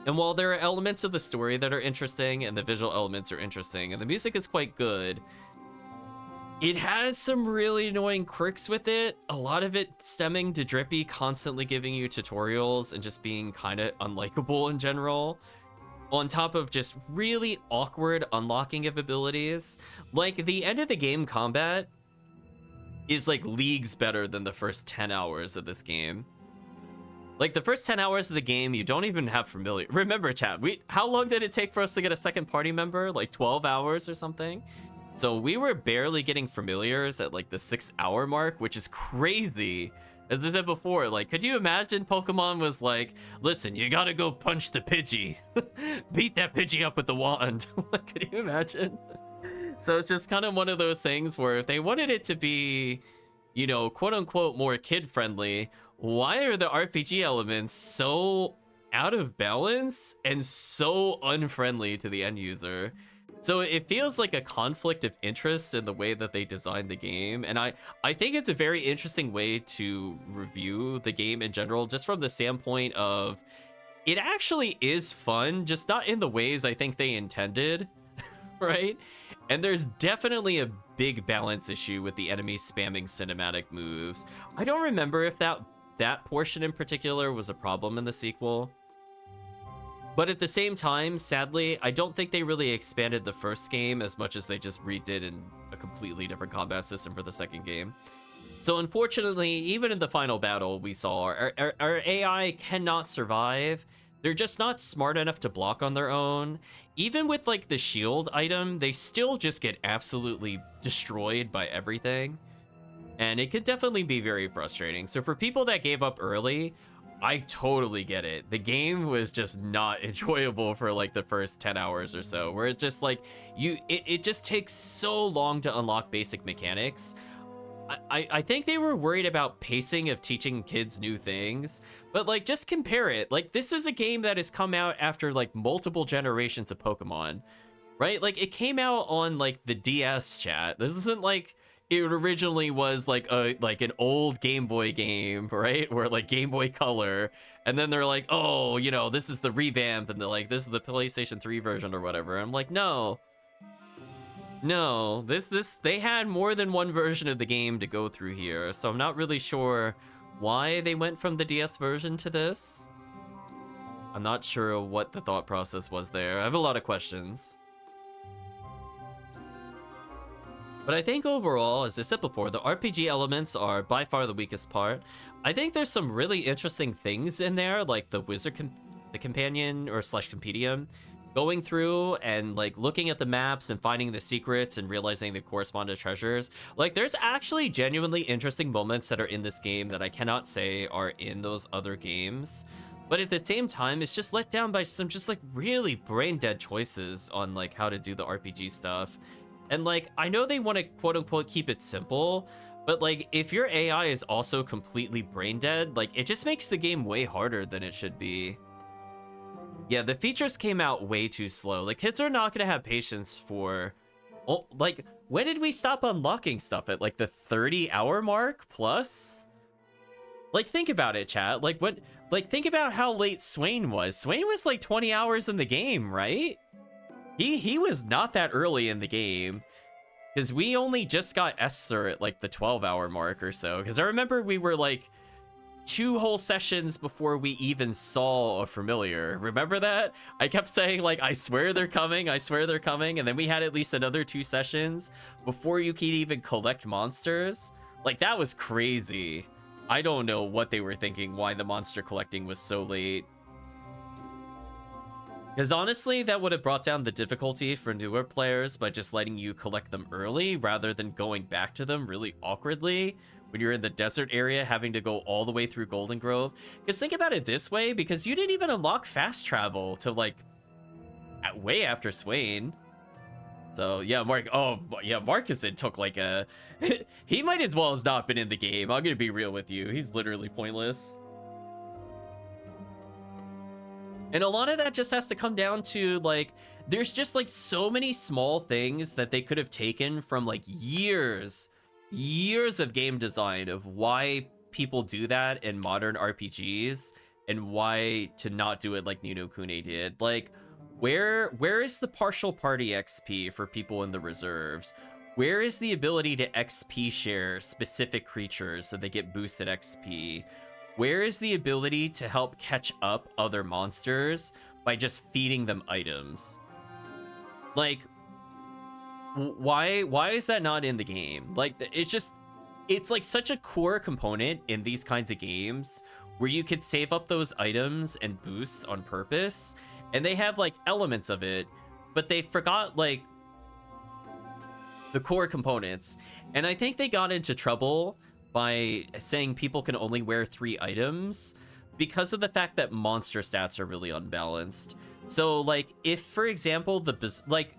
And while there are elements of the story that are interesting, and the visual elements are interesting, and the music is quite good, it has some really annoying quirks with it. A lot of it stemming to Drippy constantly giving you tutorials and just being kind of unlikable in general. On top of just really awkward unlocking of abilities. Like, the end of the game combat is like leagues better than the first 10 hours of this game. Like, the first 10 hours of the game, you don't even have familiar. Remember, chat, how long did it take for us to get a second party member? Like 12 hours or something? So we were barely getting familiars at like the 6-hour mark, which is crazy. As I said before, like, could you imagine Pokemon was like, listen, you gotta go punch the Pidgey. Beat that Pidgey up with the wand. Like, could you imagine? So it's just kind of one of those things where if they wanted it to be, you know, quote unquote, more kid friendly, why are the RPG elements so out of balance and so unfriendly to the end user? So it feels like a conflict of interest in the way that they designed the game. And I think it's a very interesting way to review the game in general, just from the standpoint of it actually is fun, just not in the ways I think they intended, right? And there's definitely a big balance issue with the enemy spamming cinematic moves. I don't remember if that portion in particular was a problem in the sequel. But at the same time, sadly, I don't think they really expanded the first game as much as they just redid in a completely different combat system for the second game. So unfortunately, even in the final battle we saw, our AI cannot survive. They're just not smart enough to block on their own. Even with like the shield item, they still just get absolutely destroyed by everything. And it could definitely be very frustrating. So for people that gave up early, I totally get it. The game was just not enjoyable for like the first 10 hours or so, where it's just like it just takes so long to unlock basic mechanics. I think they were worried about pacing of teaching kids new things, but like just compare it. Like this is a game that has come out after like multiple generations of Pokemon, right? Like it came out on like the DS, chat. This isn't like it originally was like an old Game Boy game, right? Or like Game Boy Color, and then they're like, oh, you know, this is the revamp, and they're like, this is the PlayStation 3 version or whatever. I'm like, no. No, this they had more than one version of the game to go through here, so I'm not really sure why they went from the DS version to this. I'm not sure what the thought process was there. I have a lot of questions. But I think overall, as I said before, the RPG elements are by far the weakest part. I think there's some really interesting things in there, like the the companion or slash compendium, going through and like looking at the maps and finding the secrets and realizing the corresponding treasures. Like there's actually genuinely interesting moments that are in this game that I cannot say are in those other games. But at the same time, it's just let down by some just like really brain dead choices on like how to do the RPG stuff. And like, I know they want to quote unquote keep it simple, but like if your AI is also completely brain dead, like it just makes the game way harder than it should be. Yeah, the features came out way too slow. Like kids are not going to have patience for, oh, like when did we stop unlocking stuff at like the 30-hour mark plus? Like think about it, chat. Like what, like think about how late Swain was. Swain was like 20 hours in the game, right? He was not that early in the game, because we only just got Esther at like the 12-hour mark or so. Because I remember we were like 2 whole sessions before we even saw a familiar. Remember that? I kept saying like, I swear they're coming, I swear they're coming, and then we had at least another 2 sessions before you could even collect monsters. Like that was crazy. I don't know what they were thinking, why the monster collecting was so late. Because honestly, that would have brought down the difficulty for newer players by just letting you collect them early rather than going back to them really awkwardly when you're in the desert area having to go all the way through Golden Grove. Because think about it this way, because you didn't even unlock fast travel to like way after Swain. So yeah, Marcuson took like a... he might as well has not been in the game. I'm going to be real with you. He's literally pointless. And a lot of that just has to come down to like, there's just like so many small things that they could have taken from like years of game design of why people do that in modern RPGs and why to not do it like Ni no Kuni did. Like, where is the partial party XP for people in the reserves? Where is the ability to XP share specific creatures so they get boosted XP? Where is the ability to help catch up other monsters by just feeding them items? Like, why is that not in the game? Like, it's like such a core component in these kinds of games where you could save up those items and boosts on purpose, and they have like elements of it, but they forgot like the core components. And I think they got into trouble by saying people can only wear 3 items because of the fact that monster stats are really unbalanced. So like if, for example, like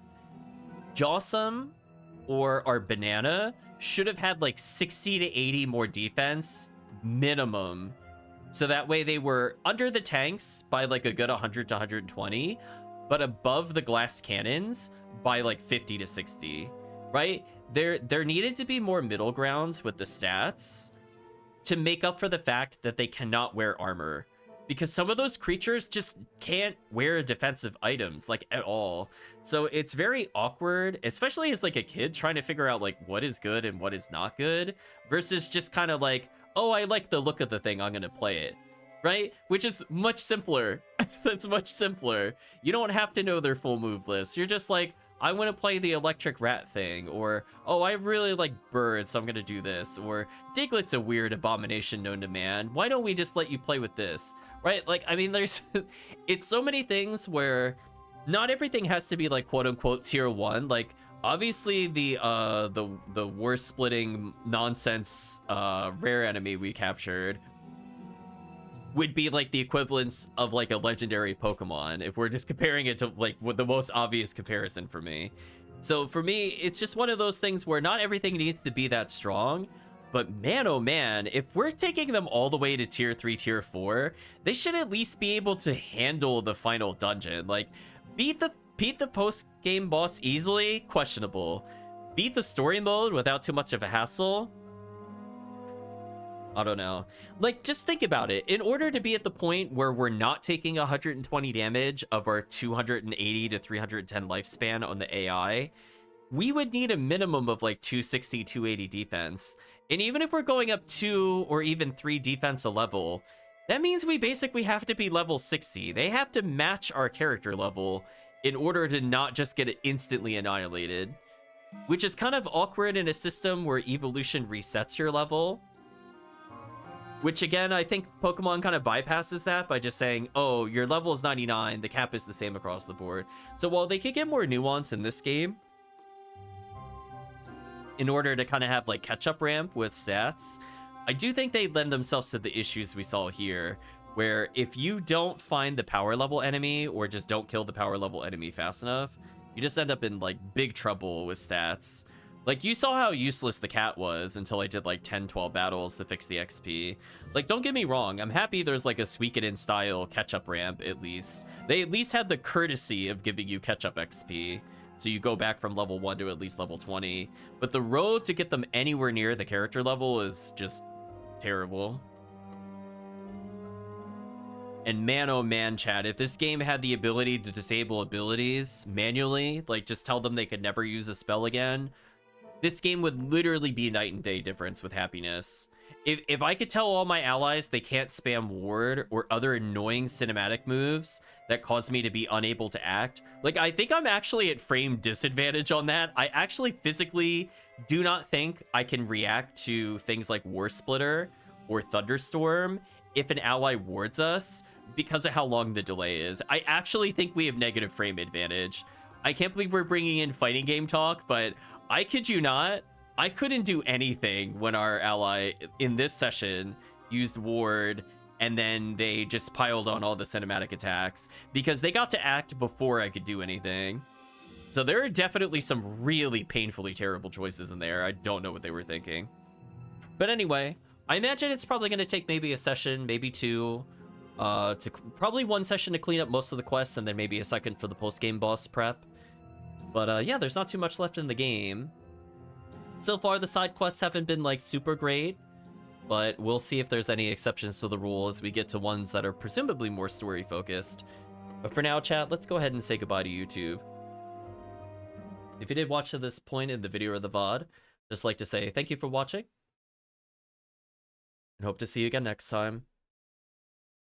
Jawsome or our Banana should have had like 60 to 80 more defense minimum. So that way they were under the tanks by like a good 100 to 120, but above the glass cannons by like 50 to 60, right? There needed to be more middle grounds with the stats to make up for the fact that they cannot wear armor, because some of those creatures just can't wear defensive items like at all. So it's very awkward, especially as like a kid trying to figure out like what is good and what is not good versus just kind of like, oh, I like the look of the thing, I'm gonna play it, right? Which is much simpler. That's much simpler. You don't have to know their full move list. You're just like, I want to play the electric rat thing, or, oh, I really like birds, so I'm going to do this, or Diglett's a weird abomination known to man. Why don't we just let you play with this, right? Like, I mean, there's, it's so many things where not everything has to be like, quote unquote, tier 1. Like, obviously the worst splitting nonsense rare enemy we captured would be like the equivalence of like a legendary Pokemon if we're just comparing it to like with the most obvious comparison for me. So for me, it's just one of those things where not everything needs to be that strong. But man, oh man, if we're taking them all the way to tier 3, tier 4, they should at least be able to handle the final dungeon. Like, beat the post-game boss easily? Questionable. Beat the story mode without too much of a hassle? I don't know. Like, just think about it. In order to be at the point where we're not taking 120 damage of our 280 to 310 lifespan on the AI, we would need a minimum of like 260, 280 defense. And even if we're going up 2 or even 3 defense a level, that means we basically have to be level 60. They have to match our character level in order to not just get it instantly annihilated. Which is kind of awkward in a system where evolution resets your level. Which again, I think Pokemon kind of bypasses that by just saying, oh, your level is 99, the cap is the same across the board. So while they could get more nuance in this game, in order to kind of have like catch-up ramp with stats, I do think they lend themselves to the issues we saw here, where if you don't find the power level enemy or just don't kill the power level enemy fast enough, you just end up in like big trouble with stats. Like, you saw how useless the cat was until I did like 10, 12 battles to fix the XP. Like, don't get me wrong, I'm happy there's like a Suikoden style catch-up ramp at least. They at least had the courtesy of giving you catch-up XP. So you go back from level 1 to at least level 20. But the road to get them anywhere near the character level is just terrible. And man, oh man, chat, if this game had the ability to disable abilities manually, like just tell them they could never use a spell again, this game would literally be night and day difference with happiness. If I could tell all my allies they can't spam ward or other annoying cinematic moves that cause me to be unable to act, like, I think I'm actually at frame disadvantage on that. I actually physically do not think I can react to things like War Splitter or Thunderstorm if an ally wards us because of how long the delay is. I actually think we have negative frame advantage. I can't believe we're bringing in fighting game talk, but I kid you not, I couldn't do anything when our ally in this session used ward and then they just piled on all the cinematic attacks because they got to act before I could do anything. So there are definitely some really painfully terrible choices in there. I don't know what they were thinking. But anyway, I imagine it's probably going to take maybe a session, maybe 2, probably 1 session to clean up most of the quests and then maybe a second for the post-game boss prep. But yeah, there's not too much left in the game. So far, the side quests haven't been like super great, but we'll see if there's any exceptions to the rule as we get to ones that are presumably more story focused. But for now, chat, let's go ahead and say goodbye to YouTube. If you did watch to this point in the video or the VOD, just like to say thank you for watching and hope to see you again next time.